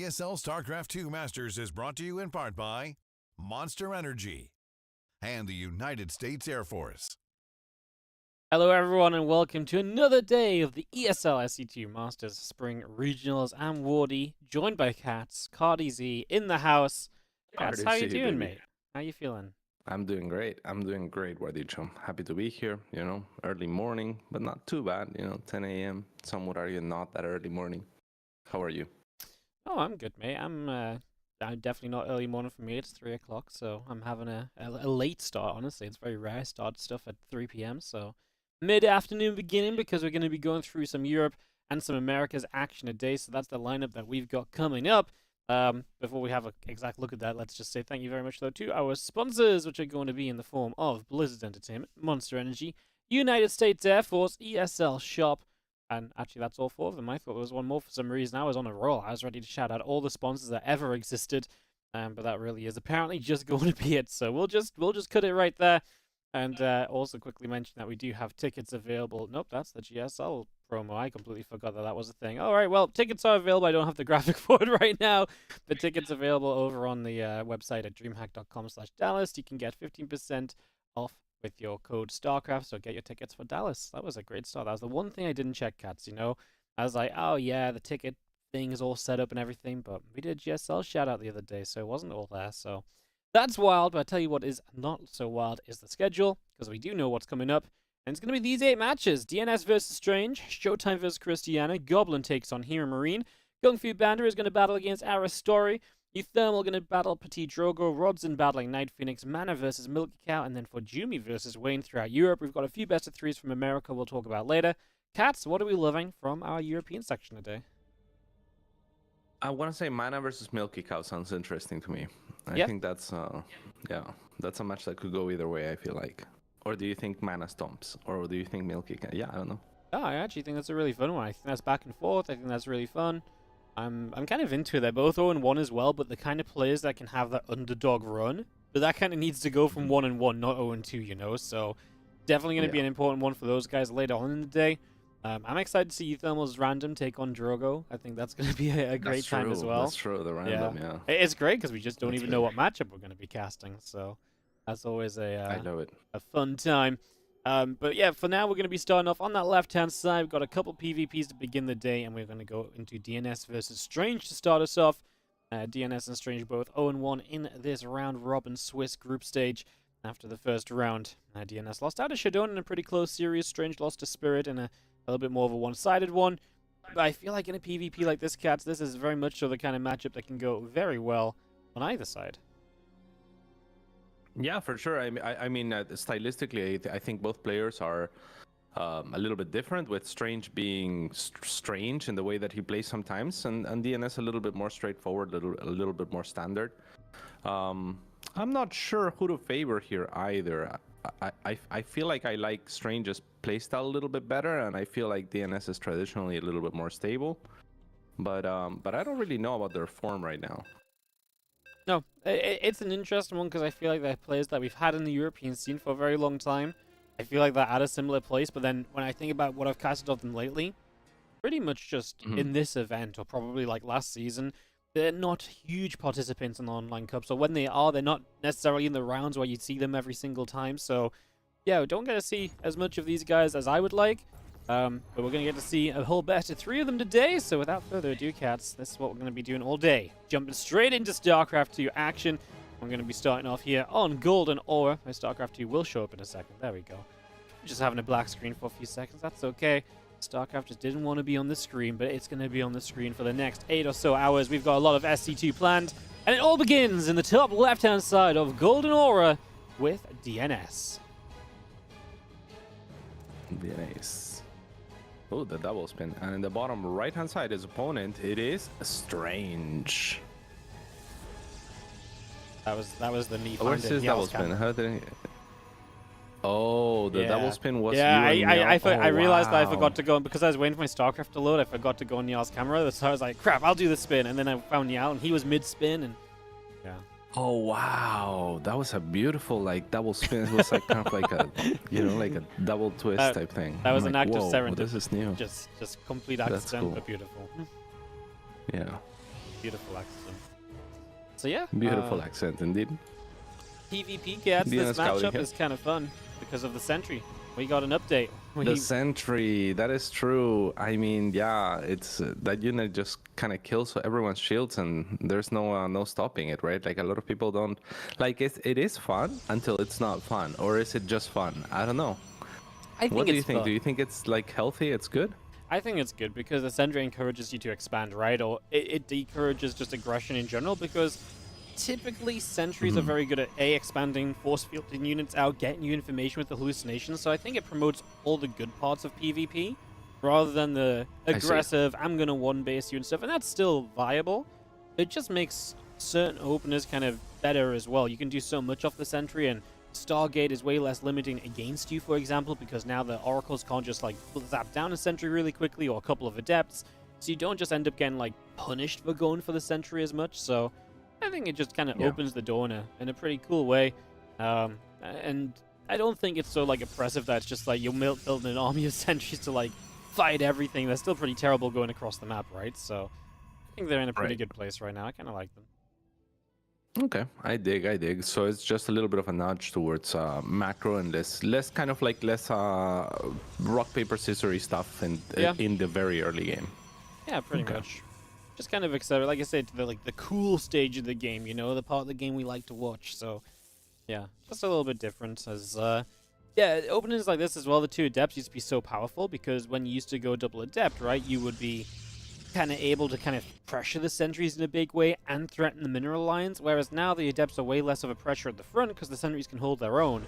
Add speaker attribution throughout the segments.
Speaker 1: ESL StarCraft 2 Masters is brought to you in part by Monster Energy and the United States Air Force.
Speaker 2: Hello everyone and welcome to another day of the ESL SC2 Masters Spring Regionals. I'm Wardy, joined by Cats, Cardi Z in the house. Cats, how you doing, mate? How you feeling?
Speaker 3: I'm doing great. Wardy Cham. Happy to be here, early morning, but not too bad, 10 a.m. Some would argue not that early morning. How are you?
Speaker 2: Oh, I'm good, mate. I'm definitely not early morning for me. It's 3 o'clock, so I'm having a late start, honestly. It's very rare. I start stuff at 3 p.m., so mid-afternoon beginning because we're going to be going through some Europe and some Americas action today, so that's the lineup that we've got coming up. Before we have an exact look at that, let's just say thank you very much, though, to our sponsors, which are going to be in the form of Blizzard Entertainment, Monster Energy, United States Air Force, ESL Shop, and actually that's all 4 of them. I thought there was one more for some reason. I was on a roll. I was ready to shout out all the sponsors that ever existed, but that really is apparently just going to be it, so we'll just cut it right there. And also quickly mention that we do have tickets available. Nope, that's the GSL promo. I completely forgot that was a thing. All right, well, tickets are available. I don't have the graphic for it right now. The tickets available over on the website at dreamhack.com/Dallas. You can get 15% off with your code StarCraft, so get your tickets for Dallas. That was a great start. That was the one thing I didn't check, Cats, I was like, oh yeah, the ticket thing is all set up and everything, but we did GSL shout out the other day, so it wasn't all there, so that's wild. But I tell you what is not so wild is the schedule, because we do know what's coming up, and it's going to be these 8 matches. DNS versus Strange, Showtime versus Christiana, Goblin takes on HeroMarine, GungFuBanda is going to battle against Aristori, uThermal going to battle PtitDrogo, Rodzyn battling NightPhoenix, Mana versus MilkyCow, and then ForJumy versus Wayne throughout Europe. We've got a few best of 3s from America we'll talk about later. Cats, what are we loving from our European section today?
Speaker 3: I want to say Mana versus MilkyCow sounds interesting to me. I think that's that's a match that could go either way, I feel like. Or do you think Mana stomps? Or do you think MilkyCow? Yeah, I don't know.
Speaker 2: Oh, I actually think that's a really fun one. I think that's back and forth. I think that's really fun. I'm kind of into it. They're both 0-1 as well, but the kind of players that can have that underdog run. But that kind of needs to go from 1-1, not 0-2, So definitely going to be an important one for those guys later on in the day. I'm excited to see uThermal's random take on Drogo. I think that's going to be a great time as well.
Speaker 3: That's true, the random, yeah.
Speaker 2: It's great because we just don't even know what matchup we're going to be casting. So that's always
Speaker 3: I know it.
Speaker 2: A fun time. But yeah, for now, we're going to be starting off on that left-hand side. We've got a couple PvPs to begin the day, and we're going to go into DNS versus Strange to start us off. DNS and Strange both 0-1 in this round-robin Swiss group stage after the first round. DNS lost out to Shadowin in a pretty close series. Strange lost to Spirit in a little bit more of a one-sided one. But I feel like in a PvP like this, Cats, this is very much so the kind of matchup that can go very well on either side.
Speaker 3: Yeah, for sure. I mean, stylistically, I think both players are a little bit different, with Strange being strange in the way that he plays sometimes, and DNS a little bit more straightforward, a little bit more standard. I'm not sure who to favor here either. I feel like I like Strange's playstyle a little bit better, and I feel like DNS is traditionally a little bit more stable. But I don't really know about their form right now.
Speaker 2: No, it's an interesting one because I feel like they're players that we've had in the European scene for a very long time. I feel like they're at a similar place, but then when I think about what I've casted of them lately, pretty much just in this event, or probably like last season, they're not huge participants in the online cup. So when they are, they're not necessarily in the rounds where you see them every single time. So yeah, we don't get to see as much of these guys as I would like. But we're going to get to see a whole best of 3 of them today. So without further ado, Cats, this is what we're going to be doing all day. Jumping straight into StarCraft 2 action. I'm going to be starting off here on Golden Aura. My StarCraft 2 will show up in a second. There we go. Just having a black screen for a few seconds. That's okay. StarCraft just didn't want to be on the screen, but it's going to be on the screen for the next 8 or so hours. We've got a lot of SC2 planned, and it all begins in the top left-hand side of Golden Aura with DNS.
Speaker 3: DNS. Oh, the double spin. And in the bottom right-hand side, his opponent, it is Strange.
Speaker 2: That was the knee.
Speaker 3: Where's his double spin? How did he... Oh, the double spin was
Speaker 2: I realized that I forgot to go, because I was waiting for my StarCraft to load, I forgot to go on Nial's camera, so I was like, crap, I'll do the spin, and then I found Nial, and he was mid-spin, and yeah.
Speaker 3: Oh, wow. That was a beautiful, double spin. It was kind of like a, like a double twist type thing.
Speaker 2: That was an act of serendipity.
Speaker 3: This is new.
Speaker 2: Just complete accident, but beautiful.
Speaker 3: Yeah.
Speaker 2: Beautiful accent. So yeah.
Speaker 3: Beautiful accent, indeed.
Speaker 2: PvP gets this matchup is kind of fun because of the sentry. We got an update.
Speaker 3: The sentry, that is true. I mean, yeah, it's that unit just kind of kills everyone's shields, and there's no stopping it, right? Like a lot of people don't like it. It is fun until it's not fun, or is it just fun? I don't know. What do you think?
Speaker 2: Fun.
Speaker 3: Do you think it's like healthy? It's good.
Speaker 2: I think it's good because the sentry encourages you to expand, right? Or it encourages just aggression in general because typically sentries are very good at expanding, force fielding units out, getting you information with the hallucinations. So I think it promotes all the good parts of PvP rather than the aggressive, I'm gonna one base you and stuff. And that's still viable. It just makes certain openers kind of better as well. You can do so much off the sentry, and Stargate is way less limiting against you, for example, because now the oracles can't just like zap down a sentry really quickly or a couple of adepts. So you don't just end up getting like punished for going for the sentry as much. So I think it just kind of opens the door in a pretty cool way. And I don't think it's so like oppressive that it's just like you're building an army of sentries to like fight everything. They're still pretty terrible going across the map, right? So I think they're in a pretty good place right now. I kind of like them.
Speaker 3: Okay, I dig. So it's just a little bit of a nudge towards macro and less kind of like less rock paper scissory stuff in the very early game.
Speaker 2: Yeah, pretty much. Just kind of excited, like I said, to the cool stage of the game, you know, the part of the game we like to watch. So yeah, just a little bit different. As openings like this as well, the 2 adepts used to be so powerful because when you used to go double adept, right, you would be kind of able to kind of pressure the sentries in a big way and threaten the mineral lines, whereas now the adepts are way less of a pressure at the front because the sentries can hold their own.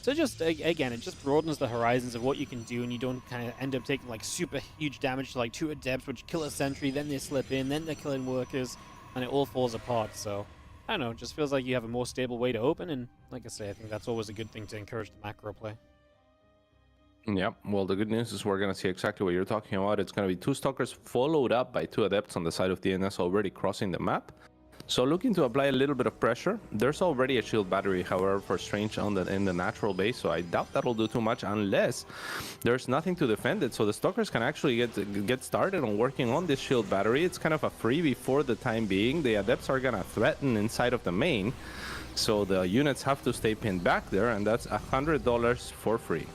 Speaker 2: So just, again, it just broadens the horizons of what you can do, and you don't kind of end up taking like super huge damage to like 2 adepts which kill a sentry, then they slip in, then they're killing workers, and it all falls apart. So I don't know, it just feels like you have a more stable way to open, and like I say, I think that's always a good thing to encourage the macro play.
Speaker 3: Yeah, well, the good news is we're going to see exactly what you're talking about. It's going to be 2 stalkers followed up by 2 adepts on the side of DNS already crossing the map. So looking to apply a little bit of pressure. There's already a shield battery, however, for Strange in the natural base, so I doubt that'll do too much unless there's nothing to defend it. So the stalkers can actually get started on working on this shield battery. It's kind of a freebie for the time being. The adepts are going to threaten inside of the main, so the units have to stay pinned back there, and that's $100 for free.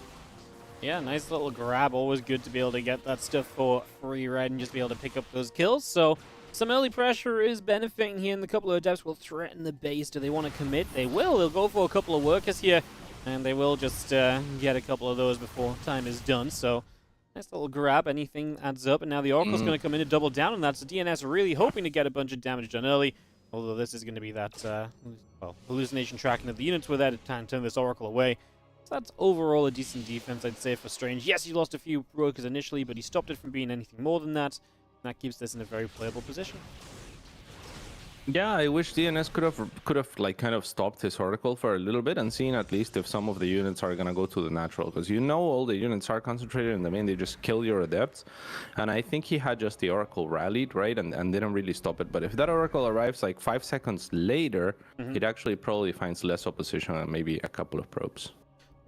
Speaker 2: Yeah, nice little grab. Always good to be able to get that stuff for free, right, and just be able to pick up those kills. So some early pressure is benefiting here, and the couple of adepts will threaten the base. Do they want to commit? They will. They'll go for a couple of workers here, and they will just get a couple of those before time is done. So nice little grab. Anything adds up, and now the Oracle's going to come in and double down, and that's DNS really hoping to get a bunch of damage done early. Although this is going to be that hallucination tracking of the units with that to turn this Oracle away. So that's overall a decent defense, I'd say, for Strange. Yes, he lost a few workers initially, but he stopped it from being anything more than that. And that keeps this in a very playable position.
Speaker 3: Yeah, I wish DNS could have like kind of stopped his Oracle for a little bit and seen at least if some of the units are gonna go to the natural, because you know all the units are concentrated in the main. They just kill your adepts, and I think he had just the Oracle rallied, right, and didn't really stop it. But if that Oracle arrives like 5 seconds later, it actually probably finds less opposition and maybe a couple of probes.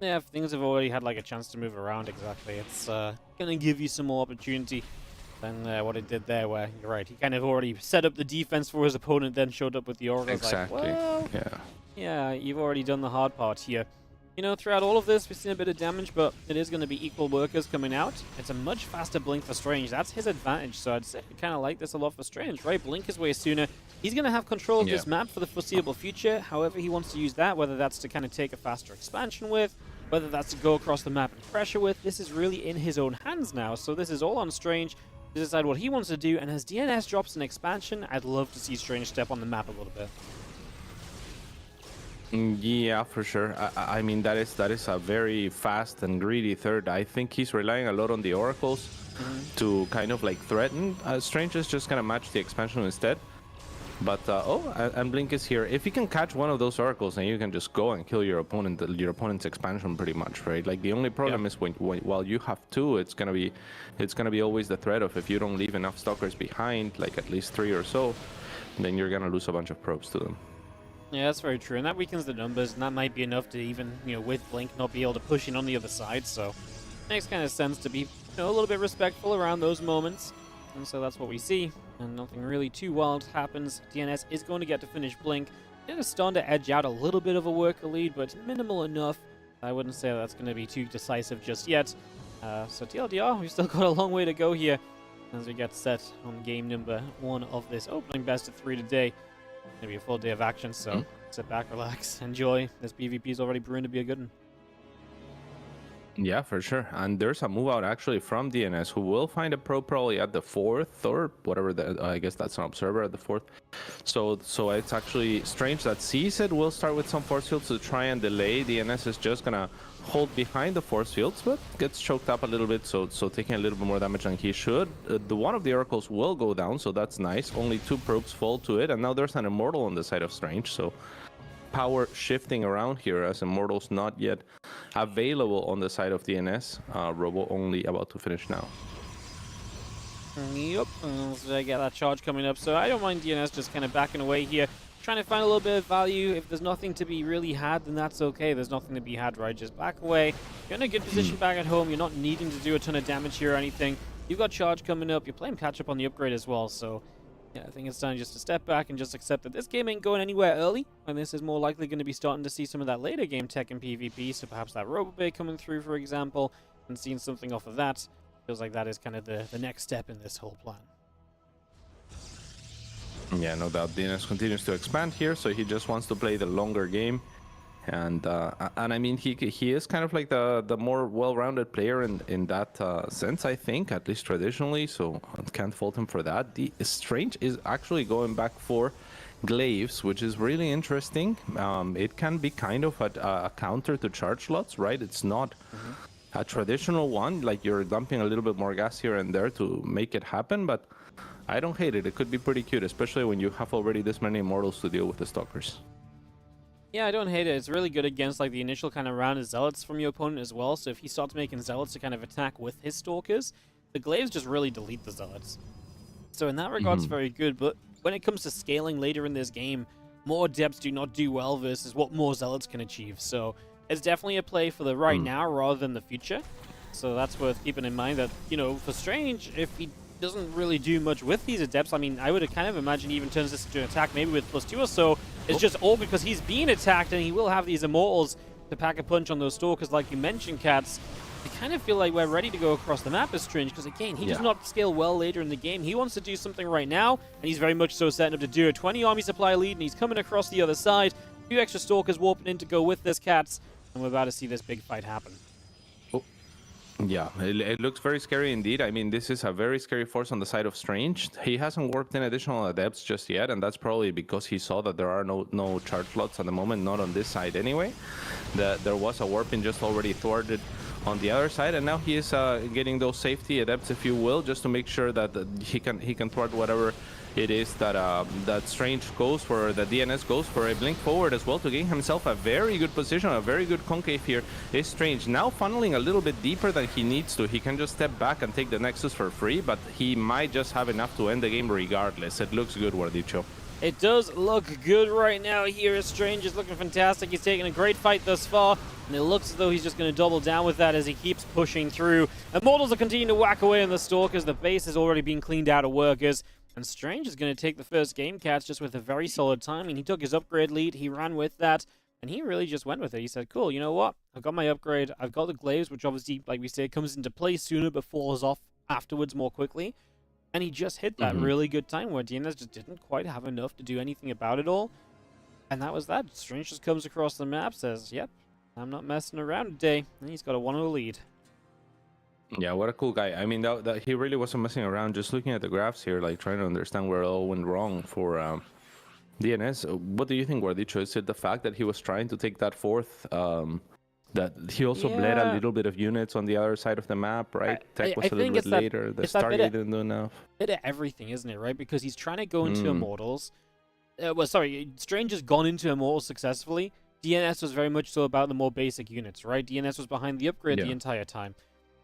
Speaker 2: Yeah, if things have already had like a chance to move around, exactly, it's gonna give you some more opportunity than what it did there, where you're right, he kind of already set up the defense for his opponent, then showed up with the Oracle.
Speaker 3: Exactly.
Speaker 2: Like, well,
Speaker 3: yeah,
Speaker 2: you've already done the hard part here. You know, throughout all of this, we've seen a bit of damage, but it is going to be equal workers coming out. It's a much faster blink for Strange. That's his advantage, so I'd say I kind of like this a lot for Strange, right? Blink his way sooner. He's going to have control of this map for the foreseeable future. However he wants to use that, whether that's to kind of take a faster expansion with, whether that's to go across the map and pressure with, this is really in his own hands now. So this is all on Strange to decide what he wants to do. And as DNS drops an expansion, I'd love to see Strange step on the map a little bit.
Speaker 3: Yeah, for sure. I mean, that is a very fast and greedy third. I think he's relying a lot on the Oracles to kind of like threaten. Strange is just gonna match the expansion instead. But and Blink is here. If you can catch one of those Oracles, then you can just go and kill your opponent's expansion pretty much, right? Like the only problem is while you have 2, it's gonna be always the threat of if you don't leave enough stalkers behind, like at least 3 or so, then you're gonna lose a bunch of probes to them.
Speaker 2: Yeah, that's very true, and that weakens the numbers, and that might be enough to even, you know, with Blink, not be able to push in on the other side. So makes kind of sense to be, you know, a little bit respectful around those moments, and so that's what we see. and nothing really too wild happens. DNS is going to get to finish Blink. It is starting to edge out a little bit of a worker lead, but minimal enough. I wouldn't say that's going to be too decisive just yet. So TLDR, we've still got a long way to go here as we get set on game number 1 of this opening best of 3 today. Maybe a full day of action, so sit back, relax, enjoy. This PvP is already brewing to be a good one.
Speaker 3: Yeah, for sure. And there's a move out actually from DNS who will find a pro probably at the 4th or whatever. I guess that's an observer at the 4th. So it's actually Strange that sees it. Will start with some force fields to try and delay. DNS is just gonna hold behind the force fields, but gets choked up a little bit. So taking a little bit more damage than he should. The one of the oracles will go down, so that's nice. Only 2 probes fall to it, and now there's an immortal on the side of Strange. So power shifting around here as Immortal's not yet available on the side of DNS. Robo only about to finish now.
Speaker 2: Yep, so I get that charge coming up, so I don't mind DNS just kind of backing away here, trying to find a little bit of value. If there's nothing to be really had, then that's okay. There's nothing to be had, right? Just back away. You're in a good position back at home. You're not needing to do a ton of damage here or anything. You've got charge coming up. You're playing catch up on the upgrade as well, so yeah, I think it's time just to step back and just accept that this game ain't going anywhere early, and this is more likely going to be starting to see some of that later game tech in PvP, so perhaps that Robobay coming through, for example, and seeing something off of that. Feels like that is kind of the next step in this whole plan.
Speaker 3: Yeah, no doubt. DNS continues to expand here, so he just wants to play the longer game. And I mean, he is kind of like the more well-rounded player in that sense, I think, at least traditionally, so I can't fault him for that. The Strange is actually going back for glaives, which is really interesting. It can be kind of a counter to charge lots, right? It's not a traditional one, like you're dumping a little bit more gas here and there to make it happen, but I don't hate it. It could be pretty cute, especially when you have already this many immortals to deal with the stalkers.
Speaker 2: Yeah, I don't hate it. It's really good against like the initial kind of round of zealots from your opponent as well. So if he starts making zealots to kind of attack with his stalkers, the glaives just really delete the zealots. So in that regard, it's very good. But when it comes to scaling later in this game, more adepts do not do well versus what more zealots can achieve. So it's definitely a play for the right now rather than the future. So that's worth keeping in mind that, you know, for Strange, if he doesn't really do much with these adepts, I mean, I would kind of imagine he even turns this into an attack maybe with +2 or so. It's just all because he's being attacked and he will have these immortals to pack a punch on those stalkers like you mentioned, Cats. I kind of feel like we're ready to go across the map as Strange because, again, he does not scale well later in the game. He wants to do something right now, and he's very much so setting up to do a 20 army supply lead, and he's coming across the other side. A few extra stalkers warping in to go with this, Cats, and we're about to see this big fight happen.
Speaker 3: Yeah, it looks very scary indeed. I mean, this is a very scary force on the side of Strange. He hasn't worked in additional adepts just yet, and that's probably because he saw that there are no charge slots at the moment, not on this side anyway. There was a warping just already thwarted on the other side, and now he is getting those safety adepts, if you will, just to make sure that he can thwart whatever it is that that Strange goes for, that DNS goes for. A blink forward as well to gain himself a very good position, a very good concave here is Strange. Now funneling a little bit deeper than he needs to. He can just step back and take the Nexus for free, but he might just have enough to end the game regardless. It looks good, Wardicho.
Speaker 2: It does look good right now here. Strange is looking fantastic. He's taking a great fight thus far, and it looks as though he's just going to double down with that as he keeps pushing through. Immortals are continuing to whack away on the Stalkers. The base has already been cleaned out of workers, and Strange is going to take the first game, Cats, just with a very solid timing. He took his upgrade lead, he ran with that, and he really just went with it. He said, cool, you know what? I've got my upgrade, I've got the glaives, which obviously, like we say, comes into play sooner but falls off afterwards more quickly. And he just hit that really good time where DNS just didn't quite have enough to do anything about it all. And that was that. Strange just comes across the map, says, yep, I'm not messing around today. And he's got a 1-0 lead.
Speaker 3: Yeah, what a cool guy. I mean, that he really wasn't messing around. Just looking at the graphs here, like trying to understand where it all went wrong for DNS. What do you think, Wardicho? Is it the fact that he was trying to take that fourth? That he also bled a little bit of units on the other side of the map, right? Tech was a little bit later. The Stargate didn't do enough.
Speaker 2: Bit of everything, isn't it, right? Because he's trying to go into Immortals. Well, sorry, Strange has gone into Immortals successfully. DNS was very much so about the more basic units, right? DNS was behind the upgrade the entire time.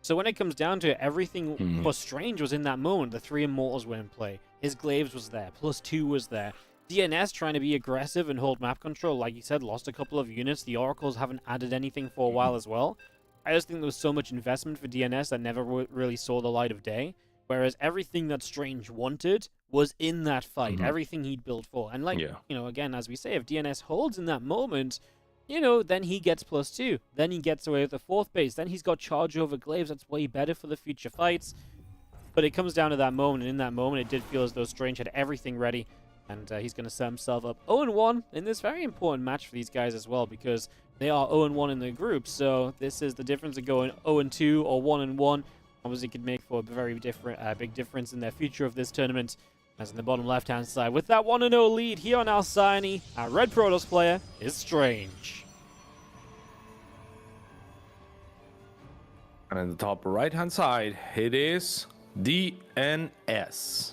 Speaker 2: So when it comes down to it, everything for Strange was in that moment. The 3 Immortals were in play. His Glaives was there. +2 was there. DNS trying to be aggressive and hold map control, like you said, lost a couple of units. The Oracles haven't added anything for a while as well. I just think there was so much investment for DNS that never really saw the light of day, whereas everything that Strange wanted was in that fight, everything he'd built for. And like,
Speaker 3: Yeah.
Speaker 2: you know, again, as we say, if DNS holds in that moment, you know, then he gets +2. Then he gets away with the 4th base. Then he's got charge over Glaives. That's way better for the future fights. But it comes down to that moment, and in that moment, it did feel as though Strange had everything ready, and he's going to set himself up 0-1 in this very important match for these guys as well, because they are 0-1 in the group. So this is the difference of going 0-2 or 1-1. Obviously, could make for a very big difference in their future of this tournament. As in the bottom left-hand side, with that 1-0 lead here on Alcyone, our Red Protoss player is Strange.
Speaker 3: And in the top right-hand side, it is DNS.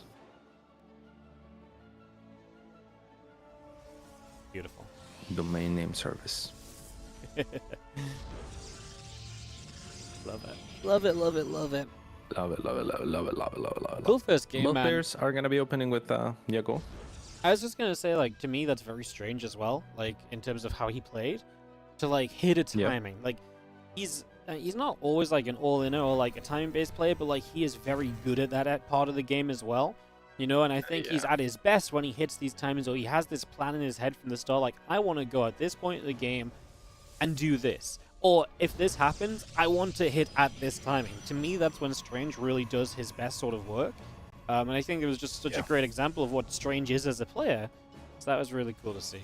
Speaker 2: Beautiful.
Speaker 3: Domain name service.
Speaker 2: Love it. Love it, love it, love it.
Speaker 3: Love it, love it, love it, love it, love it, love it, love it.
Speaker 2: Cool first game,
Speaker 3: Both
Speaker 2: man.
Speaker 3: players are going to be opening with Diego.
Speaker 2: I was just gonna say, like, to me, that's very strange as well. Like, in terms of how he played, to like hit a timing. Like, he's not always like an all-in or like a timing-based player, but like he is very good at that part of the game as well. You know, and I think he's at his best when he hits these timings, or he has this plan in his head from the start. Like, I want to go at this point of the game and do this. Or if this happens, I want to hit at this timing. To me, that's when Strange really does his best sort of work. And I think it was just such a great example of what Strange is as a player. So that was really cool to see.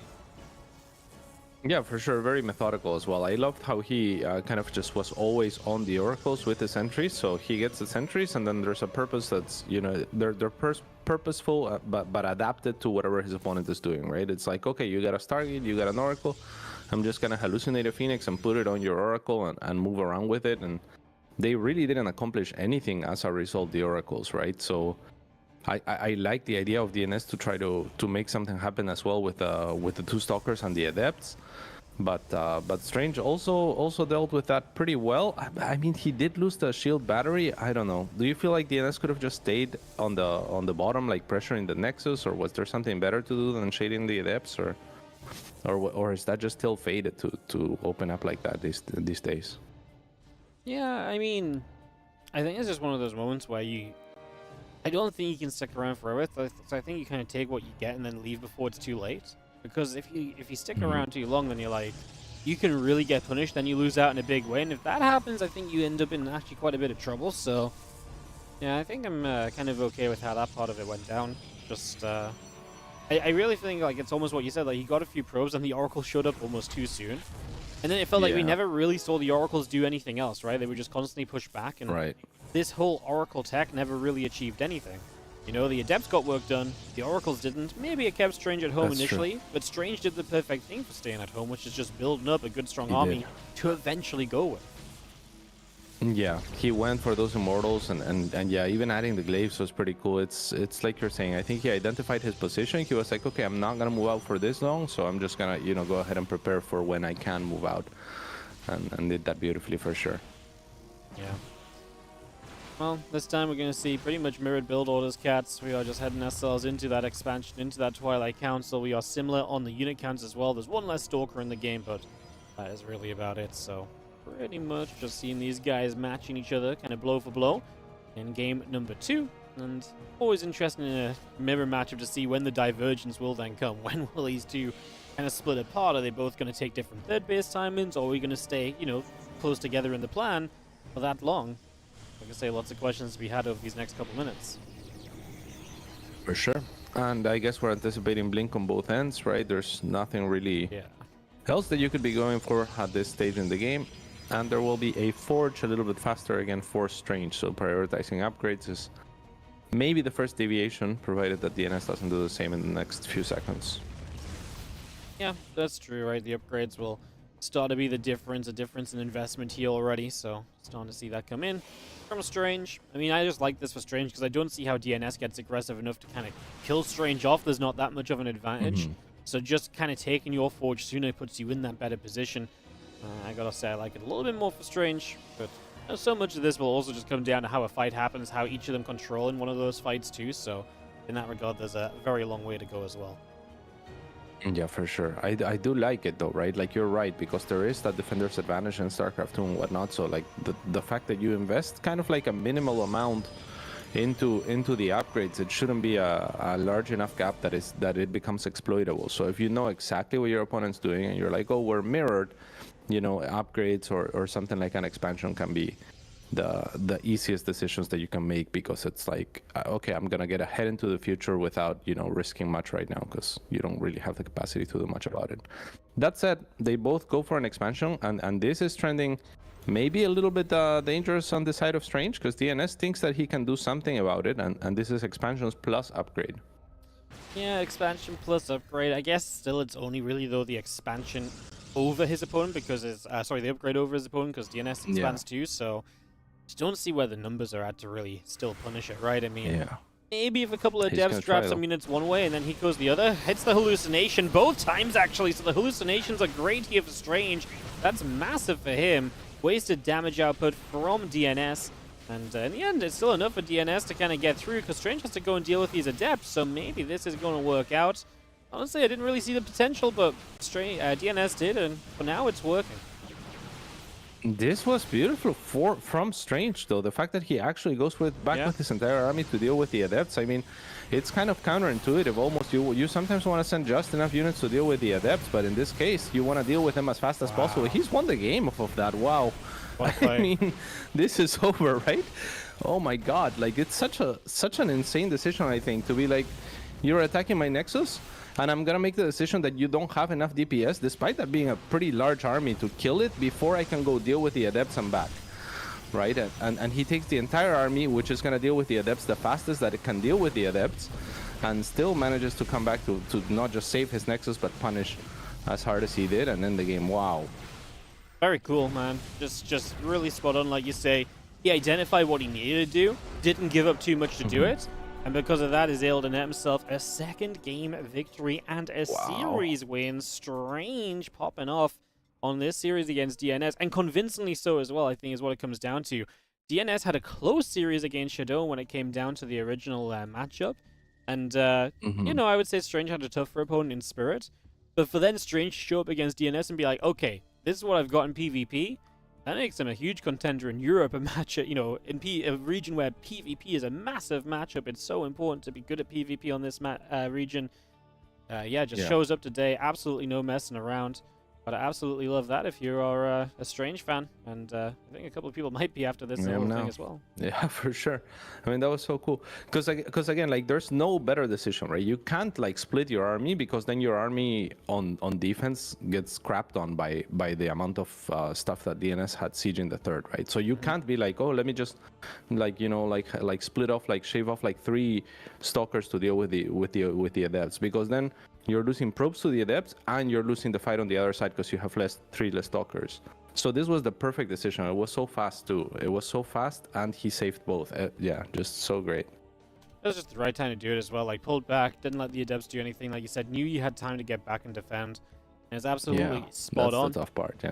Speaker 3: Yeah, for sure. Very methodical as well. I loved how he kind of just was always on the oracles with his entries. So he gets his entries, and then there's a purpose that's, you know, they're purposeful, but adapted to whatever his opponent is doing, right? It's like, okay, you got a Stargate, you got an oracle. I'm just going to hallucinate a Phoenix and put it on your oracle and move around with it. And they really didn't accomplish anything as a result, the oracles, right? So I like the idea of DNS to try to make something happen as well with the two stalkers and the adepts. But Strange also dealt with that pretty well. I mean, he did lose the shield battery. I don't know. Do you feel like DNS could have just stayed on the bottom, like pressuring the Nexus, or was there something better to do than shading the adepts, or is that just still faded to open up like that these days?
Speaker 2: Yeah, I mean, I think it's just one of those moments where I don't think you can stick around forever. So I think you kind of take what you get and then leave before it's too late. Because if you stick around too long, then you're like, you can really get punished, then you lose out in a big way. And if that happens, I think you end up in actually quite a bit of trouble. So, yeah, I think I'm kind of okay with how that part of it went down. Just, I really think, like, it's almost what you said. Like, he got a few probes, and the Oracle showed up almost too soon. And then it felt like we never really saw the Oracles do anything else, right? They would just constantly push back. And this whole Oracle tech never really achieved anything. You know, the Adepts got work done, the Oracles didn't. Maybe it kept Strange at home initially, but Strange did the perfect thing for staying at home, which is just building up a good, strong army to eventually go with.
Speaker 3: Yeah, he went for those Immortals, and yeah, even adding the Glaives was pretty cool. It's like you're saying, I think he identified his position. He was like, okay, I'm not going to move out for this long, so I'm just going to, you know, go ahead and prepare for when I can move out. And did that beautifully for sure.
Speaker 2: Yeah. Well, this time we're going to see pretty much mirrored build orders, cats. We are just heading ourselves into that expansion, into that Twilight Council. We are similar on the unit counts as well. There's one less Stalker in the game, but that is really about it. So pretty much just seeing these guys matching each other, kind of blow for blow, in game number 2. And always interesting in a mirror matchup to see when the divergence will then come. When will these two kind of split apart? Are they both going to take different third base timings, or are we going to stay, you know, close together in the plan for that long? Like I say, lots of questions to be had over these next couple minutes.
Speaker 3: For sure. And I guess we're anticipating Blink on both ends, right? There's nothing really else that you could be going for at this stage in the game. And there will be a Forge a little bit faster, again, for Strange. So prioritizing upgrades is maybe the first deviation, provided that DNS doesn't do the same in the next few seconds.
Speaker 2: Yeah, that's true, right? The upgrades will start to be the difference, a difference in investment here already. So starting to see that come in from Strange. I mean, I just like this for Strange because I don't see how DNS gets aggressive enough to kind of kill Strange off. There's not that much of an advantage. So just kind of taking your Forge sooner puts you in that better position. I gotta say, I like it a little bit more for Strange, but so much of this will also just come down to how a fight happens, how each of them control in one of those fights too. So in that regard, there's a very long way to go as well.
Speaker 3: Yeah, for sure. I do like it though, right? Like, you're right, because there is that defender's advantage in StarCraft 2 and whatnot. So like the fact that you invest kind of like a minimal amount into the upgrades, it shouldn't be a large enough gap that it becomes exploitable. So if you know exactly what your opponent's doing and you're like, oh, we're mirrored, you know, upgrades or something like an expansion can be the easiest decisions that you can make, because it's like, okay, I'm gonna get ahead into the future without, you know, risking much right now, because you don't really have the capacity to do much about it. That said, they both go for an expansion, and this is trending maybe a little bit dangerous on the side of Strange, because DNS thinks that he can do something about it, and this is expansions plus upgrade.
Speaker 2: Yeah, expansion plus upgrade. I guess still it's only really, though, the expansion over his opponent, because it's the upgrade over his opponent, because DNS expands too, so just don't see where the numbers are at to really still punish it, right? I mean, maybe if a couple of devs drop some units one way and then he goes the other, hits the hallucination both times, actually, so the hallucinations are great here for Strange. That's massive for him. Wasted damage output from DNS, and in the end, it's still enough for DNS to kind of get through, because Strange has to go and deal with these adepts, so maybe this is going to work out. Honestly, I didn't really see the potential, but DNS did, and for now, it's working.
Speaker 3: This was beautiful from Strange, though. The fact that he actually goes with his entire army to deal with the adepts. I mean, it's kind of counterintuitive. Almost, you sometimes want to send just enough units to deal with the adepts, but in this case, you want to deal with them as fast as possible. He's won the game off of that. Wow. I mean, this is over, right? Oh my God! Like, it's such an insane decision. I think, to be like, you're attacking my Nexus, and I'm gonna make the decision that you don't have enough DPS, despite that being a pretty large army, to kill it before I can go deal with the adepts and back, right? And he takes the entire army, which is gonna deal with the adepts the fastest that it can deal with the adepts, and still manages to come back to not just save his Nexus, but punish as hard as he did, and end the game. Wow.
Speaker 2: Very cool, man. Just really spot on, like you say. He identified what he needed to do, didn't give up too much to do it, and because of that, is able to net himself a second game victory and a series win. Strange popping off on this series against DNS, and convincingly so as well, I think, is what it comes down to. DNS had a close series against Shadow when it came down to the original matchup, and, you know, I would say Strange had a tougher opponent in Spirit, but for then Strange to show up against DNS and be like, okay, this is what I've got in PvP, that makes him a huge contender in Europe, a matchup, you know, in a region where PvP is a massive matchup. It's so important to be good at PvP on this region. Shows up today. Absolutely no messing around. But I absolutely love that if you are a Strange fan. And I think a couple of people might be after this whole thing as well.
Speaker 3: Yeah, for sure. I mean, that was so cool. Because again, like, there's no better decision, right? You can't, like, split your army, because then your army on defense gets crapped on by the amount of stuff that DNS had siege in the third, right? So you can't be like, oh, let me just, like, you know, like split off, like shave off like 3 stalkers to deal with the adepts, because then you're losing probes to the adepts, and you're losing the fight on the other side because you have 3 less stalkers. So this was the perfect decision. It was so fast too. It was so fast, and he saved both. Yeah, just so great.
Speaker 2: It was just the right time to do it as well. Like, pulled back, didn't let the adepts do anything. Like you said, knew you had time to get back and defend. And it's absolutely spot on.
Speaker 3: That's the tough part,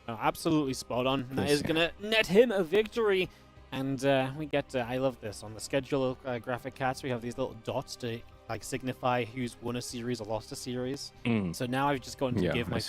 Speaker 2: no, absolutely spot on. And that is going to net him a victory. And we get, I love this. On the schedule graphic cats, we have these little dots to, like, signify who's won a series or lost a series. So now I've just gotten to give my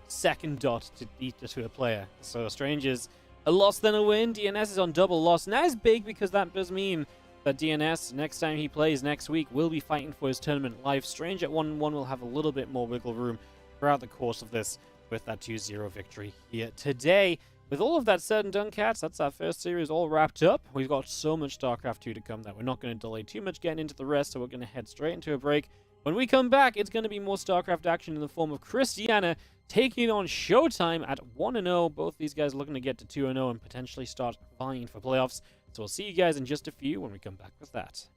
Speaker 2: second dot to a player. So Strange is a loss then a win. DNS is on double loss. And that is big, because that does mean that DNS, next time he plays next week, will be fighting for his tournament life. Strange at 1-1 will have a little bit more wiggle room throughout the course of this, with that 2-0 victory here today. With all of that said and done, cats, that's our first series all wrapped up. We've got so much StarCraft 2 to come that we're not going to delay too much getting into the rest, so we're going to head straight into a break. When we come back, it's going to be more StarCraft action in the form of Christiana taking on Showtime at 1-0. Both these guys looking to get to 2-0 and potentially start vying for playoffs. So we'll see you guys in just a few when we come back with that.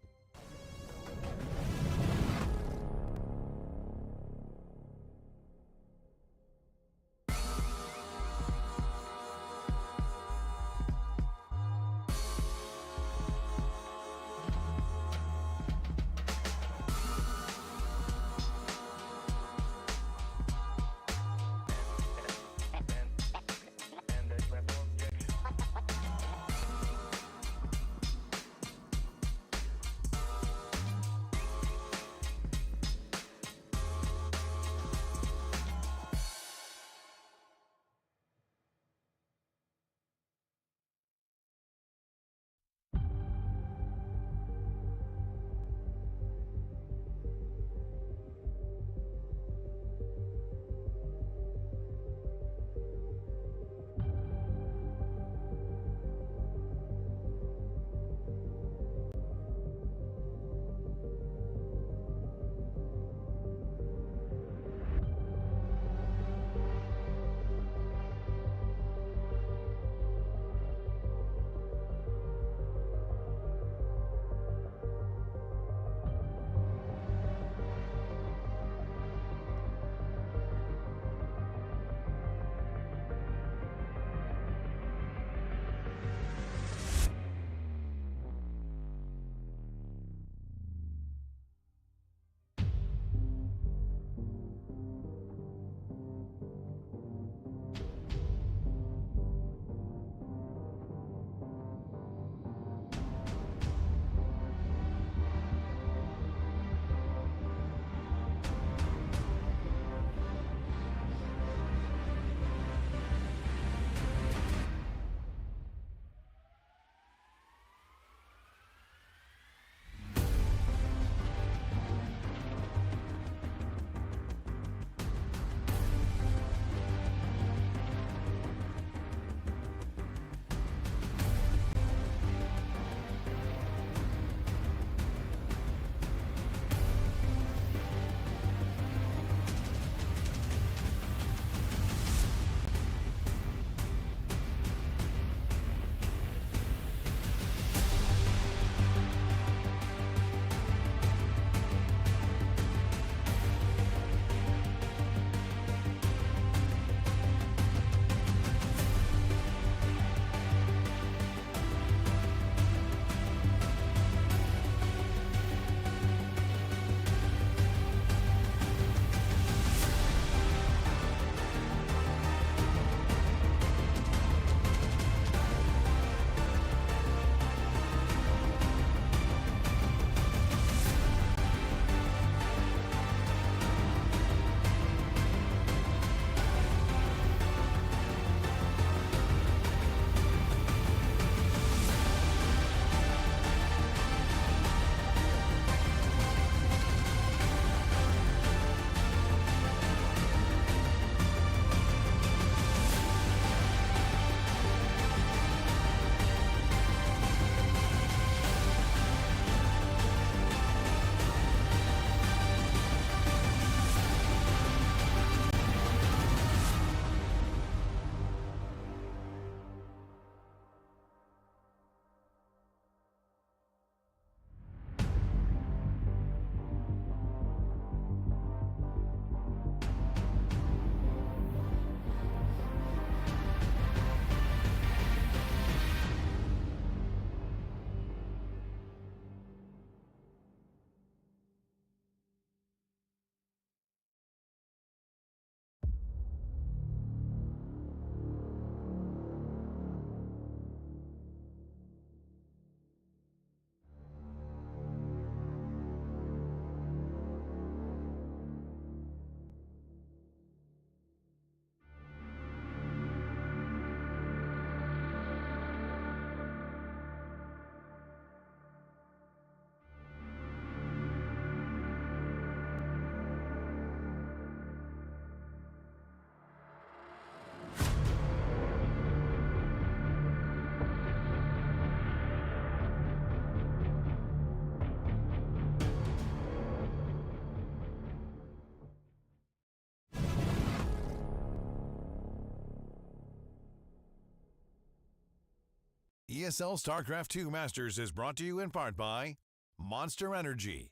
Speaker 1: ESL StarCraft 2 Masters is brought to you in part by Monster Energy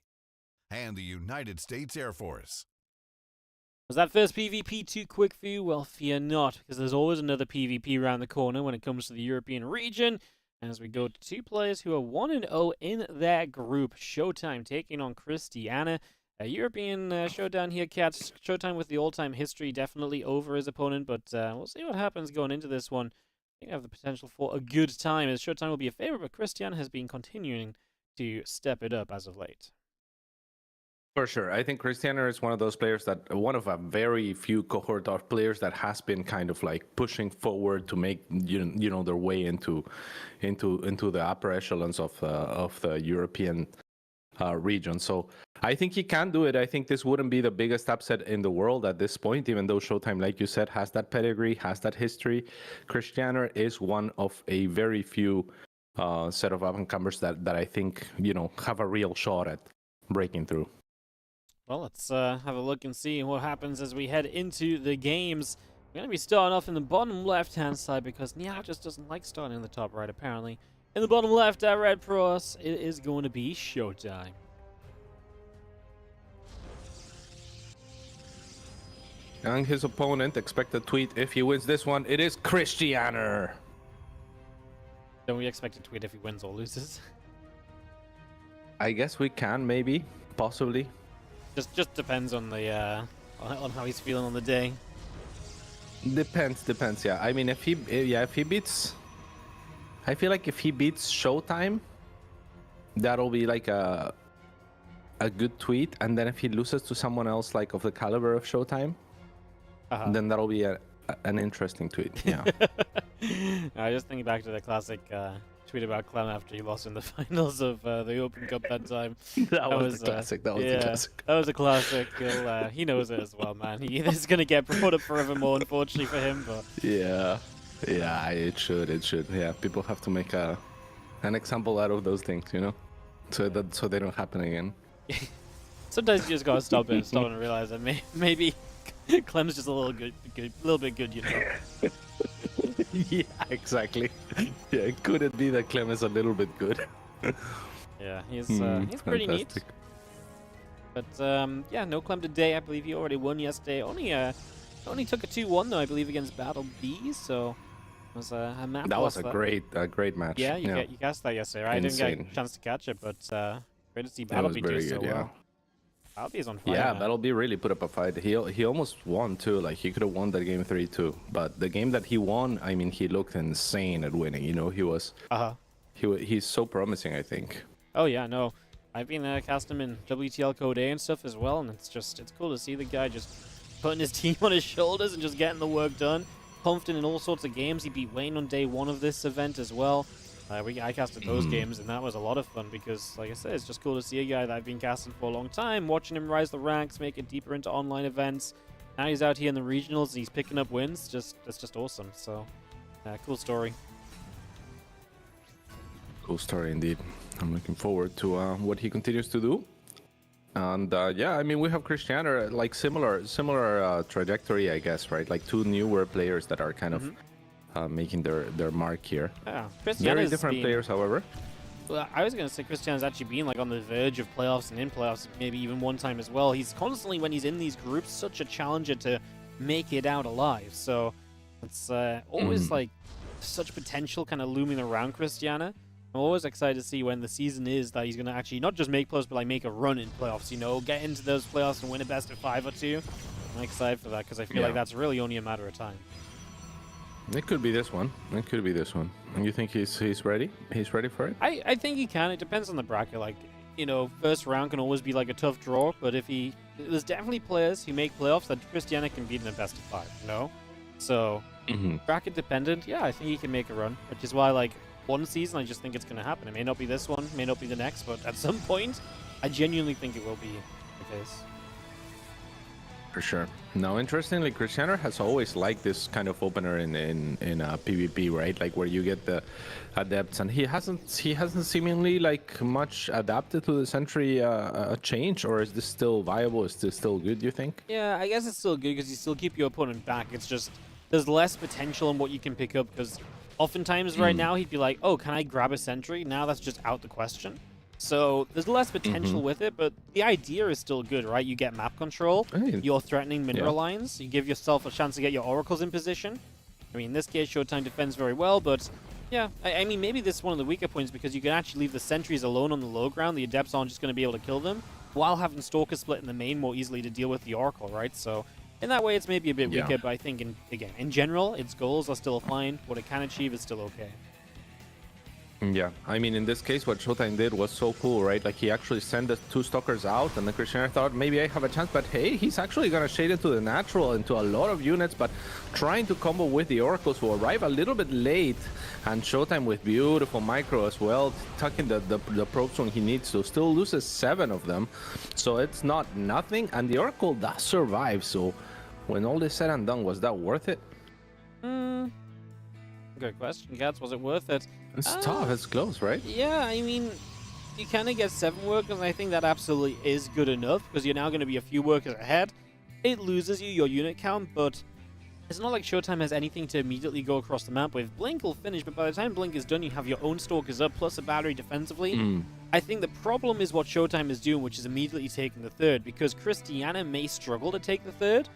Speaker 1: and the United States Air Force.
Speaker 2: Was that first PvP too quick for you? Well, fear not, because there's always another PvP around the corner when it comes to the European region. As we go to two players who are 1-0 in their group. Showtime taking on Christiana. A European showdown here, Cats. Showtime with the all-time history, definitely over his opponent, but we'll see what happens going into this one. I think I have the potential for a good time, as Showtime will be a favorite, but Christiana has been continuing to step it up as of late.
Speaker 3: For sure. I think Christiana is one of those players that, one of a very few cohort of players that has been kind of like pushing forward to make, you know, their way into the upper echelons of the European region. So I think he can do it. I think this wouldn't be the biggest upset in the world at this point, even though Showtime, like you said, has that pedigree, has that history. Christiana is one of a very few set of up-and-comers that I think, you know, have a real shot at breaking through.
Speaker 2: Well, let's have a look and see what happens as we head into the games. We're going to be starting off in the bottom left-hand side because Nia just doesn't like starting in the top right, apparently. In the bottom left at Red Pros, it is going to be Showtime.
Speaker 3: And his opponent, expect a tweet if he wins this one. It is Christiana.
Speaker 2: Don't we expect a tweet if he wins or loses?
Speaker 3: I guess we can, maybe, possibly.
Speaker 2: Just depends on the on how he's feeling on the day.
Speaker 3: Depends. Yeah. I mean, if he beats, I feel like if he beats Showtime, that'll be like a good tweet. And then if he loses to someone else like of the caliber of Showtime, then that'll be an interesting tweet. Yeah.
Speaker 2: I just think back to the classic tweet about Clem after he lost in the finals of the Open Cup that time.
Speaker 3: that was the classic. That was the classic.
Speaker 2: That was a classic. He knows it as well, man. This is gonna get brought up forevermore, unfortunately for him. But
Speaker 3: yeah, it should. Yeah, people have to make an example out of those things, you know, so they don't happen again.
Speaker 2: Sometimes you just gotta stop and realize that maybe Clem's just a little bit good, you know.
Speaker 3: Yeah, exactly. Yeah, could it be that Clem is a little bit good?
Speaker 2: Yeah, he's pretty neat. But yeah, no Clem today. I believe he already won yesterday. Only took a 2-1 though, I believe, against Battle B. So it was a map.
Speaker 3: That was a great match.
Speaker 2: Yeah, you cast that yesterday, right?
Speaker 3: Insane.
Speaker 2: I didn't get a chance to catch it, but great to see Battle B do so well. Battle B is on fire.
Speaker 3: Yeah, Battle B really put up a fight. He almost won too. Like he could have won that game 3-2. But the game that he won, I mean, he looked insane at winning. You know, he was. He's so promising, I think.
Speaker 2: Oh yeah, no, I've been casting him in WTL Code A and stuff as well, and it's cool to see the guy just putting his team on his shoulders and just getting the work done. Confident in all sorts of games. He beat Wayne on day 1 of this event as well. I casted those games, and that was a lot of fun because, like I said, it's just cool to see a guy that I've been casting for a long time, watching him rise the ranks, make it deeper into online events. Now he's out here in the regionals, and he's picking up wins. That's just awesome. So, cool story.
Speaker 3: Cool story indeed. I'm looking forward to what he continues to do. And yeah, I mean, we have Christiana, like similar trajectory, I guess, right? Like two newer players that are kind of making their mark here.
Speaker 2: Yeah,
Speaker 3: very different players, however.
Speaker 2: Well, I was going to say Christiana's actually been like on the verge of playoffs and in playoffs, maybe even one time as well. He's constantly, when he's in these groups, such a challenger to make it out alive. So it's always like such potential kind of looming around Christiana. I'm always excited to see when the season is that he's going to actually not just make playoffs, but like make a run in playoffs, you know, get into those playoffs and win a best of 5 or 2. I'm excited for that because I feel like that's really only a matter of time.
Speaker 3: It could be this one. And you think he's ready? He's ready for it?
Speaker 2: I think he can. It depends on the bracket. Like, you know, first round can always be like a tough draw, but there's definitely players who make playoffs that Christiana can beat in a best of 5, you know? So, bracket dependent, yeah, I think he can make a run, which is why, like, one season, I just think it's going to happen. It may not be this one, may not be the next, but at some point, I genuinely think it will be the case.
Speaker 3: For sure. Now, interestingly, Christiana has always liked this kind of opener in PvP, right? Like where you get the adepts, and he hasn't seemingly like much adapted to the Sentry change, or is this still viable? Is this still good? Do you think?
Speaker 2: Yeah, I guess it's still good because you still keep your opponent back. It's just there's less potential in what you can pick up because Oftentimes right now he'd be like, oh, can I grab a sentry? Now that's just out the question. So there's less potential with it, but the idea is still good, right? You get map control, you're threatening mineral lines, you give yourself a chance to get your oracles in position. I mean, in this case, Showtime defends very well, but yeah, I mean, maybe this is one of the weaker points because you can actually leave the sentries alone on the low ground. The adepts aren't just going to be able to kill them, while having Stalker split in the main more easily to deal with the oracle, right? So in that way, it's maybe a bit weaker, but I think, in general, its goals are still fine. What it can achieve is still okay.
Speaker 3: Yeah, I mean, in this case, what Showtime did was so cool, right? Like, he actually sent the 2 stalkers out, and the Christianer thought, maybe I have a chance, but hey, he's actually going to shade into the natural, into a lot of units, but trying to combo with the oracles who arrive a little bit late, and Showtime with beautiful micro as well, tucking the probes when he needs to, still loses 7 of them, so it's not nothing, and the oracle does survive, so when all is said and done, was that worth it?
Speaker 2: Good question, Gats. Was it worth it?
Speaker 3: It's tough. It's close, right?
Speaker 2: Yeah, I mean, you kind of get 7 workers, and I think that absolutely is good enough, because you're now going to be a few workers ahead. It loses you your unit count, but it's not like Showtime has anything to immediately go across the map with. Blink will finish, but by the time Blink is done, you have your own Stalkers up, plus a battery defensively. I think the problem is what Showtime is doing, which is immediately taking the 3rd, because Christiana may struggle to take the 3rd.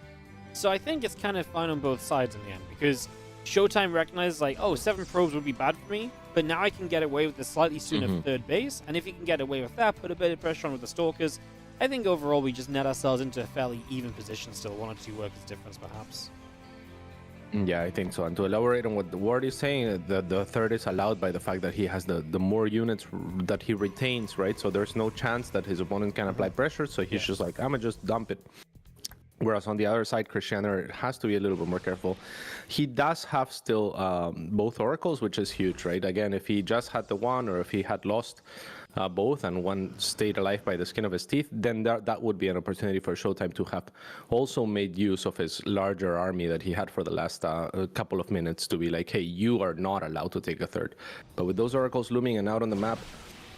Speaker 2: So I think it's kind of fine on both sides in the end, because Showtime recognizes, like, oh, 7 probes would be bad for me, but now I can get away with the slightly sooner 3rd base, and if you can get away with that, put a bit of pressure on with the Stalkers, I think overall we just net ourselves into a fairly even position still, 1 or 2 workers difference perhaps.
Speaker 3: Yeah, I think so. And to elaborate on what the word is saying, the 3rd is allowed by the fact that he has the more units that he retains, right? So there's no chance that his opponent can apply pressure, so he's just like, I'm gonna just dump it. Whereas on the other side, Christianer has to be a little bit more careful. He does have still both oracles, which is huge, right? Again, if he just had the one, or if he had lost both and one stayed alive by the skin of his teeth, then that would be an opportunity for Showtime to have also made use of his larger army that he had for the last couple of minutes to be like, hey, you are not allowed to take a 3rd. But with those oracles looming and out on the map,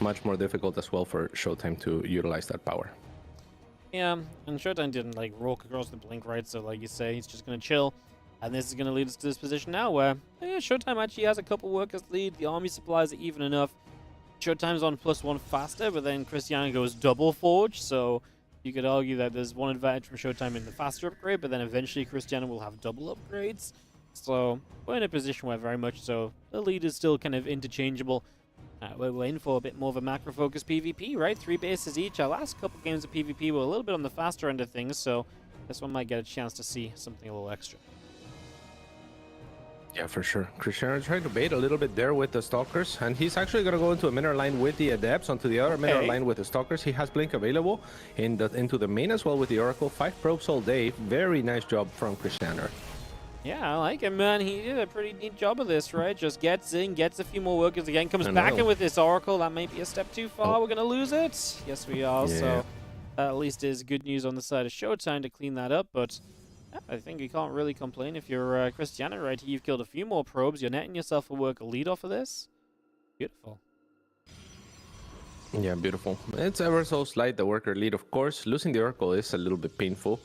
Speaker 3: much more difficult as well for Showtime to utilize that power.
Speaker 2: Yeah, and Showtime didn't, like, rock across the Blink, right? So, like you say, he's just going to chill. And this is going to lead us to this position now where Showtime actually has a couple workers lead. The army supplies are even enough. Showtime's on +1 faster, but then Christiana goes double forge. So you could argue that there's one advantage from Showtime in the faster upgrade, but then eventually Christiana will have double upgrades. So we're in a position where very much so the lead is still kind of interchangeable. We're in for a bit more of a macro-focused PvP, right? 3 bases each. Our last couple games of PvP were a little bit on the faster end of things, so this one might get a chance to see something a little extra.
Speaker 3: Yeah, for sure. Christiana trying to bait a little bit there with the Stalkers, and he's actually going to go into a mineral line with the Adepts onto the other mineral line with the Stalkers. He has Blink available into the main as well with the Oracle. 5 probes all day. Very nice job from Christiana.
Speaker 2: Yeah, I like him, man. He did a pretty neat job of this, right? Just gets in, gets a few more workers again, comes back in with this Oracle. That may be a step too far. We're going to lose it. Yes, we are. Yeah. So at least is good news on the side of Showtime to clean that up. But I think you can't really complain if you're Christiana, right? You've killed a few more probes. You're netting yourself a worker lead off of this. Beautiful.
Speaker 3: Yeah, beautiful. It's ever so slight, the worker lead, of course. Losing the Oracle is a little bit painful.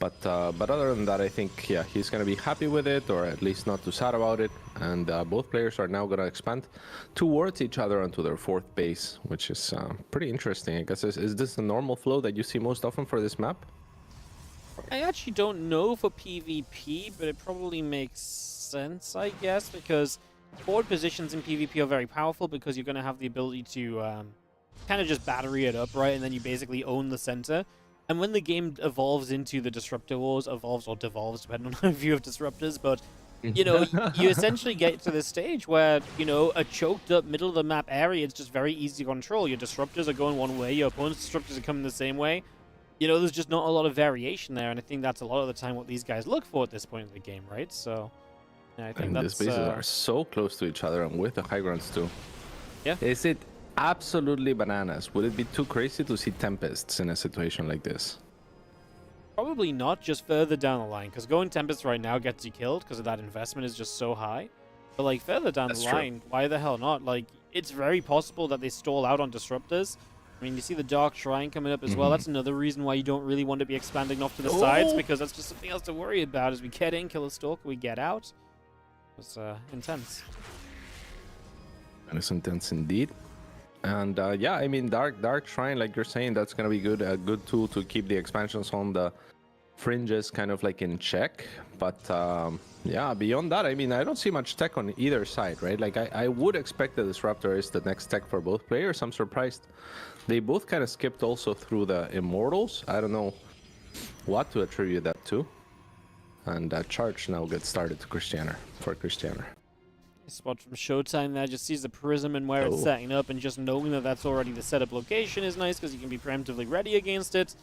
Speaker 3: But other than that, I think, yeah, he's going to be happy with it, or at least not too sad about it. And both players are now going to expand towards each other onto their 4th base, which is pretty interesting. I guess, is this the normal flow that you see most often for this map?
Speaker 2: I actually don't know for PvP, but it probably makes sense, I guess, because forward positions in PvP are very powerful because you're going to have the ability to kind of just battery it up, right? And then you basically own the center. And when the game evolves into the Disruptor Wars, evolves or devolves, depending on how you view of Disruptors, but, you know, you essentially get to this stage where, you know, a choked up middle of the map area, it's just very easy to control. Your Disruptors are going one way, your opponent's Disruptors are coming the same way. You know, there's just not a lot of variation there, and I think that's a lot of the time what these guys look for at this point in the game, right? So, yeah, I think
Speaker 3: these bases are so close to each other, and with the high grounds too.
Speaker 2: Yeah.
Speaker 3: Is it absolutely bananas? Would it be too crazy to see Tempests in a situation like this?
Speaker 2: Probably not, just further down the line, because going Tempest right now gets you killed because of that investment is just so high. But, like, further down the line, why the hell not? Like, it's very possible that they stall out on Disruptors. I mean, you see the Dark Shrine coming up as well. That's another reason why you don't really want to be expanding off to the sides, because that's just something else to worry about as we get in, kill a Stalker, we get out. was intense.
Speaker 3: And it's intense indeed. And yeah, I mean, Dark Shrine, like you're saying, that's gonna be good. A good tool to keep the expansions on the fringes kind of like in check. But yeah, beyond that, I mean, I don't see much tech on either side, right? Like I would expect the Disruptor is the next tech for both players. I'm surprised they both kind of skipped also through the Immortals. I don't know what to attribute that to. And Charge now gets started to Christianer.
Speaker 2: Spot from Showtime there, just sees the prism and where it's setting up, and just knowing that that's already the setup location is nice because you can be preemptively ready against it.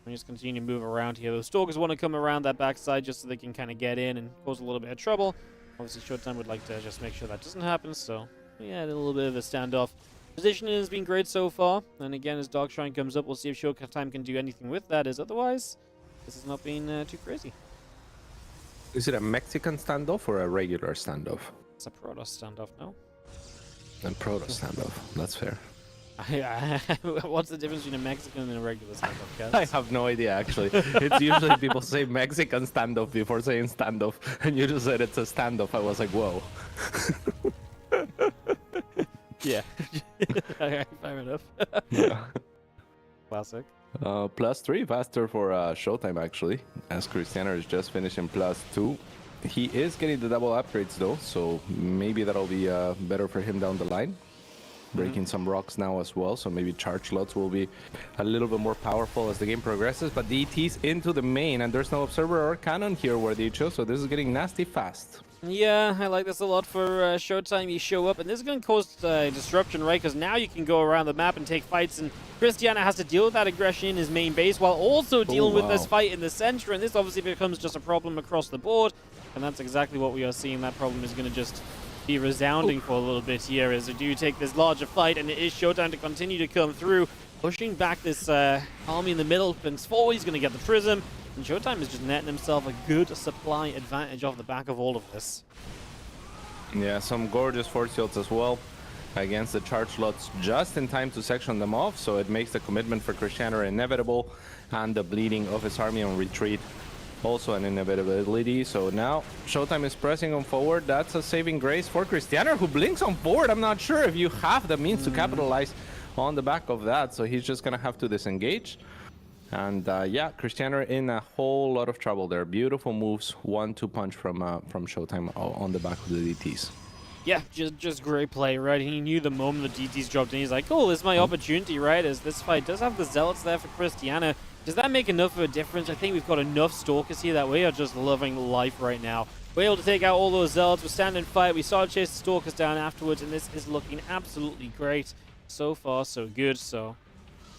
Speaker 2: And just continue to move around here. Those Stalkers want to come around that backside just so they can kind of get in and cause a little bit of trouble. Obviously, Showtime would like to just make sure that doesn't happen, so yeah, a little bit of a standoff. Positioning has been great so far, and again, as Dark Shrine comes up, we'll see if Showtime can do anything with that, as otherwise, this has not been too crazy.
Speaker 3: Is it a Mexican standoff or a regular standoff?
Speaker 2: It's a Protoss standoff, no?
Speaker 3: And Protoss standoff, that's fair.
Speaker 2: What's the difference between a Mexican and a regular standoff, guys?
Speaker 3: I have no idea, actually. It's usually people say Mexican standoff before saying standoff, and you just said it's a standoff. I was like, whoa.
Speaker 2: Yeah. Fair enough.
Speaker 3: Yeah.
Speaker 2: Classic.
Speaker 3: +3 faster for Showtime, actually, as Christianer is just finishing +2. He is getting the double upgrades, though, so maybe that'll be better for him down the line. Breaking some rocks now as well, so maybe charge lots will be a little bit more powerful as the game progresses. But the ET's into the main, and there's no observer or cannon here where they chose, so this is getting nasty fast.
Speaker 2: Yeah, I like this a lot for Showtime. You show up, and this is going to cause disruption, right? Because now you can go around the map and take fights, and Christiana has to deal with that aggression in his main base while also dealing with this fight in the center, and this obviously becomes just a problem across the board, and that's exactly what we are seeing. That problem is going to just be resounding for a little bit here as they do take this larger fight, and it is Showtime to continue to come through, pushing back this army in the middle. Pins forward, he's going to get the prism, and Showtime is just netting himself a good supply advantage off the back of all of this.
Speaker 3: Yeah, some gorgeous force shields as well against the charge lots just in time to section them off, so it makes the commitment for Christianer inevitable, and the bleeding of his army on retreat also an inevitability. So now Showtime is pressing on forward. That's a saving grace for Christianer, who blinks on forward. I'm not sure if you have the means to capitalize on the back of that, so he's just gonna have to disengage. And yeah, Christianer in a whole lot of trouble there. Beautiful moves, 1-2 punch from Showtime on the back of the DTs.
Speaker 2: Yeah, just great play, right? He knew the moment the DTs dropped in, he's like, oh, this is my opportunity, right? As this fight does have the Zealots there for Christiana. Does that make enough of a difference? I think we've got enough Stalkers here that we are just loving life right now. We're able to take out all those Zealots. We're standing fight. We started chasing Stalkers down afterwards, and this is looking absolutely great. So far, so good. So,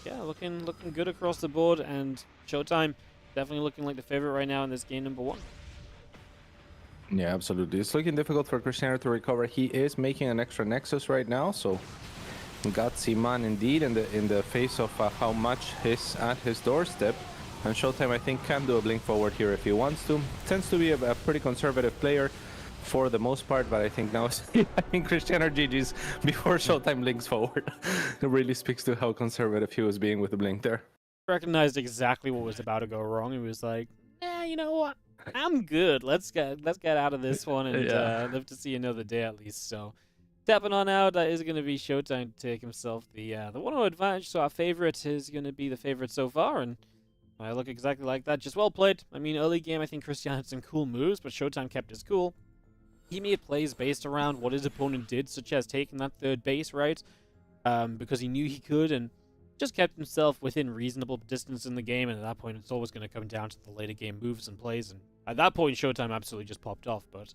Speaker 2: yeah, looking good across the board, and Showtime definitely looking like the favorite right now in this game number 1.
Speaker 3: Yeah, absolutely. It's looking difficult for Christianer to recover. He is making an extra Nexus right now, so gutsy man indeed in the face of how much is at his doorstep. And Showtime, I think, can do a blink forward here if he wants to. Tends to be a pretty conservative player for the most part, but I think now I think Christianer GG's before Showtime blinks forward. It really speaks to how conservative he was being with the blink there.
Speaker 2: Recognized exactly what was about to go wrong. He was like, "Yeah, you know what? I'm good. Let's get out of this one and live to see another day at least." So, tapping on out, that is going to be Showtime to take himself the 1-0 advantage. So our favorite is going to be the favorite so far, and I look exactly like that. Just well played. I mean, early game, I think Christian had some cool moves, but Showtime kept his cool. He made plays based around what his opponent did, such as taking that third base, right? Because he knew he could, and just kept himself within reasonable distance in the game, and at that point, it's always going to come down to the later game moves and plays, and at that point, Showtime absolutely just popped off, but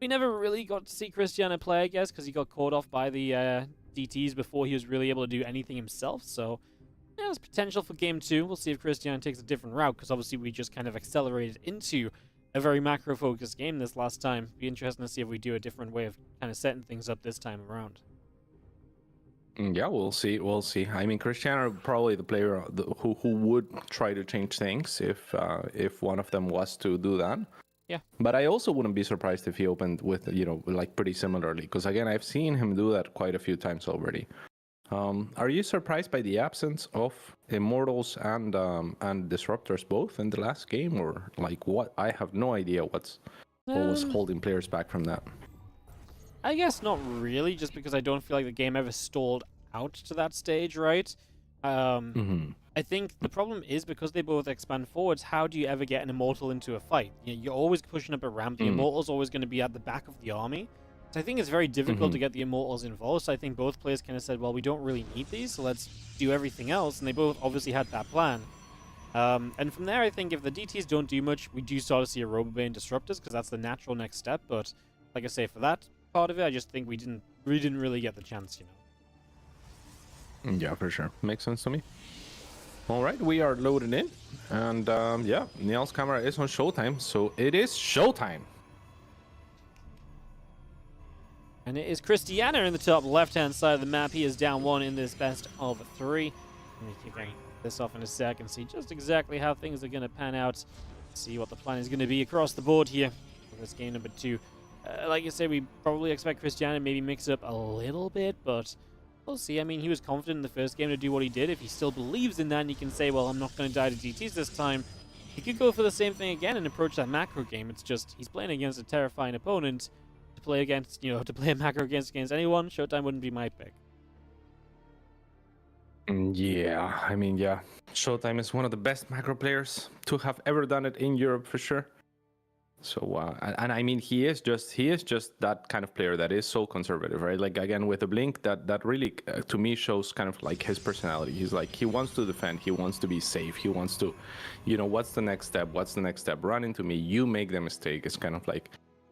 Speaker 2: we never really got to see Christiana play, I guess, because he got caught off by the DTs before he was really able to do anything himself, so yeah, there's potential for game 2. We'll see if Christiana takes a different route, because obviously we just kind of accelerated into a very macro-focused game this last time. Be interesting to see if we do a different way of kind of setting things up this time around.
Speaker 3: Yeah, we'll see. We'll see. I mean, Christiana probably the player who would try to change things if one of them was to do that.
Speaker 2: Yeah.
Speaker 3: But I also wouldn't be surprised if he opened with, like pretty similarly, because again, I've seen him do that quite a few times already. Are you surprised by the absence of Immortals and Disruptors both in the last game, or like what? I have no idea what was holding players back from that.
Speaker 2: I guess not really, just because I don't feel like the game ever stalled out to that stage, right? I think the problem is because they both expand forwards, how do you ever get an Immortal into a fight? You're always pushing up a ramp. The Immortal's always going to be at the back of the army. So I think it's very difficult to get the Immortals involved. So I think both players kind of said, well, we don't really need these, so let's do everything else. And they both obviously had that plan. And from there, I think if the DTs don't do much, we do start to see a Robobane Disruptors, because that's the natural next step. But like I say, for that part of it, I just think we didn't really get the chance, you know.
Speaker 3: Yeah, for sure. Makes sense to me. All right, we are loaded in. And yeah, Niall's camera is on Showtime, so it is Showtime.
Speaker 2: And it is Christiana in the top left-hand side of the map. He is down 1 in this best of 3. Let me keep this off in a sec and see just exactly how things are going to pan out. See what the plan is going to be across the board here for this game number 2. Like I said, we probably expect Christiana to maybe mix it up a little bit, but we'll see. I mean, he was confident in the first game to do what he did. If he still believes in that, and he can say, well, I'm not going to die to DTs this time, he could go for the same thing again and approach that macro game. It's just he's playing against a terrifying opponent. To play against, you know, to play a macro against anyone, Showtime wouldn't be my pick.
Speaker 3: Yeah, I mean, yeah. Showtime is one of the best macro players to have ever done it in Europe, for sure. So, and I mean, he is just that kind of player that is so conservative, right? Like, again, with the blink, that really, to me, shows kind of like his personality. He's like, he wants to defend, he wants to be safe, he wants to, you know, what's the next step? What's the next step? Run into me, you make the mistake. It's kind of like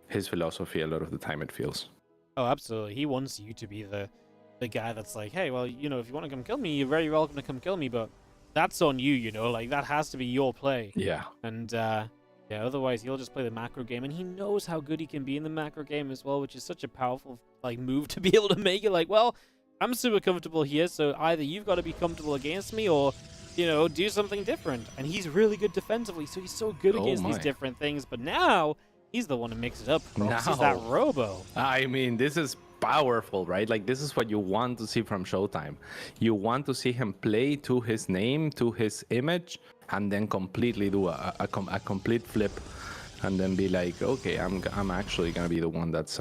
Speaker 3: his philosophy a lot of the time, it feels.
Speaker 2: Oh, absolutely. He wants you to be the guy that's like, hey, well, you know, if you want to come kill me, you're very welcome to come kill me, but that's on you, you know? Like, that has to be your play.
Speaker 3: Yeah.
Speaker 2: And, yeah, otherwise he'll just play the macro game, and he knows how good he can be in the macro game as well, which is such a powerful, like, move to be able to make it like, well, I'm super comfortable here, so either you've got to be comfortable against me or, you know, do something different. And he's really good defensively, so he's so good against these different things, but now he's the one to mix it up. He's that robo.
Speaker 3: I mean, this is powerful, right? Like, this is what you want to see from Showtime. You want to see him play to his name, to his image, and then completely do a complete flip, and then be like, okay, I'm actually gonna be the one that's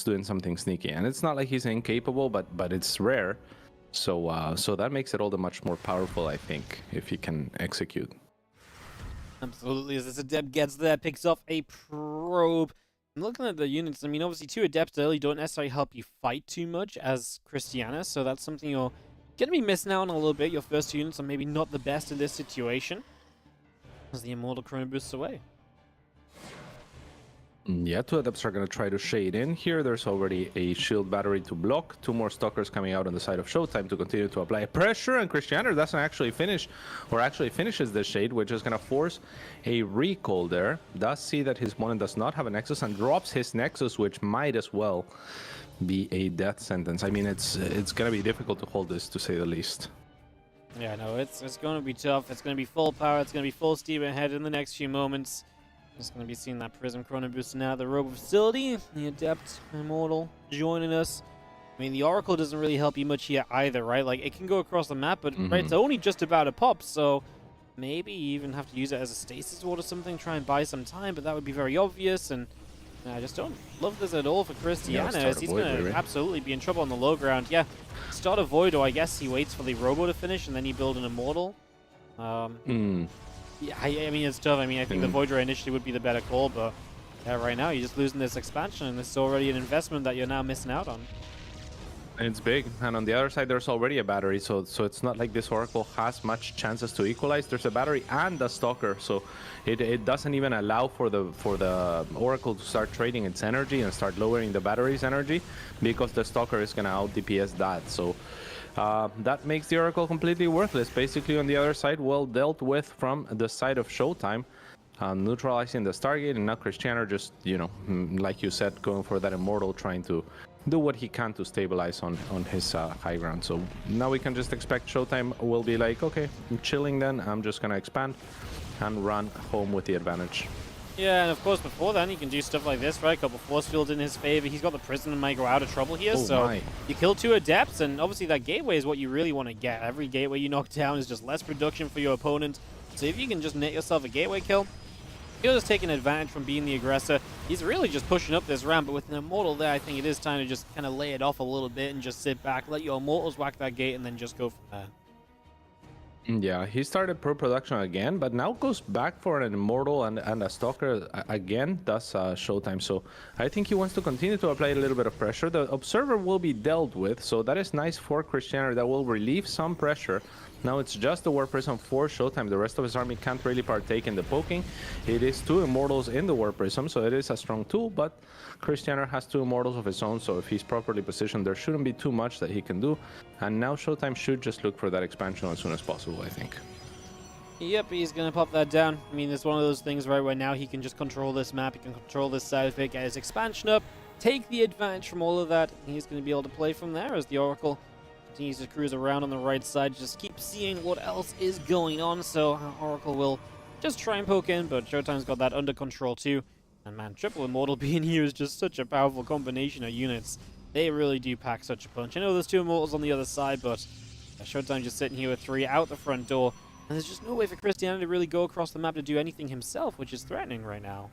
Speaker 3: doing something sneaky. And it's not like he's incapable, but it's rare. So so that makes it all the much more powerful, I think, if he can execute.
Speaker 2: Absolutely. As this Adept gets there, picks off a probe. I'm looking at the units. I mean, obviously, 2 Adepts early don't necessarily help you fight too much as Christiana, so that's something you're going to be missing out on a little bit. Your first 2 units are maybe not the best in this situation as the Immortal Chrono boosts away.
Speaker 3: Yeah, 2 Adepts are going to try to shade in here. There's already a shield battery to block. 2 more Stalkers coming out on the side of Showtime to continue to apply pressure. And Christiana doesn't actually finish, or actually finishes the shade, which is going to force a recall there. Does see that his opponent does not have a Nexus and drops his Nexus, which might as well be a death sentence. I mean, it's going to be difficult to hold this, to say the least.
Speaker 2: Yeah, no, it's going to be tough. It's going to be full power. It's going to be full steam ahead in the next few moments. Just going to be seeing that Prism Chrono Boost now. The Robo Facility, the Adept Immortal joining us. I mean, the Oracle doesn't really help you much here either, right? Like, it can go across the map, but right, it's only just about a pop, so maybe you even have to use it as a stasis ward or something, try and buy some time, but that would be very obvious, and I just don't love this at all for Christiana, as he's going to absolutely be in trouble on the low ground. Yeah, start a Void, or I guess he waits for the Robo to finish, and then he build an Immortal. Yeah, I mean, it's tough. I mean, I think the Void Ray initially would be the better call, but yeah, right now you're just losing this expansion, and this is already an investment that you're now missing out on.
Speaker 3: It's big, and on the other side, there's already a battery, so it's not like this Oracle has much chances to equalize. There's a battery and a Stalker, so it doesn't even allow for the Oracle to start trading its energy and start lowering the battery's energy, because the Stalker is gonna out DPS that. So that makes the Oracle completely worthless. Basically, on the other side, well dealt with from the side of Showtime, neutralizing the Stargate, and now Christiana just, you know, like you said, going for that Immortal, trying to do what he can to stabilize on his high ground. So now we can just expect Showtime will be like, okay, I'm chilling then, I'm just gonna expand and run home with the advantage.
Speaker 2: Yeah, and of course before then he can do stuff like this, right? Couple force fields in his favor. He's got the Prison and might go out of trouble here, you kill 2 Adepts, and obviously that gateway is what you really want to get. Every gateway you knock down is just less production for your opponent. So if you can just net yourself a gateway kill, Hero's taking advantage from being the aggressor. He's really just pushing up this ramp, but with an Immortal there, I think it is time to just kind of lay it off a little bit and just sit back, let your Immortals whack that gate, and then just go from there.
Speaker 3: Yeah, he started pro production again, but now goes back for an Immortal and a Stalker again, does Showtime. So I think he wants to continue to apply a little bit of pressure. The Observer will be dealt with, so that is nice for Cristiano. That will relieve some pressure. Now it's just the War Prism for Showtime. The rest of his army can't really partake in the poking. It is 2 Immortals in the War Prism, so it is a strong tool, but Cristiano has 2 Immortals of his own, so if he's properly positioned, there shouldn't be too much that he can do. And now Showtime should just look for that expansion as soon as possible, I think.
Speaker 2: Yep, he's going to pop that down. I mean, it's one of those things, right, where now he can just control this map, he can control this side of it, get his expansion up, take the advantage from all of that, and he's going to be able to play from there as the Oracle continues to cruise around on the right side, just keep seeing what else is going on, so Oracle will just try and poke in, but Showtime's got that under control too. And man, triple Immortal being here is just such a powerful combination of units. They really do pack such a punch. I know there's 2 Immortals on the other side, but Showtime just sitting here with 3 out the front door, and there's just no way for Cristiano to really go across the map to do anything himself, which is threatening right now.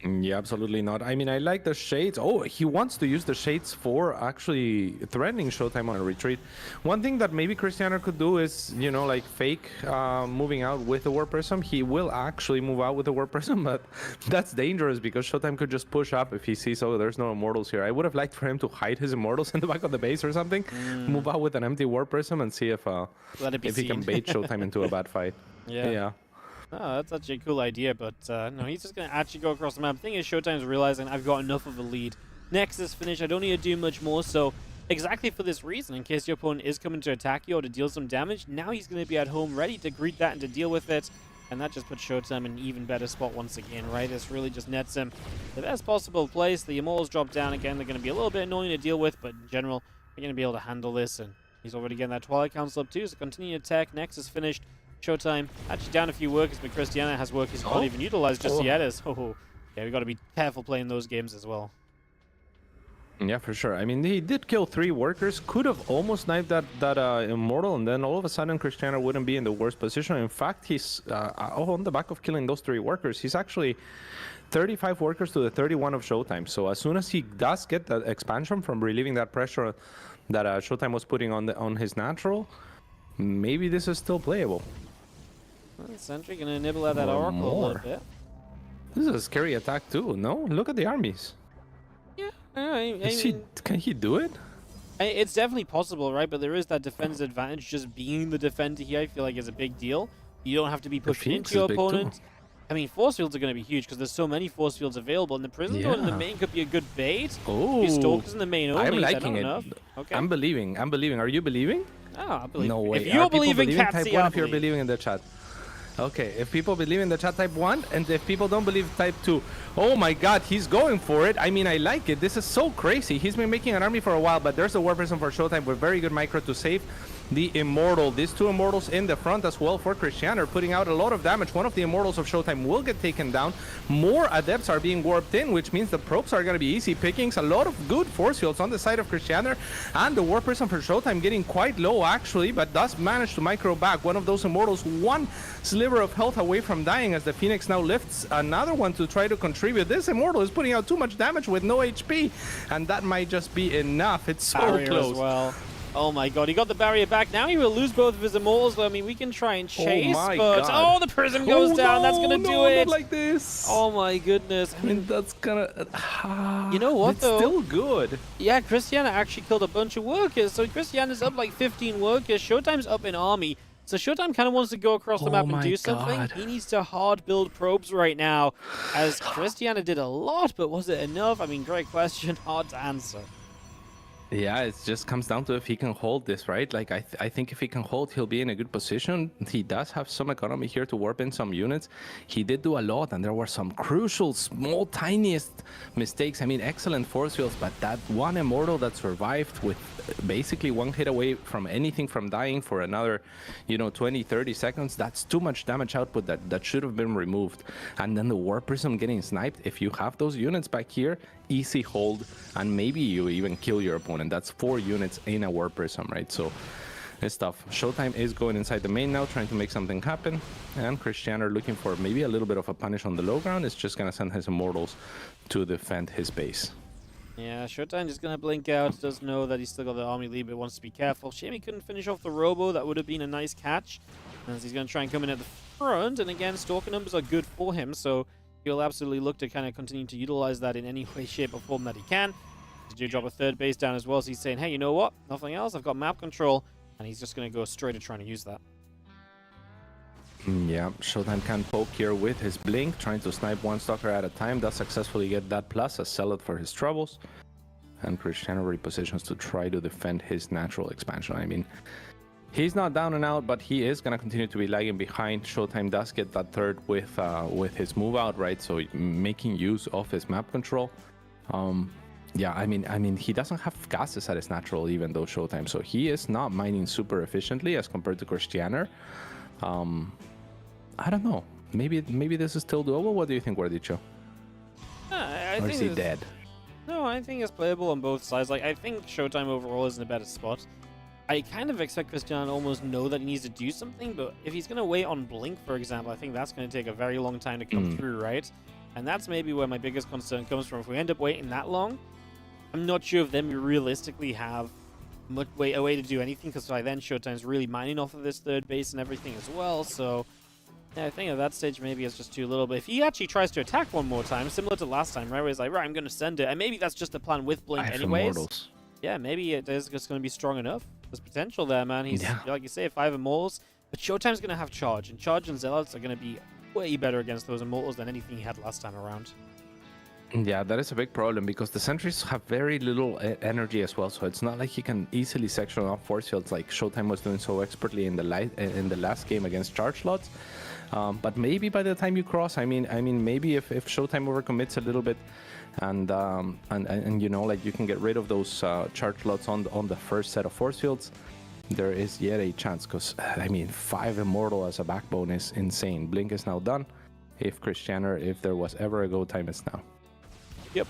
Speaker 3: Yeah, absolutely not. I mean, I like the shades. Oh, he wants to use the shades for actually threatening Showtime on a retreat. One thing that maybe Cristiano could do is, you know, like fake moving out with the War Prism. He will actually move out with the War Prism, but that's dangerous because Showtime could just push up if he sees, oh, there's no Immortals here. I would have liked for him to hide his Immortals in the back of the base or something, move out with an empty War Prism and see if he can bait Showtime into a bad fight. Yeah.
Speaker 2: Oh, that's actually a cool idea, but no, he's just going to actually go across the map. The thing is, Showtime's realizing I've got enough of a lead. Nexus finish, I don't need to do much more, so exactly for this reason, in case your opponent is coming to attack you or to deal some damage, now he's going to be at home ready to greet that and to deal with it, and that just puts Showtime in an even better spot once again, right? This really just nets him the best possible place. The Immortals drop down again. They're going to be a little bit annoying to deal with, but in general, we're going to be able to handle this, and he's already getting that Twilight Council up too, so continue to attack. Nexus finished. Showtime actually down a few workers, but Cristiano has workers not even utilized just yet. Yeah, we got to be careful playing those games as well.
Speaker 3: Yeah, for sure. I mean, he did kill 3 workers. Could have almost knifed that Immortal, and then all of a sudden Cristiano wouldn't be in the worst position. In fact, he's on the back of killing those 3 workers. He's actually 35 workers to the 31 of Showtime. So as soon as he does get that expansion from relieving that pressure that Showtime was putting on his natural, maybe this is still playable.
Speaker 2: Well, Sentry gonna nibble at that Oracle a little bit.
Speaker 3: This is a scary attack too, no? Look at the armies.
Speaker 2: Yeah, I mean,
Speaker 3: can he do it?
Speaker 2: It's definitely possible, right? But there is that defense advantage. Just being the defender here, I feel like, is a big deal. You don't have to be pushing into your opponent. I mean, force fields are going to be huge because there's so many force fields available, and the prison zone in the main could be a good bait.
Speaker 3: Oh,
Speaker 2: Stalkers in the main only.
Speaker 3: I'm liking it.
Speaker 2: Enough? Okay.
Speaker 3: I'm believing. Are you believing?
Speaker 2: Oh, I believe.
Speaker 3: No way.
Speaker 2: If you're believing,
Speaker 3: type 1 if you're believing in the chat. Okay, if people believe in the chat, type 1, and if people don't believe, type 2. Oh my god, he's going for it. I mean, I like it. This is so crazy. He's been making an army for a while, but there's a War Prism for Showtime with very good micro to save the Immortal. These 2 Immortals in the front as well for Cristiano, putting out a lot of damage. One of the Immortals of Showtime will get taken down. More Adepts are being warped in, which means the probes are going to be easy pickings. A lot of good force fields on the side of Cristiano, and the War Prism for Showtime getting quite low actually, but does manage to micro back one of those Immortals, 1 sliver of health away from dying as the Phoenix now lifts another one to try to contribute. This Immortal is putting out too much damage with no HP, and that might just be enough. It's so close.
Speaker 2: As well. Oh my god, he got the barrier back. Now he will lose both of his Immortals. I mean, we can try and chase, but the prism goes down. That's gonna do it.
Speaker 3: Not like this.
Speaker 2: Oh my goodness.
Speaker 3: I mean, that's gonna.
Speaker 2: You know what, though?
Speaker 3: It's still good.
Speaker 2: Yeah, Cristiano actually killed a bunch of workers. So Cristiano's up like 15 workers. Showtime's up in army. So Showtime kind of wants to go across the map and do something. He needs to hard build probes right now, as Cristiano did a lot, but was it enough? I mean, great question. Hard to answer.
Speaker 3: Yeah, it just comes down to if he can hold this, right? Like, I think if he can hold, he'll be in a good position. He does have some economy here to warp in some units. He did do a lot, and there were some crucial, small, tiniest mistakes. I mean, excellent force fields, but that 1 Immortal that survived with basically 1 hit away from anything from dying for another, 20, 30 seconds, that's too much damage output that should have been removed. And then the War Prism getting sniped. If you have those units back here, easy hold, and maybe you even kill your opponent. That's 4 units in a War Prism, right? So It's tough. Showtime is going inside the main now, trying to make something happen. And Cristiano looking for maybe a little bit of a punish on the low ground. It's just going to send his Immortals to defend his base.
Speaker 2: Yeah, Showtime just going to blink out. Does know that he's still got the army lead, but wants to be careful. Shame he couldn't finish off the Robo. That would have been a nice catch. As he's going to try and come in at the front. And again, Stalker numbers are good for him. So he'll absolutely look to kind of continue to utilize that in any way, shape, or form that he can. He do drop a third base down as well. So he's saying, hey, you know what? Nothing else. I've got map control. And he's just going to go straight at trying to use that.
Speaker 3: Yeah, Showtime can poke here with his Blink, trying to snipe one Stalker at a time. Does successfully get that plus, a sell it for his troubles. And Cristiano repositions to try to defend his natural expansion. I mean, he's not down and out, but he is going to continue to be lagging behind. Showtime does get that third with his move out, right? So making use of his map control. Yeah, I mean, he doesn't have gases at his natural, even though Showtime. So he is not mining super efficiently as compared to Cristiano. I don't know. Maybe this is still doable. What do you think, Wardicho?
Speaker 2: I
Speaker 3: or
Speaker 2: think
Speaker 3: is he dead?
Speaker 2: No, I think it's playable on both sides. Like, I think Showtime overall is in a better spot. I kind of expect Cristiano to almost know that he needs to do something, but if he's going to wait on Blink, for example, I think that's going to take a very long time to come through, right? And that's maybe where my biggest concern comes from. If we end up waiting that long, I'm not sure if them realistically have a way to do anything, because by then Showtime's really mining off of this third base and everything as well. So yeah, I think at that stage maybe it's just too little. But if he actually tries to attack one more time, similar to last time, right, where he's like, right, I'm going to send it, and maybe that's just the plan with Blink anyways.
Speaker 3: Immortals.
Speaker 2: Yeah, maybe it is just going to be strong enough. There's potential there, man. He's, like you say, 5 Immortals, but Showtime's going to have Charge, and Charge and Zealots are going to be way better against those Immortals than anything he had last time around.
Speaker 3: Yeah, that is a big problem because the sentries have very little energy as well, so it's not like he can easily section off force fields like Showtime was doing so expertly in the last game against charge slots. But maybe by the time you cross, I mean, maybe if Showtime overcommits a little bit, and you know, like you can get rid of those charge slots on the first set of force fields, there is yet a chance. Because I mean, 5 Immortal as a backbone is insane. Blink is now done. If there was ever a go time, it's now.
Speaker 2: Yep.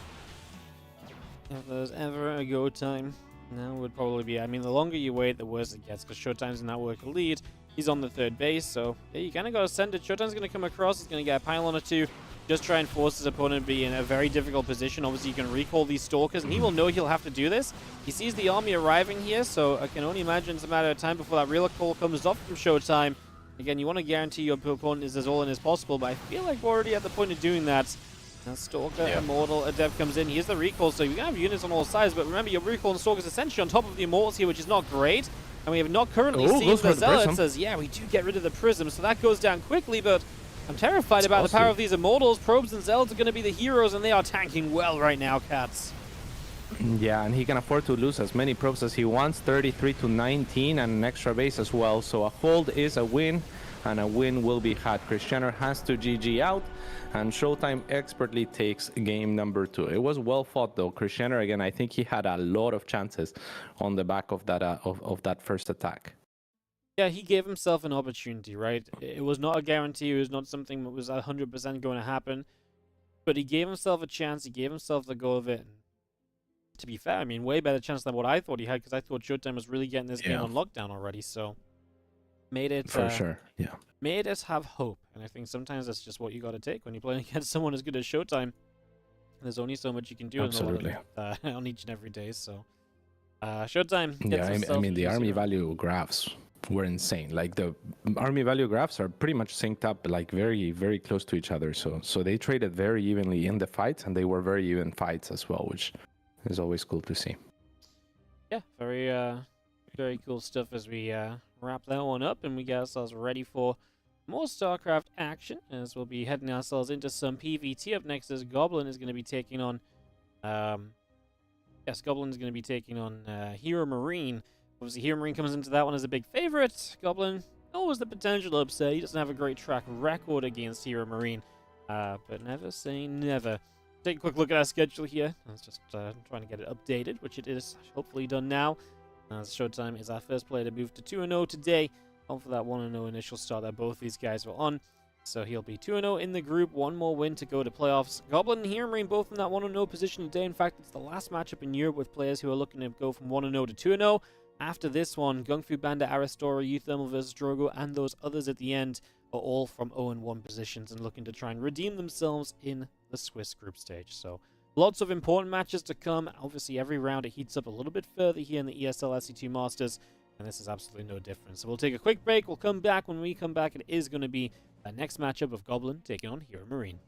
Speaker 2: If there's ever a go time, now would probably be. I mean, the longer you wait, the worse it gets, because Showtime's in that worker lead. He's on the third base, so yeah, you kind of got to send it. Showtime's going to come across. He's going to get a pylon or two. Just try and force his opponent to be in a very difficult position. Obviously, you can recall these Stalkers, and he will know he'll have to do this. He sees the army arriving here, so I can only imagine it's a matter of time before that real call comes off from Showtime. Again, you want to guarantee your opponent is as all in as possible, but I feel like we're already at the point of doing that. Now Stalker, Immortal, Adept comes in. Here's the recall, so you can have units on all sides, but remember, your recall and Stalker is essentially on top of the Immortals here, which is not great. And we have not currently seen the Zealots as, yeah, we do get rid of the Prism, so that goes down quickly, but I'm terrified about the power of these Immortals. Probes and Zealots are going to be the heroes, and they are tanking well right now, Cats.
Speaker 3: Yeah, and he can afford to lose as many probes as he wants, 33 to 19, and an extra base as well. So a hold is a win, and a win will be had. Cristiano has to GG out, and Showtime expertly takes game number 2. It was well fought, though. Cristiano, again, I think he had a lot of chances on the back of that of that first attack.
Speaker 2: Yeah, he gave himself an opportunity, right? It was not a guarantee. It was not something that was 100% going to happen. But he gave himself a chance. He gave himself the go of it. And to be fair, I mean, way better chance than what I thought he had, because I thought Showtime was really getting this game on lockdown already. So made it
Speaker 3: for sure. Yeah,
Speaker 2: made us have hope. And I think sometimes that's just what you got to take when you're playing against someone as good as Showtime. There's only so much you can do on each and every day. So Showtime gets
Speaker 3: I mean the army value graphs were insane. Like the army value graphs are pretty much synced up, like very, very close to each other. So they traded very evenly in the fights, and they were very even fights as well, which is always cool to see.
Speaker 2: Yeah, very cool stuff as we wrap that one up, and we get ourselves ready for more StarCraft action, as we'll be heading ourselves into some PvT. Up next is Goblin is going to be taking on Goblin is going to be taking on HeroMarine. Obviously, HeroMarine comes into that one as a big favorite. Goblin, always the potential to upset. He doesn't have a great track record against HeroMarine, but never say never. Take a quick look at our schedule here. I was just trying to get it updated, which it is hopefully done now. Showtime is our first player to move to 2-0 today. On for that 1-0 initial start that both these guys were on. So he'll be 2-0 in the group, one more win to go to playoffs. Goblin and HeroMarine both in that 1-0 position today. In fact, it's the last matchup in Europe with players who are looking to go from 1-0 to 2-0. after this one, GungFuBanda, Aristori, uThermal versus Drogo, and those others at the end are all from 0-1 positions and looking to try and redeem themselves in the Swiss group stage. So lots of important matches to come. Obviously, every round it heats up a little bit further here in the ESL SC2 Masters, and this is absolutely no different. So we'll take a quick break. We'll come back. When we come back, it is going to be the next matchup of Goblin taking on HeroMarine.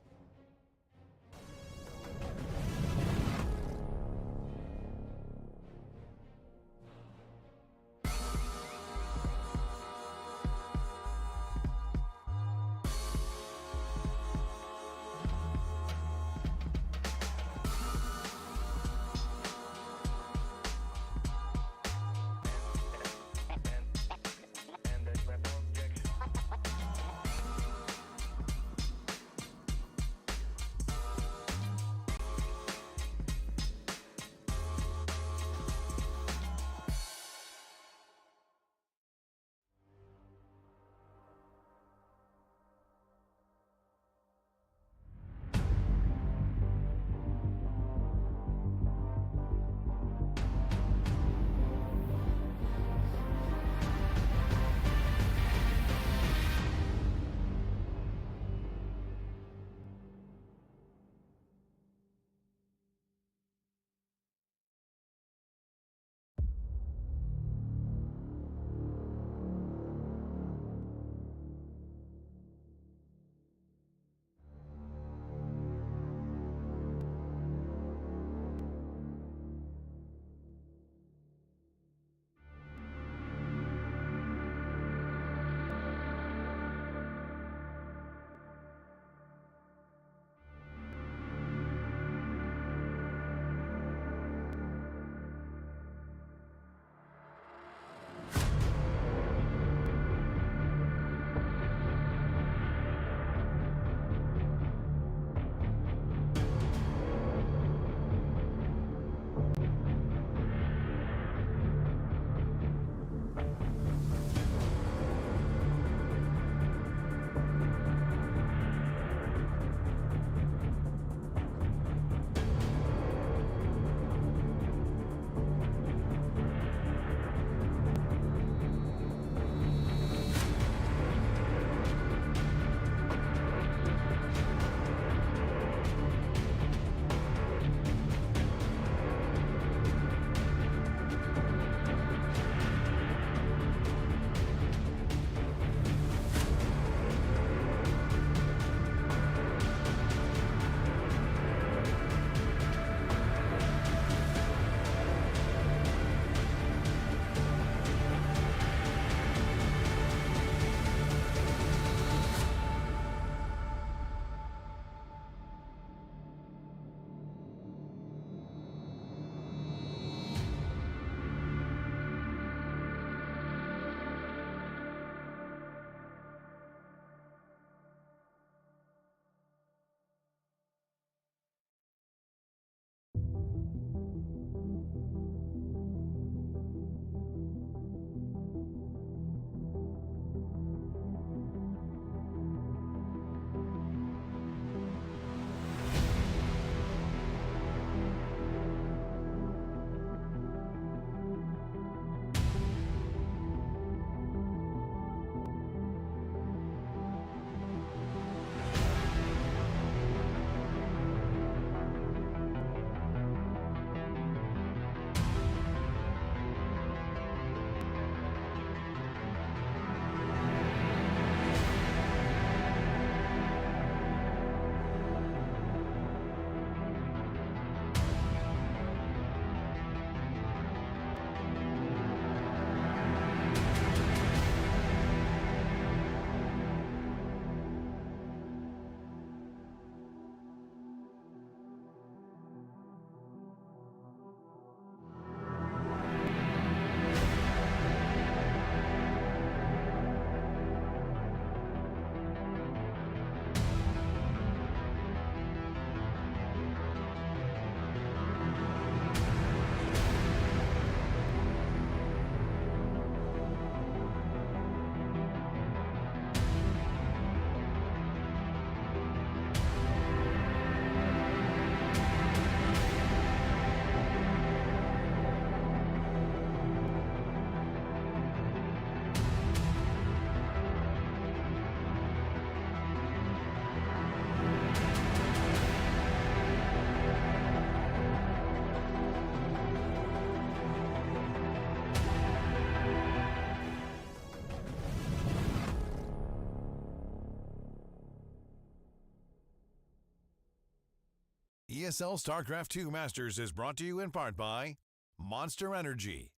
Speaker 1: ESL StarCraft 2 Masters is brought to you in part by Monster Energy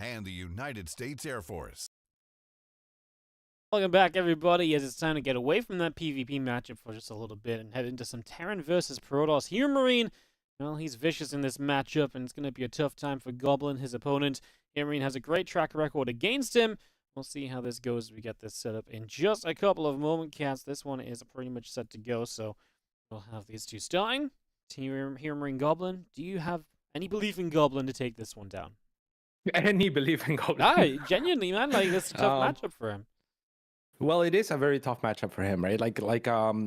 Speaker 1: and the United States Air Force.
Speaker 2: Welcome back, everybody, as it's time to get away from that PvP matchup for just a little bit and head into some Terran versus Protoss. HeroMarine, well, he's vicious in this matchup, and it's going to be a tough time for Goblin, his opponent. HeroMarine has a great track record against him. We'll see how this goes as we get this set up in just a couple of moments, cats. This one is pretty much set to go, so we'll have these two starting. HeroMarine Goblin, do you have any belief in Goblin to take this one down?
Speaker 3: Any belief in Goblin?
Speaker 2: Ah, genuinely, man, like, this is a tough matchup for him.
Speaker 3: Well, it is a very tough matchup for him, right?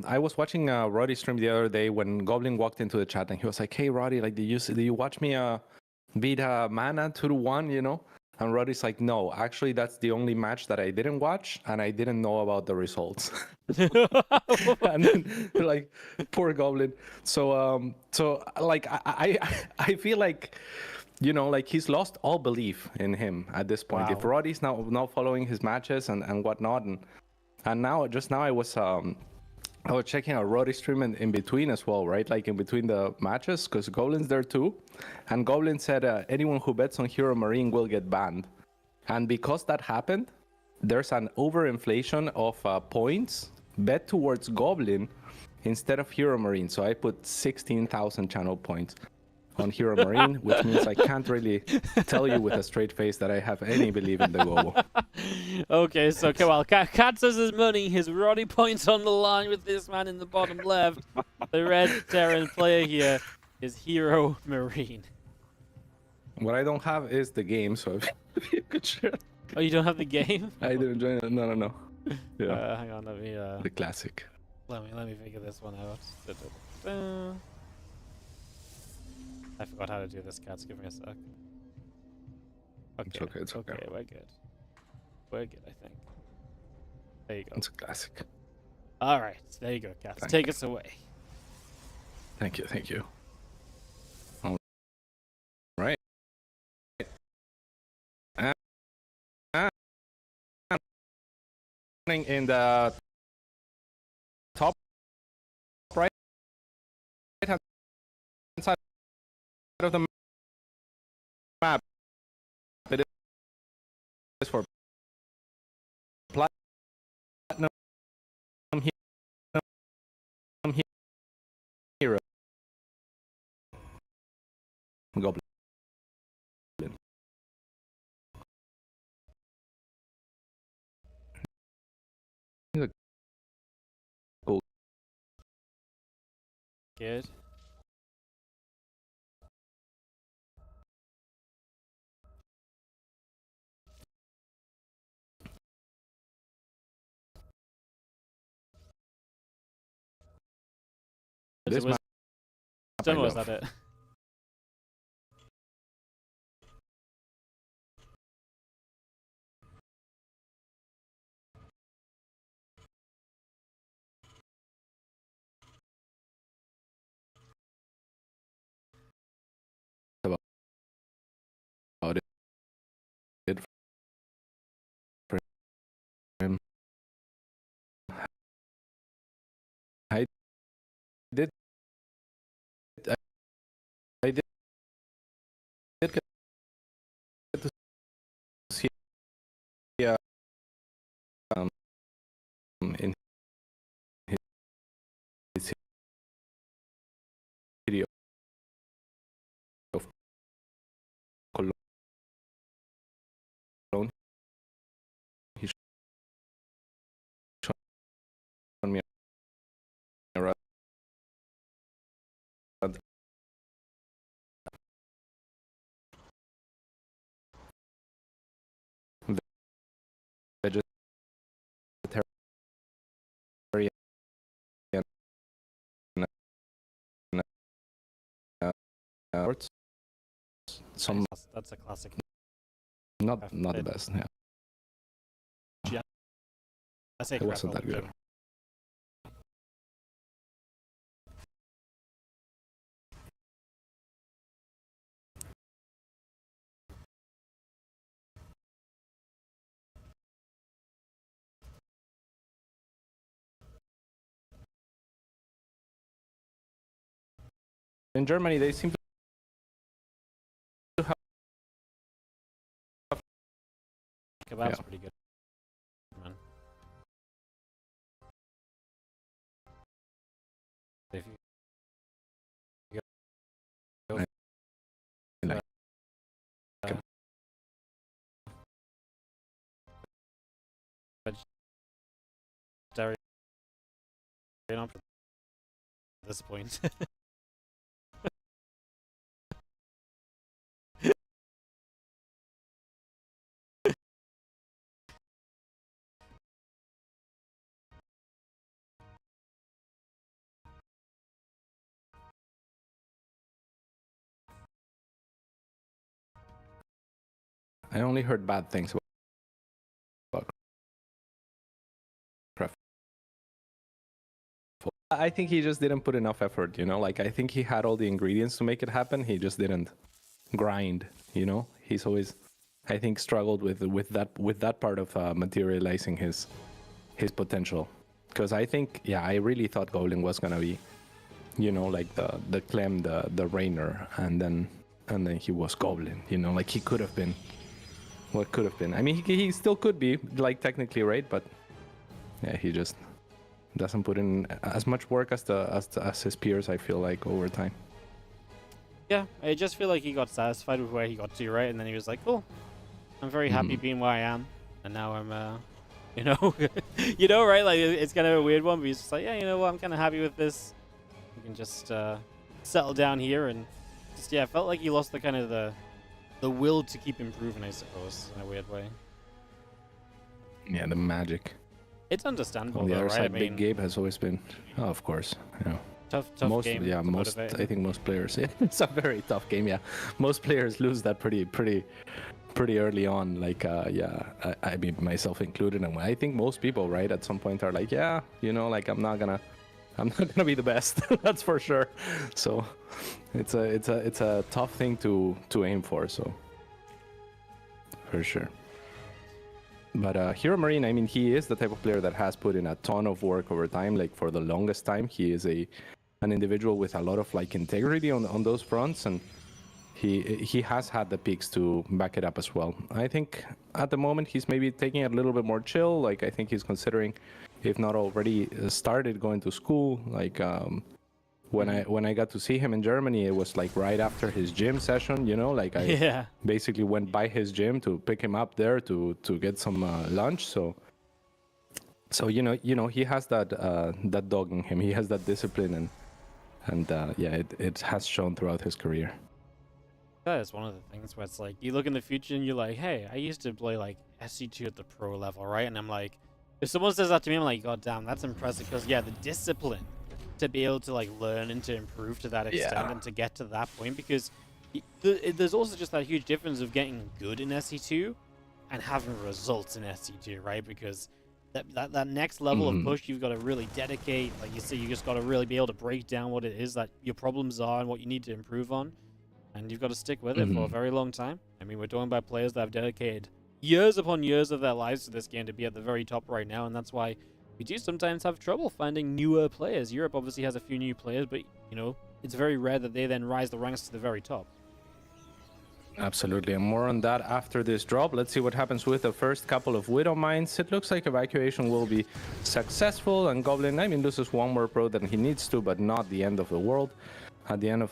Speaker 3: I was watching Roddy stream the other day when Goblin walked into the chat and he was like, "Hey, Roddy, like, did you watch me beat Mana 2-1, you know?" And Roddy's like, "No, actually, that's the only match that I didn't watch, and I didn't know about the results." And then, like, poor Goblin. So like, I feel like, you know, like, he's lost all belief in him at this point.
Speaker 2: Wow.
Speaker 3: If Roddy's now following his matches and whatnot, and now I was checking out Roddy stream in between as well, right? Like, in between the matches, because Goblin's there too. And Goblin said anyone who bets on HeroMarine will get banned. And because that happened, there's an overinflation of points bet towards Goblin instead of HeroMarine. So I put 16,000 channel points on HeroMarine, which means I can't really tell you with a straight face that I have any belief in the Gobo.
Speaker 2: Okay, so well, Cat says his money, his Roddy points on the line with this man in the bottom left. The red Terran player here is HeroMarine.
Speaker 3: What I don't have is the game, so if you could share.
Speaker 2: Oh, you don't have the game?
Speaker 3: I didn't join it. No. Yeah.
Speaker 2: Hang on, let me
Speaker 3: The classic.
Speaker 2: let me figure this one out. I forgot how to do this, Cats. Give me a sec. Okay,
Speaker 3: It's okay.
Speaker 2: Okay, we're good. We're good, I think. There you go.
Speaker 3: It's a classic.
Speaker 2: All right, there you go, Cats.
Speaker 3: Thank
Speaker 2: Take us away.
Speaker 3: Thank you. All right. And in the top right hand side of the map, it is for platinum hero. Goblin.
Speaker 2: Good.
Speaker 3: This
Speaker 2: was
Speaker 3: map
Speaker 2: demo,
Speaker 3: I
Speaker 2: was
Speaker 3: love.
Speaker 2: that it?
Speaker 3: About it for him. I did get to see in his video of Cologne. He showed me around vegetarian words. Some
Speaker 2: That's a classic.
Speaker 3: not the best. Yeah,
Speaker 2: I say
Speaker 3: it wasn't that good. in Germany, they seem to have...
Speaker 2: Kebab's pretty good, man. If you go vegetarian option at this point.
Speaker 3: I only heard bad things about Craft. I think he just didn't put enough effort, you know? Like, I think he had all the ingredients to make it happen. He just didn't grind, you know? He's always, I think, struggled with that part of materializing his potential. Because I think, yeah, I really thought Goblin was gonna be, you know, like the Clem, the Rainer, and then he was Goblin, you know? Like, he could have been what could have been. I mean, he still could be, like, technically, right? But yeah, he just doesn't put in as much work as his peers, I feel like, over time.
Speaker 2: Yeah, I just feel like he got satisfied with where he got to, right? And then he was like, cool, I'm very happy being where I am. And now I'm, you know, you know, right? Like, it's kind of a weird one, but he's just like, yeah, you know what? I'm kind of happy with this. You can just settle down here and just, yeah, felt like he lost the kind of the will to keep improving, I suppose, in a weird way.
Speaker 3: Yeah, the magic.
Speaker 2: It's understandable,
Speaker 3: On the
Speaker 2: though,
Speaker 3: other
Speaker 2: right?
Speaker 3: side,
Speaker 2: I mean,
Speaker 3: Big Gabe has always been, oh, I
Speaker 2: tough game.
Speaker 3: Yeah, I think most players. Yeah, it's a very tough game. Yeah, most players lose that pretty early on. Like, yeah, I mean, myself included, and I think most people, right, at some point are like, yeah, you know, like I'm not gonna be the best. That's for sure. So it's a tough thing to aim for. So for sure. But HeroMarine, I mean, he is the type of player that has put in a ton of work over time. Like, for the longest time, he is an individual with a lot of, like, integrity on those fronts, and he has had the peaks to back it up as well. I think at the moment he's maybe taking it a little bit more chill. Like, I think he's considering, if not already started, going to school. Like, when I got to see him in Germany, it was like right after his gym session, you know, like I basically went by his gym to pick him up there to get some lunch. So you know he has that dog in him. He has that discipline, and yeah, it has shown throughout his career.
Speaker 2: That is one of the things where it's like, you look in the future and you're like, hey, I used to play like SC2 at the pro level, right? And I'm like, if someone says that to me, I'm like, god damn, that's impressive. Because yeah, the discipline to be able to like learn and to improve to that extent and to get to that point, because there's also just that huge difference of getting good in SC2 and having results in SC2, right? Because that next level of push, you've got to really dedicate. Like you say, you just got to really be able to break down what it is that your problems are and what you need to improve on, and you've got to stick with it for a very long time. I mean, we're talking about players that have dedicated years upon years of their lives to this game to be at the very top right now, and that's why we do sometimes have trouble finding newer players. Europe obviously has a few new players, but, you know, it's very rare that they then rise the ranks to the very top.
Speaker 3: Absolutely, and more on that after this drop. Let's see what happens with the first couple of Widow Mines. It looks like evacuation will be successful, and Goblin, I mean, loses one more pro than he needs to, but not the end of the world. At the end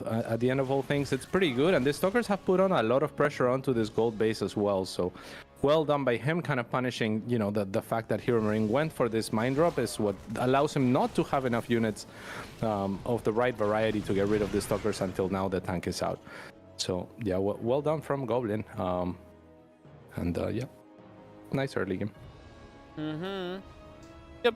Speaker 3: of all things, it's pretty good, and the Stalkers have put on a lot of pressure onto this gold base as well. So, well done by him, kind of punishing, you know, the fact that HeroMarine went for this mine drop is what allows him not to have enough units of the right variety to get rid of the Stalkers until now the tank is out. So yeah, well done from Goblin, and yeah, nice early game.
Speaker 2: Yep.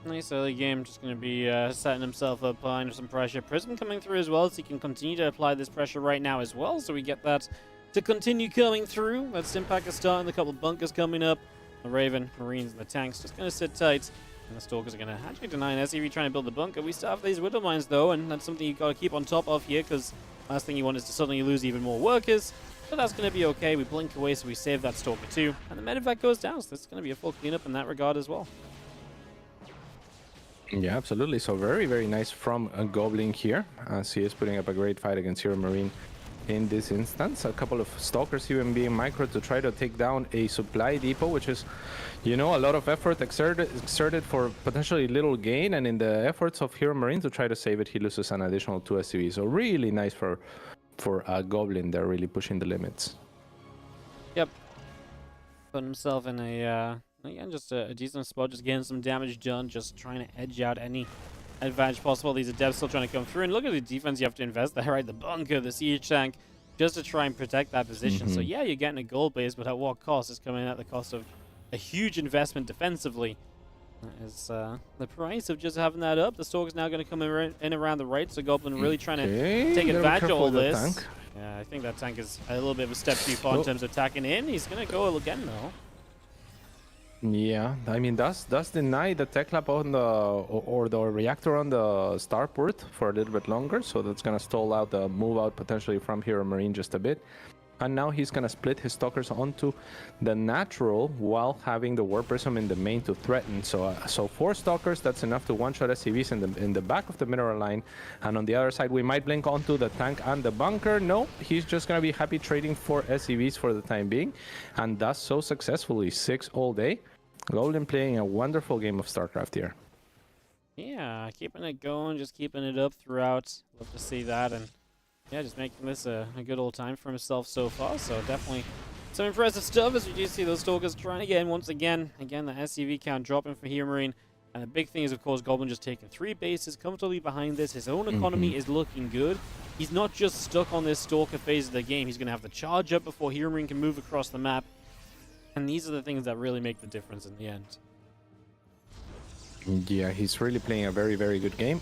Speaker 2: Nice early game, just going to be setting himself up under some pressure. Prism coming through as well, so he can continue to apply this pressure right now as well, so we get that to continue coming through. That Stimpack is starting, a couple of bunkers coming up. The Raven, Marines, and the tanks just going to sit tight, and the Stalkers are going to actually deny an SCV trying to build the bunker. We still have these Widow Mines though, and that's something you've got to keep on top of here, because last thing you want is to suddenly lose even more workers. But that's going to be okay. We blink away, so we save that Stalker too, and the medevac goes down, so there's going to be a full cleanup in that regard as well.
Speaker 3: Yeah, absolutely. So very, very nice from Goblin here, as he is putting up a great fight against HeroMarine in this instance. A couple of Stalkers even being micro to try to take down a supply depot, which is, you know, a lot of effort exerted for potentially little gain, and in the efforts of HeroMarine to try to save it, he loses an additional 2 SCVs. So really nice for Goblin. They're really pushing the limits.
Speaker 2: Yep. Put himself in a, again, just a decent spot, just getting some damage done, just trying to edge out any advantage possible. These adepts still trying to come through, and look at the defense you have to invest there, right? The bunker, the siege tank, just to try and protect that position. So yeah, you're getting a gold base, but at what cost? It's coming at the cost of a huge investment defensively. That is the price of just having that up. The Stalker's now going to come in around the right, so Goblin really trying to take advantage of all this. Yeah, I think that tank is a little bit of a step too far in terms of attacking in. He's going to go again, though.
Speaker 3: Yeah, I mean, does deny the tech lab on the or the reactor on the starport for a little bit longer, so that's gonna stall out the move out potentially from HeroMarine just a bit. And now he's gonna split his Stalkers onto the natural while having the War Prism in the main to threaten. So 4 Stalkers, that's enough to one-shot SCVs in the back of the mineral line. And on the other side, we might blink onto the tank and the bunker. No, he's just gonna be happy trading 4 SCVs for the time being, and does so successfully. 6 all day. Goblin playing a wonderful game of StarCraft here.
Speaker 2: Yeah, keeping it going, just keeping it up throughout. Love to see that, and yeah, just making this a good old time for himself so far. So definitely some impressive stuff as we do see those Stalkers trying to get in once again. Again, the SCV count dropping for HeroMarine. And the big thing is, of course, Goblin just taking 3 bases comfortably behind this. His own economy is looking good. He's not just stuck on this Stalker phase of the game. He's going to have the charge up before HeroMarine can move across the map. And these are the things that really make the difference in the end.
Speaker 3: Yeah, he's really playing a very, very good game.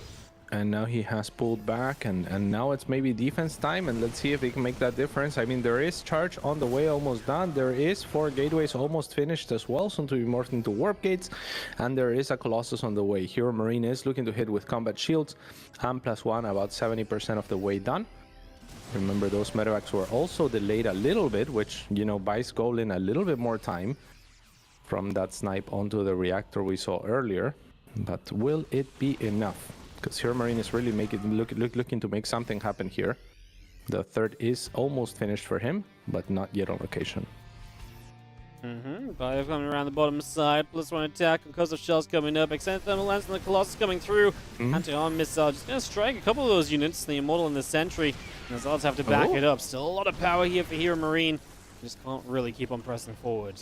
Speaker 3: And now he has pulled back, and now it's maybe defense time, and let's see if he can make that difference. I mean, there is charge on the way, almost done. There is 4 gateways almost finished as well, soon to be morphed into warp gates, and there is a Colossus on the way. HeroMarine is looking to hit with combat shields, and +1, about 70% of the way done. Remember, those medevacs were also delayed a little bit, which, you know, buys Goblin a little bit more time from that snipe onto the reactor we saw earlier. But will it be enough? Because HeroMarine is really looking to make something happen here. The 3rd is almost finished for him, but not yet on location.
Speaker 2: Bio coming around the bottom side, +1 attack because of shells coming up. Extended thermal lance and the Colossus coming through. Anti-arm missile just going to strike a couple of those units, the Immortal and the Sentry. And the Zealots have to back it up. Still a lot of power here for HeroMarine. Just can't really keep on pressing forward.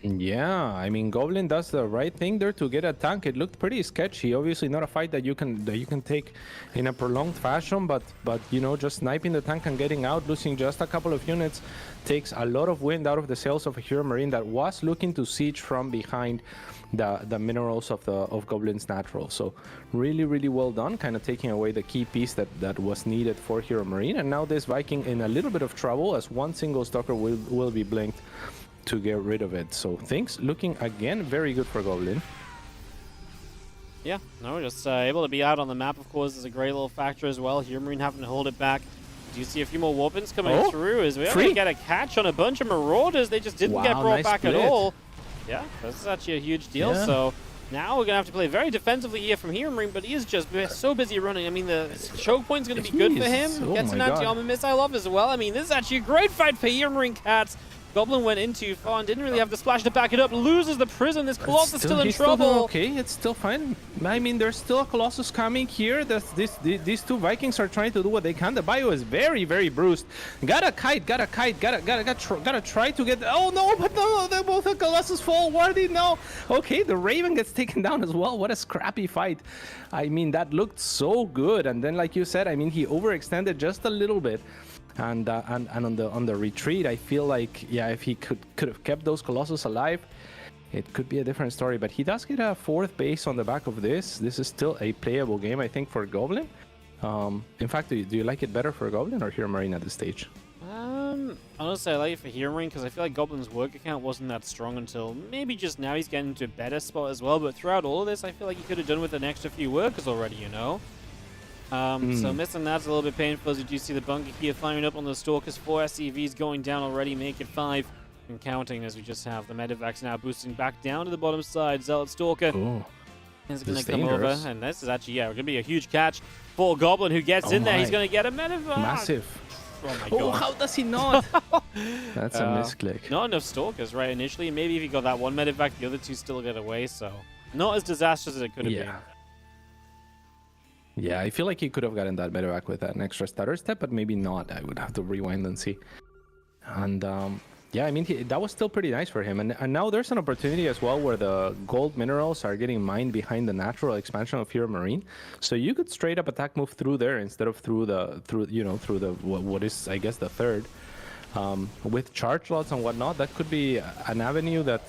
Speaker 3: Yeah, I mean, Goblin does the right thing there to get a tank. It looked pretty sketchy. Obviously, not a fight that you can take in a prolonged fashion, but you know, just sniping the tank and getting out, losing just a couple of units, takes a lot of wind out of the sails of a HeroMarine that was looking to siege from behind the minerals of Goblin's natural. So really, really well done, kind of taking away the key piece that was needed for HeroMarine. And now this Viking in a little bit of trouble, as one single Stalker will be blinked to get rid of it. So things looking again very good for Goblin.
Speaker 2: Yeah, no, just able to be out on the map, of course, is a great little factor as well. HeroMarine having to hold it back. Do you see a few more weapons coming through? As we only get a catch on a bunch of Marauders. They just didn't get brought back at all. Yeah, this is actually a huge deal. Yeah. So now we're going to have to play very defensively here from HeroMarine, but he is just so busy running. I mean, the choke point's going to be good for him. Gets an anti-armor missile off as well. I mean, this is actually a great fight for HeroMarine Cats. Goblin went in too far and didn't really have the splash to back it up. Loses the prison. This Colossus is still in trouble.
Speaker 3: Okay, it's still fine. I mean, there's still a Colossus coming here. These 2 Vikings are trying to do what they can. The bio is very, very bruised. Gotta try to get. Oh no, but no, they both the Colossus fall. Wardy, no. Okay, the Raven gets taken down as well. What a scrappy fight. I mean, that looked so good. And then, like you said, I mean, he overextended just a little bit. And on the retreat, I feel like, yeah, if he could have kept those Colossus alive, it could be a different story. But he does get a 4th base on the back of this. This is still a playable game, I think, for Goblin. In fact, do you like it better for Goblin or HeroMarine at this stage?
Speaker 2: Honestly, I like it for HeroMarine because I feel like Goblin's work account wasn't that strong until maybe just now. He's getting into a better spot as well. But throughout all of this, I feel like he could have done with an extra few workers already, you know? So missing that's a little bit painful, as you do see the bunker here firing up on the Stalkers. 4 SCVs going down already, make it 5 and counting, as we just have the medevacs now boosting back down to the bottom side. Zealot Stalker He's going
Speaker 3: This
Speaker 2: to
Speaker 3: is
Speaker 2: come over,
Speaker 3: dangerous.
Speaker 2: and this is actually, going to be a huge catch for Goblin, who gets in there. He's going to get a medevac.
Speaker 3: Massive.
Speaker 2: Oh my
Speaker 3: Oh,
Speaker 2: god.
Speaker 3: how does he not? That's a misclick.
Speaker 2: Not enough stalkers, right, initially. Maybe if he got that one medevac, the other two still get away, so not as disastrous as it could have been.
Speaker 3: Yeah, I feel like he could have gotten that medevac with an extra stutter step, but maybe not. I would have to rewind and see. And yeah, I mean, that was still pretty nice for him. And now there's an opportunity as well where the gold minerals are getting mined behind the natural expansion of HeroMarine. So you could straight up attack move through there instead of through the what is, I guess, the third. With charge lots and whatnot, that could be an avenue that,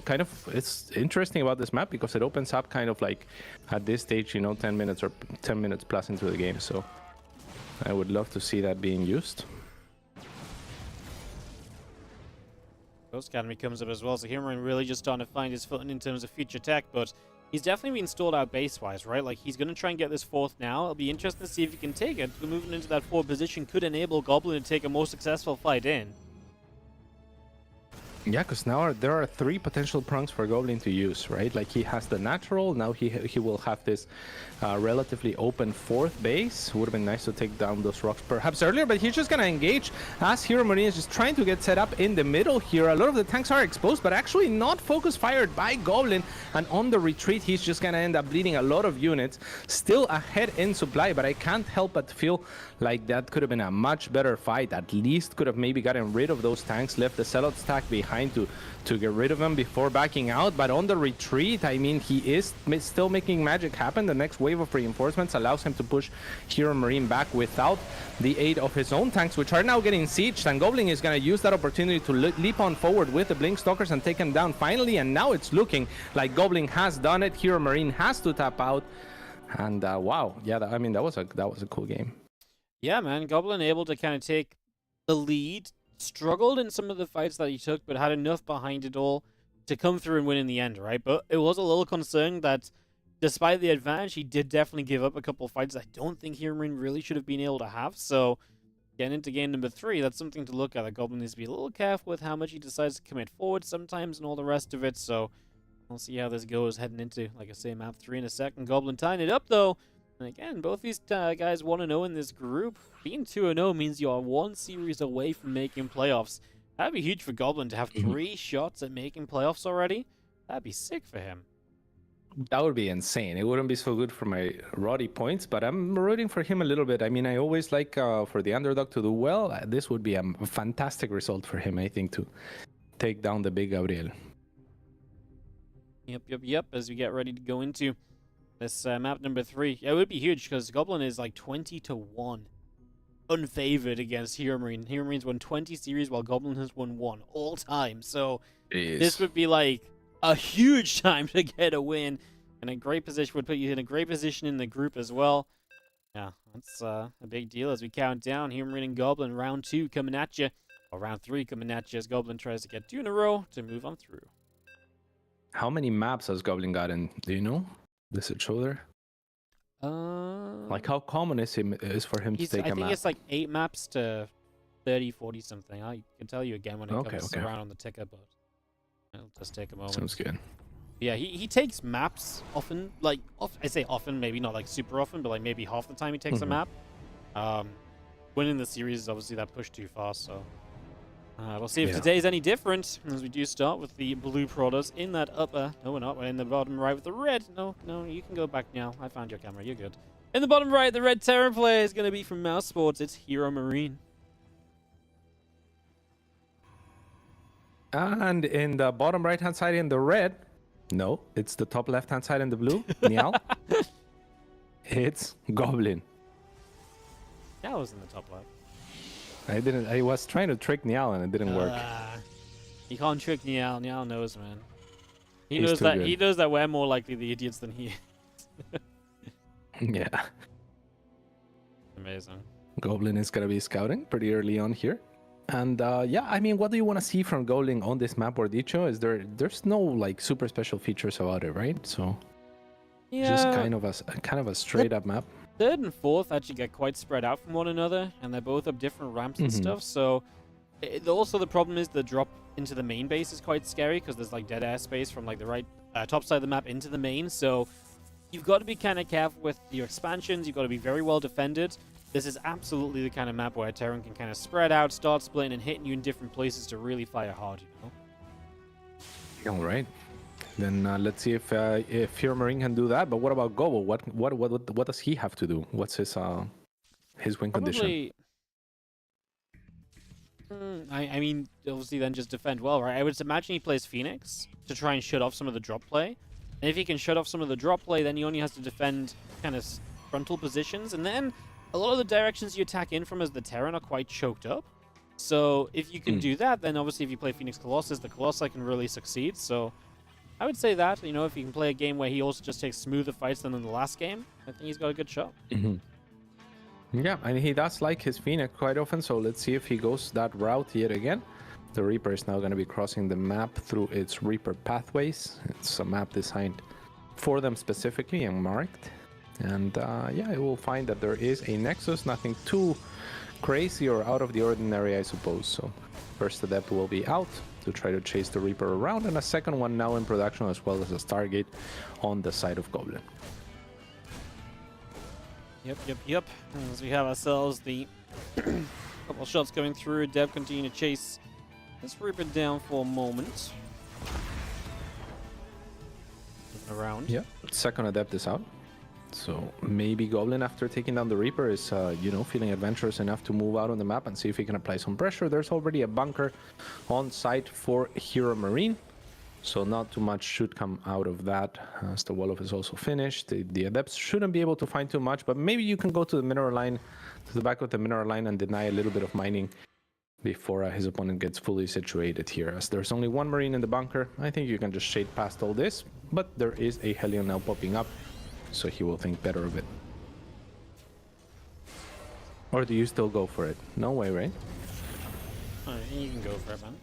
Speaker 3: kind of, it's interesting about this map because it opens up kind of like at this stage, 10 minutes or 10 minutes plus into the game. So I would love to see that being used.
Speaker 2: Ghost Academy comes up as well, so HeroMarine really just starting to find his footing in terms of future tech, but he's definitely been stalled out base-wise, right? Like, he's going to try and get this fourth now. It'll be interesting to see if he can take it. Moving into that forward position could enable Goblin to take a more successful fight in.
Speaker 3: Yeah, because now there are 3 potential prongs for Goblin to use, right? Like, he has the natural, now he will have this relatively open 4th base. Would have been nice to take down those rocks perhaps earlier, but he's just going to engage as HeroMarine is just trying to get set up in the middle here. A lot of the tanks are exposed, but actually not focus fired by Goblin, and on the retreat, he's just going to end up bleeding a lot of units. Still ahead in supply, but I can't help but feel like that could have been a much better fight. At least could have maybe gotten rid of those tanks, left the Zealot stack behind to get rid of them before backing out. But on the retreat, I mean, he is still making magic happen. The next wave of reinforcements allows him to push HeroMarine back without the aid of his own tanks, which are now getting sieged, and Goblin is going to use that opportunity to leap on forward with the Blink Stalkers and take him down finally. And now it's looking like Goblin has done it. HeroMarine has to tap out, and wow, yeah, I mean, that was a cool game.
Speaker 2: Yeah, man, Goblin able to kind of take the lead. Struggled in some of the fights that he took, but had enough behind it all to come through and win in the end, right? But it was a little concerning that despite the advantage, he did definitely give up a couple of fights I don't think HeroMarine really should have been able to have. So getting into game number 3, that's something to look at. The Goblin needs to be a little careful with how much he decides to commit forward sometimes and all the rest of it. So we'll see how this goes heading into, like I say, map 3 in a second. Goblin tying it up, though. And again, both these guys 1-0 in this group. Being 2-0 means you are 1 series away from making playoffs. That'd be huge for Goblin to have 3 shots at making playoffs already. That'd be sick for him.
Speaker 3: That would be insane. It wouldn't be so good for my Roddy points, but I'm rooting for him a little bit. I mean, I always like for the underdog to do well. This would be a fantastic result for him, I think, to take down the big Gabriel.
Speaker 2: Yep. As we get ready to go into this map number 3. Yeah, it would be huge because Goblin is like 20-1 unfavored against HeroMarine. HeroMarine's won 20 series while Goblin has won 1 all time. So this would be like a huge time to get a win. And a great position would put you in a great position in the group as well. Yeah, that's a big deal as we count down. HeroMarine and Goblin, round 2 coming at you. Or round 3 coming at you as Goblin tries to get 2 in a row to move on through.
Speaker 3: How many maps has Goblin gotten? Do you know? Does it show there? Like how common is for him to take a map?
Speaker 2: I think it's like 8 maps to 30, 40 something. I can tell you again when it comes around on the ticker, but it'll just take a moment.
Speaker 3: Sounds good.
Speaker 2: Yeah, he takes maps often. Like, I say often, maybe not like super often, but like maybe half the time he takes a map. Winning the series is obviously that push too far, so we'll see if today's any different as we do start with the blue Protoss in that upper. No, we're not. We're in the bottom right with the red. No, you can go back now. I found your camera. You're good. In the bottom right, the red Terran player is going to be from Mouse Sports. It's HeroMarine.
Speaker 3: And in the bottom right-hand side in the red, no, it's the top left-hand side in the blue. Meow. It's Goblin.
Speaker 2: That was in the top left.
Speaker 3: I was trying to trick Niall and it didn't work.
Speaker 2: You can't trick Niall. Niall knows, man. He knows that we're more likely the idiots than he is.
Speaker 3: Yeah.
Speaker 2: Amazing.
Speaker 3: Goblin is gonna be scouting pretty early on here. And yeah, I mean, what do you want to see from Goblin on this map, Ordicho? There's no like super special features about it, right? So just kind of a straight up map.
Speaker 2: 3rd and 4th actually get quite spread out from one another, and they're both up different ramps and stuff. So also the problem is the drop into the main base is quite scary because there's like dead airspace from like the right top side of the map into the main. So you've got to be kind of careful with your expansions. You've got to be very well defended. This is absolutely the kind of map where Terran can kind of spread out, start splitting, and hitting you in different places to really fire hard, you know?
Speaker 3: All right. Then let's see if HeroMarine can do that. But what about Gobo? What does he have to do? What's his win condition?
Speaker 2: I mean, obviously then just defend well, right? I would imagine he plays Phoenix to try and shut off some of the drop play. And if he can shut off some of the drop play, then he only has to defend kind of frontal positions. And then a lot of the directions you attack in from as the Terran are quite choked up. So if you can do that, then obviously if you play Phoenix Colossus, the Colossi can really succeed. So I would say that, you know, if you can play a game where he also just takes smoother fights than in the last game, I think he's got a good shot.
Speaker 3: Yeah, and he does like his Phoenix quite often, so let's see if he goes that route yet again. The Reaper is now going to be crossing the map through its Reaper pathways. It's a map designed for them specifically and marked. And yeah, it will find that there is a Nexus, nothing too crazy or out of the ordinary, I suppose. So first Adept will be out to try to chase the Reaper around, and a second one now in production, as well as a Stargate on the side of Goblin.
Speaker 2: Yep. As we have ourselves the couple shots coming through, Adept continue to chase this Reaper down for a moment. Around.
Speaker 3: Yeah, second Adept is out. So maybe Goblin, after taking down the Reaper, is you know, feeling adventurous enough to move out on the map and see if he can apply some pressure. There's already a bunker on site for HeroMarine, so not too much should come out of that, as the Wolof is also finished. The Adepts shouldn't be able to find too much, but maybe you can go to the mineral line, to the back of the mineral line, and deny a little bit of mining before his opponent gets fully situated here. As there's only one Marine in the bunker, I think you can just shade past all this, but there is a Hellion now popping up, so he will think better of it. Or do you still go for it? No way, right?
Speaker 2: I think you can go for it, man.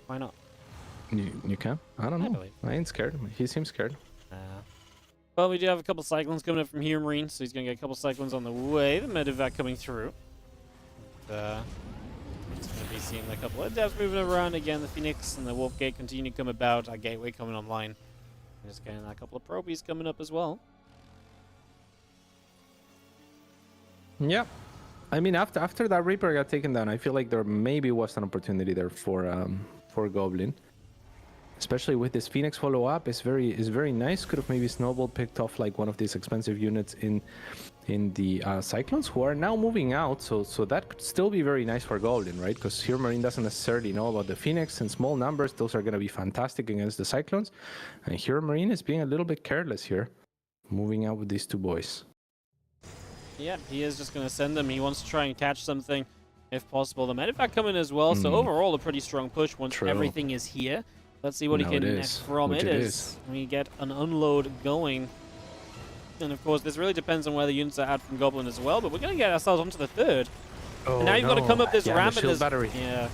Speaker 2: Why not?
Speaker 3: You can? I don't know. I ain't scared. He seems scared.
Speaker 2: Well, we do have a couple Cyclones coming up from HeroMarine, so he's going to get a couple Cyclones on the way. The Medevac coming through. It's going to be seeing a couple of Adepts moving around again. The Phoenix and the Wolf Gate continue to come about. Our Gateway coming online. Just getting a couple of Probies coming up as well.
Speaker 3: Yeah. I mean, after that Reaper got taken down, I feel like there maybe was an opportunity there for Goblin. Especially with this Phoenix follow-up, is very nice. Could have maybe snowballed, picked off like one of these expensive units in the Cyclones, who are now moving out. So that could still be very nice for Goblin, right? Because HeroMarine doesn't necessarily know about the Phoenix. In small numbers, those are going to be fantastic against the Cyclones. And HeroMarine is being a little bit careless here, moving out with these two boys.
Speaker 2: Yeah, he is just going to send them. He wants to try and catch something if possible. The Medevac coming as well. So overall, a pretty strong push once everything is here. Let's see what he can get from it as we get an unload going. And of course, this really depends on where the units are at from Goblin as well, but we're going to get ourselves onto the third. And now you've got to come up this ramp.
Speaker 3: No battery.
Speaker 2: Yeah,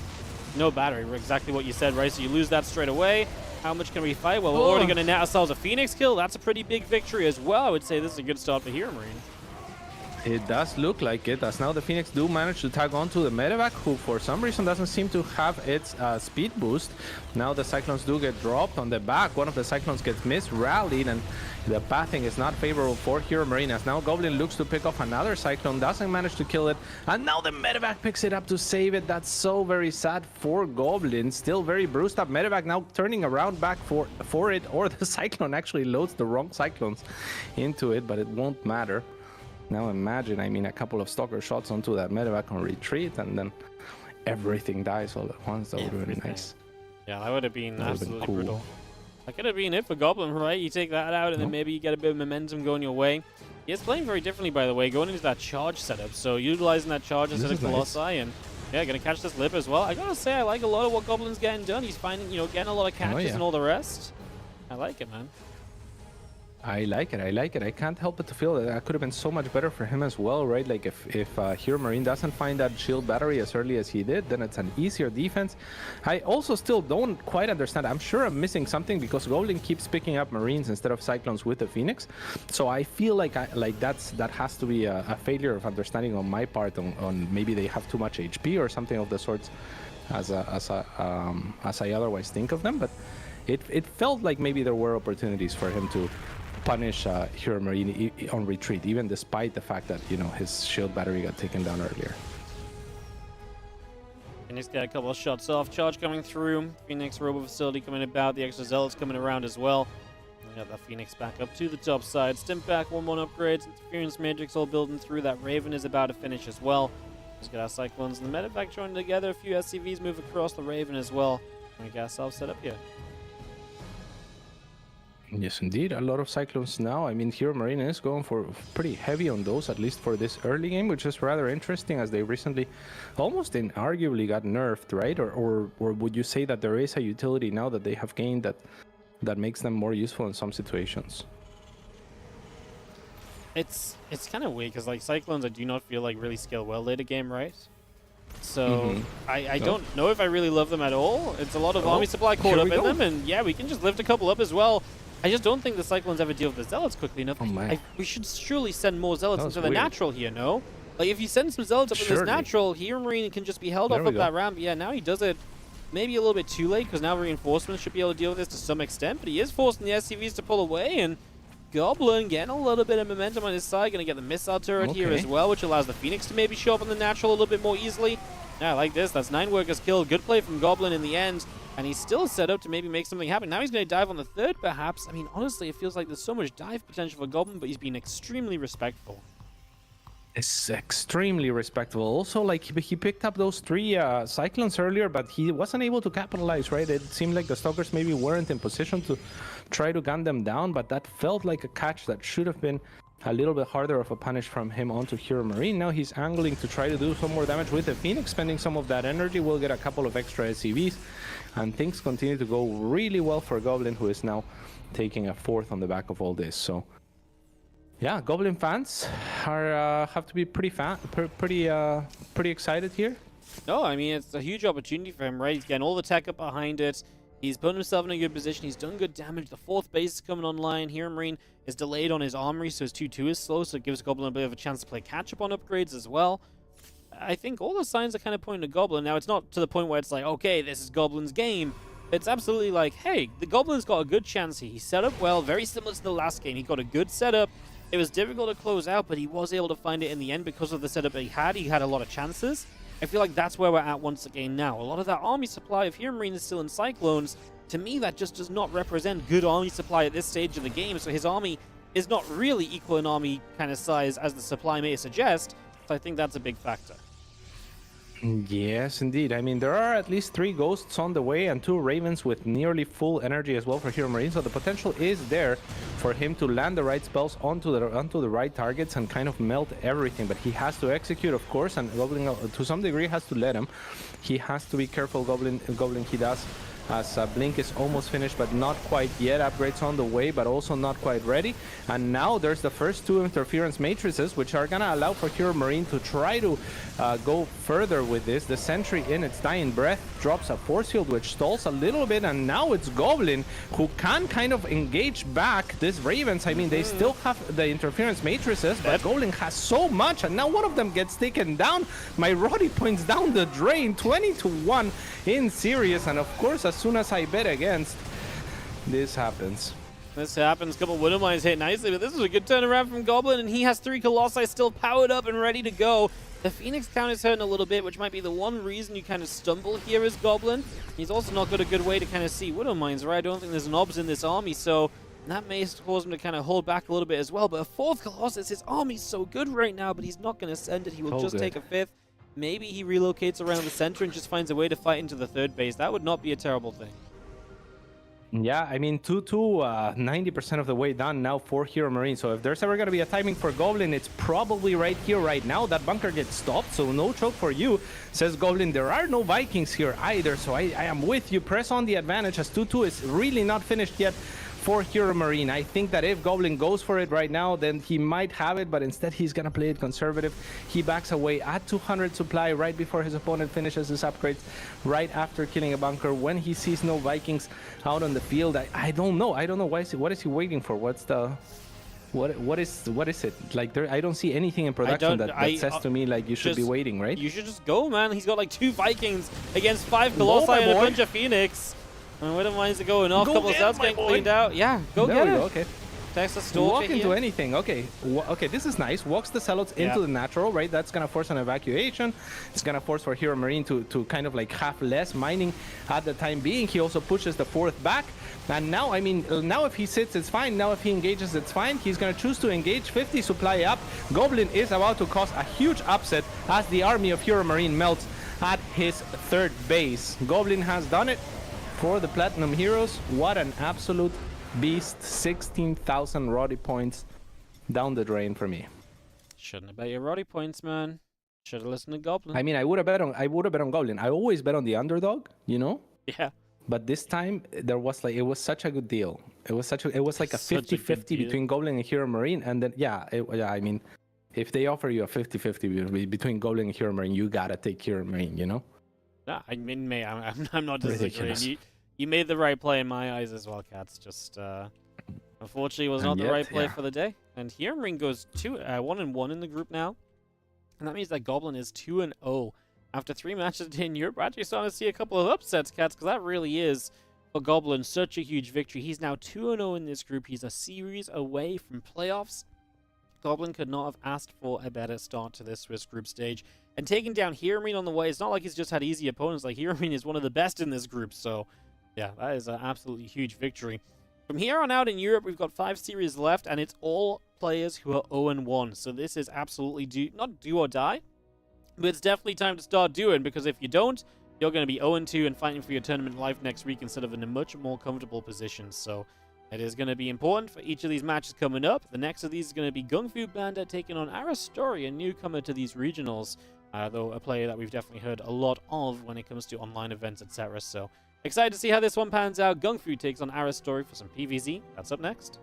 Speaker 2: no battery. Exactly what you said, right? So you lose that straight away. How much can we fight? Well, we're already going to net ourselves a Phoenix kill. That's a pretty big victory as well. I would say this is a good start for HeroMarine.
Speaker 3: It does look like it, as now the Phoenix do manage to tag on to the Medevac, who for some reason doesn't seem to have its speed boost. Now the Cyclones do get dropped on the back. One of the Cyclones gets misrallied, and the pathing is not favorable for HeroMarine, as now Goblin looks to pick off another Cyclone, doesn't manage to kill it, and now the Medevac picks it up to save it. That's so very sad for Goblin. Still very bruised up. Medevac now turning around back for it, or the Cyclone actually loads the wrong Cyclones into it, but it won't matter. Now imagine, I mean, a couple of Stalker shots onto that Medevac on retreat, and then everything dies all at once. That would have been nice.
Speaker 2: Yeah, that would have been absolutely brutal. That could have been it for Goblin, right? You take that out, and then maybe you get a bit of momentum going your way. He is playing very differently, by the way, going into that charge setup. So utilizing that charge instead of Colossi, and yeah, going to catch this lip as well. I got to say, I like a lot of what Goblin's getting done. He's finding, you know, getting a lot of catches and all the rest. I like it, man.
Speaker 3: I like it. I can't help but to feel that could have been so much better for him as well, right? Like if HeroMarine doesn't find that shield battery as early as he did, then it's an easier defense. I also still don't quite understand. I'm sure I'm missing something, because Goblin keeps picking up Marines instead of Cyclones with the Phoenix. So I feel like that has to be a failure of understanding on my part on maybe they have too much HP or something of the sorts, as I otherwise think of them. But it felt like maybe there were opportunities for him to punish HeroMarine on retreat, even despite the fact that, you know, his shield battery got taken down earlier.
Speaker 2: Phoenix got a couple of shots off. Charge coming through. Phoenix Robo Facility coming about. The extra Zealots coming around as well. We got the Phoenix back up to the top side. Stimp back, 1-1 upgrades. Interference Matrix all building through. That Raven is about to finish as well. Just got our Cyclones and the Medevac joining together. A few SCVs move across the Raven as well. We got ourselves set up here.
Speaker 3: Yes, indeed. A lot of Cyclones now. I mean, HeroMarine is going for pretty heavy on those, at least for this early game, which is rather interesting as they recently almost inarguably got nerfed, right? Or would you say that there is a utility now that they have gained that makes them more useful in some situations?
Speaker 2: It's kind of weird because like Cyclones, I do not feel like really scale well later game, right? So I don't know if I really love them at all. It's a lot of army supply caught up in them, and yeah, we can just lift a couple up as well. I just don't think the Cyclones ever deal with the Zealots quickly enough. We should surely send more Zealots into the natural here, no? Like, if you send some Zealots up in this natural, HeroMarine can just be held off up that ramp. Yeah, now he does it maybe a little bit too late, because now reinforcements should be able to deal with this to some extent, but he is forcing the SCVs to pull away, and Goblin getting a little bit of momentum on his side. Going to get the missile turret here as well, which allows the Phoenix to maybe show up on the natural a little bit more easily. Yeah, I like this. That's 9 workers killed. Good play from Goblin in the end. And he's still set up to maybe make something happen. Now he's going to dive on the third, perhaps. I mean, honestly, it feels like there's so much dive potential for Goblin, but he's been extremely respectful.
Speaker 3: It's extremely respectable. Also, like, he picked up those 3 Cyclones earlier, but he wasn't able to capitalize, right? It seemed like the Stalkers maybe weren't in position to try to gun them down, but that felt like a catch that should have been a little bit harder of a punish from him onto HeroMarine. Now he's angling to try to do some more damage with the Phoenix, spending some of that energy. We'll get a couple of extra SCVs, and things continue to go really well for Goblin, who is now taking a 4th on the back of all this. So yeah, Goblin fans are have to be pretty excited here.
Speaker 2: No, I mean, it's a huge opportunity for him, right? He's getting all the tech up behind it. He's put himself in a good position. He's done good damage. The 4th base is coming online. HeroMarine is delayed on his armory, so his 2-2 is slow, so it gives Goblin a bit of a chance to play catch-up on upgrades as well. I think all the signs are kind of pointing to Goblin. Now, it's not to the point where it's like, okay, this is Goblin's game. It's absolutely like, hey, the Goblin's got a good chance here. He set up well, very similar to the last game. He got a good setup. It was difficult to close out, but he was able to find it in the end because of the setup that he had. He had a lot of chances. I feel like that's where we're at once again now. A lot of that army supply of HeroMarine is still in Cyclones. To me, that just does not represent good army supply at this stage of the game, so his army is not really equal in army kind of size as the supply may suggest, so I think that's a big factor.
Speaker 3: Yes, indeed. I mean, there are at least 3 Ghosts on the way and 2 Ravens with nearly full energy as well for HeroMarine, so the potential is there for him to land the right spells onto the right targets and kind of melt everything, but he has to execute, of course, and Goblin to some degree has to let him. He has to be careful, Goblin he does, as Blink is almost finished, but not quite yet. Upgrades on the way, but also not quite ready. And now there's the first 2 interference matrices, which are gonna allow for HeroMarine to try to go further with this. The Sentry in its dying breath drops a force field, which stalls a little bit, and now it's Goblin who can kind of engage back this Ravens. I mean, they still have the interference matrices, but Goblin has so much, and now one of them gets taken down. My Roddy points down the drain, 20-1 in series, and of course, as soon as I bet against, this happens.
Speaker 2: This happens. A couple of Widow Mines hit nicely, but this is a good turnaround from Goblin, and he has 3 Colossi still powered up and ready to go. The Phoenix count is hurting a little bit, which might be the one reason you kind of stumble here as Goblin. He's also not got a good way to kind of see Widow Mines, right? I don't think there's an obs in this army, so that may cause him to kind of hold back a little bit as well. But a 4th Colossus, his army's so good right now, but he's not going to send it. He will just take a 5th. Maybe he relocates around the center and just finds a way to fight into the 3rd base. That would not be a terrible thing.
Speaker 3: Yeah, I mean, 2-2, 90% of the way done now for HeroMarine. So if there's ever going to be a timing for Goblin, it's probably right here, right now. That bunker gets stopped, so no choke for you, says Goblin. There are no Vikings here either, so I am with you. Press on the advantage as 2-2 is really not finished yet for HeroMarine. I think that if Goblin goes for it right now, then he might have it, but instead he's gonna play it conservative. He backs away at 200 supply right before his opponent finishes his upgrades, right after killing a bunker, when he sees no Vikings out on the field. I don't know. What is he waiting for? What's the... What is it? Like, I don't see anything in production that says to me, like, you should be waiting, right?
Speaker 2: You should just go, man. He's got like 2 Vikings against 5 Colossi and a bunch of Phoenix. And Widow Mines are going off. A couple of cells getting cleaned out. Yeah, go get it.
Speaker 3: Okay.
Speaker 2: Takes a stalker
Speaker 4: Walk into
Speaker 2: here.
Speaker 4: anything. Okay, okay, this is nice. Walks the Zealots into the natural, right? That's gonna force an evacuation. It's gonna force for HeroMarine to kind of like have less mining at the time being. He also pushes the 4th back. And now, I mean, now if he sits, it's fine. Now if he engages, it's fine. He's gonna choose to engage. 50 supply up. Goblin is about to cause a huge upset as the army of HeroMarine melts at his 3rd base. Goblin has done it for the Platinum Heroes. What an absolute beast. 16,000 Roddy points down the drain for me.
Speaker 2: Shouldn't have bet your Roddy points, man. Should have listened to Goblin.
Speaker 4: I mean, I would have bet on Goblin. I always bet on the underdog, you know?
Speaker 2: Yeah.
Speaker 4: But this time there was like, it was such a good deal. It was like a
Speaker 2: Such a good
Speaker 4: 50-50
Speaker 2: deal.
Speaker 4: between Goblin and HeroMarine. And then, I mean, if they offer you a 50-50 between Goblin and HeroMarine, you gotta take HeroMarine, you know?
Speaker 2: Nah, I mean, mate, I'm not disagreeing.
Speaker 4: Ridiculous.
Speaker 2: You made the right play in my eyes as well, Cats. Just, unfortunately, was not
Speaker 4: And
Speaker 2: the
Speaker 4: yet,
Speaker 2: right play
Speaker 4: yeah.
Speaker 2: for the day. And HeroMarine goes 1-1 in the group now. And that means that Goblin is 2-0. After 3 matches in Europe, we're actually starting to see a couple of upsets, Cats, because that really is, for Goblin, such a huge victory. He's now 2-0 in this group. He's a series away from playoffs. Goblin could not have asked for a better start to this Swiss group stage. And taking down HeroMarine on the way, it's not like he's just had easy opponents. Like, HeroMarine is one of the best in this group. So, yeah, that is an absolutely huge victory. From here on out in Europe, we've got 5 series left, and it's all players who are 0-1. So this is absolutely not do or die, but it's definitely time to start doing, because if you don't, you're going to be 0-2 and fighting for your tournament life next week instead of in a much more comfortable position. So it is going to be important for each of these matches coming up. The next of these is going to be GungFuBanda taking on Aristori, a newcomer to these regionals, though a player that we've definitely heard a lot of when it comes to online events, etc. So excited to see how this one pans out. GungFu takes on Aristori for some PvZ. That's up next.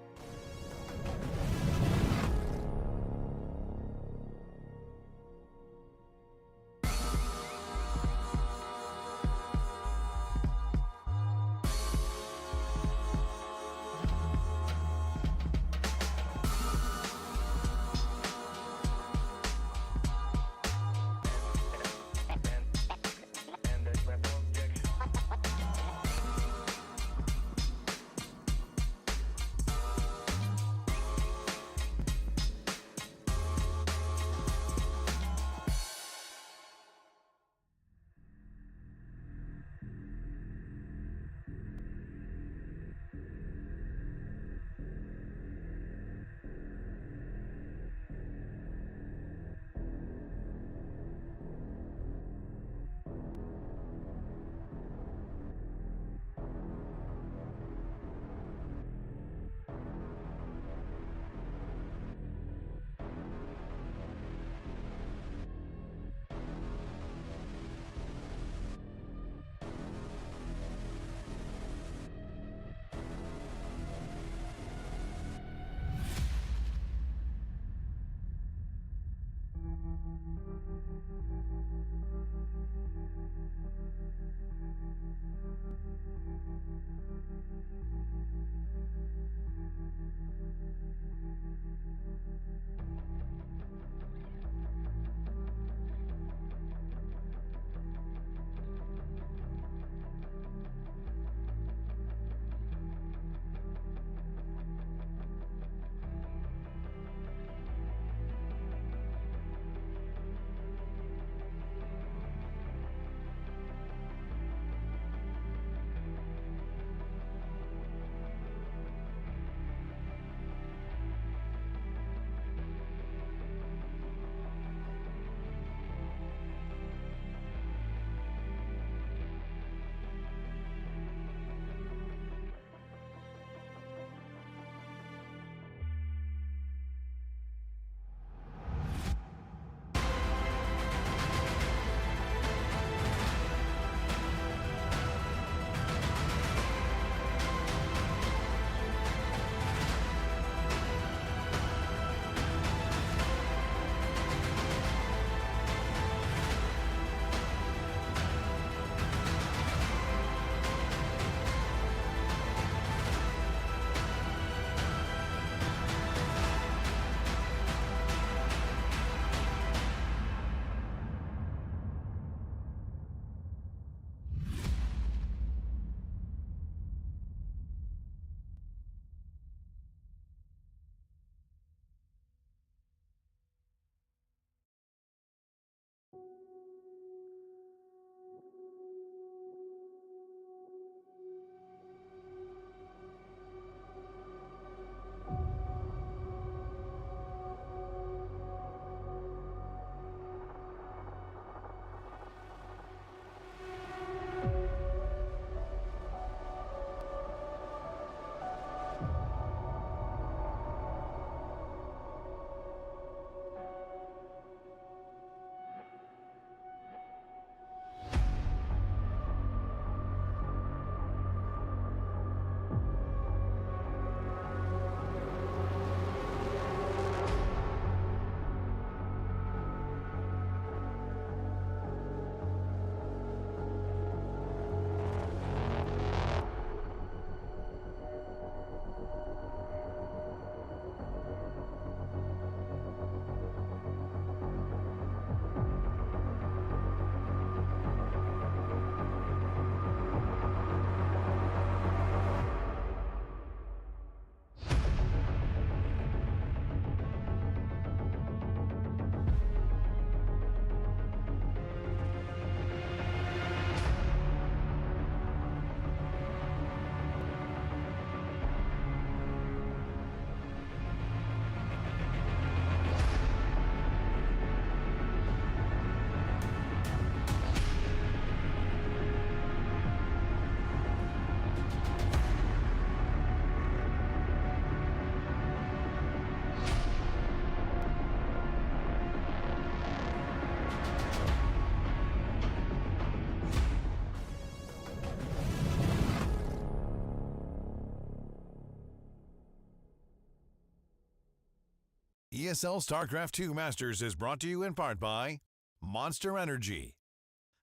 Speaker 1: ESL StarCraft 2 Masters is brought to you in part by Monster Energy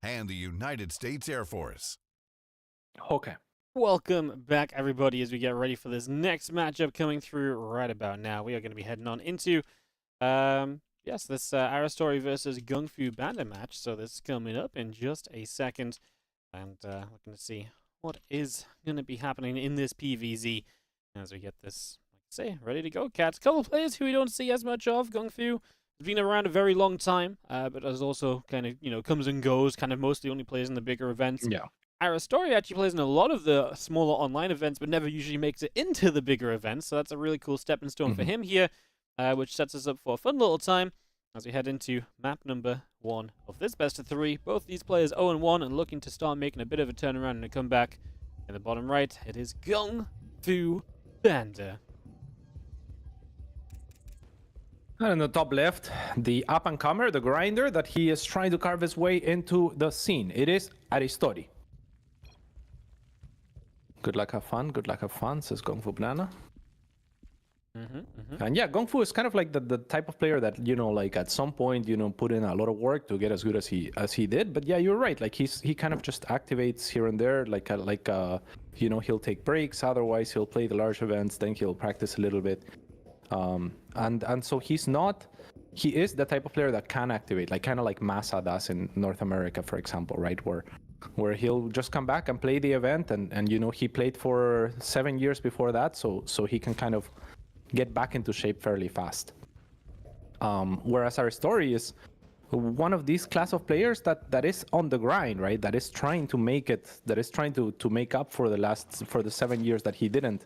Speaker 1: and the United States Air Force.
Speaker 4: Okay.
Speaker 2: Welcome back, everybody, as we get ready for this next matchup coming through right about now. We are going to be heading on into, this Aristori versus GungFuBanda match. So this is coming up in just a second. And looking to see what is going to be happening in this PVZ as we get this, like I say, ready to go, cats. A couple of players who we don't see as much of. GungFu has been around a very long time, but has also kind of, comes and goes, kind of mostly only plays in the bigger events.
Speaker 4: Yeah.
Speaker 2: Aristori actually plays in a lot of the smaller online events, but never usually makes it into the bigger events. So that's a really cool stepping stone for him here, which sets us up for a fun little time as we head into map number 1 of this best of 3. Both these players 0-1 and looking to start making a bit of a turnaround and a comeback. In the bottom right, it is GungFuBanda.
Speaker 4: And in the top left, the up-and-comer, the grinder, that he is trying to carve his way into the scene. It is Aristori. Good luck, have fun, says GungFuBanda. And yeah, GungFu is kind of like the type of player that, like at some point, put in a lot of work to get as good as he did. But yeah, you're right. Like he kind of just activates here and there, he'll take breaks. Otherwise, he'll play the large events. Then he'll practice a little bit. And so he is the type of player that can activate, like kind of like Massa does in North America, for example, right? Where he'll just come back and play the event, and he played for 7 years before that, so he can kind of get back into shape fairly fast. Whereas Aristori is one of these class of players that is on the grind, right? That is trying to make it, that is trying to make up for the 7 years that he didn't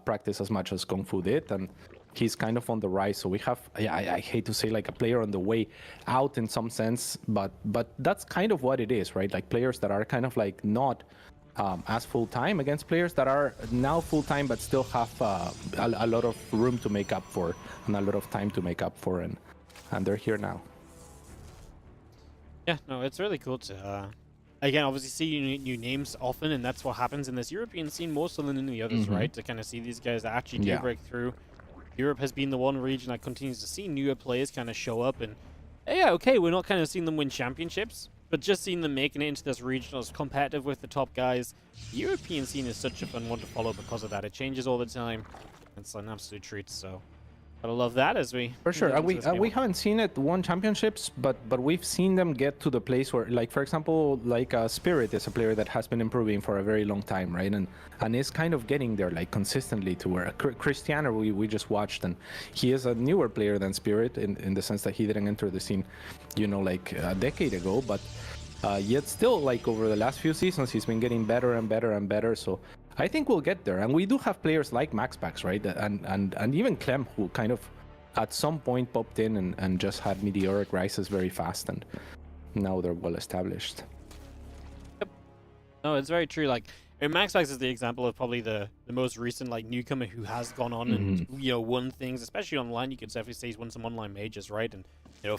Speaker 4: practice as much as GungFu did, and he's kind of on the rise. So we have, I hate to say like a player on the way out in some sense, but that's kind of what it is, right? Like players that are kind of like not as full-time against players that are now full-time but still have a lot of room to make up for and a lot of time to make up for, and they're here now.
Speaker 2: Yeah, no, it's really cool to again, obviously see new names often, and that's what happens in this European scene more so than in the others, right? To kind of see these guys that actually do break through. Europe has been the one region that continues to see newer players kind of show up, and yeah, okay, we're not kind of seeing them win championships, but just seeing them making it into this regionals competitive with the top guys. The European scene is such a fun one to follow because of that. It changes all the time. It's an absolute treat, so gotta love that as we...
Speaker 4: For sure, and we haven't seen it won championships, but we've seen them get to the place where, like, for example, like Spirit is a player that has been improving for a very long time, right? And is kind of getting there, like, consistently to where Cristiano we just watched, and he is a newer player than Spirit in the sense that he didn't enter the scene, like a decade ago, but yet still, like, over the last few seasons, he's been getting better and better and better, so I think we'll get there. And we do have players like MaxPax, right? And even Clem, who kind of at some point popped in and just had meteoric rises very fast, and now they're well established.
Speaker 2: Yep. No, it's very true. Like, MaxPax is the example of probably the most recent like newcomer who has gone on and won things, especially online. You could definitely say he's won some online majors, right? And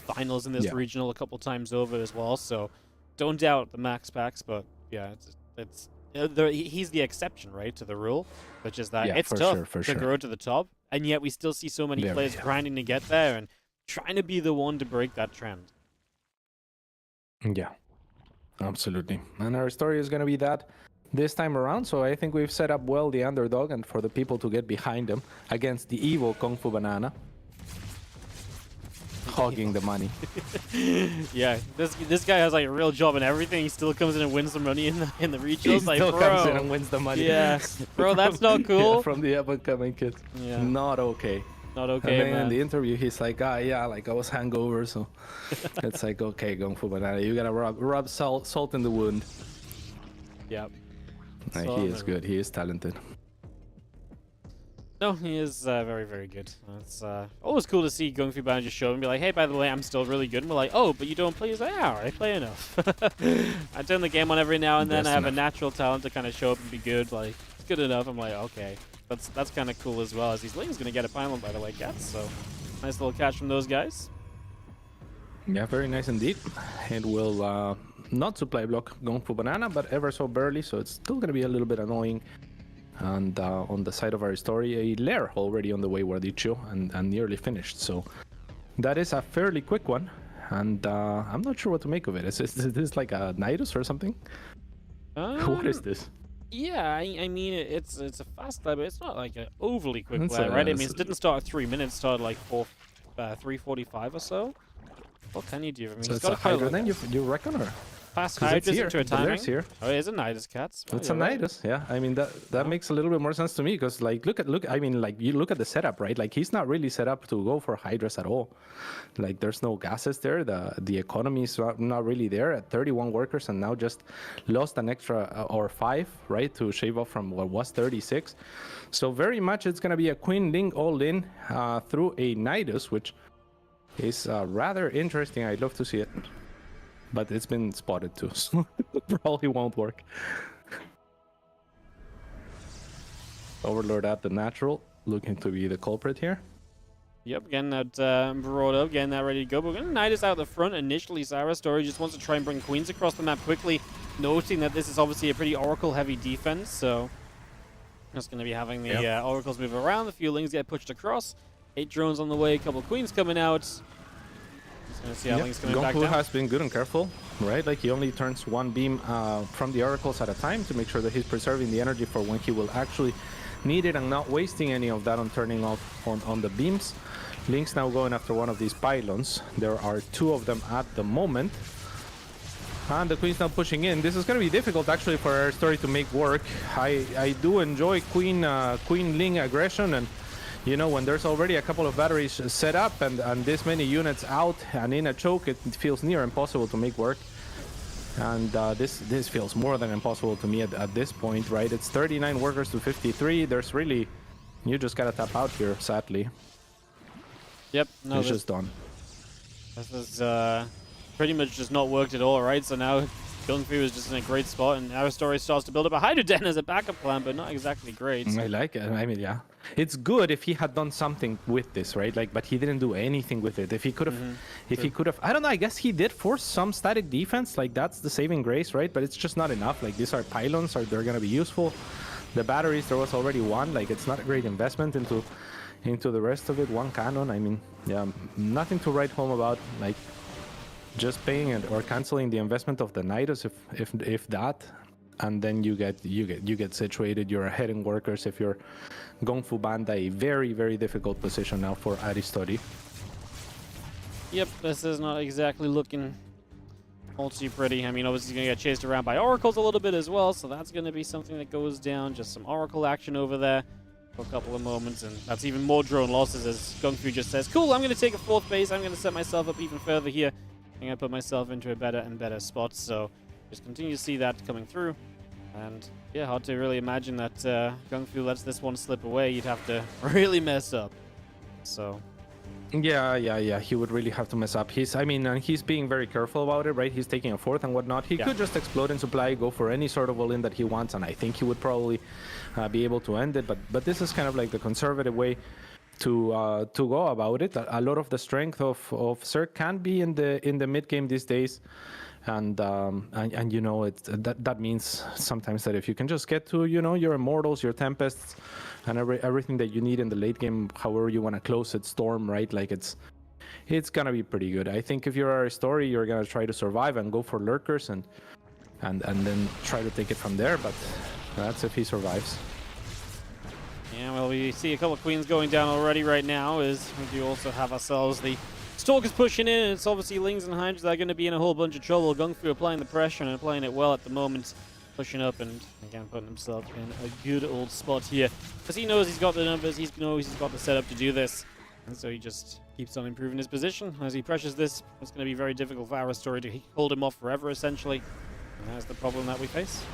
Speaker 2: finals in this regional a couple times over as well. So don't doubt the MaxPax, but yeah, it's he's the exception, right, to the rule, which is that it's tough to grow to the top, and yet we still see so many players grinding to get there and trying to be the one to break that trend.
Speaker 4: Yeah, absolutely. And our story is going to be that this time around, so I think we've set up well the underdog and for the people to get behind him against the evil GungFuBanda. Hogging the money.
Speaker 2: Yeah, this guy has like a real job and everything. He still comes in and wins some money in the regionals.
Speaker 4: He
Speaker 2: like,
Speaker 4: still comes in and wins the money.
Speaker 2: Yeah, bro, that's not cool.
Speaker 4: From the up-and-coming kids.
Speaker 2: Yeah.
Speaker 4: Not okay.
Speaker 2: Not okay,
Speaker 4: and then
Speaker 2: man.
Speaker 4: in the interview, he's like, like I was hangover, so it's like, okay, GungFuBanda, you gotta rub salt in the wound.
Speaker 2: Yep.
Speaker 4: He is good. He is talented.
Speaker 2: No, he is very, very good. It's always cool to see GungFuBanda just show up and be like, hey, by the way, I'm still really good. And we're like, oh, but you don't play? He's like, yeah, I play enough. I turn the game on every now and then. I have a natural talent to kind of show up and be good. Like, it's good enough. I'm like, okay. That's kind of cool as well, as he's going to get a final, by the way, cats. So, nice little catch from those guys.
Speaker 4: Yeah, very nice indeed. It will not supply block GungFuBanda, but ever so barely, so it's still going to be a little bit annoying. and on the side of Aristori, a lair already on the way, Wardicho, and nearly finished. So that is a fairly quick one, and I'm not sure what to make of it. Is this like a Nidus or something? What is this?
Speaker 2: Yeah, I mean, it's a fast lap, but it's not like an overly quick lap, right? I mean, it didn't start at 3 minutes, started like 3:45 or so. What can you do? I mean,
Speaker 4: So
Speaker 2: he's
Speaker 4: it's
Speaker 2: got
Speaker 4: a
Speaker 2: a quite
Speaker 4: Hydra, then you reckon, or?
Speaker 2: fast
Speaker 4: 'Cause it's
Speaker 2: Hydras
Speaker 4: here,
Speaker 2: into a
Speaker 4: the lair's
Speaker 2: timing.
Speaker 4: here.
Speaker 2: Oh, it is a Nidus Cats.
Speaker 4: It's a Nidus, yeah. I mean that makes a little bit more sense to me, because like look. I mean, like, you look at the setup, right? Like, he's not really set up to go for Hydras at all. Like, there's no gases there. The economy is not really there at 31 workers, and now just lost an extra or 5, right, to shave off from what was 36. So very much it's gonna be a Queen Ling all in through a Nidus, which is rather interesting. I'd love to see it. But it's been spotted too, so it probably won't work. Overlord at the natural, looking to be the culprit here.
Speaker 2: Yep, getting that brought up, getting that ready to go. But we're going to Nidus out the front initially. Aristori just wants to try and bring Queens across the map quickly, noting that this is obviously a pretty Oracle-heavy defense, so just going to be having the Oracles move around, the few Lings get pushed across. 8 drones on the way, a couple of Queens coming out. Gonna see how Link's coming back down.
Speaker 4: has been good and careful, right? Like, he only turns 1 beam from the oracles at a time to make sure that he's preserving the energy for when he will actually need it, and not wasting any of that on turning off on the beams. Link's now going after one of these pylons. There are 2 of them at the moment. And the Queen's now pushing in. This is going to be difficult actually for our story to make work. I do enjoy Queen Ling aggression, and you know, when there's already a couple of batteries set up and this many units out and in a choke, it feels near impossible to make work. And this feels more than impossible to me at this point, right? It's 39 workers to 53. There's really, you just gotta tap out here, sadly.
Speaker 2: Yep, no,
Speaker 4: it's just done.
Speaker 2: This is pretty much just not worked at all, right? So now GungFu is just in a great spot, and Aristori starts to build up a Hydra Den as a backup plan, but not exactly great.
Speaker 4: I like it. I mean, yeah. It's good if he had done something with this, right? Like, but he didn't do anything with it. If he could have, he could have, I don't know, I guess he did force some static defense. Like, that's the saving grace, right? But it's just not enough. Like, these are pylons, they're going to be useful. The batteries, there was already 1. Like, it's not a great investment into the rest of it. 1 cannon. I mean, yeah, nothing to write home about. Like, just paying it or canceling the investment of the Nidus, if that, and then you get situated. You're ahead in workers. If you're GungFuBanda, a very, very difficult position now for Aristori.
Speaker 2: Yep, this is not exactly looking all too pretty. I mean, obviously he's gonna get chased around by oracles a little bit as well, so that's gonna be something that goes down. Just some oracle action over there for a couple of moments, and that's even more drone losses as GungFu just says, cool, I'm gonna take a 4th base. I'm gonna set myself up even further here. I'm going to put myself into a better and better spot, so just continue to see that coming through. And yeah, hard to really imagine that GungFu lets this one slip away. You'd have to really mess up. So
Speaker 4: Yeah, he would really have to mess up. He's being very careful about it, right? He's taking a 4th and whatnot. He could just explode in supply, go for any sort of all-in that he wants, and I think he would probably be able to end it. But this is kind of like the conservative way to go about it. A lot of the strength of Zerg can be in the mid game these days, and you know, that means sometimes that if you can just get to, you know, your Immortals, your Tempests, and everything that you need in the late game, however you want to close it, Storm, right? Like, it's gonna be pretty good. I think if you're Aristori, you're gonna try to survive and go for lurkers and then try to take it from there. But that's if he survives.
Speaker 2: yeah, well, we see a couple of Queens going down already right now, as we do also have ourselves the Stalkers pushing in, and it's obviously Lings and Hydras that are going to be in a whole bunch of trouble. GungFu applying the pressure and applying it well at the moment, pushing up and again putting himself in a good old spot here. Because he knows he's got the numbers, he knows he's got the setup to do this, and so he just keeps on improving his position. As he pressures this, it's going to be very difficult for Aristori to hold him off forever, essentially. And that's the problem that we face.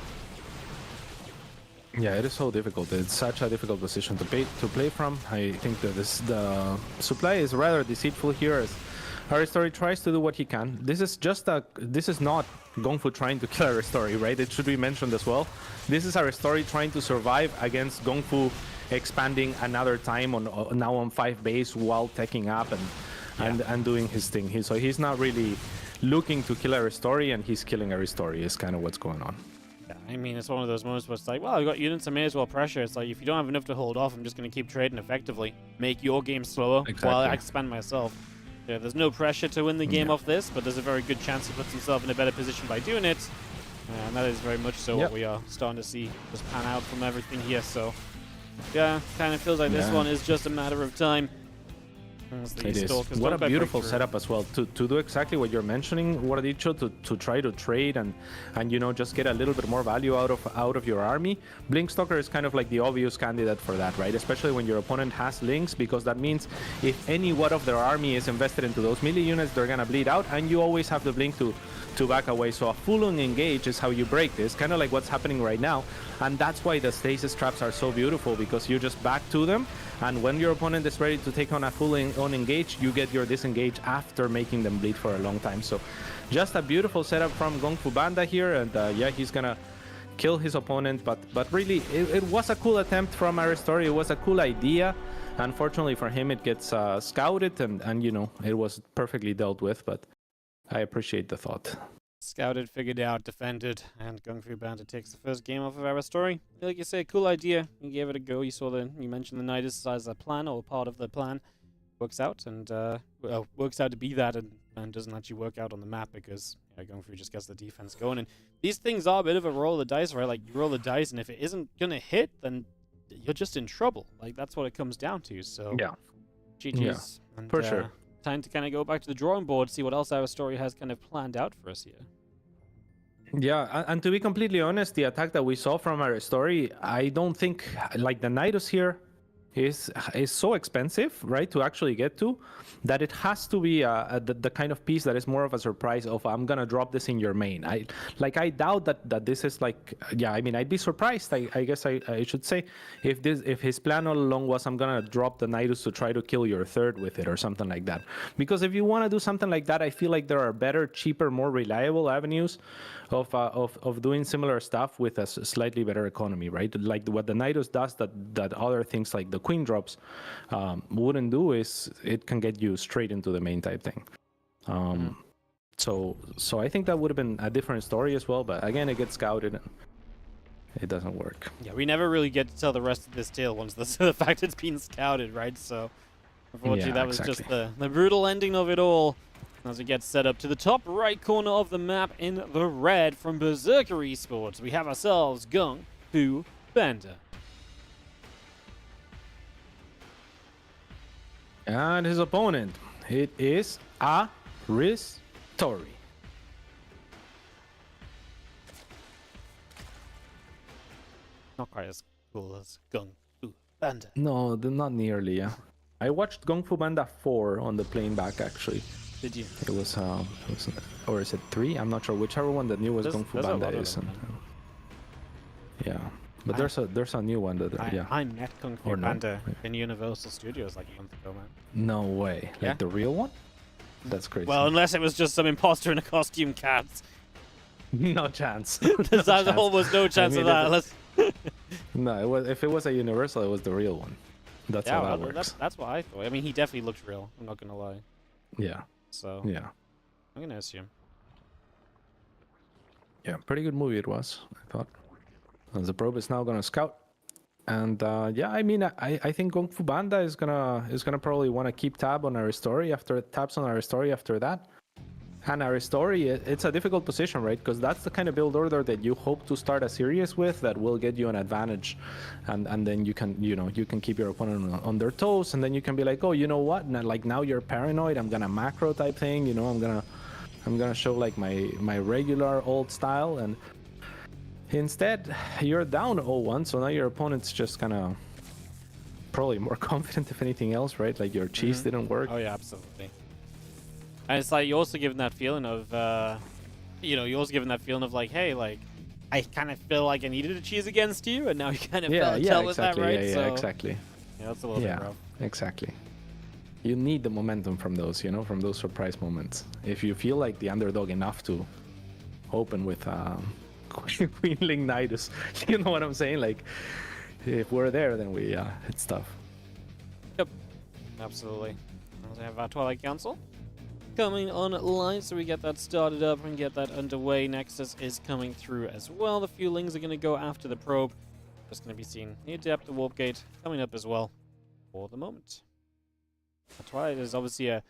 Speaker 4: Yeah, it is so difficult. It's such a difficult position to play from. I think that the supply is rather deceitful here, as Aristori tries to do what he can. This is not GungFu trying to kill Aristori, right? It should be mentioned as well. This is Aristori trying to survive against GungFu expanding another time now on 5 base while taking up and doing his thing. So he's not really looking to kill Aristori, and he's killing Aristori is kind of what's going on.
Speaker 2: Yeah, I mean, it's one of those moments where it's like, well, I've got units, I may as well pressure. It's like, if you don't have enough to hold off, I'm just going to keep trading effectively. Make your game slower while I expand myself. Yeah, there's no pressure to win the game off this, but there's a very good chance he puts himself in a better position by doing it. And that is very much so what we are starting to see just pan out from everything here. So, yeah, kind of feels like this one is just a matter of time.
Speaker 3: It is. What a beautiful setup as well to do exactly what you're mentioning, Wardicho, to try to trade and you know, just get a little bit more value out of your army. Blinkstalker is kind of like the obvious candidate for that, right? Especially when your opponent has links, because that means if any one of their army is invested into those melee units, they're gonna bleed out, and you always have the blink to back away. So a full-on engage is how you break this, kind of like what's happening right now. And that's why the stasis traps are so beautiful, because you just back to them, and when your opponent is ready to take on a full-on engage, you get your disengage after making them bleed for a long time. So just a beautiful setup from GungFuBanda here, and yeah, he's gonna kill his opponent, but really it was a cool attempt from Aristori. It was a cool idea. Unfortunately for him, it gets scouted, and you know, it was perfectly dealt with, but I appreciate the thought.
Speaker 2: Scouted, figured out, defended, and GungFuBanda takes the first game off of Aristori. Like you say, cool idea. You gave it a go. You mentioned the Nidus as a plan or part of the plan. Works out, and works out to be that, and doesn't actually work out on the map because GungFu just gets the defense going. And these things are a bit of a roll of the dice, right? Like, you roll the dice, and if it isn't gonna hit, then you're just in trouble. Like, that's what it comes down to. So
Speaker 3: yeah,
Speaker 2: GG's.
Speaker 3: Yeah,
Speaker 2: and,
Speaker 3: for sure.
Speaker 2: Time to kind of go back to the drawing board, see what else Aristori has kind of planned out for us here.
Speaker 3: Yeah, and to be completely honest, the attack that we saw from Aristori, I don't think, like, the Nidus here is so expensive, right, to actually get to, that it has to be the kind of piece that is more of a surprise of, I'm gonna drop this in your main. I doubt that this is like, yeah, I mean, I'd be surprised, I guess I should say, if his plan all along was, I'm gonna drop the Nidus to try to kill your third with it or something like that. Because if you want to do something like that, I feel like there are better, cheaper, more reliable avenues of doing similar stuff with a slightly better economy, right? Like what the Nidus does that other things like the Queen drops wouldn't do, is it can get you straight into the main type thing. So I think that would have been a different story as well, but again, it gets scouted and it doesn't work.
Speaker 2: Yeah, we never really get to tell the rest of this tale once the fact it's been scouted, right? So unfortunately, that was just the brutal ending of it all. As it gets set up to the top right corner of the map in the red from Berserker Esports, we have ourselves GungFuBanda.
Speaker 3: And his opponent, it is Aristori.
Speaker 2: Not quite as cool as GungFuBanda.
Speaker 3: No, not nearly, yeah. I watched GungFuBanda 4 on the plane back, actually.
Speaker 2: Did you?
Speaker 3: It was, or is it 3? I'm not sure. Whichever one the newest GungFuBanda is. Yeah, but there's a new one that
Speaker 2: I met GungFuBanda in Universal Studios like a month ago, man.
Speaker 3: No way.
Speaker 2: Yeah?
Speaker 3: Like the real one? That's crazy.
Speaker 2: Well, unless it was just some imposter in a costume, cats.
Speaker 3: No chance.
Speaker 2: There's almost no chance of that.
Speaker 3: No, if it was a Universal, it was the real one. That's how that works.
Speaker 2: That's what I thought. I mean, he definitely looked real. I'm not gonna lie.
Speaker 3: Yeah.
Speaker 2: So
Speaker 3: yeah,
Speaker 2: I'm gonna assume.
Speaker 3: Yeah, pretty good movie it was, I thought. And the probe is now gonna scout, and yeah, I mean, I think GungFuBanda is gonna probably want to keep tabs on Aristori after that. And Aristori, it's a difficult position, right? Because that's the kind of build order that you hope to start a series with that will get you an advantage, and then you can keep your opponent on their toes, and then you can be like, oh, you know what? Now you're paranoid. I'm gonna macro type thing. You know, I'm gonna show like my regular old style, and instead you're down 0-1, so now your opponent's just kind of probably more confident if anything else, right? Like your cheese didn't work.
Speaker 2: Oh yeah, absolutely. And it's like, you're also given that feeling of, you're also given that feeling of like, hey, like, I kind of feel like I needed to cheese against you, and now you kind of tell with that, right?
Speaker 3: Yeah,
Speaker 2: so,
Speaker 3: exactly.
Speaker 2: Yeah, that's a little bit rough.
Speaker 3: Exactly. You need the momentum from those, from those surprise moments. If you feel like the underdog enough to open with Queenling Nidus, you know what I'm saying? Like, if we're there, then it's tough.
Speaker 2: Yep, absolutely. We have our Twilight Council. coming online, so we get that started up and get that underway. Nexus is coming through as well. The Fuelings are going to go after the probe. Just going to be seen the Adept, the Warp Gate coming up as well for the moment. Twilight is obviously a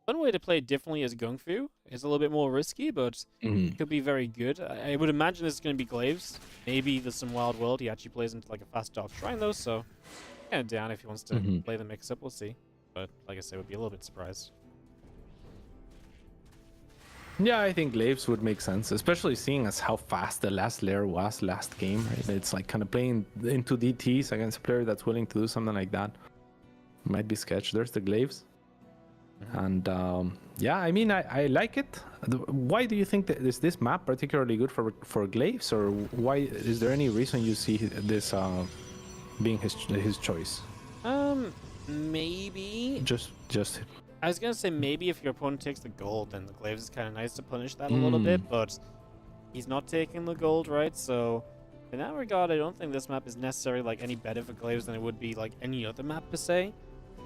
Speaker 2: fun way to play it differently as GungFu. It's a little bit more risky, but it could be very good. I would imagine this is going to be Glaives. Maybe there's some Wild World. He actually plays into like a fast Dark Shrine though, so kind of down if he wants to play the mix-up. We'll see. But like I said, would be a little bit surprised.
Speaker 3: Yeah, I think Glaives would make sense, especially seeing as how fast the last layer was last game. Right? It's like kind of playing into DTs against a player that's willing to do something like that. Might be sketch. There's the Glaives. And yeah, I mean, I like it. Why do you think that is this map particularly good for Glaives, or why is there any reason you see this being his choice?
Speaker 2: Maybe.
Speaker 3: Just.
Speaker 2: I was gonna say maybe if your opponent takes the gold, then the Glaives is kind of nice to punish that a little bit, but he's not taking the gold, right? So in that regard, I don't think this map is necessarily like any better for Glaives than it would be like any other map per se.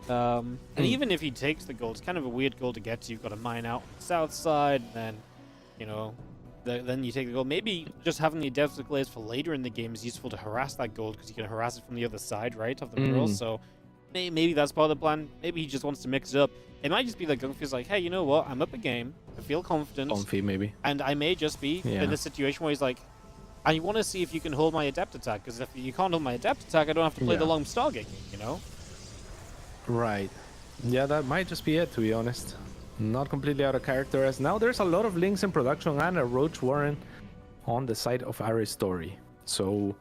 Speaker 2: And even if he takes the gold, it's kind of a weird goal to get to. You've got to mine out on the south side, and then, you know, then you take the gold. Maybe just having the Adepts with Glaives for later in the game is useful to harass that gold, because you can harass it from the other side, right, of the mural. So maybe that's part of the plan. Maybe he just wants to mix it up. It might just be that GungFu's like, hey, you know what? I'm up a game. I feel confident.
Speaker 3: Comfy, maybe.
Speaker 2: And I may just be in a situation where he's like, I want to see if you can hold my Adept attack, because if you can't hold my Adept attack, I don't have to play the long Stargate game, you know?
Speaker 3: Right. Yeah, that might just be it, to be honest. Not completely out of character, as now there's a lot of links in production and a Roach Warren on the side of Aristori. So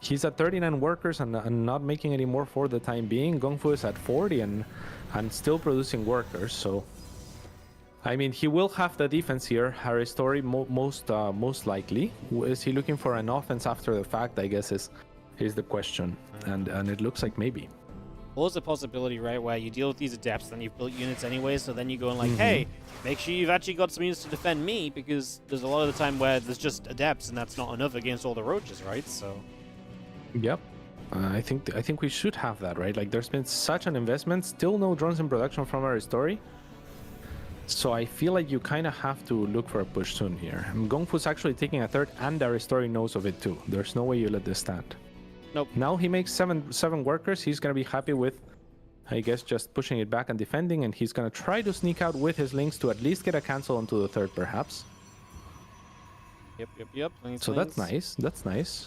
Speaker 3: he's at 39 workers and not making any more for the time being. GungFu is at 40 and still producing workers. So I mean, he will have the defense here. Aristori most likely. Is he looking for an offense after the fact? I guess is the question. And it looks like maybe.
Speaker 2: Or there's a possibility, right, where you deal with these Adepts, then you've built units anyway, so then you go and like, hey, make sure you've actually got some units to defend me, because there's a lot of the time where there's just Adepts, and that's not enough against all the Roaches, right? So.
Speaker 3: Yep. I think we should have that, right? Like, there's been such an investment, still no drones in production from Aristori. So I feel like you kind of have to look for a push soon here. And GungFu's actually taking a third, and Aristori knows of it too. There's no way you let this stand.
Speaker 2: Nope.
Speaker 3: Now he makes seven workers. He's going to be happy with, I guess, just pushing it back and defending, and he's going to try to sneak out with his links to at least get a cancel onto the third, perhaps.
Speaker 2: Yep.
Speaker 3: So that's nice. That's nice.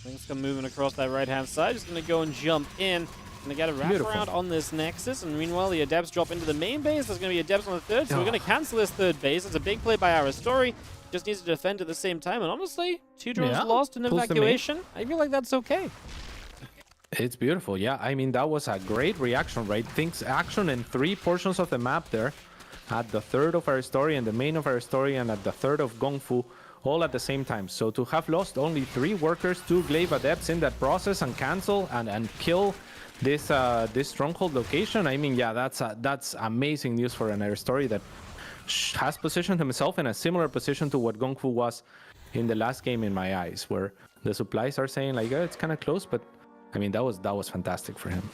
Speaker 2: Links come moving across that right-hand side. Just going to go and jump in. Going to get a wraparound on this Nexus, and meanwhile the Adepts drop into the main base. There's going to be Adepts on the third, so we're going to cancel this third base. It's a big play by Aristori. Just needs to defend at the same time, and honestly, 2 drones lost in evacuation. I feel like that's okay.
Speaker 3: It's beautiful, yeah. I mean, that was a great reaction, right? Things action in 3 portions of the map there. At the third of Aristori and the main of Aristori, and at the third of GungFu, all at the same time. So to have lost only 3 workers, 2 Glaive Adepts in that process, and cancel and kill this stronghold location, I mean, yeah, that's amazing news for an Aristori that has positioned himself in a similar position to what GungFu was in the last game in my eyes, where the supplies are saying like, it's kind of close, but I mean, that was fantastic for him.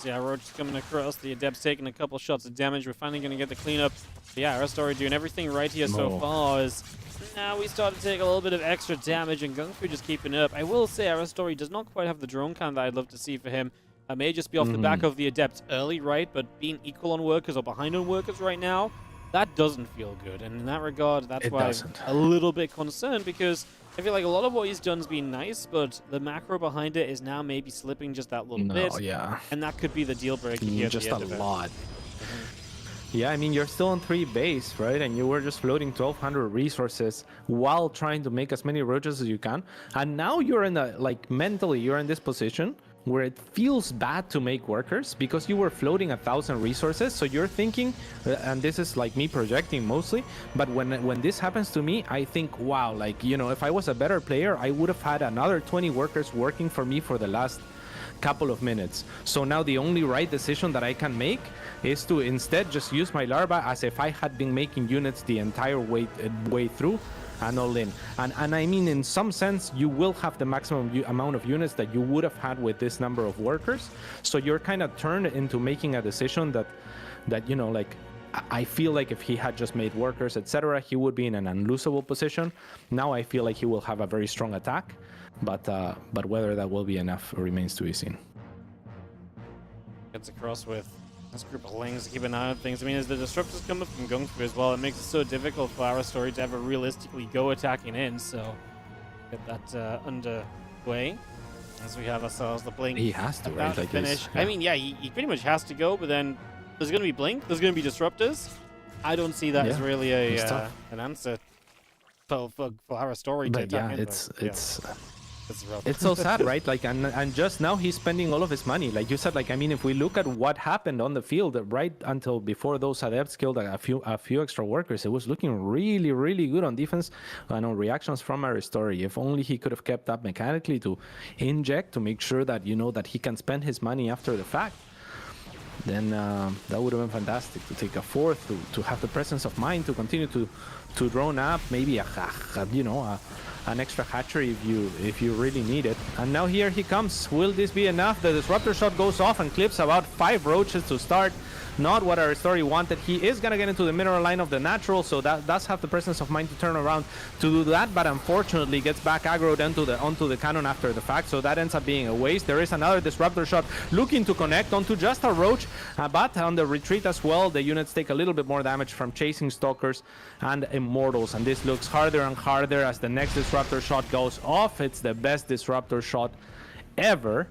Speaker 2: Yeah, Roach is coming across. The Adepts taking a couple shots of damage. We're finally going to get the cleanup. But yeah, Aristori doing everything right here so far. As now we start to take a little bit of extra damage, and GungFu just keeping it up. I will say Aristori does not quite have the drone count that I'd love to see for him. I may just be off the back of the Adepts early, right? But being equal on workers or behind on workers right now, that doesn't feel good. And in that regard, that's why I'm a little bit concerned, because I feel like a lot of what he's done has been nice, but the macro behind it is now maybe slipping just that little bit.
Speaker 3: Yeah.
Speaker 2: And that could be the deal breaker here.
Speaker 3: Just a lot. Yeah, I mean, you're still on 3 base, right? And you were just floating 1,200 resources while trying to make as many roaches as you can. And now you're in a, like, mentally, you're in this position where it feels bad to make workers because you were floating 1,000 resources. So you're thinking, and this is like me projecting mostly, but when this happens to me, I think, wow, like, you know, if I was a better player, I would have had another 20 workers working for me for the last couple of minutes. So now the only right decision that I can make is to instead just use my larva as if I had been making units the entire way through, and all in. And I mean, in some sense, you will have the maximum amount of units that you would have had with this number of workers. So you're kind of turned into making a decision that
Speaker 4: that, you know, like, I feel like if he had just made workers, etc., he would be in an unlosable position. Now I feel like he will have a very strong attack, but whether that will be enough remains to be seen.
Speaker 2: Gets across with this group of Lings to keep an eye on things. I mean, as the disruptors come up from GungFu as well, it makes it so difficult for Aristori to ever realistically go attacking in. So get that underway as we have ourselves the Blink.
Speaker 4: He has to, right? Like
Speaker 2: finish.
Speaker 4: yeah.
Speaker 2: I mean, yeah, he pretty much has to go, but then there's going to be Blink, there's going to be disruptors. I don't see that as really an answer for Aristori to attack in.
Speaker 4: It's so sad, right? Like, and just now he's spending all of his money. Like you said, like, I mean, if we look at what happened on the field right until before those adepts killed a few extra workers, it was looking really, really good on defense and on reactions from Aristori. If only he could have kept up mechanically to inject to make sure that, you know, that he can spend his money after the fact. Then that would have been fantastic to take a fourth, to have the presence of mind to continue to drone up, maybe an extra hatchery if you really need it. And now here he comes. Will this be enough? The disruptor shot goes off and clips about 5 roaches to start. Not what Aristori wanted. He is gonna get into the mineral line of the natural, so that does have the presence of mind to turn around to do that, but unfortunately gets back aggroed onto the cannon after the fact, so that ends up being a waste. There is another disruptor shot looking to connect onto just a roach, but on the retreat as well, the units take a little bit more damage from chasing stalkers and immortals, and this looks harder and harder as the next disruptor shot goes off. It's the best disruptor shot ever.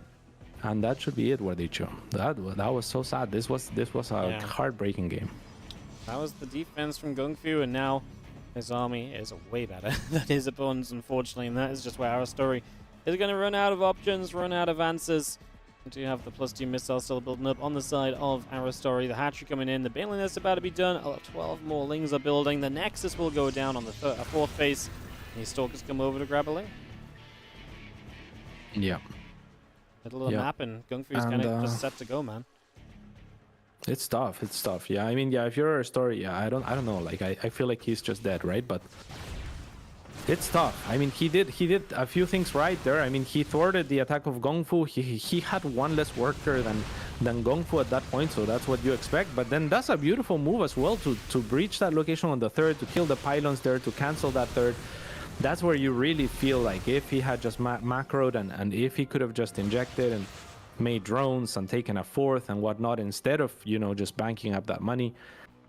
Speaker 4: And that should be it, Wardicho. That was so sad. This was a heartbreaking game.
Speaker 2: That was the defense from GungFu, and now his army is way better than his opponents, unfortunately, and that is just where Aristori is going to run out of options, run out of answers. We do have the +2 missile still building up on the side of Aristori. The hatchery coming in, the Baneling is about to be done. 12 more Lings are building. The Nexus will go down on the fourth phase. These Stalkers come over to grab a Ling.
Speaker 4: Yeah.
Speaker 2: Middle of the map, and GungFu is kind of just set to go, man.
Speaker 4: It's tough. It's tough. Yeah, I mean, yeah, if you're Aristori, I don't know. Like, I feel like he's just dead, right? But it's tough. I mean, he did a few things right there. I mean, he thwarted the attack of GungFu. He had one less worker than GungFu at that point, so that's what you expect. But then that's a beautiful move as well to breach that location on the third, to kill the pylons there, to cancel that third. That's where you really feel like if he had just macroed and if he could have just injected and made drones and taken a fourth and whatnot instead of, you know, just banking up that money,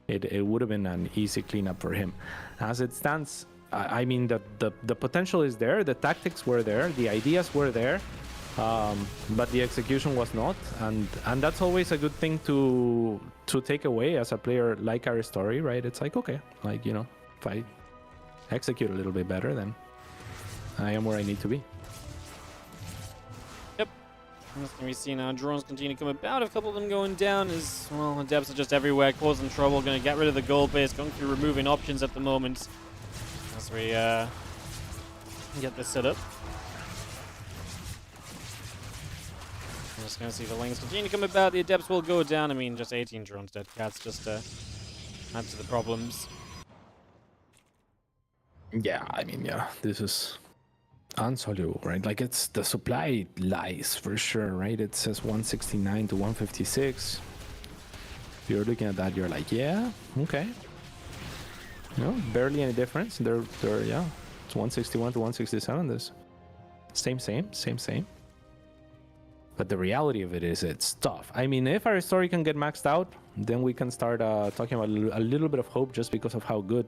Speaker 4: it would have been an easy cleanup for him. As it stands, I mean, the potential is there, the tactics were there, the ideas were there, but the execution was not, and that's always a good thing to take away as a player like Aristori, right? It's like, okay, like, you know, if I execute a little bit better, then I am where I need to be.
Speaker 2: Yep. As can be seen now, drones continue to come about. A couple of them going down as well. The depths are just everywhere, causing trouble. Going to get rid of the gold base. Going through removing options at the moment as we get this set up. I'm just going to see the Lings continue to come about. The adepts will go down. I mean, just 18 drones dead cats just add to the problems.
Speaker 4: Yeah, I mean, yeah, this is unsoluble, right? Like, it's the supply lies for sure, right? It says 169 to 156. If you're looking at that, you're like, yeah, okay. No, barely any difference. They're yeah, it's 161 to 167. This same. But the reality of it is, it's tough. I mean, if Aristori can get maxed out, then we can start talking about a little bit of hope, just because of how good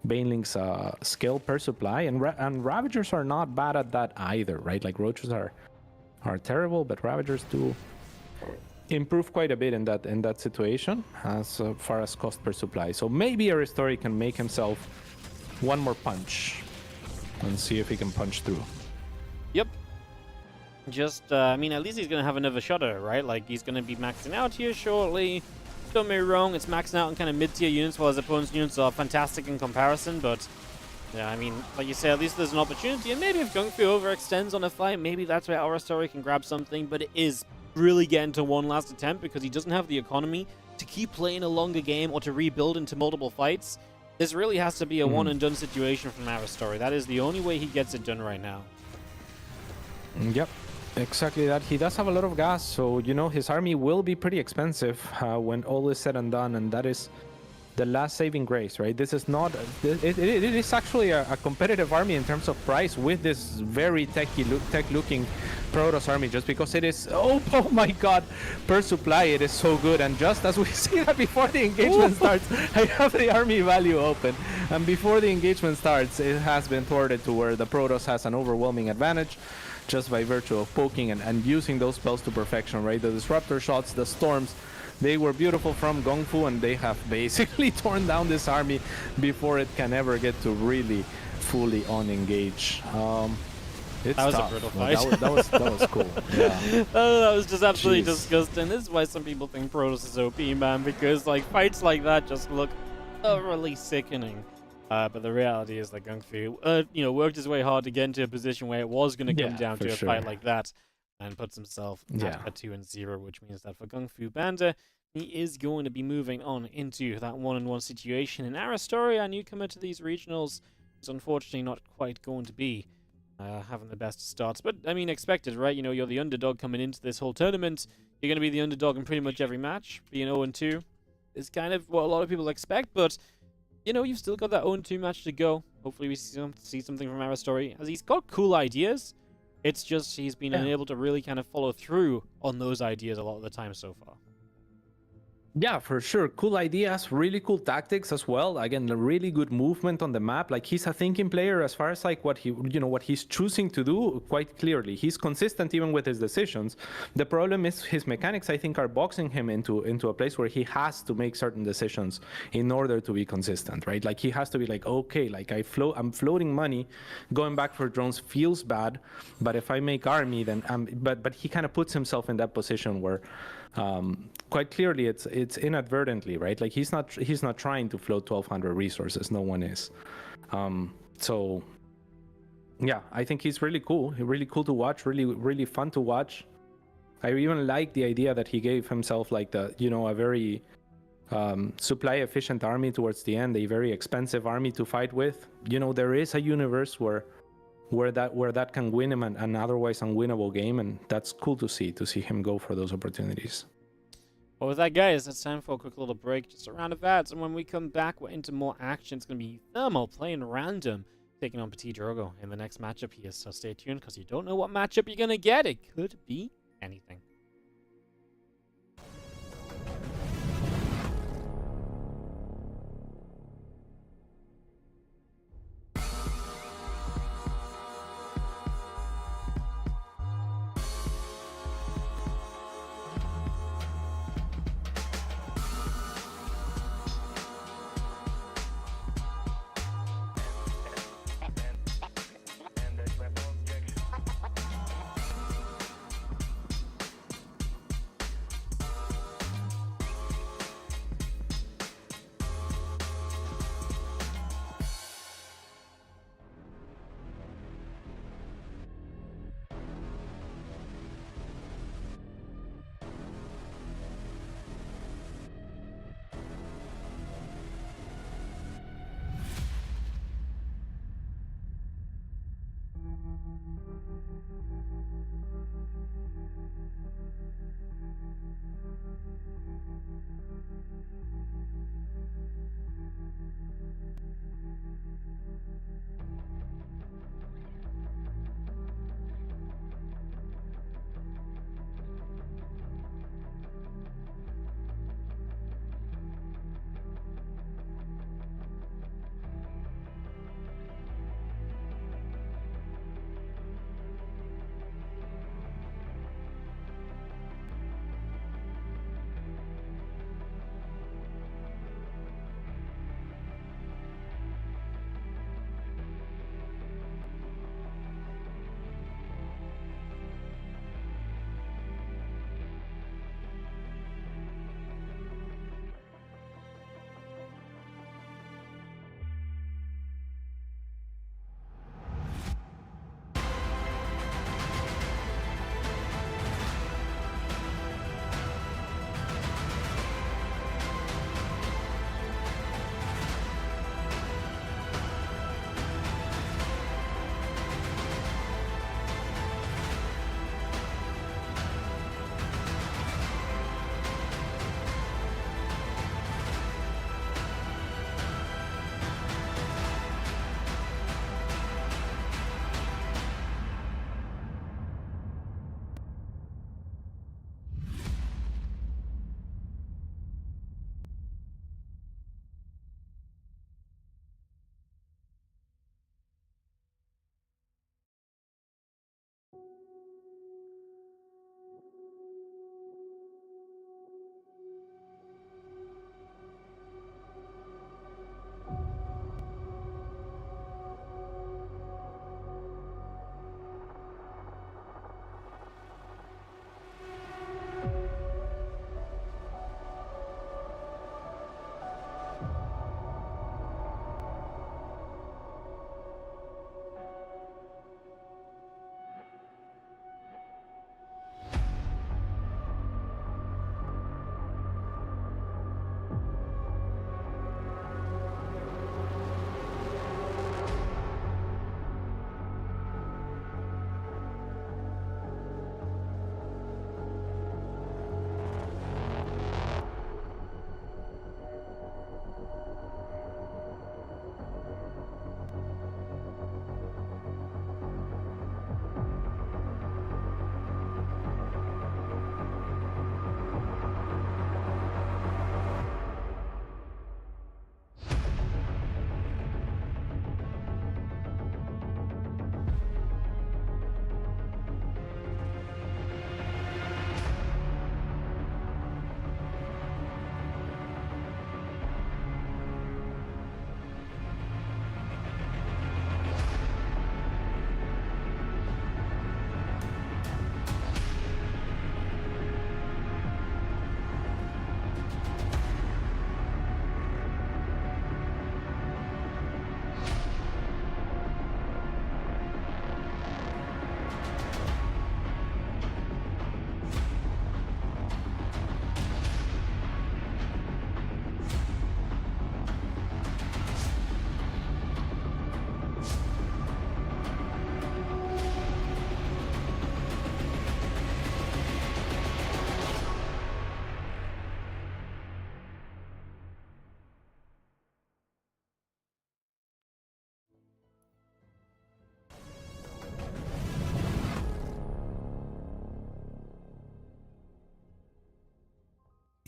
Speaker 4: Baneling's skill per supply, and Ravagers are not bad at that either, right? Like, Roaches are terrible, but Ravagers do improve quite a bit in that situation as far as cost per supply. So maybe Aristori can make himself one more punch and see if he can punch through.
Speaker 2: Yep. Just, I mean, at least he's going to have another shot at it, right? Like, he's going to be maxing out here shortly. Don't get me wrong, it's maxing out on kind of mid-tier units, while his opponent's units are fantastic in comparison, but yeah, I mean, like you say, at least there's an opportunity, and maybe if GungFu overextends on a fight, maybe that's where Aristori can grab something, but it is really getting to one last attempt because he doesn't have the economy to keep playing a longer game or to rebuild into multiple fights. This really has to be a one-and-done situation from Aristori. That is the only way he gets it done right now.
Speaker 4: Yep. Exactly that. He does have a lot of gas, so you know his army will be pretty expensive when all is said and done, and that is the last saving grace, right? This is not. It is actually a competitive army in terms of price with this very tech-looking Protoss army, just because it is. Oh my God! Per supply, it is so good, and just as we see that before the engagement starts, I have the army value open, and before the engagement starts, it has been thwarted to where the Protoss has an overwhelming advantage, just by virtue of poking and using those spells to perfection, right? The disruptor shots, the storms. They were beautiful from GungFu, and they have basically torn down this army before it can ever get to really fully on-engage. It's
Speaker 2: That was
Speaker 4: tough.
Speaker 2: a brutal fight.
Speaker 4: That was cool. Yeah.
Speaker 2: Oh, that was just absolutely
Speaker 4: Jeez.
Speaker 2: disgusting. This is why some people think Protoss is OP, man, because like fights like that just look thoroughly sickening. But the reality is that GungFu, worked his way hard to get into a position where it was going to come down to a fight like that, and puts himself at 2-0, which means that for GungFuBanda, he is going to be moving on into that 1-on-1 situation. And Aristori, our newcomer to these regionals, is unfortunately not quite going to be having the best starts. But, I mean, expected, right? You know, you're the underdog coming into this whole tournament. You're going to be the underdog in pretty much every match. Being 0-2 is kind of what a lot of people expect, but you know, you've still got that 0-2 match to go. Hopefully we see something from Aristori, as he's got cool ideas. It's just he's been unable to really kind of follow through on those ideas a lot of the time so far.
Speaker 4: Yeah, for sure. Cool ideas, really cool tactics as well. Again, a really good movement on the map. Like, he's a thinking player as far as like what he's choosing to do quite clearly. He's consistent even with his decisions. The problem is his mechanics, I think, are boxing him into a place where he has to make certain decisions in order to be consistent, right? Like, he has to be like, okay, like I'm floating money, going back for drones feels bad, but if I make army, then but he kind of puts himself in that position where quite clearly it's inadvertently, right? Like, he's not trying to float 1,200 resources. No one is. So yeah, I think he's really cool. Really cool to watch. Really fun to watch. I even like the idea that he gave himself like a very supply efficient army towards the end, a very expensive army to fight with. You know, there is a universe where that can win him an otherwise unwinnable game, and that's cool to see him go for those opportunities.
Speaker 2: Well, with that, guys, it's time for a quick little break, just a round of ads, and when we come back, we're into more action. It's going to be uThermal playing random, taking on PtitDrogo in the next matchup here, so stay tuned, because you don't know what matchup you're going to get. It could be anything.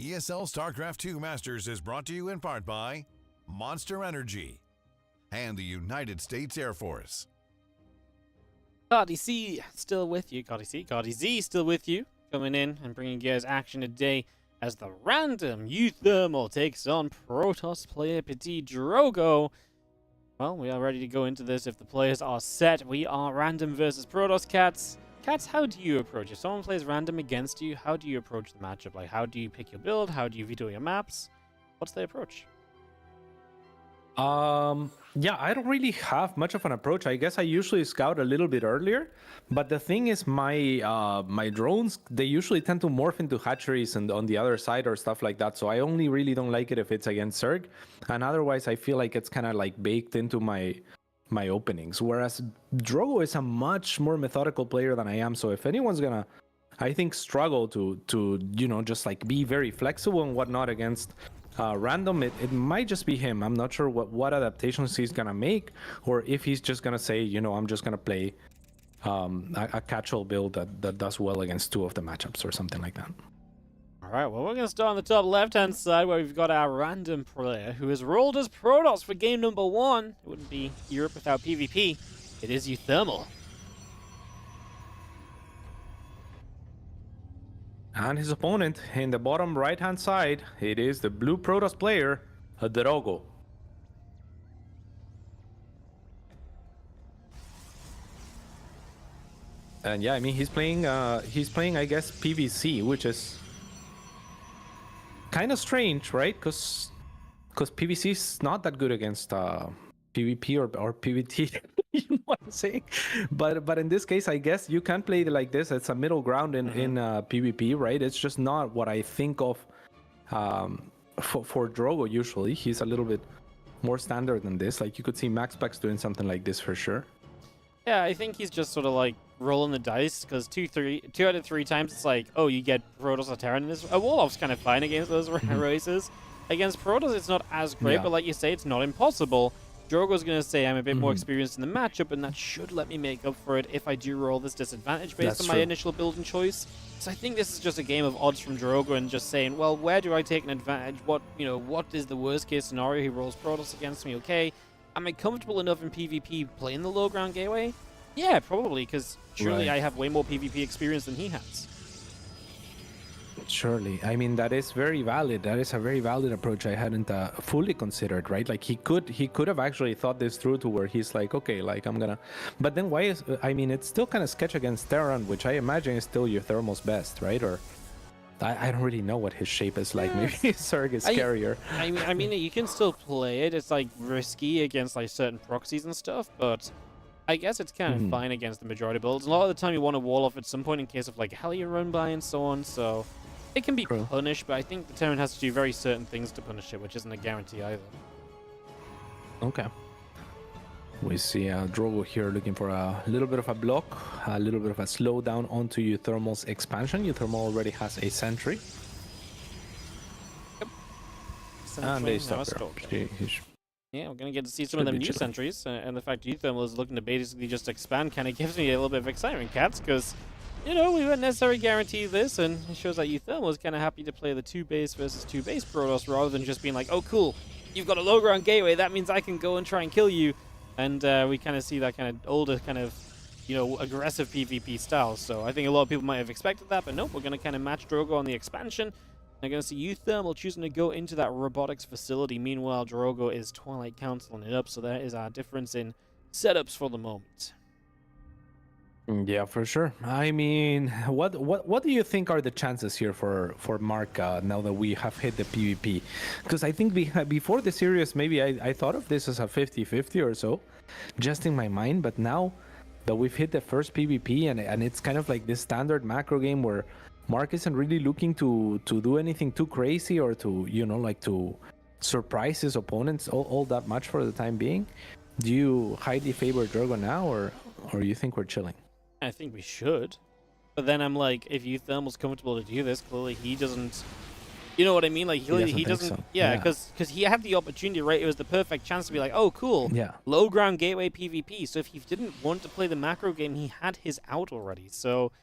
Speaker 1: ESL StarCraft 2 Masters is brought to you in part by Monster Energy and the United States Air Force.
Speaker 2: Cardi C still with you. Cardi Z still with you. Coming in and bringing you guys action today as the random uThermal takes on Protoss player PtitDrogo. Well, we are ready to go into this if the players are set. We are random versus Protoss Cats. Cats, how do you approach it? If someone plays random against you, how do you approach the matchup? Like, how do you pick your build? How do you veto your maps? What's the approach?
Speaker 4: Yeah, I don't really have much of an approach. I guess I usually scout a little bit earlier, but the thing is my drones, they usually tend to morph into hatcheries and on the other side or stuff like that. So I only really don't like it if it's against Zerg, and otherwise I feel like it's kind of like baked into my openings. Whereas Drogo is a much more methodical player than I am. So if anyone's gonna, I think, struggle to just like be very flexible and whatnot against random, it might just be him. I'm not sure what adaptations he's gonna make, or if he's just gonna say, I'm just gonna play a casual build that does well against two of the matchups or something like that.
Speaker 2: All right, well, we're going to start on the top left-hand side where we've got our random player who has rolled as Protoss for game number 1. It wouldn't be Europe without PvP. It is uThermal.
Speaker 4: And his opponent in the bottom right-hand side, it is the blue Protoss player, Drogo. And yeah, I mean, he's playing, I guess, PVC, which is kind of strange, right? Because PVC is not that good against PvP or PvT. You know what I'm saying? But in this case, I guess you can play it like this. It's a middle ground in PvP, right? It's just not what I think of for Drogo. Usually, he's a little bit more standard than this. Like, you could see Max Pax doing something like this for sure.
Speaker 2: Yeah, I think he's just sort of like rolling the dice because 2 out of 3 times it's like, oh, you get Protoss or Terran. Woloff's kind of fine against those races. Against Protoss, it's not as great, but like you say, it's not impossible. Drogo's going to say I'm a bit more experienced in the matchup, and that should let me make up for it if I do roll this disadvantage based on my initial build and choice. So I think this is just a game of odds from Drogo and just saying, well, where do I take an advantage? What is the worst case scenario? He rolls Protoss against me, okay. Am I comfortable enough in PvP playing the low ground gateway? Yeah, probably, because surely I have way more PvP experience than he has.
Speaker 4: Surely. I mean, that is very valid. That is a very valid approach I hadn't fully considered, right? Like, he could have actually thought this through to where he's like, okay, like, I'm gonna... But then why is... I mean, it's still kind of sketch against Terran, which I imagine is still uThermal's best, right? Or... I don't really know what his shape is like. Maybe Zerg is scarier.
Speaker 2: I mean, you can still play it. It's, like, risky against, like, certain proxies and stuff, but... I guess it's kind of fine against the majority builds. A lot of the time you want to wall off at some point in case of like Hellion run by and so on, so it can be punished, but I think the Terran has to do very certain things to punish it, which isn't a guarantee either.
Speaker 4: Okay. We see Drogo here looking for a little bit of a block, a little bit of a slowdown onto uThermal's expansion. uThermal already has a sentry.
Speaker 2: Yep.
Speaker 4: And they stop her.
Speaker 2: Yeah, we're going to get to see some of them new sentries, and the fact uThermal is looking to basically just expand kind of gives me a little bit of excitement, Cats, because, we wouldn't necessarily guarantee this, and it shows that uThermal is kind of happy to play the 2-base versus 2-base Protoss rather than just being like, oh, cool, you've got a low ground gateway, that means I can go and try and kill you, and we kind of see that kind of older kind of, aggressive PvP style, so I think a lot of people might have expected that, but nope, we're going to kind of match Drogo on the expansion. I'm going to see uThermal choosing to go into that robotics facility. Meanwhile, Drogo is Twilight Counciling it up, so that is our difference in setups for the moment.
Speaker 4: Yeah, for sure. I mean, what do you think are the chances here for Mark now that we have hit the PvP? Because I think before the series, maybe I thought of this as a 50-50 or so, just in my mind. But now that we've hit the first PvP and it's kind of like this standard macro game where Mark isn't really looking to do anything too crazy or to, like to surprise his opponents all that much for the time being. Do you highly favor Drogo now, or you think we're chilling?
Speaker 2: I think we should. But then I'm like, if uThermal's comfortable to do this, clearly he doesn't... You know what I mean? Like, he doesn't... So. Yeah, because he had the opportunity, right? It was the perfect chance to be like, oh, cool.
Speaker 4: Yeah.
Speaker 2: Low ground gateway PvP. So if he didn't want to play the macro game, he had his out already. So...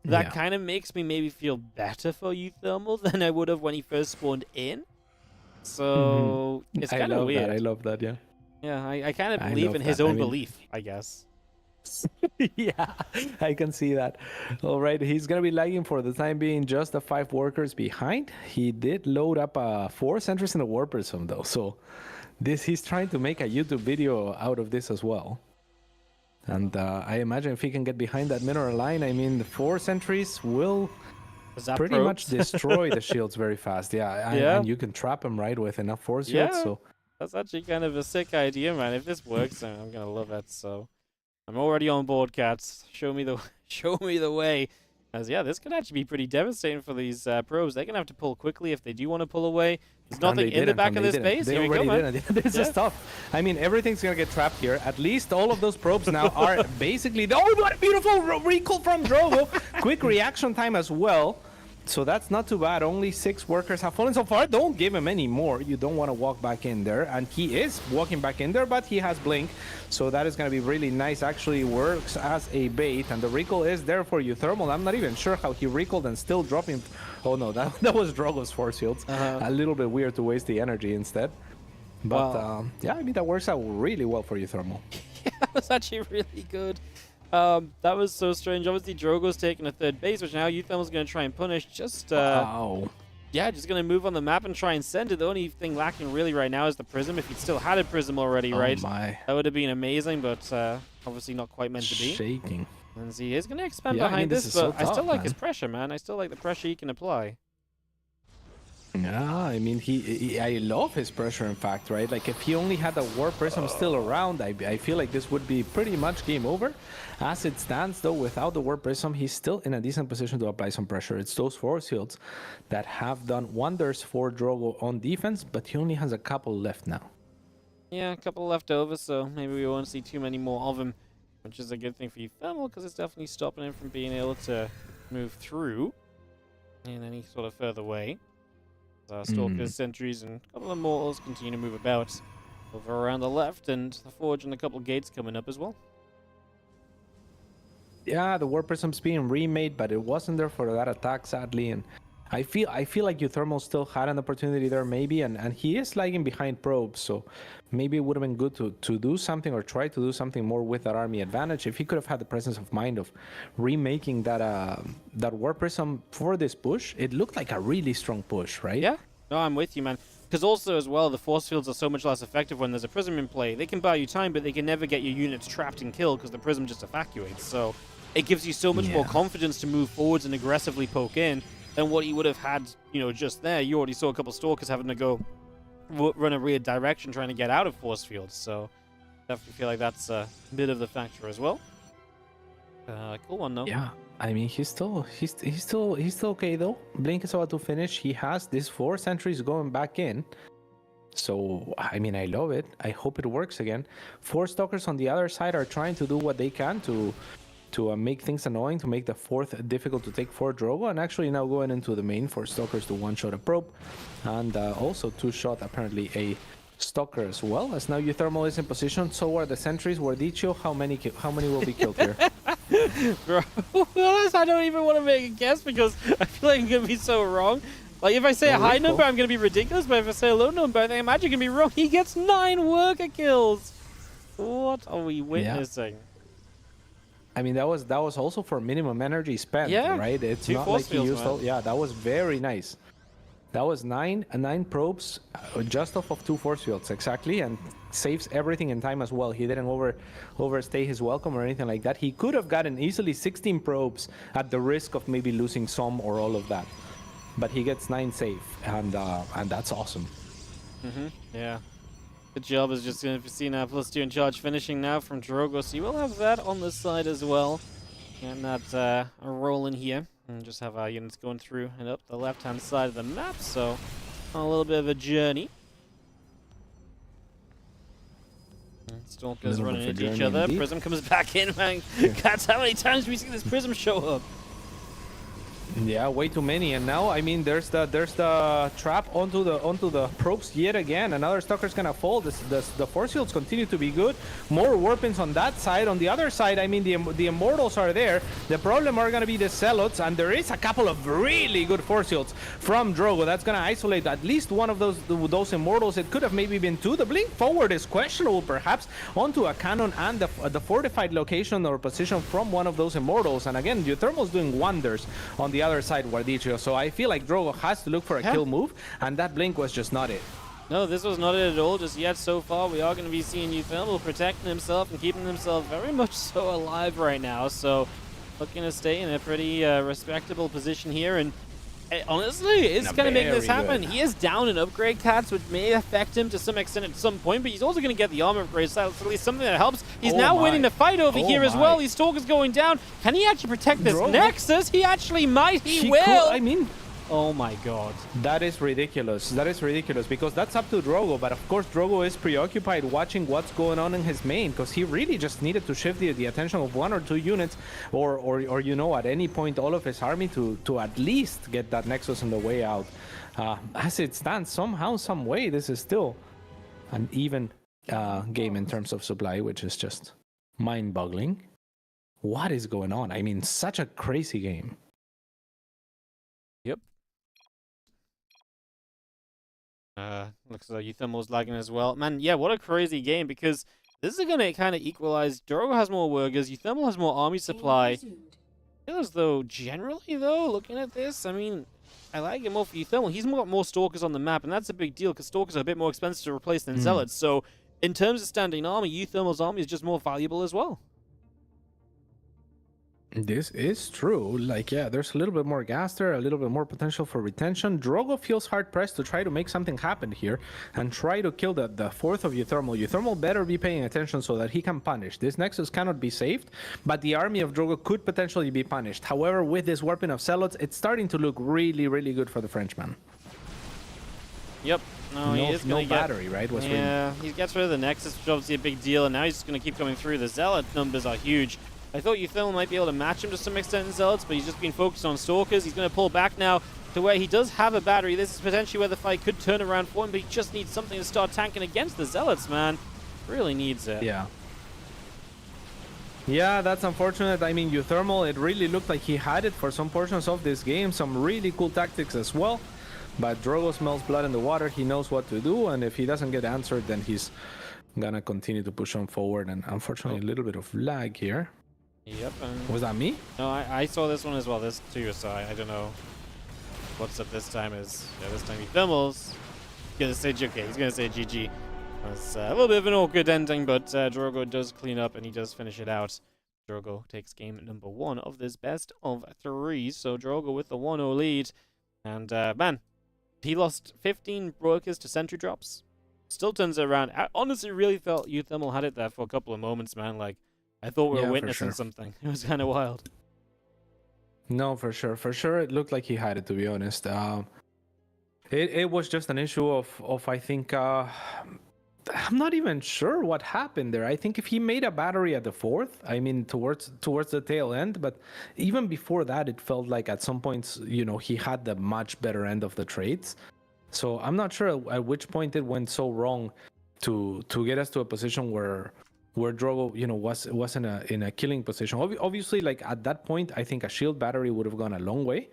Speaker 2: that kind of makes me maybe feel better for uThermal than I would have when he first spawned in. So it's kind of weird.
Speaker 4: I love that, yeah.
Speaker 2: Yeah, I kind of believe in his own belief, I guess.
Speaker 4: Yeah, I can see that. All right, he's going to be lagging for the time being, just the 5 workers behind. He did load up 4 sentries in the War Prism, though. So he's trying to make a YouTube video out of this as well. And I imagine if he can get behind that mineral line, I mean, the 4 sentries will pretty much destroy the shields very fast. Yeah, and you can trap them, right, with enough force shields. So
Speaker 2: that's actually kind of a sick idea, man. If this works, I'm going to love it. So I'm already on board, cats. Show me the way. As this could actually be pretty devastating for these probes. They're gonna have to pull quickly if they do want to pull away. There's nothing in the back of this base.
Speaker 4: They already didn't. This is tough. I mean, everything's gonna get trapped here. At least all of those probes now are basically. Oh, what a beautiful recall from Drogo! Quick reaction time as well. So that's not too bad. Only 6 workers have fallen so far. Don't give him any more. You don't want to walk back in there. And he is walking back in there, but he has Blink. So that is going to be really nice. Actually works as a bait. And the recall is there for uThermal. I'm not even sure how he recalled and still dropping. Oh no, that was Drogo's force shields. A little bit weird to waste the energy instead. But yeah, I mean, that works out really well for uThermal.
Speaker 2: Yeah, that was actually really good. That was so strange. Obviously, Drogo's taking a 3rd base, which now uThermal's going to try and punish. Just going to move on the map and try and send it. The only thing lacking really right now is the Prism. If he'd still had a Prism already, right? That would have been amazing, but obviously not quite meant to be.
Speaker 4: Shaking.
Speaker 2: And he is going to expand behind this, but I still like his pressure, man. I still like the pressure he can apply.
Speaker 4: Yeah, I mean, I love his pressure, in fact, right? Like, if he only had the War Prism still around, I feel like this would be pretty much game over. As it stands, though, without the War Prism, he's still in a decent position to apply some pressure. It's those force shields that have done wonders for Drogo on defense, but he only has a couple left now.
Speaker 2: Yeah, a couple left over, so maybe we won't see too many more of him, which is a good thing for uThermal, because it's definitely stopping him from being able to move through in any sort of further way. Stalkers, sentries, and a couple of mortals continue to move about over around the left, and the Forge and a couple of gates coming up as well.
Speaker 4: Yeah, the War Prism's being remade, but it wasn't there for that attack, sadly, and I feel like uThermal still had an opportunity there, maybe, and he is lagging behind probes, so maybe it would have been good to do something or try to do something more with that army advantage. If he could have had the presence of mind of remaking that War Prism for this push, it looked like a really strong push, right?
Speaker 2: Yeah, no, I'm with you, man. Because also, as well, the force fields are so much less effective when there's a Prism in play. They can buy you time, but they can never get your units trapped and killed because the Prism just evacuates. So it gives you so much more confidence to move forwards and aggressively poke in than what you would have had, just there. You already saw a couple Stalkers having to go run a weird direction trying to get out of force fields. So definitely feel like that's a bit of the factor as well. Cool one, though.
Speaker 4: Yeah, I mean, he's still okay though. Blink is about to finish. He has these 4 sentries going back in. So, I mean, I love it. I hope it works again. 4 Stalkers on the other side are trying to do what they can to make things annoying, to make the 4th difficult to take for Drogo, and actually now going into the main for Stalkers to one-shot a probe, and also 2-shot apparently a Stalker as well, as now uThermal is in position, so are the sentries. Wardicio, how many will be killed here?
Speaker 2: Bro, I don't even want to make a guess because I feel like I'm going to be so wrong. Like, if I say a high number, I'm going to be ridiculous, but if I say a low number, I think I'm actually going to be wrong. He gets 9 worker kills! What are we witnessing?
Speaker 4: Yeah. I mean, that was also for minimum energy spent, right? It's not like he used all. Yeah, that was very nice. That was 9 probes just off of 2 force fields, exactly, and saves everything in time as well. He didn't overstay his welcome or anything like that. He could have gotten easily 16 probes at the risk of maybe losing some or all of that, but he gets 9 safe, and that's awesome.
Speaker 2: Yeah. Good job is just going to see now +2 in charge finishing now from Drogo, so you will have that on the side as well. And that rolling here. And just have our units going through and up the left-hand side of the map, so on a little bit of a journey. And Stalkers running into each other. Prism comes back in, man. Cats, how many times do we see this Prism show up?
Speaker 4: Yeah, way too many. And now, I mean, there's the trap onto the probes yet again. Another stalker's gonna fall. The force fields continue to be good. More warpins on that side. On the other side, I mean, the immortals are there. The problem are gonna be the zealots, and there is a couple of really good force fields from Drogo. That's gonna isolate at least one of those immortals. It could have maybe been two. The blink forward is questionable, perhaps, onto a cannon and the fortified location or position from one of those immortals. And again, uThermal's doing wonders on the other side, Guardicio. So I feel like Drogo has to look for a kill move, and that blink was just not it.
Speaker 2: No, this was not it at all just yet. So far, we are going to be seeing uThermal protecting himself and keeping himself very much so alive right now. So looking to stay in a pretty respectable position here. And honestly, it's going to make this happen. He is down in upgrade cards, which may affect him to some extent at some point, but he's also going to get the armor upgrade, so that's at least something that helps. He's now winning the fight over here as well. His Stalker's going down. Can he actually protect this Nexus? He actually might. He will.
Speaker 4: I mean,
Speaker 2: oh my god.
Speaker 4: That is ridiculous. That is ridiculous because that's up to Drogo. But of course, Drogo is preoccupied watching what's going on in his main because he really just needed to shift the attention of one or two units or you know, at any point, all of his army to at least get that Nexus on the way out. As it stands, somehow, some way, this is still an even game in terms of supply, which is just mind-boggling. What is going on? I mean, such a crazy game.
Speaker 2: Yep. Looks like uThermal's lagging as well. Man, yeah, what a crazy game, because this is going to kind of equalize. Drogo has more workers, uThermal has more army supply. I feel as though, generally, though, looking at this, I mean, I like it more for uThermal. He's got more Stalkers on the map, and that's a big deal, because Stalkers are a bit more expensive to replace than Zealots. So, in terms of standing army, uThermal's army is just more valuable as well.
Speaker 4: This is true. Like, yeah, there's a little bit more gas there, a little bit more potential for retention. Drogo feels hard-pressed to try to make something happen here and try to kill the fourth of uThermal. uThermal better be paying attention so that he can punish. This Nexus cannot be saved, but the army of Drogo could potentially be punished. However, with this warping of Zealots, it's starting to look really, really good for the Frenchman.
Speaker 2: Yep. No, he is
Speaker 4: no battery, right?
Speaker 2: Yeah, he gets rid of the Nexus, which is obviously a big deal, and now he's just going to keep coming through. The Zealot numbers are huge. I thought uThermal might be able to match him to some extent in Zealots, but he's just been focused on Stalkers. He's going to pull back now to where he does have a battery. This is potentially where the fight could turn around for him, but he just needs something to start tanking against the Zealots, man. Really needs it.
Speaker 4: Yeah. Yeah, that's unfortunate. I mean, uThermal, it really looked like he had it for some portions of this game. Some really cool tactics as well. But Drogo smells blood in the water. He knows what to do, and if he doesn't get answered, then he's gonna continue to push on forward. And unfortunately, a little bit of lag here.
Speaker 2: Yep.
Speaker 4: Was that me?
Speaker 2: No, I saw this one as well, this too, so I don't know what's up this time. This time uThermal's gonna say okay, he's gonna say GG. It's a little bit of an awkward ending, but Drogo does clean up and he does finish it out. Drogo takes game number 1 of this best of 3, so Drogo with the 1-0 lead. And man, he lost 15 workers to sentry drops. Still turns it around. I honestly really felt uThermal had it there for a couple of moments, man. Like, I thought we were witnessing something. It was kind of wild.
Speaker 4: No, for sure. For sure, it looked like he had it, to be honest. It was just an issue of I think... I'm not even sure what happened there. I think if he made a battery at the 4th, I mean, towards the tail end, but even before that, it felt like at some points, you know, he had the much better end of the trades. So I'm not sure at which point it went so wrong to get us to a position where Drogo, you know, was in a killing position. Obviously, like at that point, I think a shield battery would have gone a long way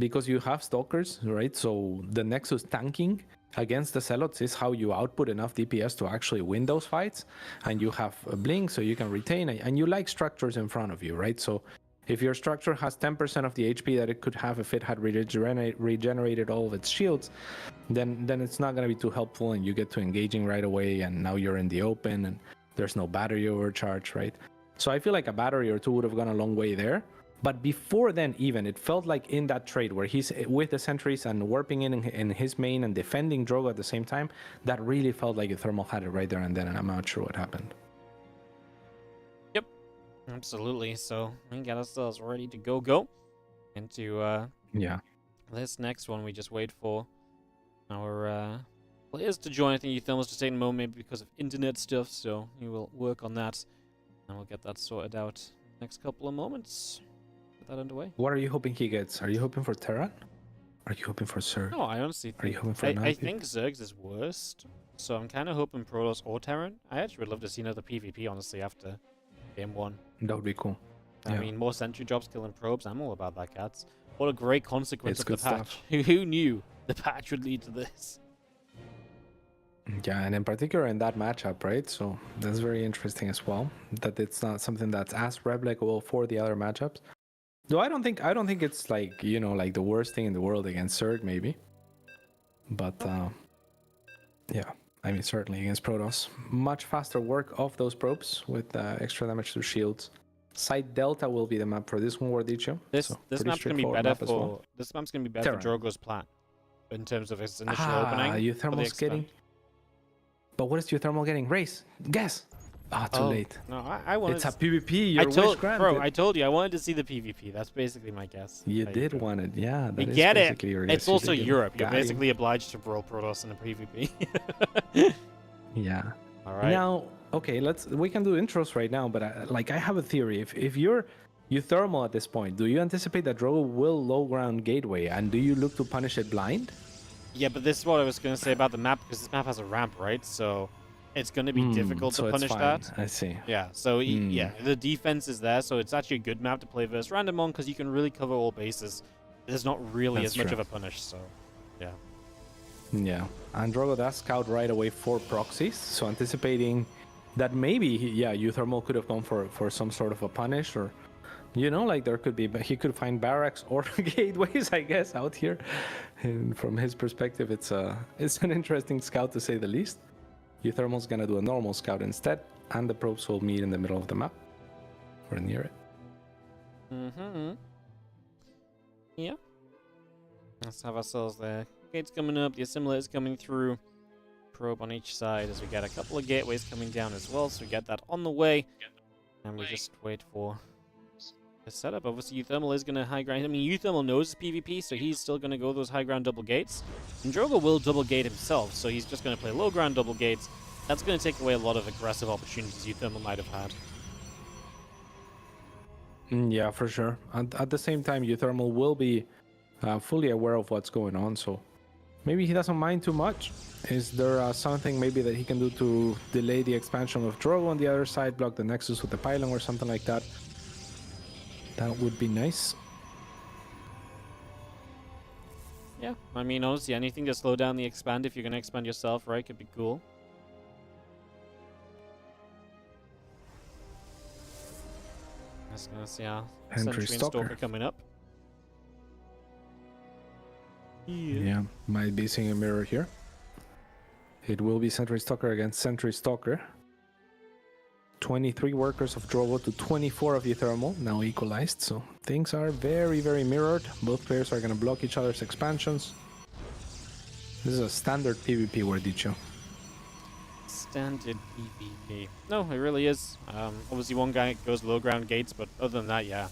Speaker 4: because you have Stalkers, right? So the Nexus tanking against the Zealots is how you output enough DPS to actually win those fights. And you have a blink so you can retain, and you like structures in front of you, right? So if your structure has 10% of the HP that it could have if it had regenerated all of its shields, then it's not going to be too helpful, and you get to engaging right away, and now you're in the open, and there's no battery overcharge, right? So I feel like a battery or two would have gone a long way there. But before then, even, it felt like in that trade where he's with the sentries and warping in his main and defending Drogo at the same time, that really felt like uThermal had it right there and then, and I'm not sure what happened.
Speaker 2: Yep, absolutely. So we got ourselves ready to go into this next one. We just wait for our players to join. I think uThermal's just taking a moment maybe because of internet stuff, so he will work on that and we'll get that sorted out next couple of moments. get that underway.
Speaker 4: What are you hoping he gets? Are you hoping for Terran? Are you hoping for Zerg?
Speaker 2: No, I honestly
Speaker 4: Are you
Speaker 2: think
Speaker 4: hoping for
Speaker 2: I think Zerg's is worst. So I'm kind of hoping Protoss or Terran. I actually would love to see another PvP, honestly, after game 1.
Speaker 4: That would be cool.
Speaker 2: I
Speaker 4: Yeah.
Speaker 2: mean, more sentry jobs, killing probes. I'm all about that, cats. What a great consequence
Speaker 4: It's
Speaker 2: of the
Speaker 4: good
Speaker 2: patch.
Speaker 4: stuff.
Speaker 2: Who knew the patch would lead to this?
Speaker 4: Yeah, and in particular in that matchup, right? So that's very interesting as well. That it's not something that's as replicable for the other matchups. Though I don't think it's like, you know, like the worst thing in the world against Zerg, maybe. But yeah, I mean certainly against Protoss, much faster work of those probes with extra damage to shields. Side Delta will be the map for this one, Wardicho.
Speaker 2: This
Speaker 4: So
Speaker 2: this
Speaker 4: pretty
Speaker 2: map's gonna be
Speaker 4: straightforward
Speaker 2: better
Speaker 4: map as
Speaker 2: for
Speaker 4: well.
Speaker 2: this map's gonna be better
Speaker 4: Terran.
Speaker 2: for Drogo's plan in terms of its initial opening.
Speaker 4: uThermal's getting. But what is uThermal getting? Race, guess. Ah, too late.
Speaker 2: No, I wanted.
Speaker 4: It's a
Speaker 2: to
Speaker 4: PvP.
Speaker 2: I
Speaker 4: Your wish
Speaker 2: told
Speaker 4: granted.
Speaker 2: bro, I told you I wanted to see the PvP. That's basically my guess.
Speaker 4: You
Speaker 2: There
Speaker 4: did
Speaker 2: go.
Speaker 4: want it, yeah.
Speaker 2: You
Speaker 4: That is
Speaker 2: get it.
Speaker 4: basically your guess.
Speaker 2: It's
Speaker 4: You
Speaker 2: also
Speaker 4: did get it.
Speaker 2: Europe. You're
Speaker 4: Got you.
Speaker 2: basically obliged to brawl Protoss in a PvP.
Speaker 4: Yeah.
Speaker 2: All right.
Speaker 4: Now, okay, we can do intros right now, but I have a theory. If you're uThermal at this point, do you anticipate that Drogo will low ground gateway, and do you look to punish it blind?
Speaker 2: Yeah, but this is what I was going to say about the map, because this map has a ramp, right? So it's going to be difficult
Speaker 4: so
Speaker 2: to
Speaker 4: it's
Speaker 2: punish
Speaker 4: fine.
Speaker 2: that.
Speaker 4: I see.
Speaker 2: Yeah, so yeah, the defense is there, so it's actually a good map to play versus random on, because you can really cover all bases. There's not really
Speaker 4: That's
Speaker 2: as much
Speaker 4: true.
Speaker 2: of a punish, so yeah.
Speaker 4: Yeah, and Drogo does scout right away for proxies, so anticipating that maybe uThermal could have gone for some sort of a punish, or you know, like there could be, but he could find barracks or gateways, I guess, out here. And from his perspective, it's an interesting scout to say the least. uThermal's gonna do a normal scout instead, and the probes will meet in the middle of the map or near it.
Speaker 2: Yeah. Let's have ourselves there. Gates coming up, the assimilator's coming through. Probe on each side as we get a couple of gateways coming down as well, so we get that on the way. And we just wait for the setup. Obviously, uThermal is going to high ground. I mean, uThermal knows PvP, so he's still going to go those high ground double gates. And Drogo will double gate himself, so he's just going to play low ground double gates. That's going to take away a lot of aggressive opportunities uThermal might have had.
Speaker 4: Yeah, for sure. And at the same time, uThermal will be fully aware of what's going on, so maybe he doesn't mind too much. Is there something maybe that he can do to delay the expansion of Drogo on the other side, block the Nexus with the pylon or something like that? That would be nice.
Speaker 2: Yeah, I mean, honestly, anything to slow down the expand if you're going to expand yourself, right, could be cool. Just going to see our
Speaker 4: Entry
Speaker 2: Sentry and
Speaker 4: Stalker.
Speaker 2: Stalker coming up.
Speaker 4: Yeah, might be seeing a mirror here. It will be Sentry Stalker against Sentry Stalker. 23 workers of Drogo to 24 of uThermal, now equalized, so things are very, very mirrored. Both players are going to block each other's expansions. This is a standard PvP, Wardicho.
Speaker 2: Standard PvP. No, it really is. Obviously, one guy goes low ground gates, but other than that, yeah.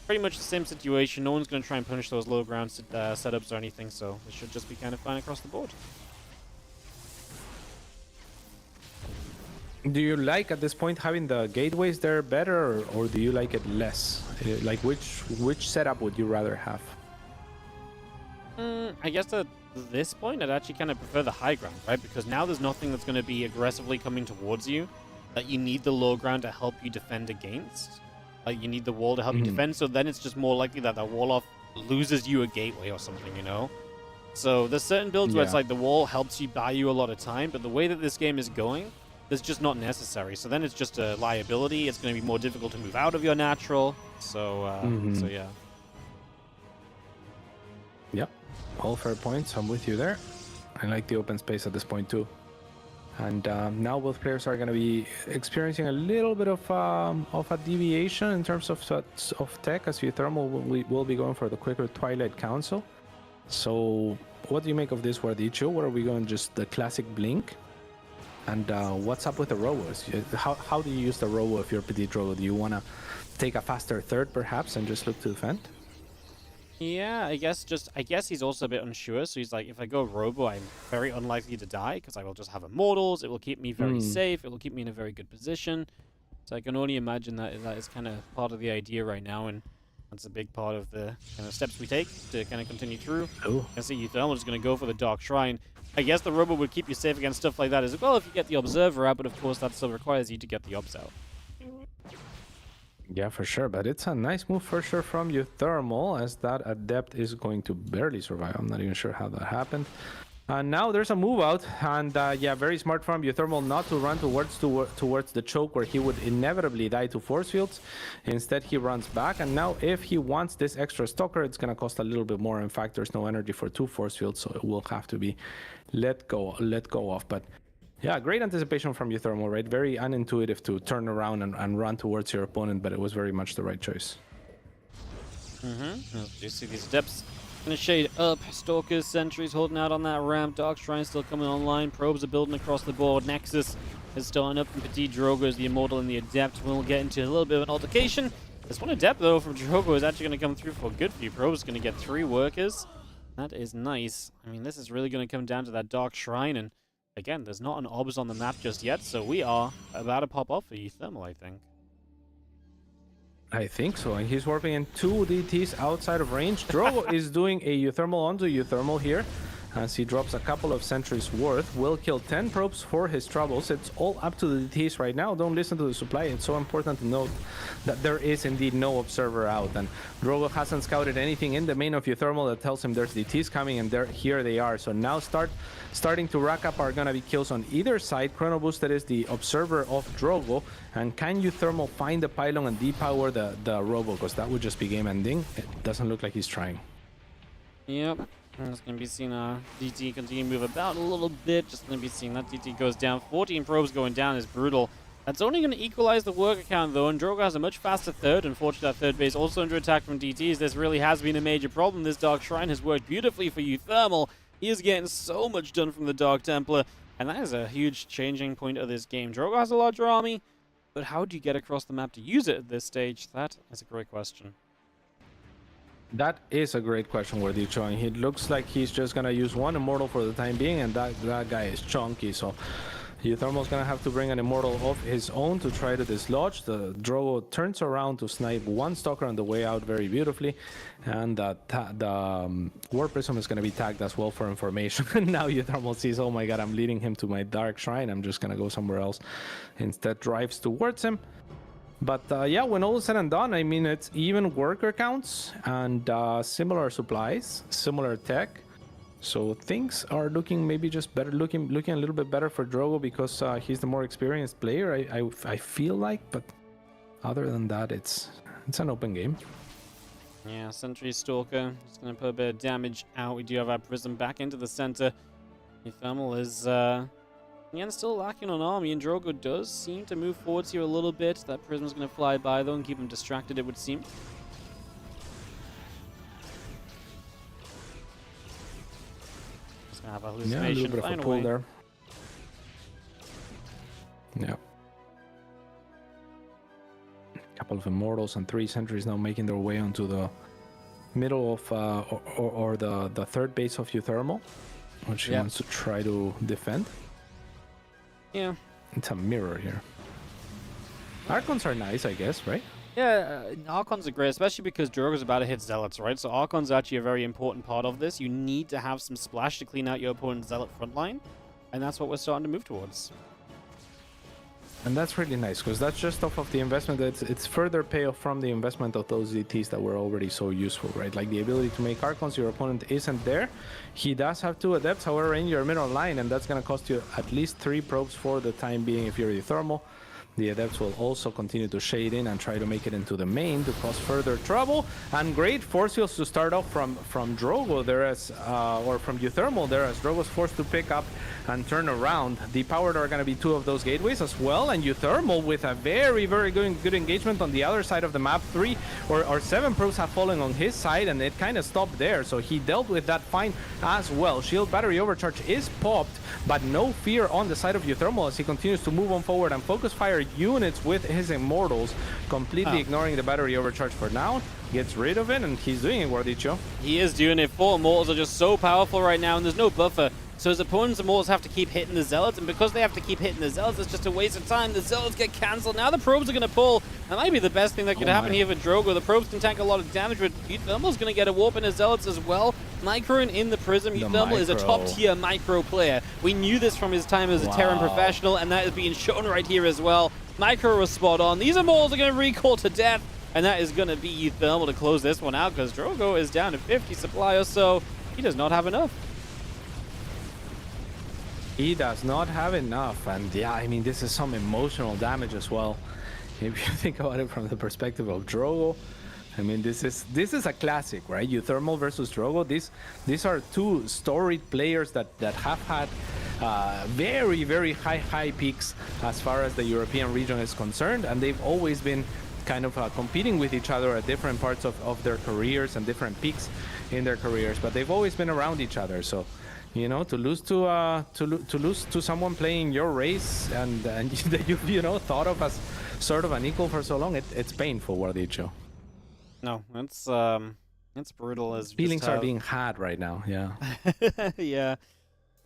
Speaker 2: Pretty much the same situation. No one's going to try and punish those low ground setups or anything, so it should just be kind of fine across the board.
Speaker 4: Do you like at this point having the gateways there better, or do you like it less? Like which setup would you rather have?
Speaker 2: I guess at this point, I'd actually kind of prefer the high ground, right? Because now there's nothing that's going to be aggressively coming towards you that you need the low ground to help you defend against. Like, you need the wall to help you defend, so then it's just more likely that wall off loses you a gateway or something, you know? So there's certain builds where it's like the wall helps you buy you a lot of time, but the way that this game is going, it's just not necessary. So then it's just a liability. It's going to be more difficult to move out of your natural. So, so yeah.
Speaker 4: Yep, all fair points. I'm with you there. I like the open space at this point too. And now both players are going to be experiencing a little bit of a deviation in terms of tech, as uThermal will be going for the quicker Twilight Council. So what do you make of this, Wardicho? What are we going, just the classic blink? And what's up with the robos? How do you use the robo if you're PtitDrogo? Do you want to take a faster third perhaps and just look to defend?
Speaker 2: Yeah, I guess he's also a bit unsure. So he's like, if I go robo, I'm very unlikely to die because I will just have immortals. It will keep me very safe. It will keep me in a very good position. So I can only imagine that is kind of part of the idea right now. And That's a big part of the kind of steps we take to kind of continue through.
Speaker 4: Ooh.
Speaker 2: I see uThermal is going to go for the Dark Shrine. I guess the robot would keep you safe against stuff like that as well if you get the Observer out, but of course that still requires you to get the Obs out.
Speaker 4: Yeah, for sure, but it's a nice move for sure from uThermal, as that Adept is going to barely survive. I'm not even sure how that happened. And now there's a move out, and yeah, very smart from uThermal not to run towards the choke where he would inevitably die to force fields. Instead, he runs back, and now if he wants this extra Stalker, it's gonna cost a little bit more. In fact, there's no energy for 2 force fields, so it will have to be let go of. But yeah, great anticipation from uThermal, right? Very unintuitive to turn around and run towards your opponent, but it was very much the right choice.
Speaker 2: You see these Adepts gonna shade up. Stalkers, Sentries holding out on that ramp. Dark Shrine still coming online. Probes are building across the board. Nexus is starting up, and PtitDrogo is the Immortal and the Adept. We'll get into a little bit of an altercation. This one Adept, though, from Drogo is actually going to come through for good for you. Probe is going to get 3 workers. That is nice. I mean, this is really going to come down to that Dark Shrine, and again, there's not an Obs on the map just yet, so we are about to pop off for uThermal, I think.
Speaker 4: I think so, and he's warping in 2 DTs outside of range. Drogo is doing a uThermal onto uThermal here, as he drops a couple of sentries worth. Will kill 10 probes for his troubles. It's all up to the DTs right now. Don't listen to the supply. It's so important to note that there is indeed no observer out, and Drogo hasn't scouted anything in the main of uThermal that tells him there's DTs coming, and here they are. So now starting to rack up are gonna be kills on either side. Chrono Boosted is the observer of Drogo, and can uThermal find the pylon and depower the robo, because that would just be game ending. It doesn't look like he's trying.
Speaker 2: Yep. It's going to be seeing DT continue to move about a little bit. Just going to be seeing that DT goes down. 14 probes going down is brutal. That's only going to equalize the worker count, though, and Drogo has a much faster third. Unfortunately, that third base also under attack from DTs. This really has been a major problem. This Dark Shrine has worked beautifully for uThermal. He is getting so much done from the Dark Templar, and that is a huge changing point of this game. Drogo has a larger army, but how do you get across the map to use it at this stage? That is a great question.
Speaker 4: That is a great question, Wordicho, and it looks like he's just gonna use 1 Immortal for the time being, and that guy is chunky, so uThermal's gonna have to bring an Immortal of his own to try to dislodge. The Drogo turns around to snipe 1 Stalker on the way out very beautifully, and the War Prism is gonna be tagged as well for information. Now uThermal sees, oh my god, I'm leading him to my Dark Shrine, I'm just gonna go somewhere else. Instead drives towards him. But yeah, when all is said and done, I mean, it's even worker counts and similar supplies, similar tech. So things are looking maybe just better, looking a little bit better for Drogo, because he's the more experienced player, I feel like. But other than that, it's an open game.
Speaker 2: Yeah, Sentry Stalker is going to put a bit of damage out. We do have our Prism back into the center. uThermal is again still lacking on army, and Drogo does seem to move forwards here a little bit. That Prism's going to fly by, though, and keep him distracted, it would seem. Just going to have a hallucination.
Speaker 4: Yeah, a little bit of a pull there. Yeah. Couple of Immortals and 3 sentries now making their way onto the middle of or the third base of uThermal, which he wants to try to defend.
Speaker 2: Yeah.
Speaker 4: It's a mirror here. Archons are nice, I guess, right?
Speaker 2: Yeah, Archons are great, especially because Drogo's about to hit Zealots, right? So Archons are actually a very important part of this. You need to have some splash to clean out your opponent's Zealot frontline, and that's what we're starting to move towards.
Speaker 4: And that's really nice, because that's just off of the investment. It's further payoff from the investment of those DTs that were already so useful, right? Like the ability to make Archons, your opponent isn't there. He does have 2 Adepts, however, in your middle line, and that's going to cost you at least 3 probes for the time being if you're uThermal. The Adepts will also continue to shade in and try to make it into the main to cause further trouble. And great force fields to start off from Drogo there as, or from uThermal there, as Drogo's forced to pick up and turn around. Depowered are going to be 2 of those gateways as well, and uThermal with a very, very good engagement on the other side of the map. 3 or 7 probes have fallen on his side, and it kind of stopped there, so he dealt with that fine as well. Shield Battery Overcharge is popped, but no fear on the side of uThermal as he continues to move on forward and focus fire units with his Immortals, completely ignoring the Battery Overcharge for now. Gets rid of it, and he's doing it, Guardicho.
Speaker 2: He is doing it. 4 Immortals are just so powerful right now, and there's no buffer So his opponents Immortals have to keep hitting the Zealots, and because they have to keep hitting the Zealots, it's just a waste of time. The Zealots get cancelled. Now the probes are going to pull. That might be the best thing that could happen here for Drogo. The probes can tank a lot of damage, but uThermal's going to get a warp in his Zealots as well. Micro in the Prism. uThermal is a top-tier micro player. We knew this from his time as a Terran professional, and that is being shown right here as well. Micro was spot on. These Immortals are going to recall to death, and that is going to be uThermal to close this one out, because Drogo is down to 50 supply or so. He does not have enough.
Speaker 4: He does not have enough, and yeah, I mean, this is some emotional damage as well. If you think about it from the perspective of Drogo, I mean, this is a classic, right? uThermal versus Drogo. These are two storied players that have had very, very high peaks as far as the European region is concerned, and they've always been kind of competing with each other at different parts of their careers and different peaks in their careers, but they've always been around each other. So, you know, to lose to someone playing your race and that you've thought of as sort of an equal for so long, it's painful, Wardicho.
Speaker 2: No, it's brutal. As
Speaker 4: feelings are being had right now. Yeah.
Speaker 2: Yeah.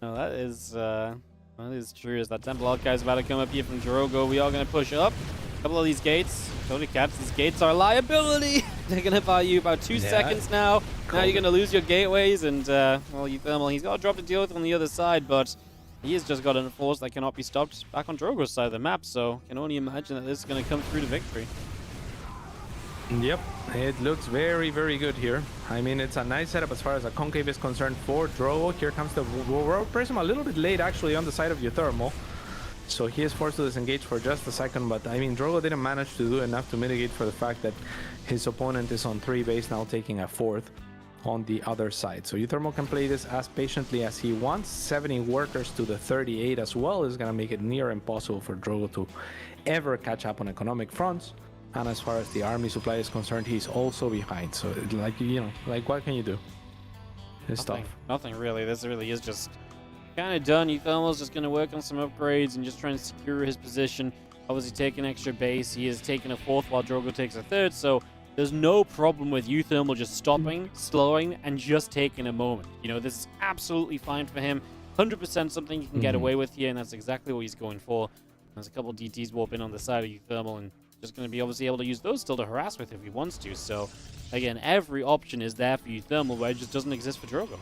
Speaker 2: No, that is true. As that Temple guy is about to come up here from Drogo, we are going to push up. A couple of these gates. Tony Cats, these gates are a liability. They're going to buy you about 2 seconds now. Now you're going to lose your gateways, and well, uThermal, he's got a drop to deal with on the other side, but he has just got a force that cannot be stopped back on Drogo's side of the map, so can only imagine that this is going to come through to victory.
Speaker 4: Yep, it looks very, very good here. I mean, it's a nice setup as far as a concave is concerned for Drogo. Here comes the World Prism a little bit late, actually, on the side of uThermal. So he is forced to disengage for just a second, but I mean, Drogo didn't manage to do enough to mitigate for the fact that his opponent is on 3 base, now taking a 4th on the other side. So uThermal can play this as patiently as he wants. 70 workers to the 38 as well is going to make it near impossible for Drogo to ever catch up on economic fronts. And as far as the army supply is concerned, he's also behind. So, like what can you do? It's tough.
Speaker 2: Nothing really. This really is just kind of done. uThermal's just going to work on some upgrades and just trying to secure his position. Obviously, take an extra base. He is taking a 4th while Drogo takes a 3rd. So there's no problem with uThermal just stopping, slowing, and just taking a moment. You know, this is absolutely fine for him. 100% something he can get away with here, and that's exactly what he's going for. There's a couple of DTs warping on the side of uThermal, and just going to be obviously able to use those still to harass with if he wants to. So, again, every option is there for uThermal, but it just doesn't exist for Drogo.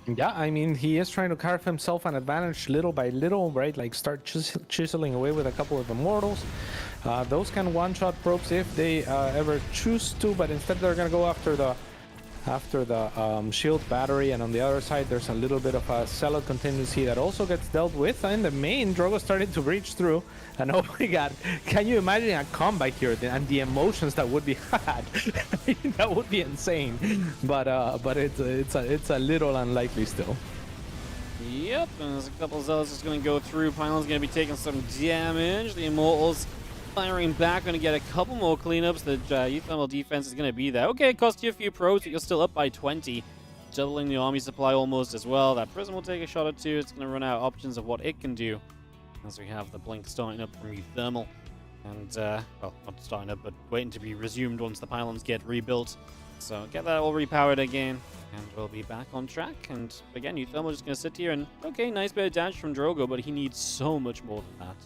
Speaker 4: Yeah, I mean, he is trying to carve himself an advantage little by little, right? Like, start chiseling away with a couple of Immortals. Those can one-shot probes if they ever choose to, but instead they're going to go after the shield battery, and on the other side there's a little bit of a Zealot contingency that also gets dealt with. And the main Drogo started to breach through, and oh my god, can you imagine a comeback here and the emotions that would be had? That would be insane, but it's a little unlikely still.
Speaker 2: Yep, and there's a couple of Zealots just going to go through. Pylon's going to be taking some damage. The Immortals firing back, going to get a couple more cleanups. The uThermal defense is going to be there. Okay, it cost you a few probes, but you're still up by 20. Doubling the army supply almost as well. That Prism will take a shot or two. It's going to run out of options of what it can do. As we have the blink starting up from uThermal. And, well, not starting up, but waiting to be resumed once the pylons get rebuilt. So get that all repowered again, and we'll be back on track. And again, uThermal just going to sit here and, okay, nice bit of damage from Drogo, but he needs so much more than that.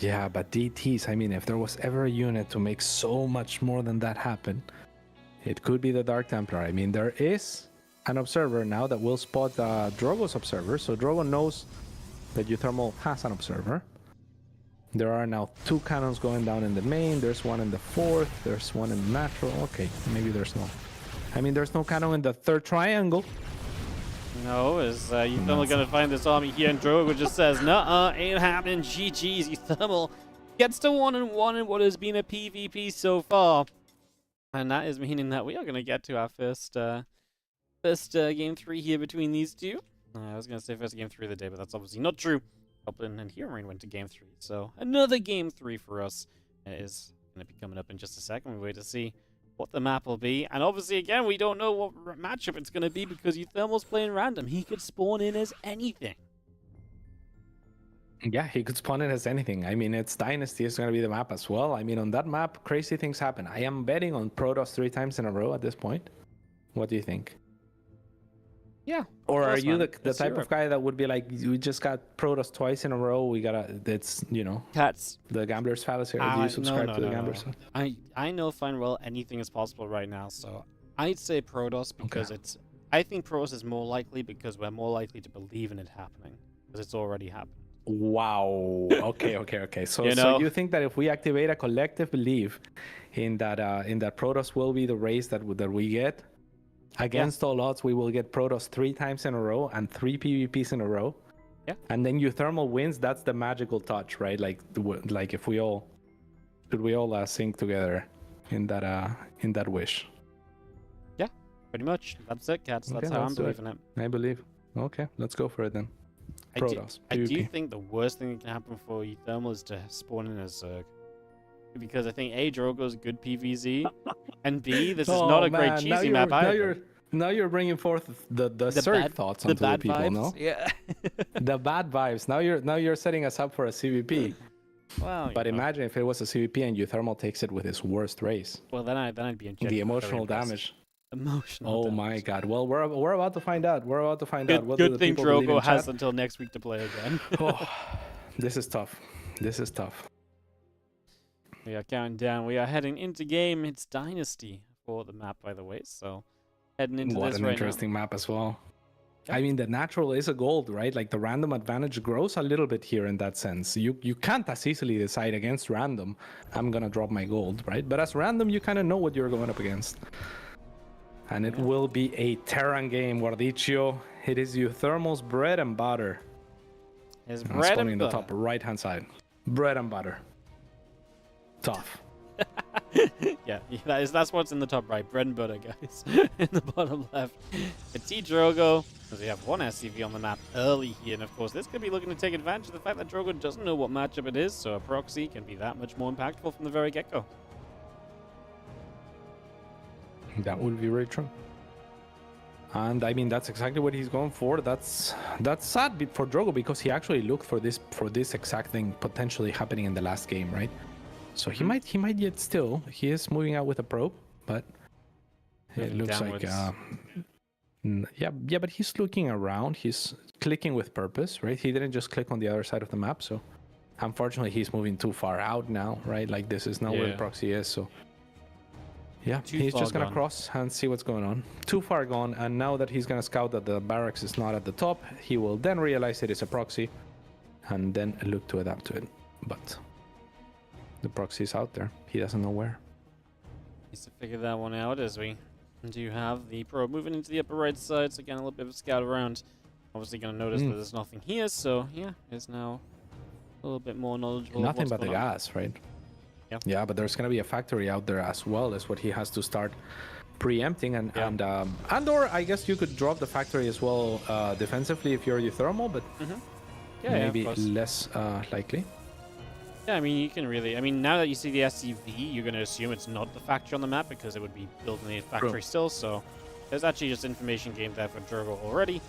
Speaker 4: Yeah, but DTs, I mean, if there was ever a unit to make so much more than that happen, it could be the Dark Templar. I mean, there is an observer now that will spot Drogo's observer, so Drogo knows that uThermal has an observer. There are now 2 cannons going down in the main. There's one in the 4th. There's one in the natural. Okay, maybe there's no. I mean, there's no cannon in the 3rd triangle.
Speaker 2: No, is uThermal going to find this army here, and Drogo just says, nuh-uh, ain't happening, GG's. uThermal gets to 1-1 in what has been a PvP so far. And that is meaning that we are going to get to our first game 3 here between these two. I was going to say first game 3 of the day, but that's obviously not true. Goblin and HeroMarine went to game 3, so another game 3 for us is going to be coming up in just a second. We wait to see what the map will be, and obviously again we don't know what matchup it's going to be because uThermal's playing random. He could spawn in as anything.
Speaker 4: Yeah, he could spawn in as anything. I mean, it's Dynasty is going to be the map as well. I mean, on that map, crazy things happen. I am betting on Protoss 3 times in a row at this point. What do you think?
Speaker 2: Yeah.
Speaker 4: Or are
Speaker 2: course,
Speaker 4: you
Speaker 2: man.
Speaker 4: the
Speaker 2: It's
Speaker 4: type
Speaker 2: Europe.
Speaker 4: of guy that would be like, we just got Protoss twice in a row, we gotta, it's, you know,
Speaker 2: Cats.
Speaker 4: the gambler's fallacy? Or do you subscribe to the gambler's fallacy?
Speaker 2: I know fine well anything is possible right now, so I'd say Protoss because I think Protoss is more likely because we're more likely to believe in it happening because it's already happened.
Speaker 4: Wow. Okay. So,
Speaker 2: You
Speaker 4: so
Speaker 2: know?
Speaker 4: you think that if we activate a collective belief in that Protoss will be the race that we get, against all odds, we will get Protoss 3 times in a row and 3 PvPs in a row.
Speaker 2: Yeah.
Speaker 4: And then uThermal wins. That's the magical touch, right? Like if we all sing together in that wish.
Speaker 2: Yeah, pretty much. That's it, cats. That's
Speaker 4: Okay,
Speaker 2: how
Speaker 4: let's
Speaker 2: I'm
Speaker 4: do it.
Speaker 2: believing it.
Speaker 4: I believe. Okay, let's go for it then.
Speaker 2: I do
Speaker 4: PvP.
Speaker 2: think the worst thing that can happen for uThermal is to spawn in a Zerg. Because I think A, Drogo's good PvZ, and B, this is not a great cheesy map either.
Speaker 4: Now you're bringing forth the Zerg thoughts onto the people,
Speaker 2: vibes.
Speaker 4: no?
Speaker 2: Yeah.
Speaker 4: The bad vibes. Now you're setting us up for a CVP.
Speaker 2: Wow.
Speaker 4: But imagine if it was a CVP and uThermal takes it with his worst race.
Speaker 2: Well, then I'd be
Speaker 4: The emotional damage.
Speaker 2: Emotional.
Speaker 4: Oh my God. Well, we're about to find out. What
Speaker 2: Good
Speaker 4: do the
Speaker 2: thing
Speaker 4: people believe in
Speaker 2: Drogo has
Speaker 4: chat?
Speaker 2: until next week to play again.
Speaker 4: Oh, this is tough.
Speaker 2: We are counting down. We are heading into game. It's Dynasty for the map, by the way. So heading into
Speaker 4: What
Speaker 2: this
Speaker 4: an
Speaker 2: right
Speaker 4: interesting map as well.
Speaker 2: Yeah.
Speaker 4: I mean, the natural is a gold, right? Like the random advantage grows a little bit here in that sense. You can't as easily decide against random, I'm gonna drop my gold, right? But as random, you kind of know what you're going up against. And it will be a Terran game, Guardicio. It is uThermal's bread and butter.
Speaker 2: now. Is
Speaker 4: And
Speaker 2: bread
Speaker 4: spawning in
Speaker 2: and
Speaker 4: the
Speaker 2: butter.
Speaker 4: top right-hand side. Bread and butter. Tough.
Speaker 2: Yeah, that's what's in the top right. Bread and butter, guys. In the bottom left. PtitDrogo, because we have one SCV on the map early here. And of course, this could be looking to take advantage of the fact that Drogo doesn't know what matchup it is. So a proxy can be that much more impactful from the very get-go.
Speaker 4: That would be very true. And I mean, that's exactly what he's going for. That's sad for Drogo because he actually looked for this exact thing potentially happening in the last game, right? So he might yet still. He is moving out with a probe, but it
Speaker 2: Moving
Speaker 4: looks
Speaker 2: downwards.
Speaker 4: like yeah, but he's looking around. He's clicking with purpose, right? He didn't just click on the other side of the map. So unfortunately, he's moving too far out now, right? Like this is not where the
Speaker 2: Yeah.
Speaker 4: proxy is. So yeah,
Speaker 2: Too
Speaker 4: he's
Speaker 2: far
Speaker 4: just gonna
Speaker 2: gone.
Speaker 4: cross and see what's going on. Too far gone, and now that he's gonna scout that the barracks is not at the top, he will then realize it is a proxy, and then look to adapt to it. But the proxy is out there. He doesn't know where.
Speaker 2: Needs to figure that one out as we do have the probe moving into the upper right side. So again, a little bit of a scout around. Obviously going to notice that there's nothing here. So yeah, is now a little bit more knowledgeable. of
Speaker 4: Nothing
Speaker 2: what's
Speaker 4: but the
Speaker 2: going on.
Speaker 4: gas, right?
Speaker 2: Yeah.
Speaker 4: Yeah, but there's gonna be a factory out there as well. Is what he has to start preempting, and or I guess you could drop the factory as well defensively if you're uThermal, but
Speaker 2: Yeah,
Speaker 4: maybe
Speaker 2: yeah, of course.
Speaker 4: less likely.
Speaker 2: Yeah, I mean, you can really... I mean, now that you see the SCV, you're going to assume it's not the factory on the map because it would be building the factory still, so there's actually just information gained there for Drogo already.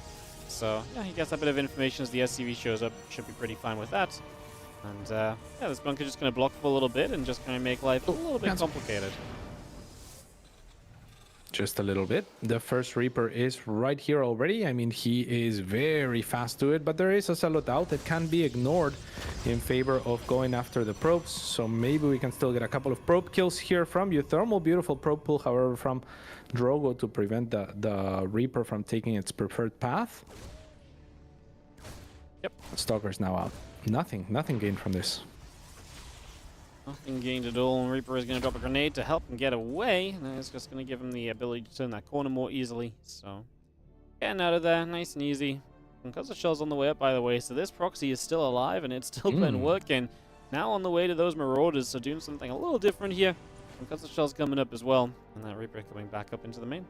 Speaker 2: So, yeah, he gets a bit of information as the SCV shows up. Should be pretty fine with that. And, yeah, this bunker's just going to block for a little bit and just kind of make life a little bit complicated.
Speaker 4: Just a little bit. The first Reaper is right here already. I mean, he is very fast to it, but there is a Zealot out that can be ignored in favor of going after the probes. So maybe we can still get a couple of probe kills here from uThermal. Beautiful probe pull, however, from Drogo to prevent the Reaper from taking its preferred path.
Speaker 2: Yep.
Speaker 4: Stalker's now out. Nothing gained from this.
Speaker 2: Nothing gained at all, and Reaper is going to drop a grenade to help him get away. And it's just going to give him the ability to turn that corner more easily. So, getting out of there, nice and easy. Concussive Shell's on the way up, by the way, so this proxy is still alive, and it's still been working. Now on the way to those Marauders, so doing something a little different here. Concussive Shell's coming up as well, and that Reaper coming back up into the main.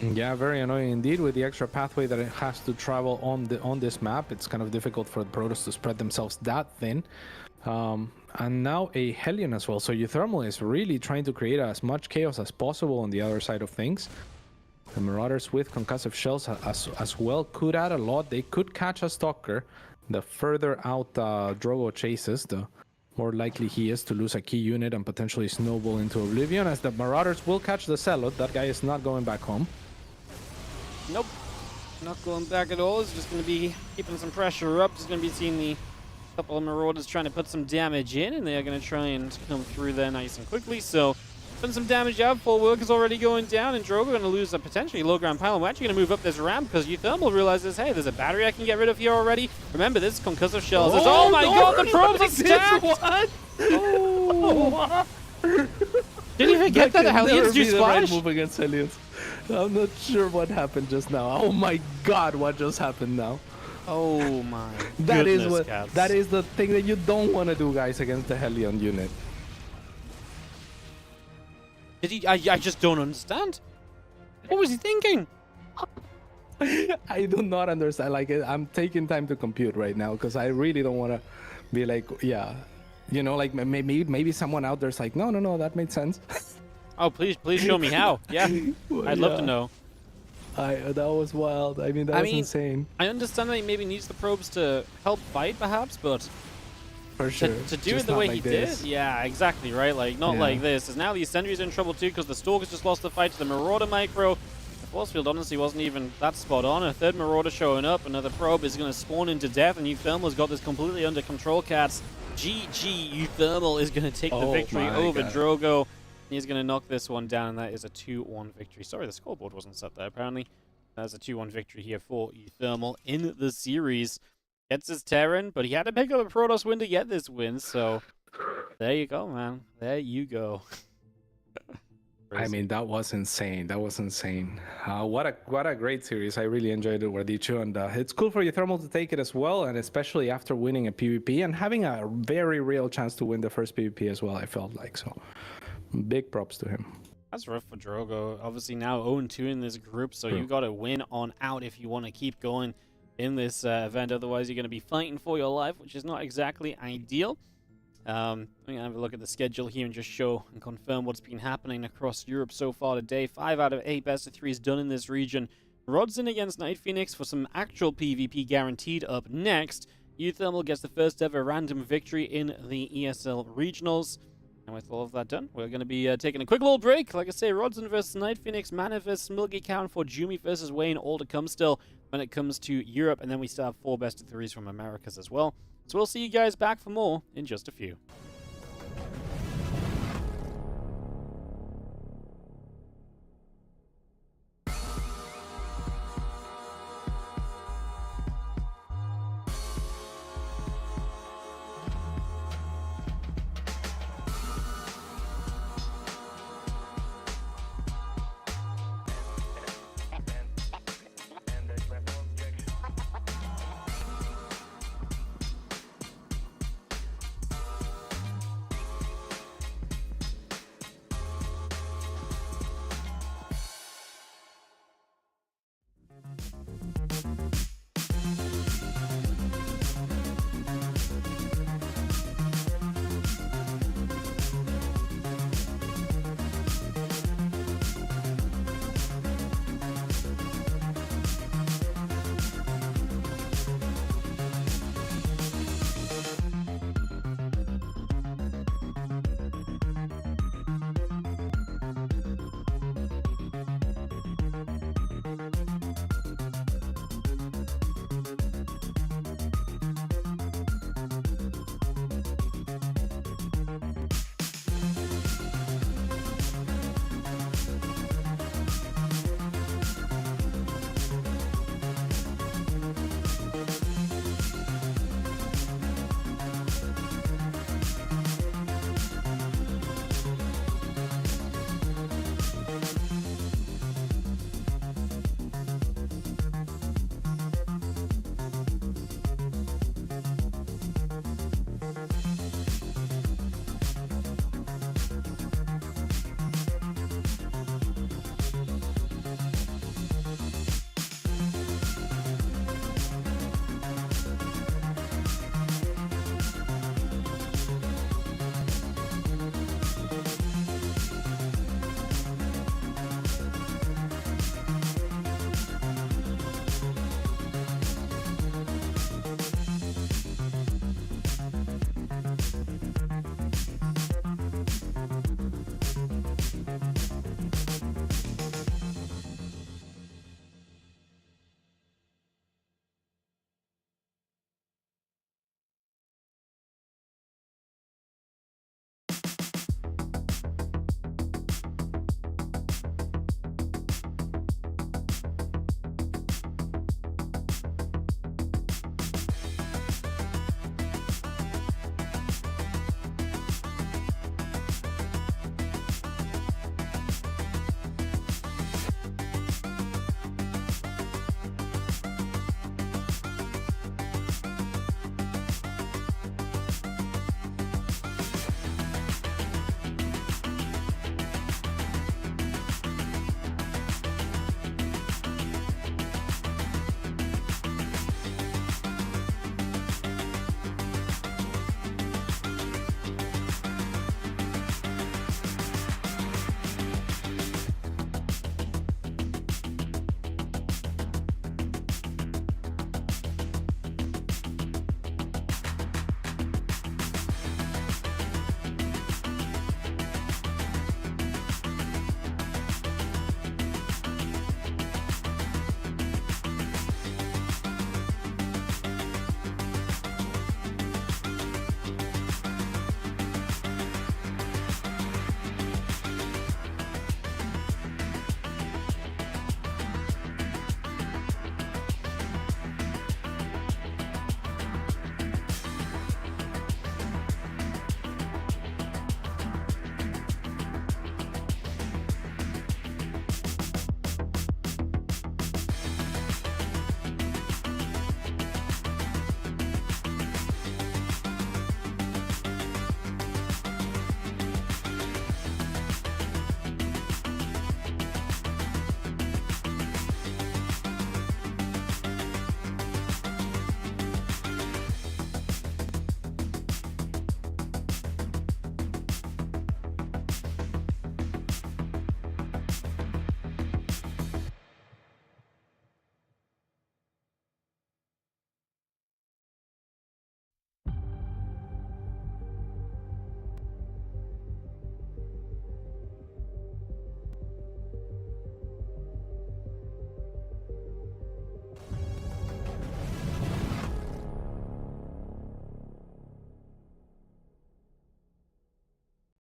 Speaker 4: Yeah, very annoying indeed with the extra pathway that it has to travel on this map. It's kind of difficult for the Protoss to spread themselves that thin. And now a Hellion as well. So uThermal is really trying to create as much chaos as possible on the other side of things. The Marauders with concussive shells as well could add a lot. They could catch a Stalker. The further out Drogo chases, the more likely he is to lose a key unit and potentially snowball into oblivion, as the Marauders will catch the Zealot. That guy is not going back home.
Speaker 2: Nope. Not going back at all. He's just going to be keeping some pressure up. He's going to be seeing the couple of Marauders trying to put some damage in, and they're going to try and come through there nice and quickly. So, putting some damage out. Full work is already going down, and Drogo going to lose a potentially low ground pile. We're actually going to move up this ramp because uThermal realizes, hey, there's a battery I can get rid of here already. Remember, this is concussive shells. Oh my god, the probes are stacked!
Speaker 4: What?
Speaker 2: Oh. Did you forget that the Hellions do splash?
Speaker 4: Right move against Hellions. I'm not sure what happened just now. Oh my god, what just happened now?
Speaker 2: Oh my
Speaker 4: That is
Speaker 2: goodness,
Speaker 4: what.
Speaker 2: cats.
Speaker 4: That is the thing that you don't want to do, guys, against the Hellion unit.
Speaker 2: Did he? I just don't understand. What was he thinking?
Speaker 4: I do not understand. Like, I'm taking time to compute right now because I really don't want to be like, yeah, you know, like maybe someone out there's like, no, that made sense.
Speaker 2: Oh, please show me how. Yeah, I'd love to know.
Speaker 4: That was wild. I mean, that was insane.
Speaker 2: I understand that he maybe needs the probes to help fight, perhaps, but
Speaker 4: for sure.
Speaker 2: To do
Speaker 4: Just
Speaker 2: it the
Speaker 4: not
Speaker 2: way
Speaker 4: like
Speaker 2: he
Speaker 4: this.
Speaker 2: did, yeah, exactly, right? Like, not like this. As now these sentries are in trouble too because the Stalkers just lost the fight to the Marauder micro. The force field honestly wasn't even that spot on. A third Marauder showing up. Another probe is going to spawn into death, and uThermal's got this completely under control, cats. GG, uThermal is going to take the victory over Drogo. He's going to knock this one down, and that is a 2-1 victory. Sorry, the scoreboard wasn't set there, apparently. That's a 2-1 victory here for uThermal in the series. Gets his Terran, but he had to pick up a Protoss win to get this win, so there you go, man. There you go.
Speaker 4: I mean, that was insane. That was insane. What a great series. I really enjoyed it with you, and it's cool for uThermal to take it as well, and especially after winning a PvP and having a very real chance to win the first PvP as well, I felt like. So, big props to him.
Speaker 2: That's rough for Drogo. Obviously now 0-2 in this group, so you got to win on out if you want to keep going in this event. Otherwise, you're going to be fighting for your life, which is not exactly ideal. I'm going to have a look at the schedule here and just show and confirm what's been happening across Europe so far today. 5 out of 8 best of 3s done in this region. Rodzyn against NightPhoenix for some actual PvP guaranteed up next. uThermal gets the first ever random victory in the ESL Regionals. And with all of that done, we're going to be taking a quick little break. Like I say, Rodzyn versus NightPhoenix, Mana versus MilkyCow, and ForJumy versus Wayne, all to come still when it comes to Europe. And then we still have 4 best of 3s from Americas as well. So we'll see you guys back for more in just a few.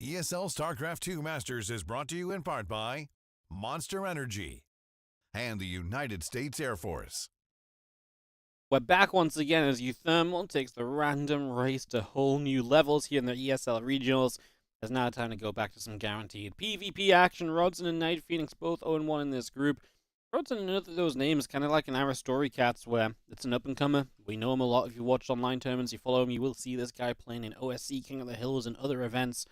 Speaker 1: ESL StarCraft 2 Masters is brought to you in part by Monster Energy and the United States Air Force.
Speaker 2: We're back once again as uThermal takes the random race to whole new levels here in the ESL regionals. It's now time to go back to some guaranteed PvP action. Rodzyn and NightPhoenix both 0-1 in this group. Rodzyn, another of those names, kind of like an Aristori Cats, where it's an up-and-comer. We know him a lot. If you watch online tournaments, you follow him, you will see this guy playing in OSC, King of the Hills, and other events.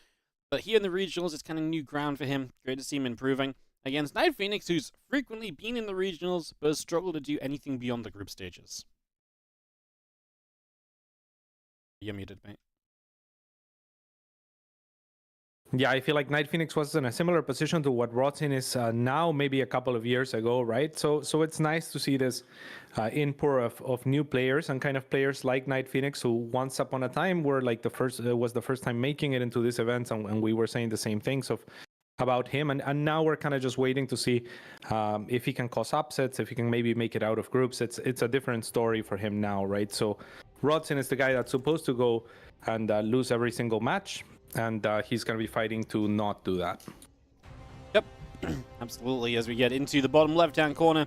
Speaker 2: But here in the regionals, it's kind of new ground for him. Great to see him improving against NightPhoenix, who's frequently been in the regionals, but has struggled to do anything beyond the group stages. You're muted, mate.
Speaker 4: Yeah, I feel like NightPhoenix was in a similar position to what Rodzyn is now, maybe a couple of years ago, right? So it's nice to see this inpour of new players and kind of players like NightPhoenix, who once upon a time were like was the first time making it into this event, and we were saying the same things about him, and now we're kind of just waiting to see if he can cause upsets, if he can maybe make it out of groups. It's a different story for him now, right? So Rodzyn is the guy that's supposed to go and lose every single match, and he's going to be fighting to not do that.
Speaker 2: Yep, absolutely. As we get into the bottom left-hand corner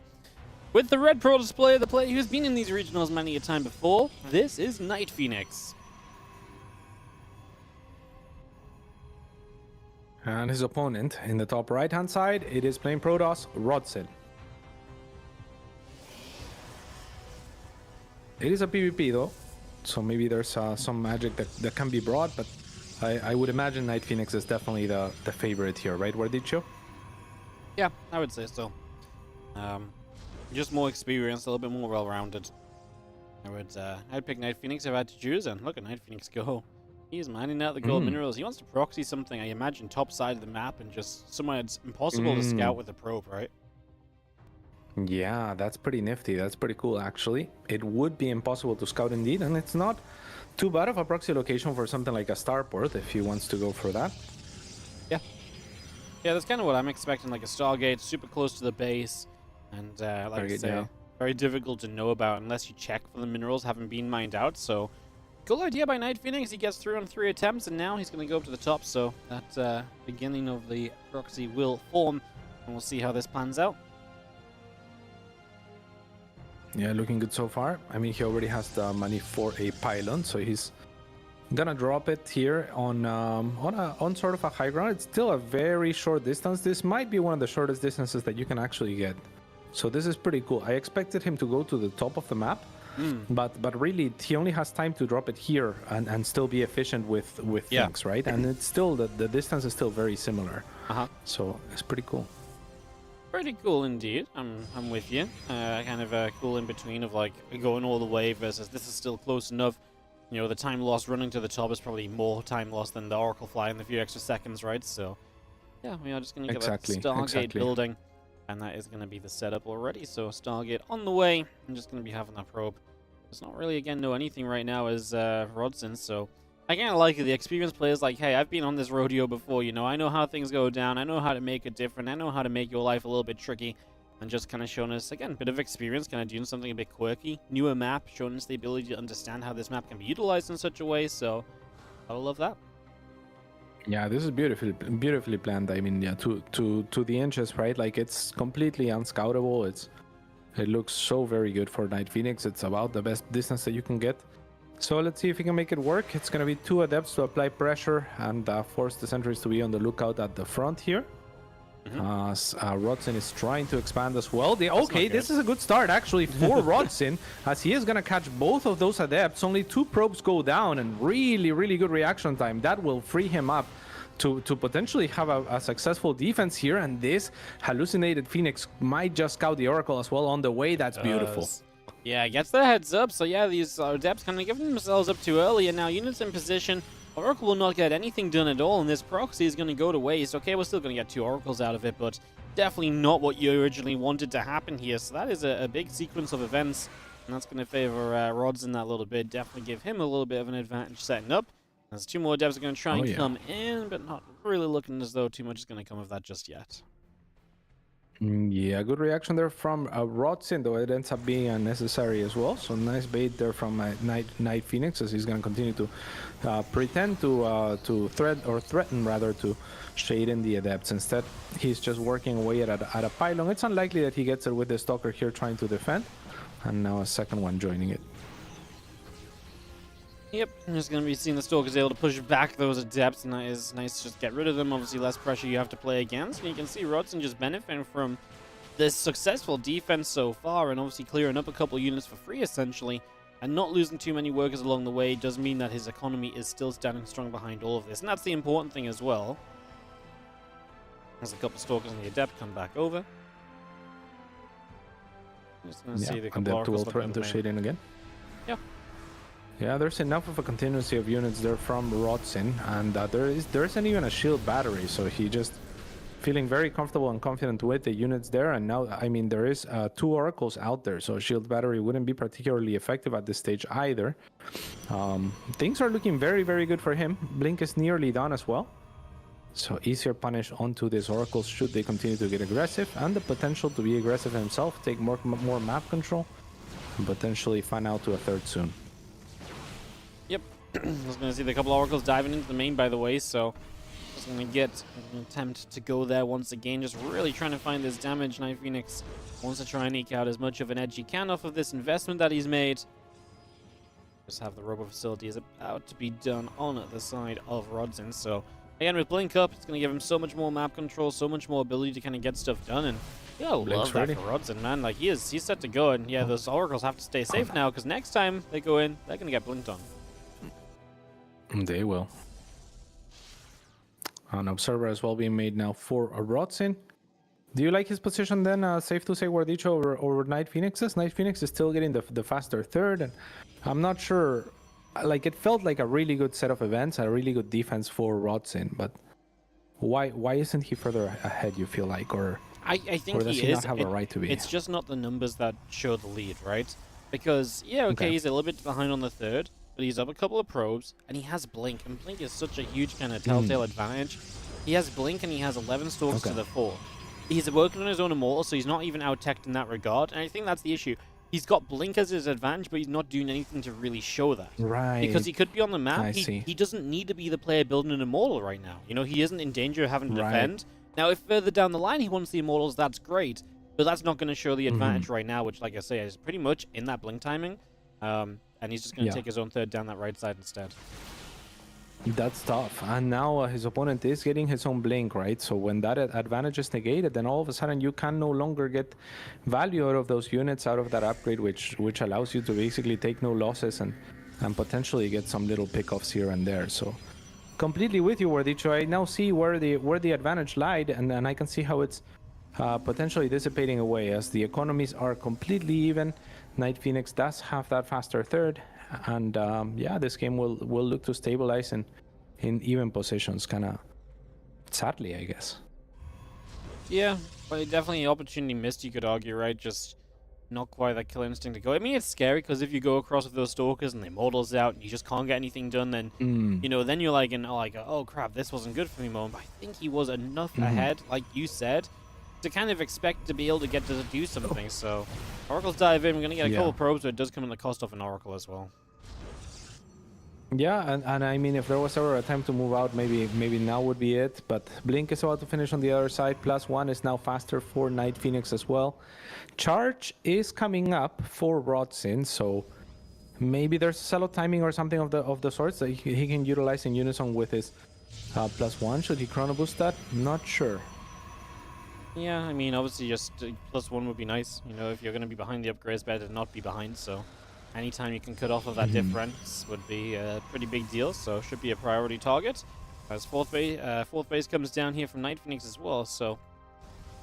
Speaker 2: with the red pro display, the player who's been in these regionals many a time before, this is NightPhoenix.
Speaker 4: And his opponent in the top right-hand side, it is playing Protoss, Rodzyn. It is a PvP though, so maybe there's some magic that can be brought, but I would imagine NightPhoenix is definitely the favorite here, right? Where did you?
Speaker 2: Yeah, I would say so. Just more experience, a little bit more well-rounded. I'd pick NightPhoenix if I had to choose, and look at NightPhoenix go. He's mining out the gold minerals. He wants to proxy something, I imagine, top side of the map, and just somewhere it's impossible to scout with a probe, right?
Speaker 4: Yeah, that's pretty nifty. That's pretty cool, actually. It would be impossible to scout indeed, and it's not too bad of a proxy location for something like a starport if he wants to go for that.
Speaker 2: Yeah. Yeah, that's kind of what I'm expecting, like a Stargate, super close to the base, and like I say, very difficult to know about unless you check for the minerals having been mined out, so cool idea by NightPhoenix. He gets through on 3 attempts, and now he's going to go up to the top, so that beginning of the proxy will form, and we'll see how this plans out.
Speaker 4: Yeah, looking good so far. I mean, he already has the money for a pylon, so he's gonna drop it here on sort of a high ground. It's still a very short distance. This might be one of the shortest distances that you can actually get. So this is pretty cool. I expected him to go to the top of the map, but really he only has time to drop it here and still be efficient with things, right? And it's still the distance is still very similar. So it's pretty cool.
Speaker 2: Pretty cool indeed. I'm with you. Kind of a cool in between of like going all the way versus this is still close enough. You know, the time lost running to the top is probably more time lost than the Oracle fly in the few extra seconds, right? So yeah, we are just going to get a Stargate building, and that is going to be the setup already. So Stargate on the way. I'm just going to be having that probe. It's not really, again, know anything right now as Rodzyn, so I kind of like it. The experienced players like, hey, I've been on this rodeo before, you know, I know how things go down, I know how to make it different, I know how to make your life a little bit tricky, and just kind of showing us, again, a bit of experience, kind of doing something a bit quirky, newer map, showing us the ability to understand how this map can be utilized in such a way, so I love that.
Speaker 4: Yeah, this is beautifully planned. I mean, yeah, to the inches, right? Like, it's completely unscoutable. It looks so very good for NightPhoenix. It's about the best distance that you can get. So let's see if he can make it work. It's going to be 2 adepts to apply pressure and force the sentries to be on the lookout at the front here. Rodzyn is trying to expand as well. Okay, this is a good start actually for Rodzyn, as he is going to catch both of those adepts. Only 2 probes go down, and really good reaction time. That will free him up to potentially have a successful defense here, and this hallucinated Phoenix might just scout the Oracle as well on the way. That's beautiful.
Speaker 2: Yeah, gets the heads up. So yeah, these adepts kind of giving themselves up too early, and now units in position. Oracle will not get anything done at all, and this proxy is going to go to waste. Okay, we're still going to get 2 Oracles out of it, but definitely not what you originally wanted to happen here. So that is a big sequence of events, and that's going to favor Rodzyn that little bit. Definitely give him a little bit of an advantage setting up. There's 2 more adepts are going to try and come in, but not really looking as though too much is going to come of that just yet.
Speaker 4: Yeah, good reaction there from Rodzyn, though it ends up being unnecessary as well. So nice bait there from NightPhoenix, as he's going to continue to pretend to threaten rather to shade in the Adepts. Instead, he's just working away at a pylon. It's unlikely that he gets it with the Stalker here trying to defend, and now a second one joining it.
Speaker 2: Yep, I'm just going to be seeing the Stalkers able to push back those Adepts, and that is nice to just get rid of them. Obviously, less pressure you have to play against. And you can see Rodzyn just benefiting from this successful defense so far, and obviously clearing up a couple units for free, essentially, and not losing too many workers along the way does mean that his economy is still standing strong behind all of this. And that's the important thing as well. As a couple Stalkers and the Adept come back over. Just going to see the couple
Speaker 4: Adept will
Speaker 2: Oracles
Speaker 4: threaten to shade in again.
Speaker 2: Yeah.
Speaker 4: Yeah, there's enough of a continuity of units there from Rodzyn, and there isn't even a shield battery, so he just feeling very comfortable and confident with the units there. And now, I mean, there is 2 Oracles out there, so shield battery wouldn't be particularly effective at this stage either. Things are looking very, very good for him. Blink is nearly done as well, so easier punish onto these Oracles should they continue to get aggressive, and the potential to be aggressive himself, take more map control, and potentially fan out to a third soon.
Speaker 2: Yep. I was going to see the couple Oracles diving into the main, by the way, so just going to get an attempt to go there once again, just really trying to find this damage. NightPhoenix wants to try and eke out as much of an edge he can off of this investment that he's made. Just have the robo facility is about to be done on the side of Rodzyn, so again, with Blink up, it's going to give him so much more map control, so much more ability to kind of get stuff done, and yeah, love that for Rodzyn, man. Like, he's set to go, and yeah, those Oracles have to stay safe now, because next time they go in, they're going to get blinked on.
Speaker 4: They will. An observer as well being made now for Rodzyn. Do you like his position then? Safe to say Wardicho over NightPhoenix's? NightPhoenix is still getting the faster third, and I'm not sure. Like, it felt like a really good set of events, a really good defense for Rodzyn, but why isn't he further ahead, you feel like? Or
Speaker 2: I think
Speaker 4: or does
Speaker 2: he
Speaker 4: he
Speaker 2: is.
Speaker 4: not have a right to be?
Speaker 2: It's just not the numbers that show the lead, right? Because, yeah, okay, he's a little bit behind on the third, but he's up a couple of probes, and he has Blink, and Blink is such a huge kind of telltale advantage. He has Blink, and he has 11 Stalkers to the 4. He's working on his own Immortal, so he's not even out-teched in that regard, and I think that's the issue. He's got Blink as his advantage, but he's not doing anything to really show that.
Speaker 4: Right.
Speaker 2: Because he could be on the map.
Speaker 4: I see.
Speaker 2: He doesn't need to be the player building an Immortal right now. You know, he isn't in danger of having to defend. Now, if further down the line he wants the Immortals, that's great. But that's not going to show the advantage right now, which, like I say, is pretty much in that Blink timing. And he's just going to take his own third down that right side instead.
Speaker 4: That's tough. And now his opponent is getting his own Blink, right? So when that advantage is negated, then all of a sudden you can no longer get value out of those units, out of that upgrade, which allows you to basically take no losses and potentially get some little pickoffs here and there. So completely with you, Wardicho. I now see where the advantage lied, and I can see how it's potentially dissipating away as the economies are completely even. NightPhoenix does have that faster third, and yeah, this game will look to stabilize in even positions, kind of sadly, I guess.
Speaker 2: Yeah, but definitely opportunity missed, you could argue, right? Just not quite that killer instinct to go. I mean, it's scary because if you go across with those Stalkers and the Immortals out and you just can't get anything done, then you know, then you're like, oh crap, this wasn't good for me moment. But I think he was enough ahead, like you said, to kind of expect to be able to get to do something. So Oracles dive in. We're gonna get a couple probes, but it does come at the cost of an Oracle as well.
Speaker 4: Yeah, and I mean, if there was ever a time to move out, maybe now would be it. But Blink is about to finish on the other side. +1 is now faster for NightPhoenix as well. Charge is coming up for Rodzyn, so maybe there's a sell-out timing or something of the sorts that he can utilize in unison with his +1. Should he chrono boost that? Not sure.
Speaker 2: Yeah, I mean, obviously just +1 would be nice. You know, if you're going to be behind the upgrades, better to not be behind. So anytime you can cut off of that difference would be a pretty big deal. So should be a priority target. As fourth base comes down here from NightPhoenix as well. So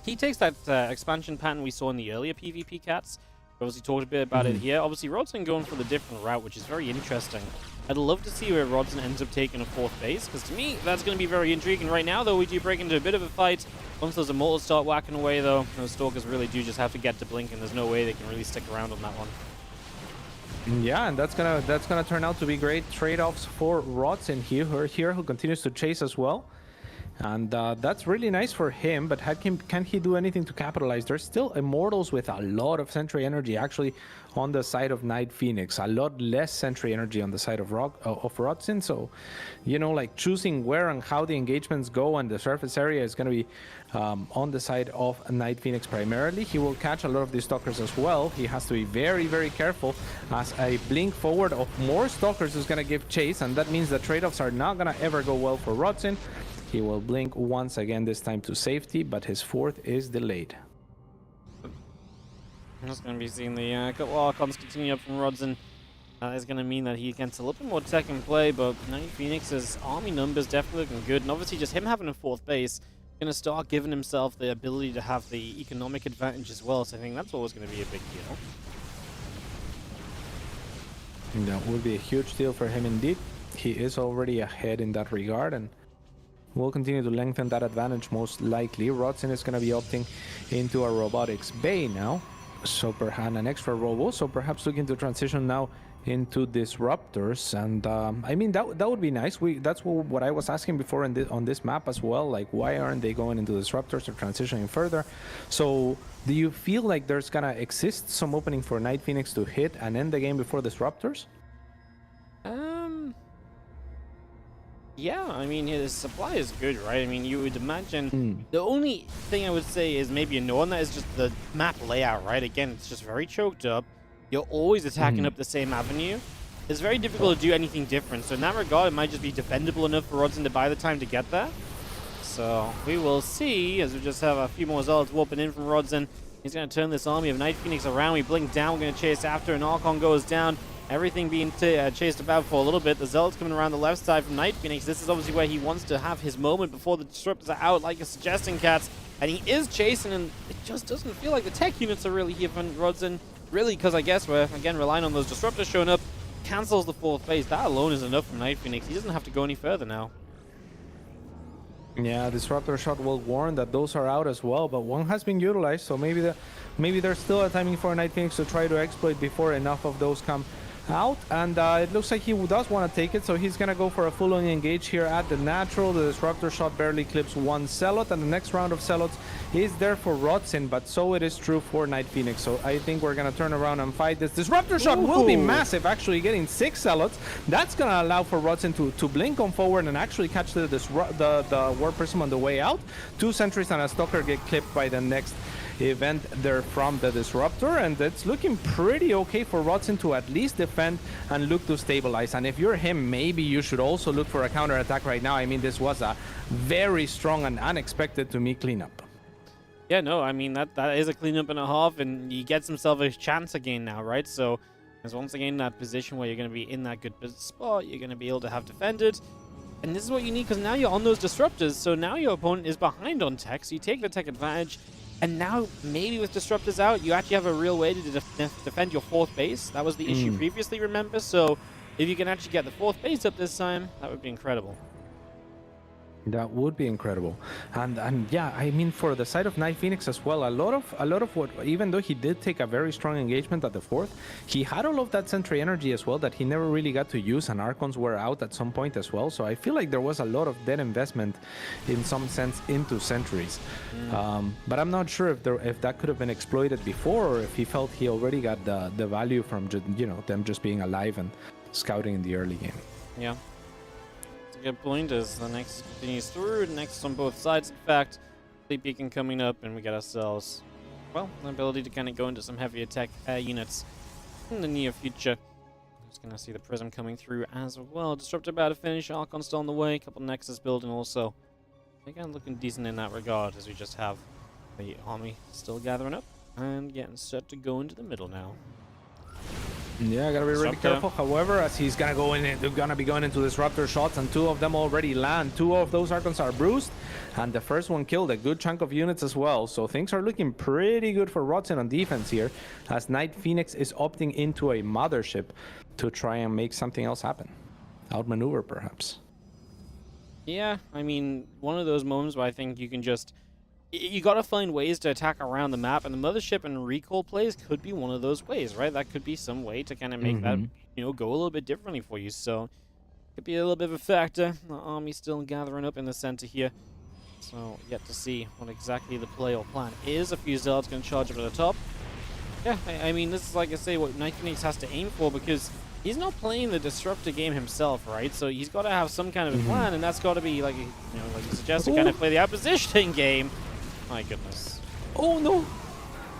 Speaker 2: he takes that expansion pattern we saw in the earlier PvP cats. We obviously talked a bit about it here. Obviously, Rodzyn going for the different route, which is very interesting. I'd love to see where Rodzyn ends up taking a fourth base, because to me, that's going to be very intriguing. Right now, though, we do break into a bit of a fight. Once those Immortals start whacking away, though, those Stalkers really do just have to get to Blink, and there's no way they can really stick around on that one.
Speaker 4: Yeah, and that's gonna turn out to be great trade-offs for Rodzyn here, who continues to chase as well. And that's really nice for him, but can he do anything to capitalize? There's still Immortals with a lot of Sentry energy actually on the side of NightPhoenix. A lot less Sentry energy on the side of Rodzyn. So, you know, like choosing where and how the engagements go and the surface area is going to be on the side of NightPhoenix primarily. He will catch a lot of these Stalkers as well. He has to be very, very careful, as a blink forward of more Stalkers is going to give chase, and that means the trade-offs are not going to ever go well for Rodzyn. He will blink once again, this time to safety, but his fourth is delayed.
Speaker 2: I'm just going to be seeing the couple Archons continue up from Rodzyn. That is going to mean that he gets a little bit more tech in play, but NightPhoenix's army numbers definitely looking good. And obviously just him having a fourth base going to start giving himself the ability to have the economic advantage as well. So I think that's always going to be a big deal.
Speaker 4: That would be a huge deal for him indeed. He is already ahead in that regard, and will continue to lengthen that advantage most likely. Rodzyn is going to be opting into a robotics bay now, so perhaps an extra robo, so perhaps looking to transition now into disruptors. And I mean, that would be nice. That's what I was asking before on this map as well, like why aren't they going into disruptors or transitioning further? So do you feel like there's gonna exist some opening for NightPhoenix to hit and end the game before disruptors?
Speaker 2: Yeah, I mean, his supply is good, right? I mean, you would imagine the only thing I would say is maybe annoying that is just the map layout, right? Again, it's just very choked up. You're always attacking up the same avenue. It's very difficult to do anything different. So in that regard, it might just be defendable enough for Rodzyn to buy the time to get there. So we will see, as we just have a few more Zealots warping in from Rodzyn. He's going to turn this army of NightPhoenix around. We blink down, we're going to chase after, and Archon goes down. Everything being chased about for a little bit. The Zealots coming around the left side from NightPhoenix. This is obviously where he wants to have his moment before the Disruptors are out, like you're suggesting, Cats. And he is chasing, and it just doesn't feel like the tech units are really here from Rodzyn. Really, because I guess we're, again, relying on those Disruptors showing up. Cancels the fourth phase. That alone is enough from NightPhoenix. He doesn't have to go any further now.
Speaker 4: Yeah, Disruptor shot will warn that those are out as well, but one has been utilized, so maybe there's still a timing for NightPhoenix to try to exploit before enough of those come out, and it looks like he does want to take it, so he's gonna go for a full-on engage here at the natural. The Disruptor shot barely clips one Zealot, and the next round of Zealots is there for Rodzyn, but so it is true for NightPhoenix. So I think we're gonna turn around and fight this. Disruptor shot will be massive, actually getting 6 Zealots. That's gonna allow for Rodzyn to blink on forward and actually catch the War Prism on the way out. 2 sentries and a Stalker get clipped by the next event there from the Disruptor, and it's looking pretty okay for Rodzyn to at least defend and look to stabilize. And if you're him, maybe you should also look for a counter attack right now. I mean, this was a very strong and unexpected to me cleanup.
Speaker 2: Yeah, no, I mean, that is a cleanup and a half, and he gets himself a chance again now, right? So there's once again that position where you're going to be in that good spot, you're going to be able to have defended. And this is what you need, because now you're on those Disruptors, so now your opponent is behind on tech, so you take the tech advantage. And now, maybe with Disruptors out, you actually have a real way to defend your fourth base. That was the issue previously, remember? So if you can actually get the fourth base up this time, that would be incredible.
Speaker 4: That would be incredible. And yeah, I mean, for the side of NightPhoenix as well, a lot of what, even though he did take a very strong engagement at the fourth, he had all of that sentry energy as well that he never really got to use, and Archons were out at some point as well. So I feel like there was a lot of dead investment in some sense into sentries. But I'm not sure if that could have been exploited before, or if he felt he already got the value from them just being alive and scouting in the early game.
Speaker 2: Yeah. Good point as the Nexus continues through. Nexus on both sides, in fact. Sleep Beacon coming up, and we get ourselves, well, the ability to kind of go into some heavier tech units in the near future. Just gonna see the Prism coming through as well. Disruptor about to finish. Archon still on the way. A couple Nexus building also. Again, looking decent in that regard, as we just have the army still gathering up and getting set to go into the middle now.
Speaker 4: Yeah, gotta be really careful. However, as he's gonna go in, they're gonna be going into Disruptor shots, and 2 of them already land. 2 of those Archons are bruised, and the first one killed a good chunk of units as well. So things are looking pretty good for Rodzyn on defense here, as NightPhoenix is opting into a mothership to try and make something else happen. Outmaneuver, perhaps.
Speaker 2: Yeah, I mean, one of those moments where I think you can just... You gotta find ways to attack around the map, and the mothership and recall plays could be one of those ways, right? That could be some way to kind of make that, go a little bit differently for you. So, could be a little bit of a factor. The army still gathering up in the center here. So, yet to see what exactly the play or plan is. A few Zealots going to charge up at the top. Yeah, I mean, this is, like I say, what NightPhoenix has to aim for, because he's not playing the disruptor game himself, right? So he's got to have some kind of a plan, and that's got to be, like, you know, like you suggested, kind of play the opposition game. My goodness.
Speaker 4: Oh no!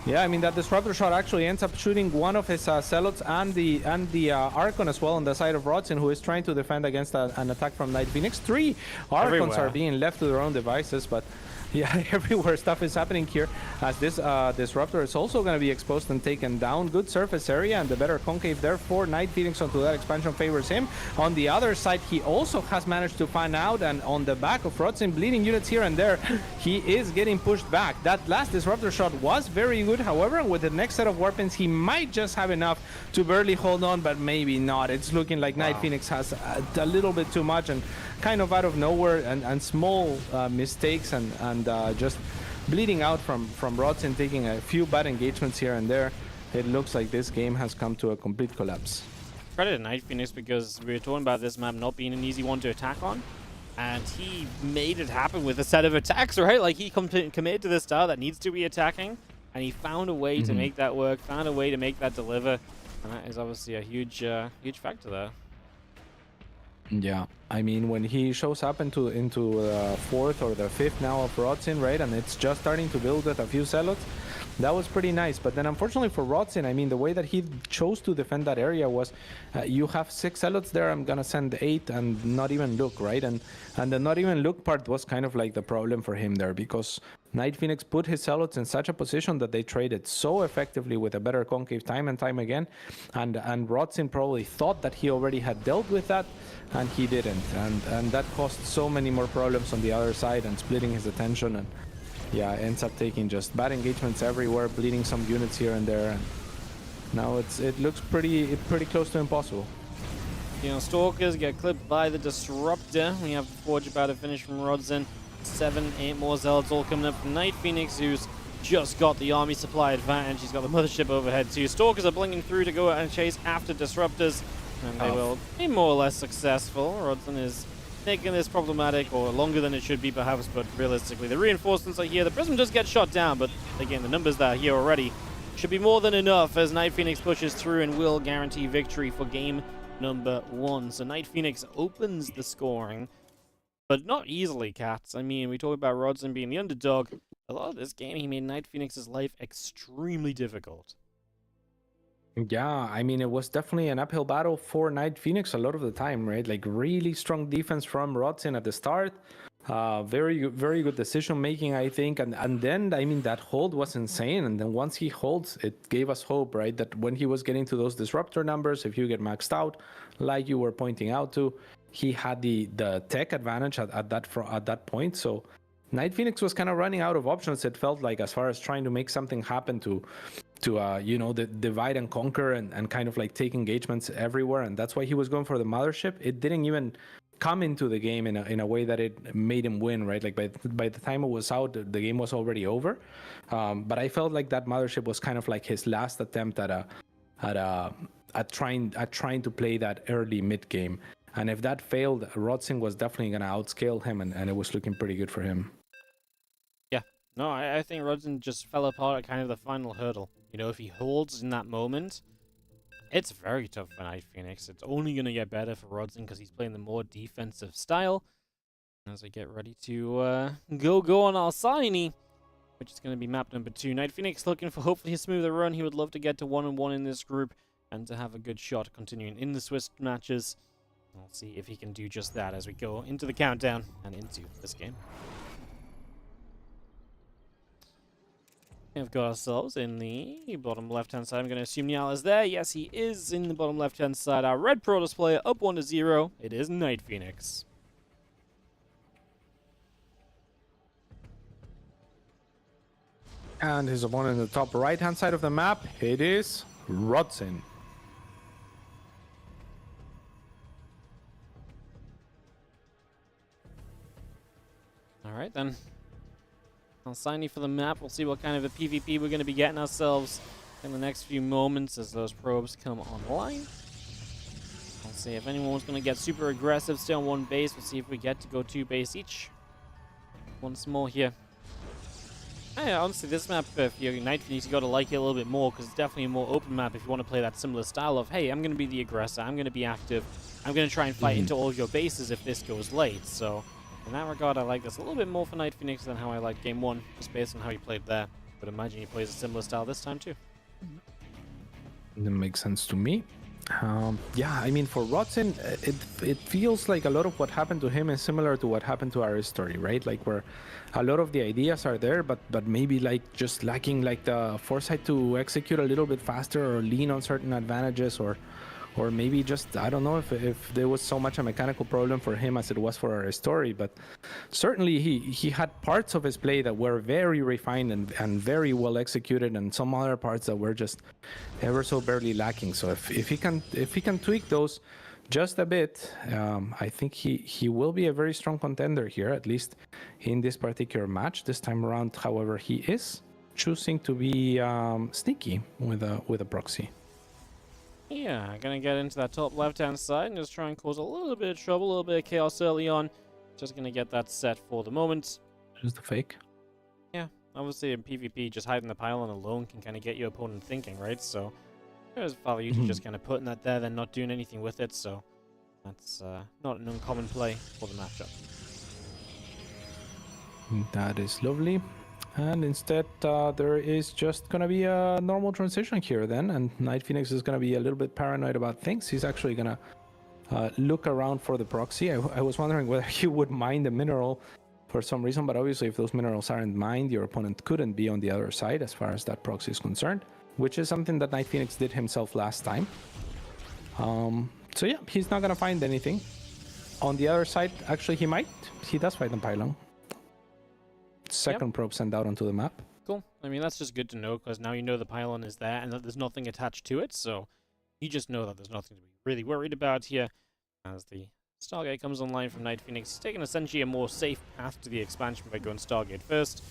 Speaker 4: Yeah, I mean that disruptor shot actually ends up shooting one of his Zealots and the Archon as well on the side of Rodzyn, who is trying to defend against an attack from NightPhoenix. 3 Archons are being left to their own devices, but yeah, everywhere stuff is happening here, as this disruptor is also going to be exposed and taken down. Good surface area and the better concave there for NightPhoenix onto that expansion favors him. On the other side, he also has managed to fan out, and on the back of Rodzyn, bleeding units here and there, he is getting pushed back. That last disruptor shot was very good, however, with the next set of weapons, he might just have enough to barely hold on, but maybe not. It's looking like NightPhoenix has a little bit too much, and kind of out of nowhere, and small mistakes and just bleeding out from Rodzyn, taking a few bad engagements here and there. It looks like this game has come to a complete collapse.
Speaker 2: Credit to NightPhoenix, because we were talking about this map not being an easy one to attack on, and he made it happen with a set of attacks, right? Like, he committed to this style that needs to be attacking, and he found a way to make that work, found a way to make that deliver, and that is obviously a huge factor there.
Speaker 4: Yeah, I mean, when he shows up into the 4th or the 5th now of Rodzyn, right, and it's just starting to build with a few Zealots, that was pretty nice. But then unfortunately for Rodzyn, I mean, the way that he chose to defend that area was, you have 6 Zealots there, I'm gonna send 8 and not even look, right? And the not even look part was kind of like the problem for him there, because NightPhoenix put his Zealots in such a position that they traded so effectively with a better concave time and time again, and Rodzyn probably thought that he already had dealt with that, and he didn't, and that caused so many more problems on the other side and splitting his attention, and yeah, ends up taking just bad engagements everywhere, bleeding some units here and there, and now it looks pretty close to impossible.
Speaker 2: You know, Stalkers get clipped by the Disruptor. We have the ForJumy finish from Rodzyn. 7, 8 more Zealots all coming up from NightPhoenix, who's just got the army supply advantage. He's got the mothership overhead too. Stalkers are blinking through to go out and chase after Disruptors, and they will be more or less successful. Rodzyn is making this problematic, or longer than it should be perhaps, but realistically the reinforcements are here. The Prism does get shot down, but again, the numbers that are here already should be more than enough as NightPhoenix pushes through and will guarantee victory for game number 1. So NightPhoenix opens the scoring, but not easily, Cats. I mean, we talk about Rodzyn being the underdog. A lot of this game, he made NightPhoenix's life extremely difficult.
Speaker 4: Yeah, I mean, it was definitely an uphill battle for NightPhoenix a lot of the time, right? Like, really strong defense from Rodzyn at the start. Very good decision making, I think. And then, I mean, that hold was insane. And then once he holds, it gave us hope, right? That when he was getting to those disruptor numbers, if you get maxed out, like you were pointing out to, he had the tech advantage at that point. So NightPhoenix was kind of running out of options, it felt like, as far as trying to make something happen to you know, the divide and conquer and kind of like take engagements everywhere. And that's why he was going for the mothership. It didn't even come into the game in a way that it made him win, right? Like by the time it was out, the game was already over. But I felt like that mothership was kind of like his last attempt at trying to play that early mid game. And if that failed, Rodzyn was definitely going to outscale him, and it was looking pretty good for him.
Speaker 2: Yeah, no, I think Rodzyn just fell apart at kind of the final hurdle. You know, if he holds in that moment, it's very tough for NightPhoenix. It's only going to get better for Rodzyn because he's playing the more defensive style. As we get ready to go on Alcyone, which is going to be map number 2. NightPhoenix looking for hopefully a smoother run. He would love to get to 1-1 in this group and to have a good shot continuing in the Swiss matches. We'll see if he can do just that as we go into the countdown and into this game. We've got ourselves in the bottom left-hand side. I'm going to assume Niall is there. Yes, he is in the bottom left-hand side. Our red Protoss player up 1-0. It is NightPhoenix.
Speaker 4: And his opponent in the top right-hand side of the map, it is Rodzyn.
Speaker 2: Alright then. Alcyone for the map. We'll see what kind of a PvP we're going to be getting ourselves in the next few moments as those probes come online. We'll see if anyone's going to get super aggressive, stay on one base. We'll see if we get to go 2 base each. once more here. Yeah, honestly, this map, if you're NightPhoenix, you got to like it a little bit more because it's definitely a more open map if you want to play that similar style of, hey, I'm going to be the aggressor, I'm going to be active, I'm going to try and fight into all of your bases if this goes late. So in that regard, I like this a little bit more for NightPhoenix than how I liked Game 1, just based on how he played there. But imagine he plays a similar style this time too.
Speaker 4: That makes sense to me. Yeah, I mean, for Rodzyn, it feels like a lot of what happened to him is similar to what happened to Aristori, right? Like where a lot of the ideas are there, but maybe like just lacking like the foresight to execute a little bit faster or lean on certain advantages, or maybe just, I don't know if there was so much a mechanical problem for him as it was for Aristori, but certainly he had parts of his play that were very refined and very well executed, and some other parts that were just ever so barely lacking. So if he can tweak those just a bit, I think he will be a very strong contender here, at least in this particular match. This time around, however, he is choosing to be sneaky with a proxy.
Speaker 2: Yeah, gonna get into that top left-hand side and just try and cause a little bit of trouble, a little bit of chaos early on. Just gonna get that set for the moment.
Speaker 4: Just a fake.
Speaker 2: Yeah, obviously in PvP, just hiding the pylon alone can kind of get your opponent thinking, right? So there's value to just kind of putting that there, then not doing anything with it. So that's not an uncommon play for the matchup.
Speaker 4: That is lovely. And instead, there is just going to be a normal transition here then, and NightPhoenix is going to be a little bit paranoid about things. He's actually going to look around for the proxy. I was wondering whether he would mine the mineral for some reason, but obviously if those minerals aren't mined, your opponent couldn't be on the other side as far as that proxy is concerned, which is something that NightPhoenix did himself last time. So yeah, he's not going to find anything. On the other side, actually he might. He does find the pylon. Second probe sent out onto the map.
Speaker 2: Cool. I mean, that's just good to know, because now you know the pylon is there and that there's nothing attached to it, so you just know that there's nothing to be really worried about here. As the Stargate comes online from NightPhoenix, taking essentially a more safe path to the expansion by going Stargate first.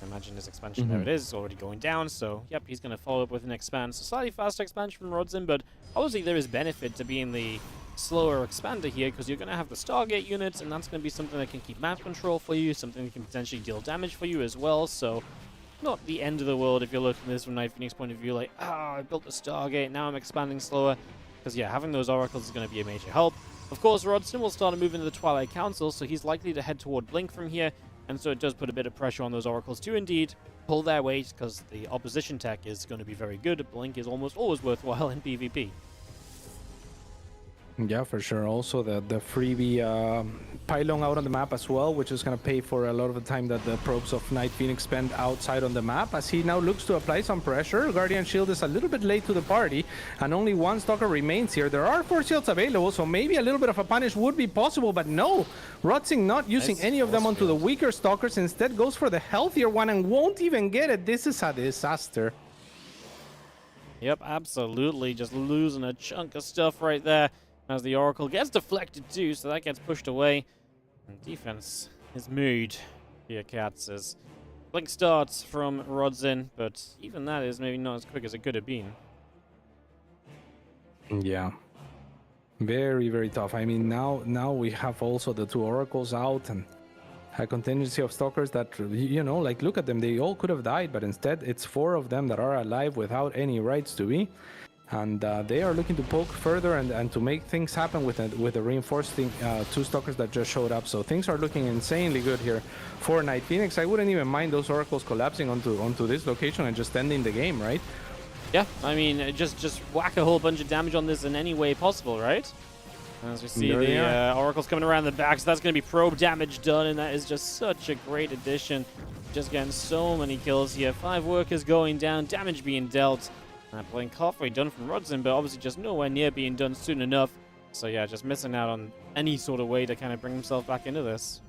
Speaker 2: I imagine his expansion, there it is, already going down, so yep, he's going to follow up with an expand. So slightly faster expansion from Rodzyn, but obviously there is benefit to being the slower expander here, because you're going to have the Stargate units, and that's going to be something that can keep map control for you, something that can potentially deal damage for you as well. So not the end of the world if you're looking at this from NightPhoenix point of view, like, I built the Stargate, now I'm expanding slower, because yeah, having those oracles is going to be a major help. Of course, Rodzyn will start to move into the Twilight Council, so he's likely to head toward Blink from here, and so it does put a bit of pressure on those oracles to indeed pull their weight, because the opposition tech is going to be very good. Blink is almost always worthwhile in PvP.
Speaker 4: Yeah, for sure. Also, the freebie pylon out on the map as well, which is going to pay for a lot of the time that the probes of NightPhoenix spend outside on the map, as he now looks to apply some pressure. Guardian Shield is a little bit late to the party, and only one stalker remains here. There are 4 shields available, so maybe a little bit of a punish would be possible, but no. Rodzyn not using any of them onto the weaker stalkers, instead goes for the healthier one and won't even get it. This is a disaster.
Speaker 2: Yep, absolutely. Just losing a chunk of stuff right there. As the Oracle gets deflected too, so that gets pushed away. And defense is mood here, Cats, as Blink starts from Rodzyn, but even that is maybe not as quick as it could have been.
Speaker 4: Yeah. Very, very tough. I mean, now we have also the 2 oracles out and a contingency of stalkers that, you know, like, look at them. They all could have died, but instead it's 4 of them that are alive without any rights to be. And they are looking to poke further and to make things happen with the reinforcing 2 stalkers that just showed up. So things are looking insanely good here for NightPhoenix. I wouldn't even mind those oracles collapsing onto this location and just ending the game, right?
Speaker 2: Yeah, I mean, just whack a whole bunch of damage on this in any way possible, right? As we see the oracles coming around the back, so that's going to be probe damage done, and that is just such a great addition. Just getting so many kills here. 5 workers going down, damage being dealt. Blink halfway done from Rodzyn, but obviously just nowhere near being done soon enough. So yeah, just missing out on any sort of way to kind of bring himself back into this.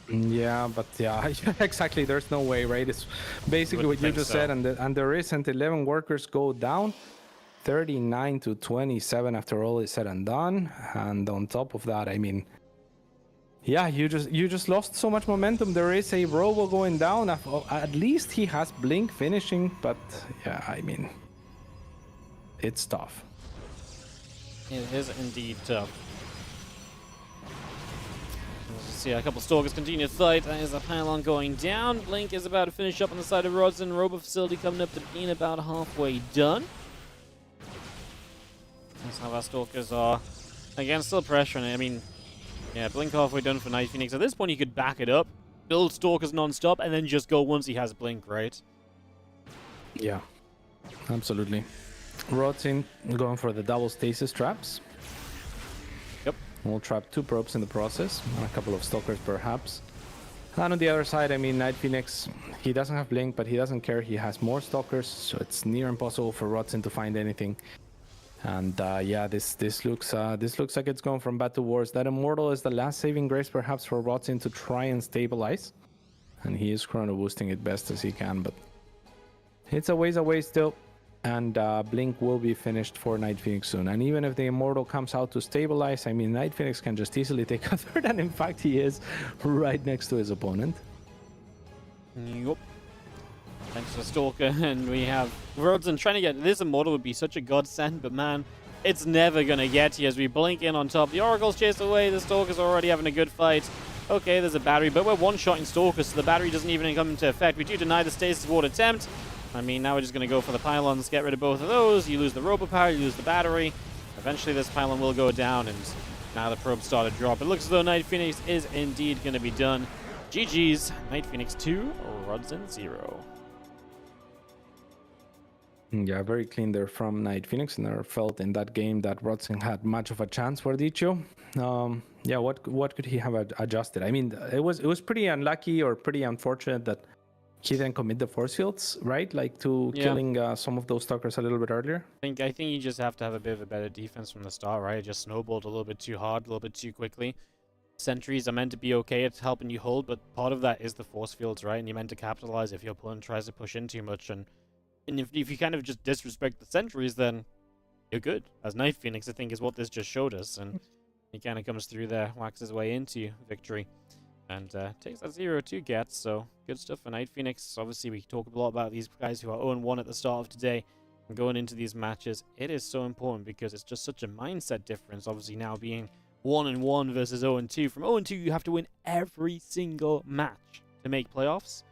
Speaker 4: Yeah, but yeah, exactly. There's no way, right? It's basically what you just said, and there isn't. 11 workers go down, 39 to 27 after all is said and done. And on top of that, I mean, yeah, you just lost so much momentum. There is a robo going down. At least he has Blink finishing, but yeah, I mean, it's tough.
Speaker 2: It is indeed tough. So yeah, a couple Stalkers continue to fight. There's a pylon going down. Blink is about to finish up on the side of Rodzyn. Robo facility coming up to being about halfway done. That's how our Stalkers are. Again, still pressuring it. I mean, yeah, Blink halfway done for NightPhoenix. At this point, you could back it up, build Stalkers non-stop, and then just go once he has Blink, right?
Speaker 4: Yeah, absolutely. Rodzyn going for the double stasis traps.
Speaker 2: Yep.
Speaker 4: We'll trap 2 probes in the process, and a couple of Stalkers perhaps. And on the other side, I mean, NightPhoenix, he doesn't have Blink, but he doesn't care. He has more Stalkers, so it's near impossible for Rodzyn to find anything. And yeah, this looks like it's going from bad to worse. That Immortal is the last saving grace perhaps for Rodzyn to try and stabilize. And he is chrono boosting it best as he can, but it's a ways away still. And Blink will be finished for NightPhoenix soon. And even if the Immortal comes out to stabilize, I mean, NightPhoenix can just easily take a third, and in fact he is right next to his opponent.
Speaker 2: Yup. Thanks to Stalker, and we have Rodzyn trying to get this Immortal would be such a godsend, but man, it's never gonna get you as we blink in on top. The Oracles chase away, the Stalker's already having a good fight. Okay, there's a battery, but we're one-shotting Stalkers, so the battery doesn't even come into effect. We do deny the stasis ward attempt. I mean, now we're just gonna go for the pylons, get rid of both of those. You lose the robo power, you lose the battery. Eventually this pylon will go down, and now the probes start to drop. It looks as though NightPhoenix is indeed gonna be done. GG's, NightPhoenix 2, Rodzyn 0.
Speaker 4: Yeah, very clean there from NightPhoenix. Never felt in that game that Rodzyn had much of a chance for Dicho. Yeah, what could he have adjusted? I mean, it was pretty unlucky or pretty unfortunate that he didn't commit the force fields, right? Like to killing some of those Stalkers a little bit earlier.
Speaker 2: I think you just have to have a bit of a better defense from the start, right? It just snowballed a little bit too hard, a little bit too quickly. Sentries are meant to be okay at helping you hold, but part of that is the force fields, right? And you're meant to capitalize if your opponent tries to push in too much. And if you kind of just disrespect the sentries, then you're good. As NightPhoenix, I think, is what this just showed us. And he kind of comes through there, whacks his way into victory, and takes that 0-2 get. So good stuff for NightPhoenix. Obviously, we talk a lot about these guys who are 0-1 at the start of today. And going into these matches, it is so important because it's just such a mindset difference. Obviously, now being 1-1 versus 0-2. From 0-2, you have to win every single match to make playoffs.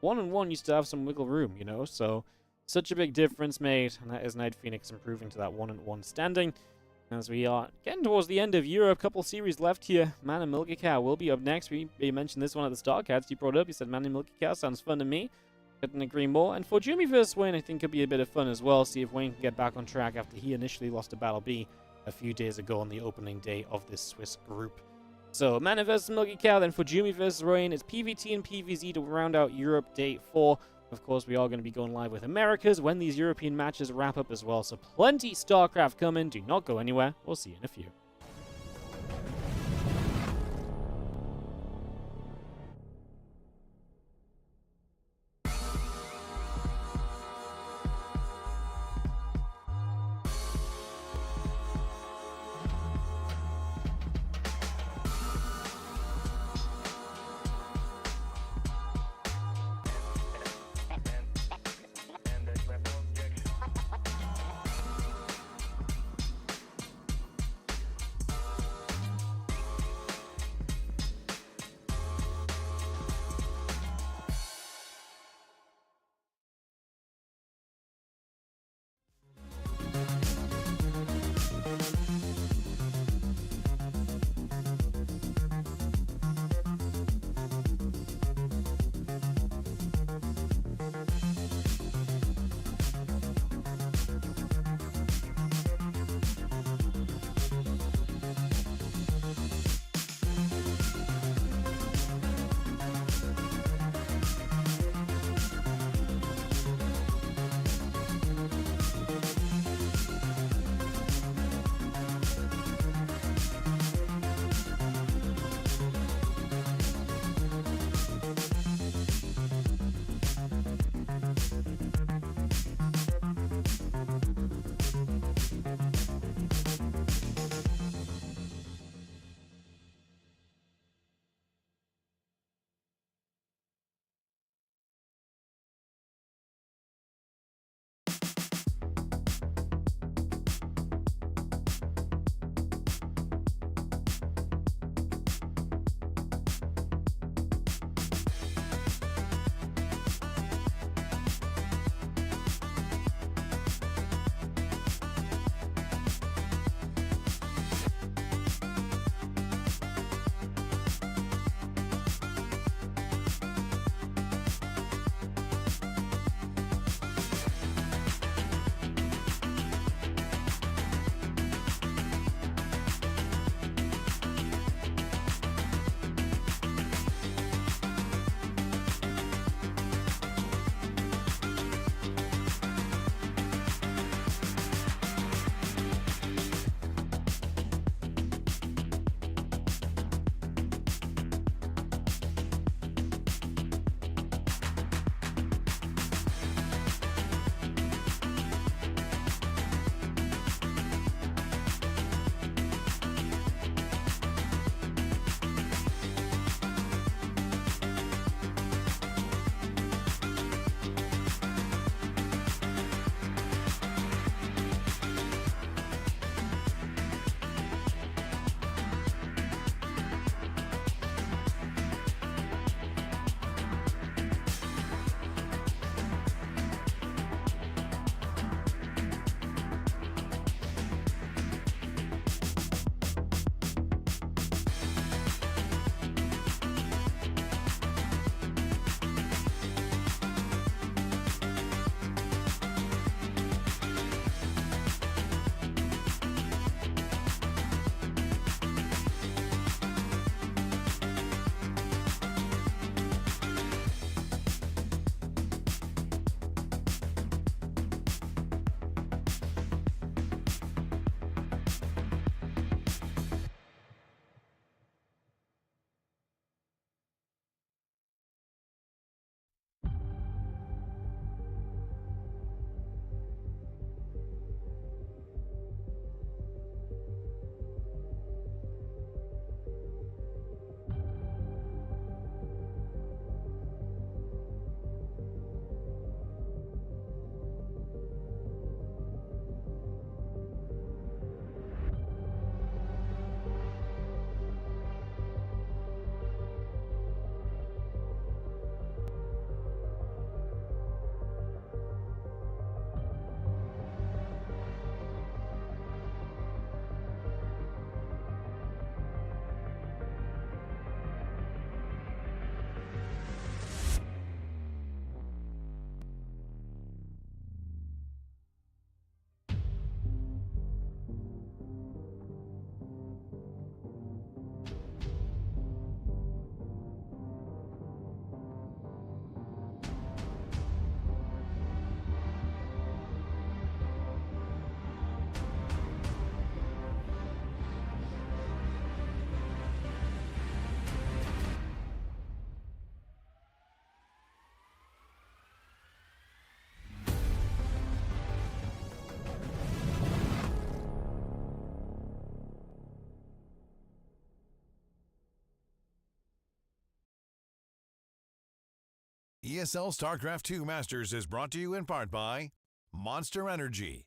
Speaker 2: 1-1, you still have some wiggle room, you know? So such a big difference made, and that is NightPhoenix improving to that 1-1 standing. As we are getting towards the end of Europe, couple series left here. Man and MilkyCow will be up next. We mentioned this one at the start, Cats. You brought it up. You said Man and MilkyCow sounds fun to me. Couldn't agree more. And ForJumy versus Wayne, I think, could be a bit of fun as well. See if Wayne can get back on track after he initially lost to Battle B a few days ago on the opening day of this Swiss group. So, Man versus MilkyCow, then ForJumy versus Wayne. It's PvT and PvZ to round out Europe Day 4. Of course, we are going to be going live with Americas when these European matches wrap up as well. So plenty StarCraft coming. Do not go anywhere. We'll see you in a few.
Speaker 1: ESL StarCraft 2 Masters is brought to you in part by Monster Energy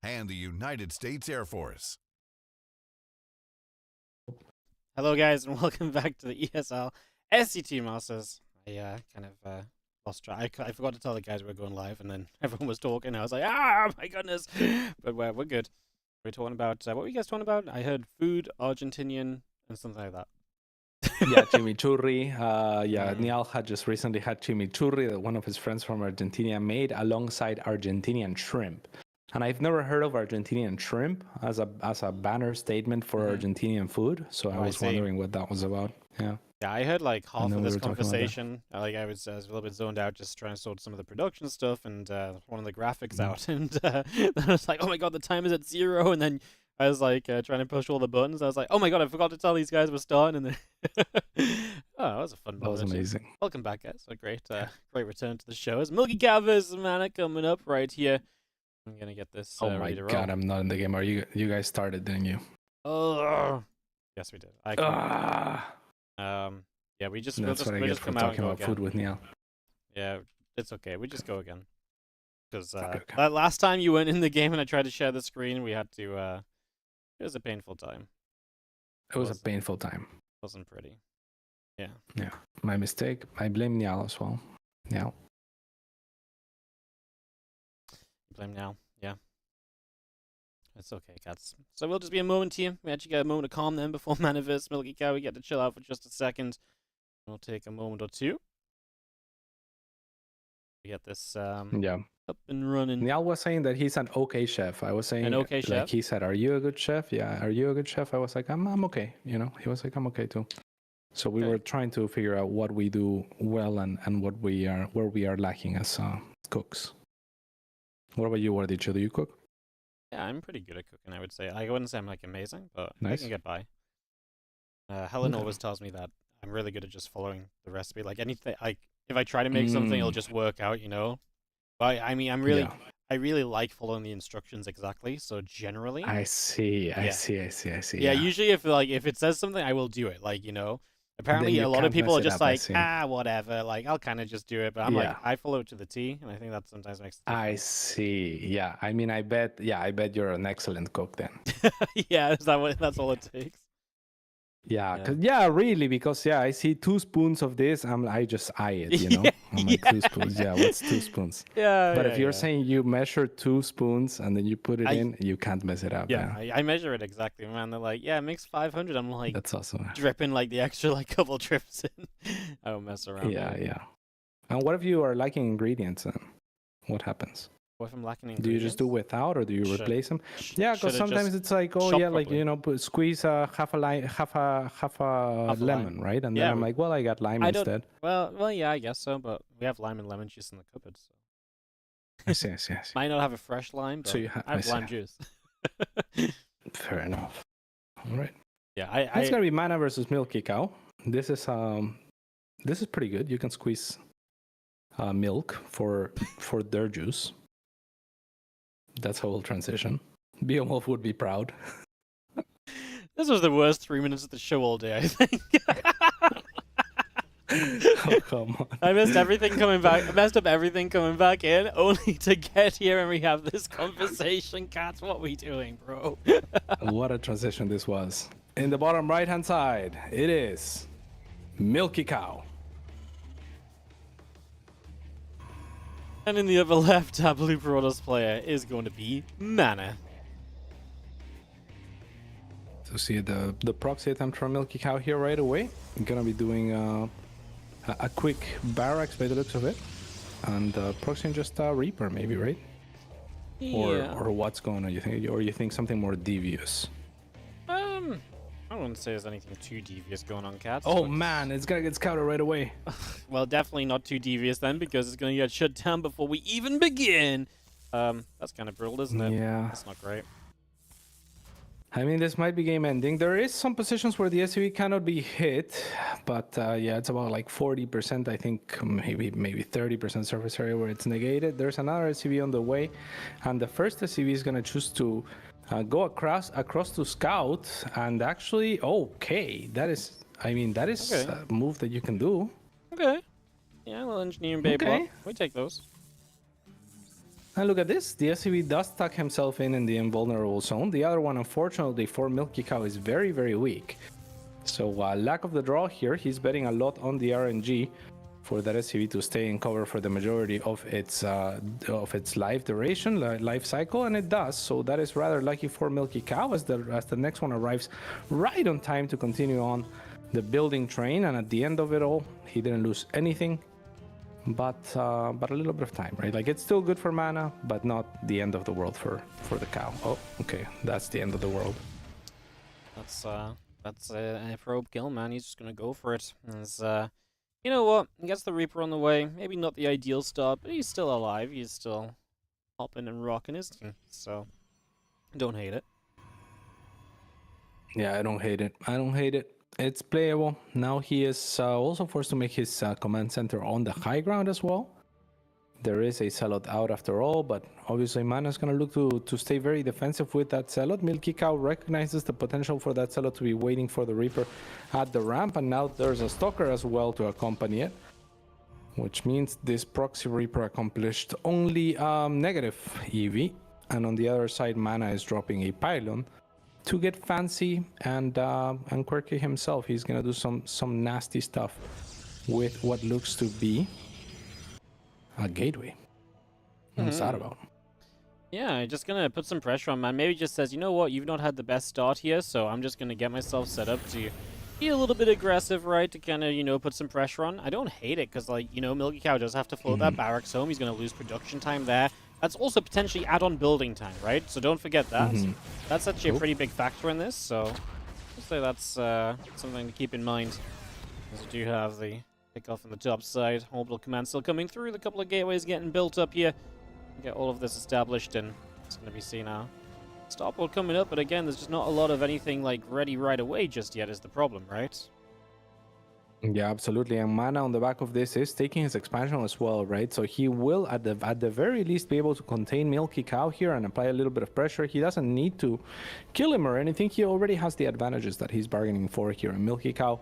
Speaker 1: and the United States Air Force.
Speaker 2: Hello, guys, and welcome back to the ESL SC2 Masters. I kind of lost track. I forgot to tell the guys we were going live, and then everyone was talking. I was like, ah, my goodness. But we're good. We're talking about, what were you guys talking about? I heard food, Argentinian, and something like that.
Speaker 4: Yeah, chimichurri. Niall had just recently had chimichurri that one of his friends from Argentina made alongside Argentinian shrimp. And I've never heard of Argentinian shrimp as a banner statement for Argentinian food. So I was wondering what that was about. Yeah.
Speaker 2: Yeah, I heard like half of this conversation. Like I was a little bit zoned out, just trying to sort some of the production stuff and one of the graphics out. And then I was like, oh my god, the time is at 0. And then I was like trying to push all the buttons. I was like, oh my god, I forgot to tell these guys we're starting. And then that was a fun.
Speaker 4: That was amazing.
Speaker 2: Welcome back, guys. A great return to the show. It's MilkyCow versus Mana coming up right here. I'm gonna get this.
Speaker 4: Oh my god, I'm not in the game. Are you guys started, didn't you?
Speaker 2: Oh, yes, we did. Yeah, we just
Speaker 4: That's what I get from talking about food with Neil.
Speaker 2: Yeah, it's okay. We just go again. Because
Speaker 4: okay.
Speaker 2: last time you went in the game and I tried to share the screen, we had to. It was a painful time.
Speaker 4: It was a painful time.
Speaker 2: Wasn't pretty. Yeah.
Speaker 4: Yeah, my mistake. I blame Niall as well. Niall.
Speaker 2: Blame now. Yeah. It's okay, cats. So we'll just be a moment here. We actually get a moment of calm then before Manaverse MilkyCow. We get to chill out for just a second. We'll take a moment or two. We get this up and running.
Speaker 4: Niall was saying that he's an okay chef. I was saying
Speaker 2: an okay chef.
Speaker 4: Like he said, "Are you a good chef?" Yeah, "Are you a good chef?" I was like, "I'm okay." You know, he was like, "I'm okay too." So we were trying to figure out what we do well and what where we are lacking as cooks. What about you? What did you do? You cook?
Speaker 2: Yeah, I'm pretty good at cooking, I would say. I wouldn't say I'm like amazing, but
Speaker 4: nice.
Speaker 2: I can get by. Helen always tells me that I'm really good at just following the recipe. Like anything, like if I try to make something, it'll just work out, you know. But I mean, I really like following the instructions exactly. So generally,
Speaker 4: I see.
Speaker 2: Yeah, usually if it says something, I will do it. Like, you know. Apparently, a lot of people are just like, whatever. Like, I'll kind of just do it. But I'm like, I follow it to the T, and I think that sometimes makes.
Speaker 4: I see. Yeah, I mean, I bet you're an excellent cook then.
Speaker 2: Yeah, that's all it takes.
Speaker 4: Yeah, really, because I see 2 spoons of this, I just eye it, you know. I'm like 2 spoons. Yeah, what's 2 spoons?
Speaker 2: Yeah.
Speaker 4: But if you're saying you measure 2 spoons and then you put it in, you can't mess it up.
Speaker 2: Yeah, I measure it exactly, man. They're like, it makes 500. I'm like,
Speaker 4: that's awesome.
Speaker 2: Dripping like the extra like couple drips in. I don't mess around.
Speaker 4: Yeah. And what if you are lacking ingredients? Then what happens?
Speaker 2: What if I'm lacking ingredients?
Speaker 4: Do you just do without, or do you replace them? Yeah, because sometimes it's like, like, you know, squeeze half a lemon, right? And then I'm like, well, I got lime instead.
Speaker 2: Well, yeah, I guess so. But we have lime and lemon juice in the cupboard. So.
Speaker 4: Yes.
Speaker 2: Might not have a fresh lime, but I have lime juice.
Speaker 4: Fair enough. All right.
Speaker 2: Yeah,
Speaker 4: it's gonna be Mana versus MilkyCow. This is pretty good. You can squeeze milk for their juice. That's how we'll transition. Biomolf would be proud.
Speaker 2: This was the worst 3 minutes of the show all day, I think.
Speaker 4: Oh, come on.
Speaker 2: I messed up everything coming back in, only to get here and we have this conversation. Cats, what are we doing, bro?
Speaker 4: What a transition this was. In the bottom right-hand side, it is MilkyCow.
Speaker 2: And in the upper left, our Blue Protoss player is going to be Mana.
Speaker 4: So see the proxy attempt from MilkyCow here right away. I'm gonna be doing a quick barracks by the looks of it, and proxying just Reaper maybe, right?
Speaker 2: Yeah.
Speaker 4: Or what's going on? You think something more devious?
Speaker 2: I wouldn't say there's anything too devious going on, Cats.
Speaker 4: Oh man, it's gonna get scouted right away.
Speaker 2: Well, definitely not too devious then, because it's gonna get shut down before we even begin. That's kind of brutal, isn't it?
Speaker 4: Yeah.
Speaker 2: That's not great.
Speaker 4: I mean, this might be game ending. There is some positions where the SUV cannot be hit, but it's about like 40%, I think, maybe 30% surface area where it's negated. There's another SUV on the way, and the first SUV is gonna choose to go across to scout, and actually, that is a move that you can do.
Speaker 2: Okay. Yeah, a Little engineering bay block. We take those.
Speaker 4: And look at this. The SCV does tuck himself in the invulnerable zone. The other one, unfortunately, for MilkyCow is very, very weak. So lack of the draw here. He's betting a lot on the RNG for that SCV to stay in cover for the majority of its life duration, life cycle, and it does. So that is rather lucky for MilkyCow as the next one arrives right on time to continue on the building train. And at the end of it all, he didn't lose anything, but a little bit of time, right? Like, it's still good for mana, but not the end of the world for the cow. Oh, okay, that's the end of the world.
Speaker 2: That's a probe kill, man. He's just gonna go for it. You know what? He gets the Reaper on the way. Maybe not the ideal start, but he's still alive. He's still hopping and rocking, isn't he? So, don't hate it.
Speaker 4: Yeah, I don't hate it. I don't hate it. It's playable. Now he is also forced to make his command center on the high ground as well. There is a Zealot out after all, but obviously Mana is going to look to stay very defensive with that Zealot. MilkyCow recognizes the potential for that Zealot to be waiting for the Reaper at the ramp, and now there's a Stalker as well to accompany it, which means this Proxy Reaper accomplished only negative EV, and on the other side Mana is dropping a Pylon to get fancy and quirky himself. He's going to do some nasty stuff with what looks to be a gateway. What's that about?
Speaker 2: Yeah, just gonna put some pressure on, man. Maybe just says, you know what, you've not had the best start here, so I'm just gonna get myself set up to be a little bit aggressive, right? To kind of, you know, put some pressure on. I don't hate it, because, like, you know, MilkyCow does have to float that barracks home. He's gonna lose production time there. That's also potentially add-on building time, right? So don't forget that. That's actually a pretty big factor in this, so I'd say that's something to keep in mind. As we do have the off on the top side. Orbital command still coming through. The couple of gateways getting built up here. Get all of this established, and it's going to be seen now. Starport coming up, but again, there's just not a lot of anything like ready right away just yet is the problem, right?
Speaker 4: Yeah, absolutely. And Mana on the back of this is taking his expansion as well, right? So he will at the very least be able to contain MilkyCow here and apply a little bit of pressure. He doesn't need to kill him or anything. He already has the advantages that he's bargaining for here. And MilkyCow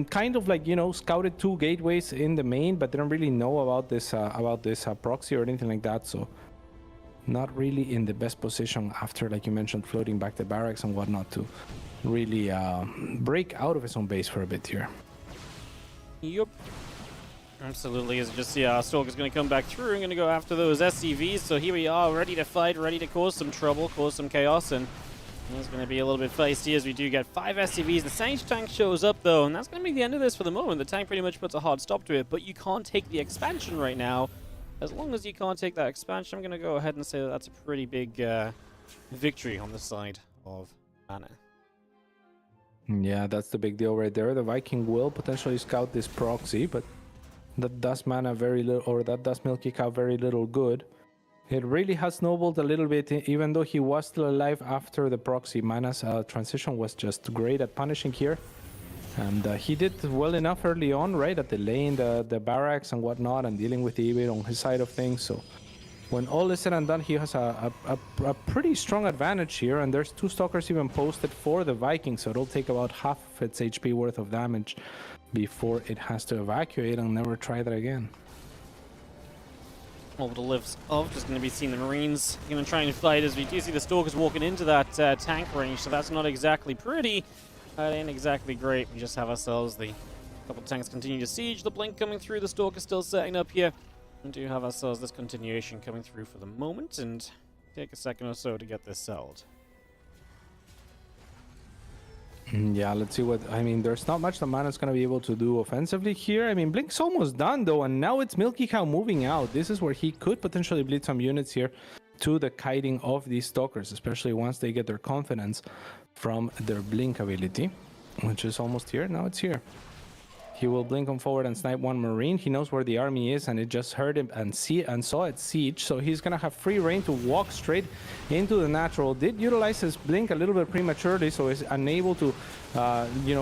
Speaker 4: kind of, like, you know, scouted 2 gateways in the main, but didn't really know about this proxy or anything like that, so not really in the best position after, like you mentioned, floating back the barracks and whatnot to really break out of his own base for a bit here.
Speaker 2: Yup. Absolutely. As you just see, our Stalker's going to come back through and going to go after those SCVs, so here we are, ready to fight, ready to cause some trouble, cause some chaos, and it's going to be a little bit feisty as we do get 5 SCVs. The Sage tank shows up, though, and that's going to be the end of this for the moment. The tank pretty much puts a hard stop to it, but you can't take the expansion right now. As long as you can't take that expansion, I'm going to go ahead and say that that's a pretty big victory on the side of Mana.
Speaker 4: Yeah, that's the big deal right there. The Viking will potentially scout this proxy, but that does Mana very little, or that does MilkyCow very little good. It really has snowballed a little bit, even though he was still alive after the proxy. Mana's transition was just great at punishing here. And he did well enough early on, right, at delaying the barracks and whatnot and dealing with the EV on his side of things. So when all is said and done, he has a pretty strong advantage here. And there's 2 Stalkers even posted for the Vikings, so it'll take about half of its HP worth of damage before it has to evacuate and never try that again.
Speaker 2: Orbital lifts off, just going to be seeing the Marines going to try and fight as we do see the Stalkers walking into that tank range, so that's not exactly pretty. That ain't exactly great. We just have ourselves the couple of tanks continue to siege, the Blink coming through, the Stalker still setting up here. We do have ourselves this continuation coming through for the moment, and take a second or so to get this settled.
Speaker 4: Yeah, let's see what... I mean, there's not much that Mana's going to be able to do offensively here. I mean, Blink's almost done, though, and now it's MilkyCow moving out. This is where he could potentially bleed some units here to the kiting of these Stalkers, especially once they get their confidence from their Blink ability, which is almost here. Now it's here. He will blink on forward and snipe 1 Marine. He knows where the army is, and it just heard him and saw it siege. So he's gonna have free reign to walk straight into the natural. Did utilize his blink a little bit prematurely, so is unable to,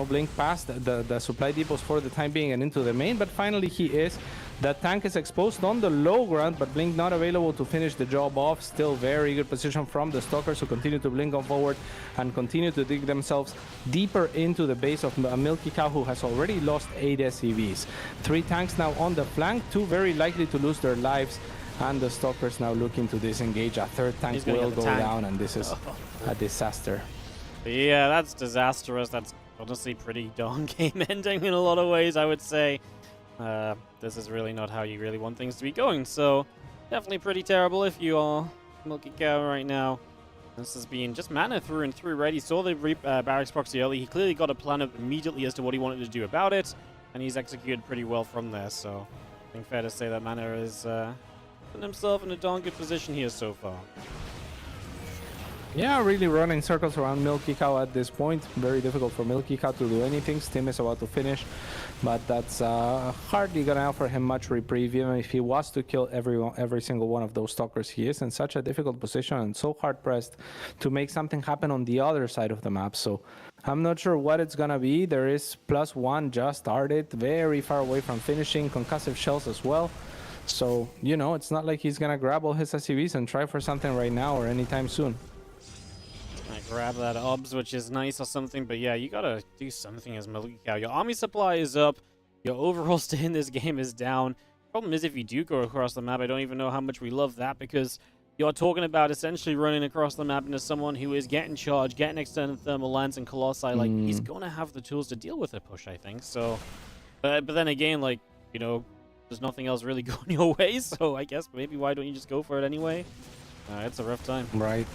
Speaker 4: blink past the supply depots for the time being and into the main. But finally, he is That tank is exposed on the low ground, but Blink not available to finish the job off. Still very good position from the Stalkers, who continue to blink on forward and continue to dig themselves deeper into the base of MilkyCow, who has already lost 8 SCVs. 3 tanks now on the flank, 2 very likely to lose their lives, and the Stalkers now looking to disengage. A 3rd tank will go down, and this is a disaster.
Speaker 2: Yeah, that's disastrous. That's honestly pretty darn game ending in a lot of ways, I would say. This is really not how you really want things to be going, so definitely pretty terrible if you are MilkyCow right now. This has been just mana through and through, right? He saw the barracks proxy early. He clearly got a plan up immediately as to what he wanted to do about it, and he's executed pretty well from there, so I think fair to say that mana is putting himself in a darn good position here so far.
Speaker 4: Yeah, really running circles around MilkyCow at this point. Very difficult for MilkyCow to do anything. Stim is about to finish, but that's hardly going to offer him much reprieve. Even if he was to kill every single one of those Stalkers, he is in such a difficult position and so hard-pressed to make something happen on the other side of the map. So I'm not sure what it's going to be. There is +1 just started, very far away from finishing. Concussive shells as well. So, you know, it's not like he's going to grab all his SCVs and try for something right now or anytime soon.
Speaker 2: I grab that OBS, which is nice or something, but yeah, you gotta do something as MilkyCow. Your army supply is up, your overall stay in this game is down. Problem is, if you do go across the map, I don't even know how much we love that, because you're talking about essentially running across the map into someone who is getting charged, getting extended thermal lines and colossi. Like, he's gonna have the tools to deal with a push, I think. So, but then again, like, you know, there's nothing else really going your way, so I guess maybe why don't you just go for it anyway? It's a rough time.
Speaker 4: Right.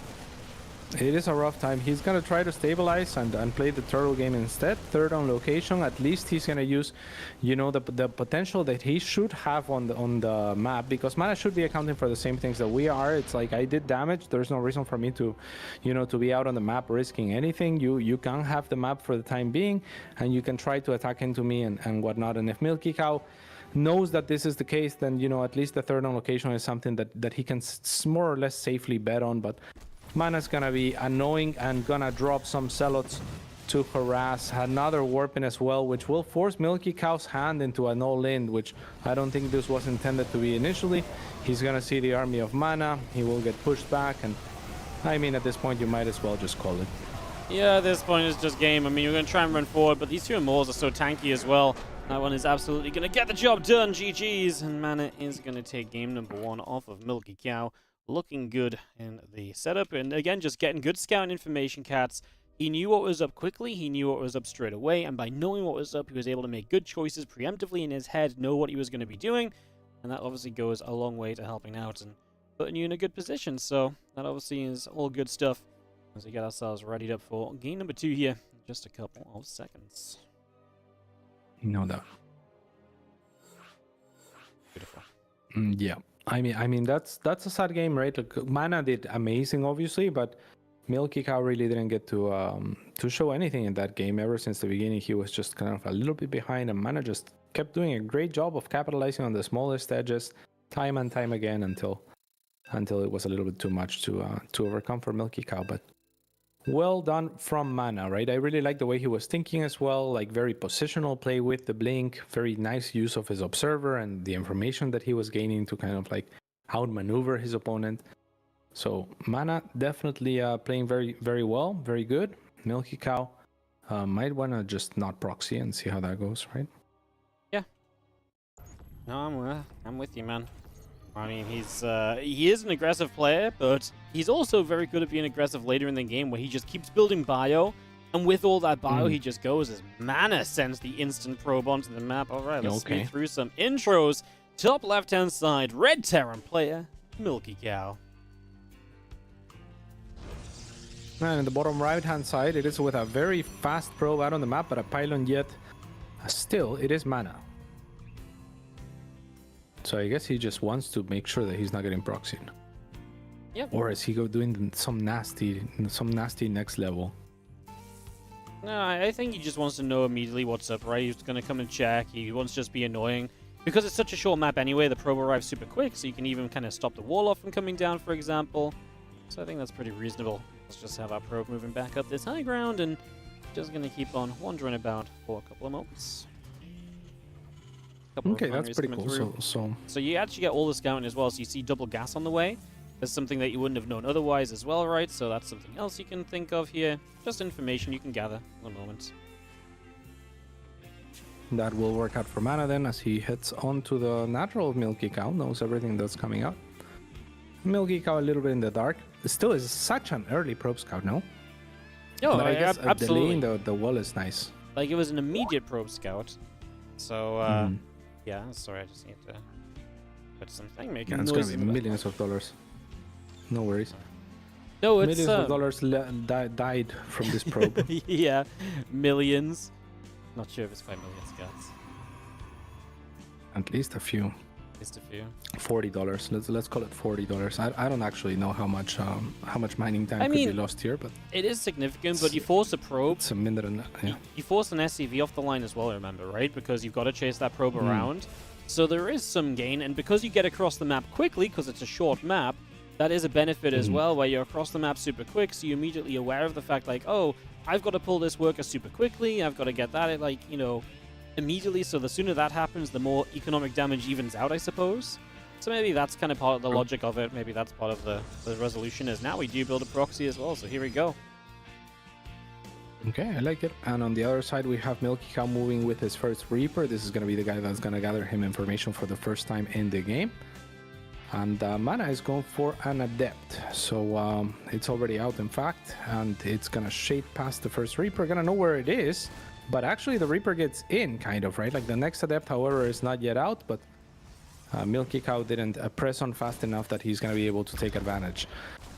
Speaker 4: It is a rough time. He's going to try to stabilize and play the turtle game instead. 3rd on location. At least he's going to use, you know, the potential that he should have on the map, because mana should be accounting for the same things that we are. It's like, I did damage. There's no reason for me to, you know, to be out on the map risking anything. You can have the map for the time being, and you can try to attack into me and whatnot. And if MilkyCow knows that this is the case, then, you know, at least the 3rd on location is something that he can more or less safely bet on. But mana's gonna be annoying and gonna drop some Zealots to harass. Another Warping as well, which will force MilkyCow's hand into an all-in, which I don't think this was intended to be initially. He's gonna see the army of mana. He will get pushed back, and I mean, at this point, you might as well just call it.
Speaker 2: Yeah, at this point, it's just game. I mean, you're gonna try and run forward, but these 2 Immortals are so tanky as well. That one is absolutely gonna get the job done. GG's, and mana is gonna take game number 1 off of MilkyCow. Looking good in the setup, and again, just getting good scouting information, cats. He knew what was up quickly, he knew what was up straight away, and by knowing what was up, he was able to make good choices preemptively in his head, know what he was going to be doing, and that obviously goes a long way to helping out and putting you in a good position. So that obviously is all good stuff as we get ourselves readied up for game number 2 here in just a couple of seconds.
Speaker 4: No doubt.
Speaker 2: Beautiful.
Speaker 4: Yeah. I mean that's a sad game, right? Like, mana did amazing, obviously, but MilkyCow really didn't get to show anything in that game. Ever since the beginning, he was just kind of a little bit behind, and mana just kept doing a great job of capitalizing on the smallest edges, time and time again, until it was a little bit too much to overcome for MilkyCow. But well done from mana, right? I really like the way he was thinking as well, like very positional play with the blink, very nice use of his observer and the information that he was gaining to kind of like outmaneuver his opponent. So mana definitely playing very, very well, very good. MilkyCow might want to just not proxy and see how that goes, right?
Speaker 2: Yeah. No, I'm with you, man. I mean, he is an aggressive player, but he's also very good at being aggressive later in the game, where he just keeps building bio, and with all that bio, he just goes as mana sends the instant probe onto the map. All right, let's speed through some intros. Top left-hand side, Red Terran player, MilkyCow.
Speaker 4: And in the bottom right-hand side, it is with a very fast probe out on the map, but a pylon yet. Still, it is mana. So I guess he just wants to make sure that he's not getting proxied.
Speaker 2: Yep.
Speaker 4: Or is he doing some nasty next level?
Speaker 2: No, I think he just wants to know immediately what's up, right? He's going to come and check. He wants to just be annoying. Because it's such a short map anyway, the probe arrives super quick, so you can even kind of stop the wall off from coming down, for example. So I think that's pretty reasonable. Let's just have our probe moving back up this high ground, and just going to keep on wandering about for a couple of moments. Couple
Speaker 4: Okay, that's
Speaker 2: refineries
Speaker 4: pretty
Speaker 2: coming
Speaker 4: cool.
Speaker 2: through.
Speaker 4: So
Speaker 2: So you actually get all the scouting as well, so you see double gas on the way. That's something that you wouldn't have known otherwise as well, right? So that's something else you can think of here. Just information you can gather at the moment.
Speaker 4: that will work out for Mana then, as he heads on to the natural of MilkyCow, knows everything that's coming out. MilkyCow a little bit in the dark. It still is such an early probe scout, no?
Speaker 2: Oh,
Speaker 4: But I guess
Speaker 2: absolutely.
Speaker 4: delaying the wall is nice.
Speaker 2: Like, it was an immediate probe scout. So, yeah, sorry, I just need to put something, make
Speaker 4: Yeah,
Speaker 2: a
Speaker 4: it's
Speaker 2: noise.
Speaker 4: gonna be millions of dollars. No worries.
Speaker 2: No, it's
Speaker 4: Millions of dollars died from this probe.
Speaker 2: yeah, millions. Not sure if it's 5 million scouts.
Speaker 4: At least a few.
Speaker 2: Just a few.
Speaker 4: $40. Let's call it $40. I don't actually know how much mining time could be lost here, but
Speaker 2: It is significant, but you force a probe.
Speaker 4: it's a minute and yeah.
Speaker 2: You force an SCV off the line as well, remember, right? Because you've got to chase that probe around. So there is some gain, and because you get across the map quickly, because it's a short map, that is a benefit as well, where you're across the map super quick, so you're immediately aware of the fact, like, oh, I've got to pull this worker super quickly, I've got to get that, like, you know, immediately, so the sooner that happens, the more economic damage evens out, I suppose. So maybe that's kind of part of the logic of it, maybe that's part of the resolution, is now we do build a proxy as well, so here we go.
Speaker 4: Okay, I like it. And on the other side, we have MilkyCow moving with his first Reaper. This is going to be the guy that's going to gather him information for the first time in the game. And Mana is going for an Adept. So it's already out, in fact, and it's going to shade past the first Reaper. Going to know where it is, but actually the Reaper gets in, kind of, right? Like the next Adept, however, is not yet out, but MilkyCow didn't press on fast enough that he's going to be able to take advantage,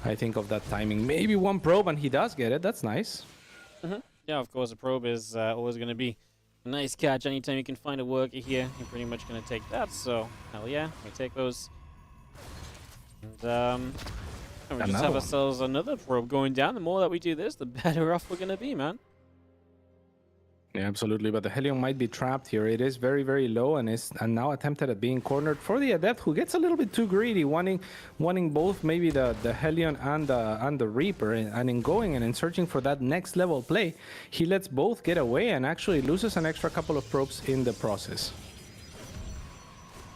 Speaker 4: I think, of that timing. Maybe one probe, and he does get it. That's nice.
Speaker 2: Yeah, of course, a probe is always going to be a nice catch. Anytime you can find a worker here, you're pretty much going to take that. So, hell yeah, we take those. And we just have ourselves another probe going down. The more that we do this, the better off we're going to be, man.
Speaker 4: Yeah, absolutely. But the Helion might be trapped here. It is very, very low, and now attempted at being cornered for the Adept, who gets a little bit too greedy, wanting both maybe the Helion and the Reaper, and in going and in searching for that next level play, he lets both get away and actually loses an extra couple of probes in the process.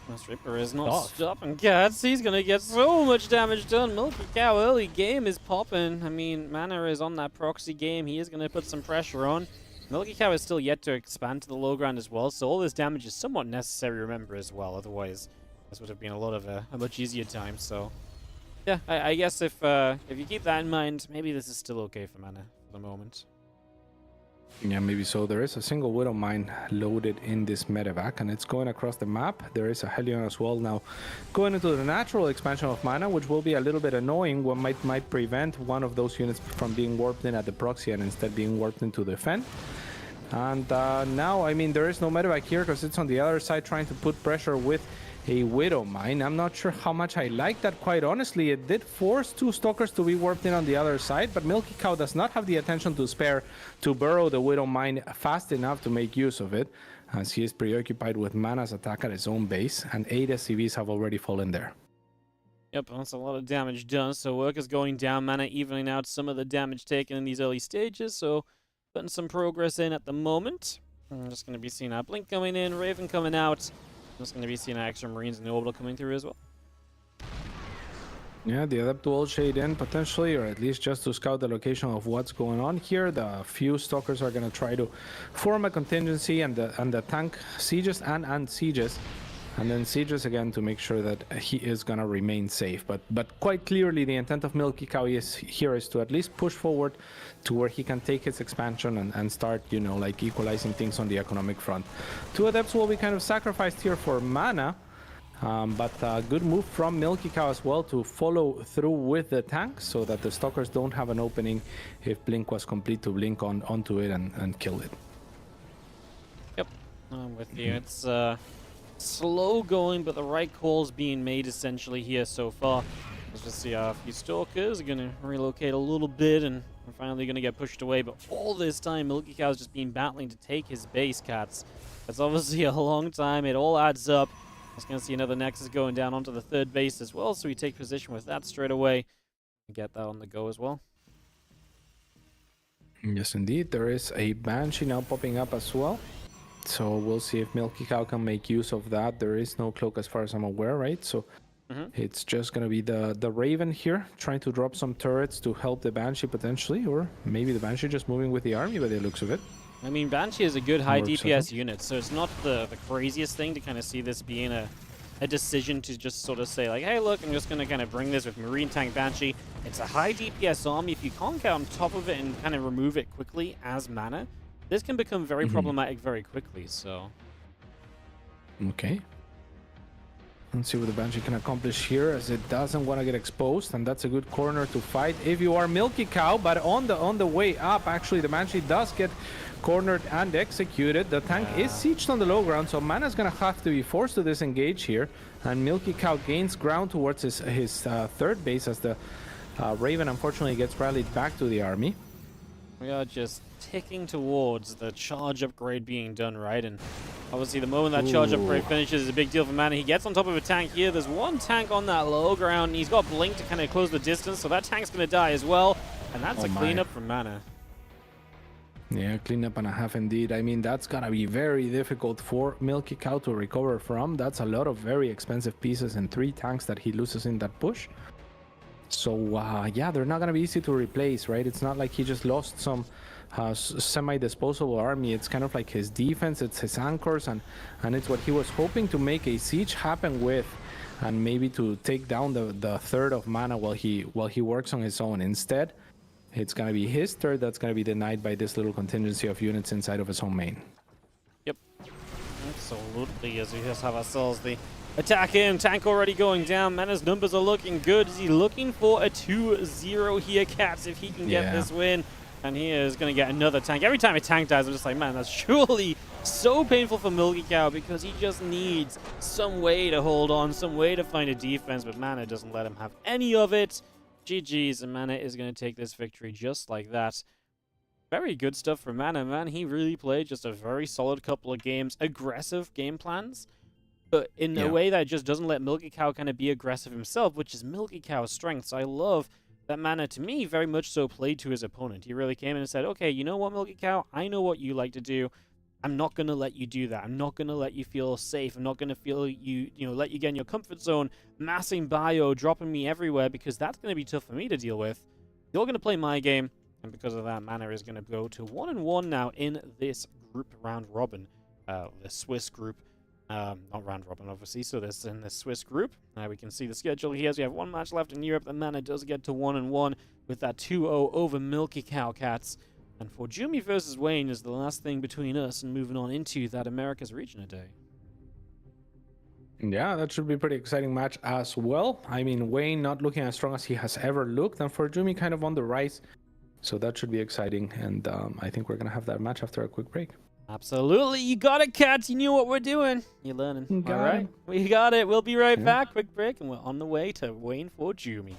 Speaker 2: This Reaper is not stopping cats. He's going to get so much damage done. MilkyCow early game is popping. I mean, Mana is on that proxy game. He is going to put some pressure on. MilkyCow is still yet to expand to the low ground as well, so all this damage is somewhat necessary, remember, as well. Otherwise, this would have been a lot of a much easier time. So, yeah, I guess if you keep that in mind, maybe this is still okay for Mana for the moment.
Speaker 4: Yeah, maybe so. There is a single Widow Mine loaded in this medevac, and it's going across the map. There is a Helion as well now going into the natural expansion of Mana, which will be a little bit annoying. What might prevent one of those units from being warped in at the proxy and instead being warped into the Fen. And now, I mean, there is no medevac here because it's on the other side trying to put pressure with a Widow Mine. I'm not sure how much I like that, quite honestly. It did force two Stalkers to be warped in on the other side, but MilkyCow does not have the attention to spare to burrow the Widow Mine fast enough to make use of it, as he is preoccupied with Mana's attack at his own base, and 8 SCVs have already fallen there.
Speaker 2: Yep, that's a lot of damage done, so work is going down. Mana evening out some of the damage taken in these early stages, so putting some progress in at the moment. I'm just going to be seeing our Blink coming in, Raven coming out. I'm just going to be seeing our extra Marines and the Orbital coming through as well.
Speaker 4: Yeah, the Adept will shade in potentially, or at least just to scout the location of what's going on here. The few Stalkers are going to try to form a contingency, and the tank sieges and sieges, and then sieges again to make sure that he is going to remain safe. But quite clearly, the intent of MilkyCow is to at least push forward to where he can take his expansion and start, you know, like equalizing things on the economic front. 2 Adepts will be kind of sacrificed here for Mana. But a good move from MilkyCow as well to follow through with the tank so that the Stalkers don't have an opening if Blink was complete to blink onto it and kill it.
Speaker 2: Yep, I'm with you. It's slow going, but the right calls being made essentially here so far. Let's just see a few Stalkers are going to relocate a little bit and are finally going to get pushed away. But all this time, MilkyCow's just been battling to take his base, cats. That's obviously a long time. It all adds up. Just going to see another Nexus going down onto the third base as well, so we take position with that straight away and get that on the go as well.
Speaker 4: Yes, indeed. There is a Banshee now popping up as well. So we'll see if MilkyCow can make use of that. There is no cloak as far as I'm aware, right? So it's just going to be the Raven here, trying to drop some turrets to help the Banshee potentially, or maybe the Banshee just moving with the army by the looks of it.
Speaker 2: I mean, Banshee is a good high
Speaker 4: Works,
Speaker 2: DPS unit, so it's not the craziest thing to kind of see this being a decision to just sort of say like, hey, look, I'm just going to kind of bring this with Marine Tank Banshee. It's a high DPS army. If you can't get on top of it and kind of remove it quickly as mana, this can become very problematic very quickly, so...
Speaker 4: Okay. Let's see what the Banshee can accomplish here, as it doesn't want to get exposed, and that's a good corner to fight if you are MilkyCow. But on the way up, actually, the Banshee does get cornered and executed. The tank is sieged on the low ground, so Mana's gonna have to be forced to disengage here, and MilkyCow gains ground towards his third base as the Raven unfortunately gets rallied back to the army.
Speaker 2: We are just ticking towards the charge upgrade being done, right? And obviously the moment that charge upgrade finishes is a big deal for Mana. He gets on top of a tank here. There's one tank on that low ground, and he's got Blink to kind of close the distance, so that tank's going to die as well. And that's a cleanup from Mana.
Speaker 4: Yeah, cleanup and a half indeed. I mean, that's going to be very difficult for MilkyCow to recover from. That's a lot of very expensive pieces and 3 tanks that he loses in that push. So, yeah, they're not going to be easy to replace, right? It's not like he just lost some semi-disposable army. It's kind of like his defense, it's his anchors, and it's what he was hoping to make a siege happen with, and maybe to take down the third of Mana while he works on his own. Instead, it's going to be his third that's going to be denied by this little contingency of units inside of his own main.
Speaker 2: Yep. Absolutely, as we just have ourselves the attack in. Tank already going down. Mana's numbers are looking good. Is he looking for a 2-0 here, Cats, if he can get this win? And he is going to get another tank. Every time a tank dies, I'm just like, man, that's surely so painful for MilkyCow, because he just needs some way to hold on, some way to find a defense, but Mana doesn't let him have any of it. GG's, and Mana is going to take this victory just like that. Very good stuff from Mana, man. He really played just a very solid couple of games. Aggressive game plans, but in a way that just doesn't let MilkyCow kind of be aggressive himself, which is MilkyCow's strength. So I love that Mana, to me, very much so played to his opponent. He really came in and said, okay, you know what, MilkyCow? I know what you like to do. I'm not going to let you do that. I'm not going to let you feel safe. I'm not going to feel let you get in your comfort zone, massing bio, dropping me everywhere, because that's going to be tough for me to deal with. You're going to play my game, and because of that, Mana is going to go to 1-1 now in this group round robin, the Swiss group. Not round robin, obviously, so this in the Swiss group. We can see the schedule here. So we have 1 match left in Europe, and Mana does get to 1-1 with that 2-0 over MilkyCow, Cats. And ForJumy versus Wayne is the last thing between us and moving on into that Americas region today.
Speaker 4: Yeah, that should be a pretty exciting match as well. I mean, Wayne not looking as strong as he has ever looked, and ForJumy kind of on the rise. So that should be exciting, and I think we're going to have that match after a quick break.
Speaker 2: Absolutely. You got it, Cats. You knew what we're doing. You're learning. All right. We got it. We'll be right back. Quick break, and we're on the way to Wayne ForJumy.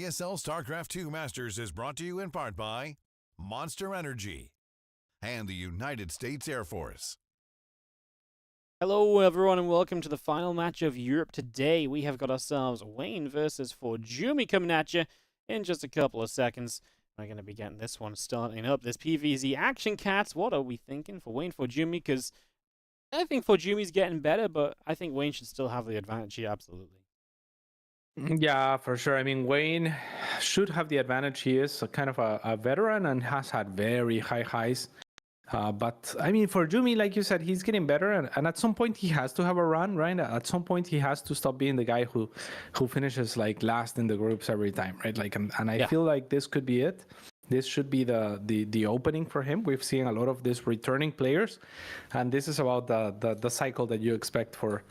Speaker 1: ESL StarCraft 2 Masters is brought to you in part by Monster Energy and the United States Air Force.
Speaker 2: Hello everyone and welcome to the final match of Europe today. We have got ourselves Wayne versus ForJumy coming at you in just a couple of seconds. We're going to be getting this one starting up. This PvZ Action Cats. What are we thinking for Wayne ForJumy? Because I think ForJumy's getting better, but I think Wayne should still have the advantage here, absolutely.
Speaker 4: Yeah, for sure. I mean, Wayne should have the advantage. He is a kind of a veteran and has had very high highs. But I mean, ForJumy, like you said, he's getting better, and at some point he has to have a run, right? At some point he has to stop being the guy who finishes like last in the groups every time, right? Like, and I feel like this could be it. This should be the opening for him. We've seen a lot of these returning players, and this is about the cycle that you expect for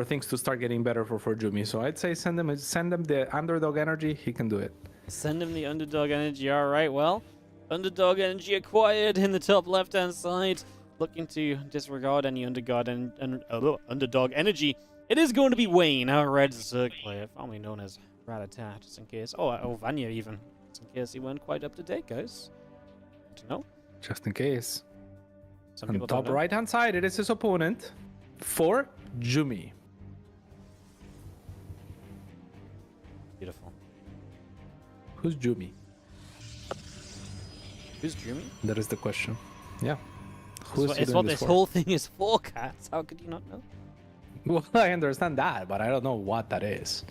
Speaker 4: things to start getting better for ForJumy. So I'd say send him the underdog energy. He can do it.
Speaker 2: Send him the underdog energy. All right, well, underdog energy acquired in the top left-hand side. Looking to disregard any underdog energy. It is going to be Wayne, our red Zerg player, formerly known as Ratata, just in case. Oh, Vanya even, just in case he weren't quite up to date, guys. Good to know.
Speaker 4: Just in case.
Speaker 2: Some
Speaker 4: On
Speaker 2: people
Speaker 4: top
Speaker 2: don't know.
Speaker 4: right-hand side, it is his opponent, ForJumy.
Speaker 2: Beautiful.
Speaker 4: Who's Jumy?
Speaker 2: Who's Jumy?
Speaker 4: That is the question. Yeah.
Speaker 2: It's what this whole thing is for, cats. How could you not know?
Speaker 4: Well, I understand that, but I don't know what that is.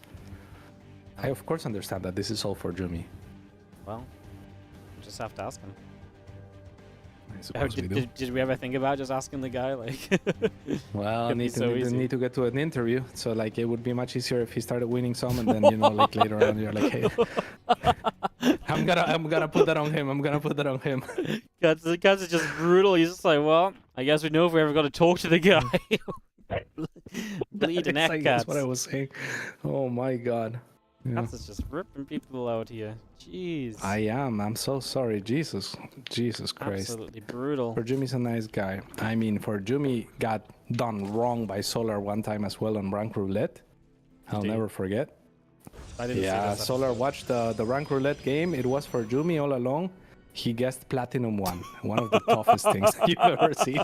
Speaker 4: I of course understand that this is all ForJumy.
Speaker 2: Well, we'll just have to ask him.
Speaker 4: I suppose we do.
Speaker 2: Did we ever think about just asking the guy, like?
Speaker 4: Well,
Speaker 2: Could be so easy.
Speaker 4: need to get to an interview, so like it would be much easier if he started winning some, and then like later on you're like, hey, I'm gonna put that on him. I'm gonna put that on him.
Speaker 2: The guys is just brutal. He's just like, well, I guess we know if we ever got to talk to the guy. Bleeding neck cats.
Speaker 4: That's what I was saying. Oh my god. Yeah.
Speaker 2: Cats is just ripping people out here. Jeez.
Speaker 4: I'm so sorry. Jesus Christ.
Speaker 2: Absolutely brutal.
Speaker 4: ForJumy's a nice guy. I mean, ForJumy got done wrong by Solar one time as well on rank roulette. I'll never forget.
Speaker 2: I didn't see this
Speaker 4: Solar
Speaker 2: episode.
Speaker 4: watched the rank roulette game. It was ForJumy all along. He guessed Platinum 1. One of the toughest things you've ever seen.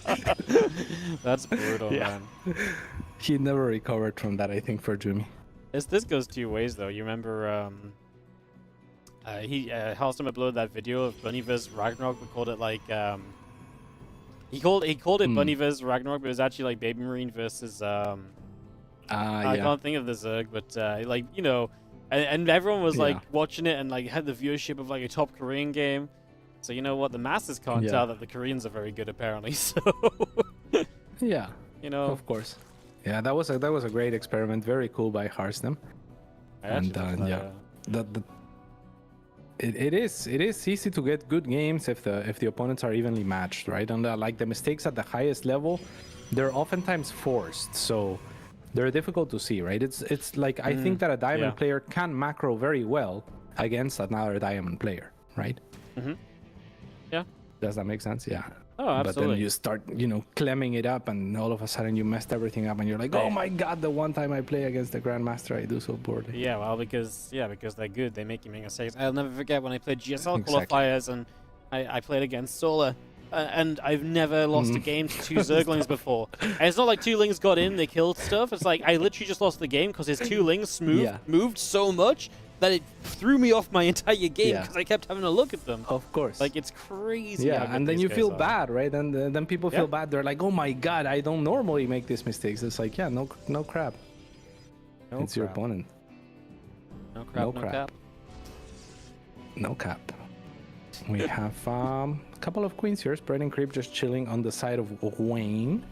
Speaker 2: That's brutal, man.
Speaker 4: He never recovered from that, I think, ForJumy.
Speaker 2: This goes two ways, though. You remember Halston uploaded that video of Bunny vs Ragnarok, but called it like he called it Bunny vs Ragnarok, but it was actually like Baby Marine versus I can't think of the Zerg, but like, you know, and everyone was like watching it and like had the viewership of like a top Korean game. So you know what, the masses can't tell that the Koreans are very good apparently. So
Speaker 4: yeah,
Speaker 2: you know,
Speaker 4: of course. Yeah, that was a great experiment. Very cool by Harstem. And it is easy to get good games if the opponents are evenly matched, right? And like the mistakes at the highest level, they're oftentimes forced, so they're difficult to see, right? It's like I think that a diamond player can macro very well against another diamond player, right?
Speaker 2: Yeah.
Speaker 4: Does that make sense? Yeah.
Speaker 2: Oh, absolutely.
Speaker 4: But then you start, clemming it up, and all of a sudden you messed everything up, and you're like, oh my god, the one time I play against the Grandmaster, I do so poorly.
Speaker 2: Yeah, well, because they're good. They make you make mistakes. I'll never forget when I played GSL qualifiers, and I played against Solar, and I've never lost a game to two Zerglings before. And it's not like two Lings got in, they killed stuff. It's like I literally just lost the game because his two Lings moved so much that it threw me off my entire game because I kept having to look at them.
Speaker 4: Of course.
Speaker 2: Like, it's crazy.
Speaker 4: Yeah, and then you feel bad, right? And then people feel bad. They're like, oh my god, I don't normally make these mistakes. It's like, no crap. It's your opponent.
Speaker 2: No crap.
Speaker 4: No cap. We have a couple of queens here. Spread and Creep just chilling on the side of Wayne.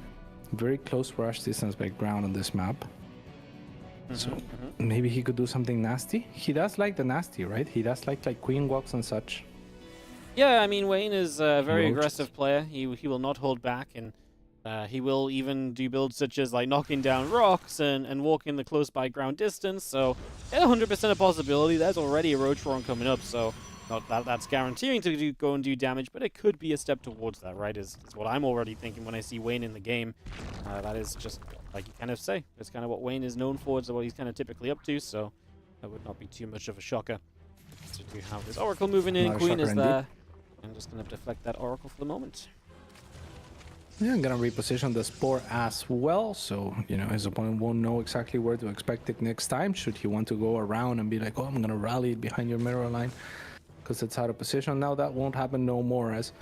Speaker 4: Very close rush distance background on this map. So maybe he could do something nasty. He does like the nasty, right? He does like queen walks and such.
Speaker 2: Yeah, I mean, Wayne is a very aggressive player. He will not hold back, and he will even do builds such as like knocking down rocks and walking the close by ground distance. So 100% a possibility. There's already a Roach Roar coming up, so not that's guaranteeing to go and do damage, but it could be a step towards that, right? Is what I'm already thinking when I see Wayne in the game. That is just like you kind of say. It's kind of what Wayne is known for. It's what he's kind of typically up to, so that would not be too much of a shocker. So we do have this Oracle moving in,
Speaker 4: Not a
Speaker 2: Queen is
Speaker 4: shocker
Speaker 2: there. I'm just going to deflect that Oracle for the moment.
Speaker 4: Yeah, I'm gonna reposition the Spore as well, so his opponent won't know exactly where to expect it next time. Should he want to go around and be like, oh, I'm gonna rally it behind your mirror line because it's out of position. Now that won't happen no more, as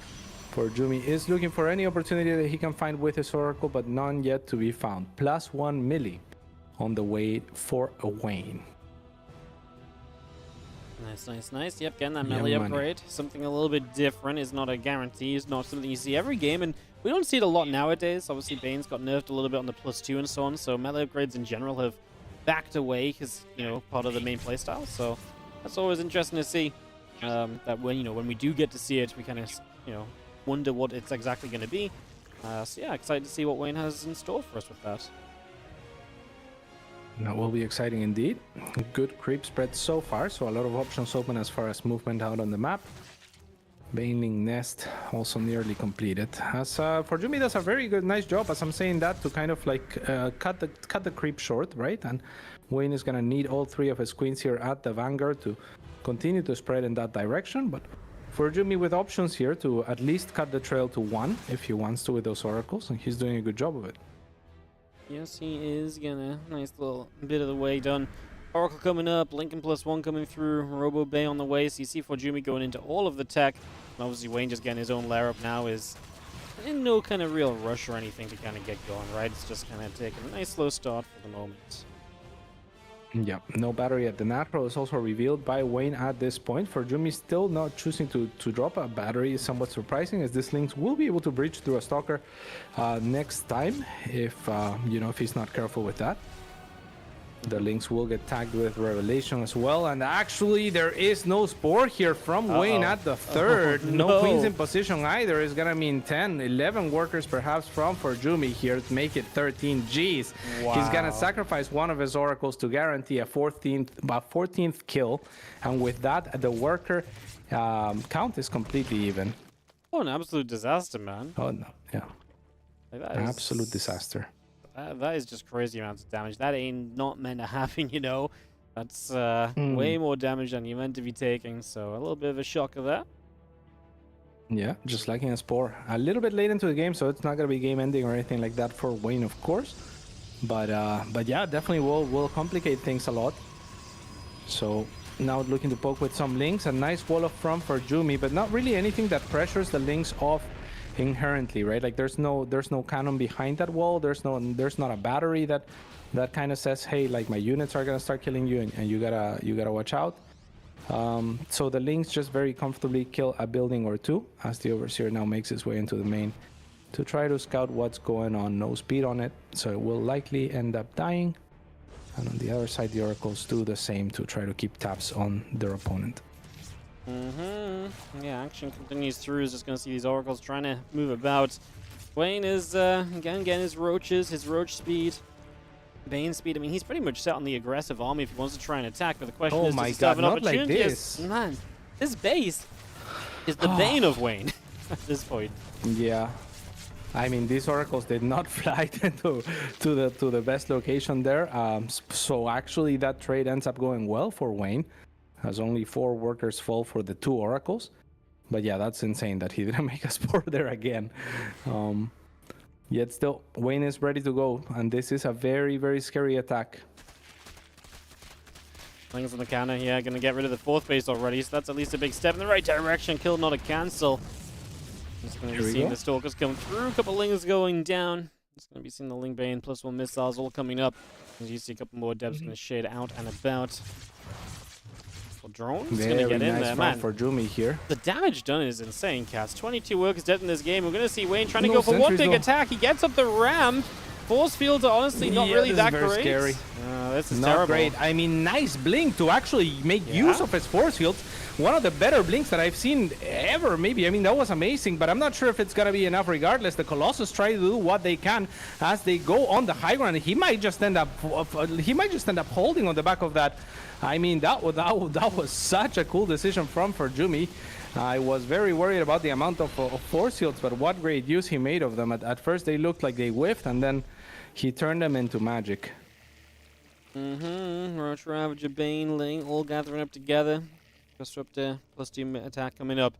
Speaker 4: ForJumy is looking for any opportunity that he can find with his Oracle, but none yet to be found. +1 milli on the way for a Wayne.
Speaker 2: Nice. Yep, getting that melee upgrade. Something a little bit different. Is not a guarantee. It's not something you see every game, and we don't see it a lot nowadays. Obviously, Bane's got nerfed a little bit on the +2 and so on, so melee upgrades in general have backed away because, part of the main playstyle. So that's always interesting to see. That when we do get to see it, we kind of, wonder what it's exactly going to be. So yeah, excited to see what Wayne has in store for us with that.
Speaker 4: That will be exciting indeed. Good creep spread so far, so a lot of options open as far as movement out on the map. Baneling Nest also nearly completed. As ForJumy does a very nice job, as I'm saying that, to kind of like cut the creep short, right? And Wayne is gonna need all 3 of his queens here at the vanguard to continue to spread in that direction. But ForJumy with options here to at least cut the trail to 1 if he wants to with those oracles, and he's doing a good job of it.
Speaker 2: Yes, he is gonna. Nice little bit of the way done. Oracle coming up, Lincoln +1 coming through, Robo Bay on the way, so you see ForJumy going into all of the tech. And obviously Wayne just getting his own lair up now is in no kind of real rush or anything to kind of get going, right? It's just kind of taking a nice slow start for the moment.
Speaker 4: Yeah, no battery at the natural is also revealed by Wayne at this point. ForJumy still not choosing to drop a battery is somewhat surprising, as this Lynx will be able to breach through a Stalker next time if if he's not careful with that. The Lynx will get tagged with Revelation as well, and actually there is no Spore here from Wayne at the third. No Queens in position either. Is gonna mean 10, 11 workers perhaps from ForJumy here to make it 13. Jeez.
Speaker 2: Wow.
Speaker 4: He's gonna sacrifice one of his oracles to guarantee a 14th kill, and with that the worker count is completely even.
Speaker 2: Oh, an absolute disaster, man.
Speaker 4: Oh no, yeah.
Speaker 2: Like, that
Speaker 4: An
Speaker 2: is
Speaker 4: absolute disaster.
Speaker 2: That is just crazy amounts of damage. That ain't not meant to happen, That's way more damage than you're meant to be taking, so a little bit of a shocker there.
Speaker 4: Yeah, just lacking a Spore. A little bit late into the game, so it's not going to be game ending or anything like that for Wayne, of course. But yeah, definitely will complicate things a lot. So now looking to poke with some Lynx. A nice wall up front for ForJumy, but not really anything that pressures the Lynx off inherently, right? Like there's no cannon behind that wall. There's not a battery that kind of says, hey, like my units are gonna start killing you, and you gotta watch out. So the Lynx just very comfortably kill a building or 2 as the Overseer now makes his way into the main to try to scout what's going on. No speed on it, so it will likely end up dying. And on the other side, the Oracles do the same to try to keep tabs on their opponent.
Speaker 2: Yeah, action continues through. Is just going to see these Oracles trying to move about. Wayne is, again, getting his roaches, his roach speed, Bane speed. I mean, he's pretty much set on the aggressive army if he wants to try and attack, but the question is, does he still have an opportunity?
Speaker 4: Like this.
Speaker 2: Man, this base is the bane of Wayne at this point.
Speaker 4: Yeah. I mean, these oracles did not fly to the best location there. So actually that trade ends up going well for Wayne, as only 4 workers fall for the 2 oracles. But yeah, that's insane that he didn't make a Spore there again. Yet still, Wayne is ready to go, and this is a very, very scary attack.
Speaker 2: Things on the counter here, gonna get rid of the 4th base already, so that's at least a big step in the right direction. Kill, not a cancel. Just going to be seeing the Stalkers come through, a couple Lings going down. Just going to be seeing the Ling Bane +1 missiles all coming up. As you see a couple more devs going to shade out and about. Well, drones going to get in there, man.
Speaker 4: ForJumy here.
Speaker 2: The damage done is insane, Cats. 22 workers dead in this game. We're going to see Wayne trying to go for one big attack. He gets up the ramp. Force fields are honestly not really that great.
Speaker 4: Very scary.
Speaker 2: This is
Speaker 4: not
Speaker 2: terrible.
Speaker 4: Great. I mean, nice blink to actually make use of his force fields. One of the better blinks that I've seen ever, maybe. I mean, that was amazing, but I'm not sure if it's going to be enough regardless. The Colossus try to do what they can as they go on the high ground. He might just end up holding on the back of that. I mean, that was such a cool decision from ForJumy. I was very worried about the amount of force fields, but what great use he made of them. At first, they looked like they whiffed, and then he turned them into magic.
Speaker 2: Roach Ravager, Bane, Ling, all gathering up together. Disruptor plus Doom attack coming up.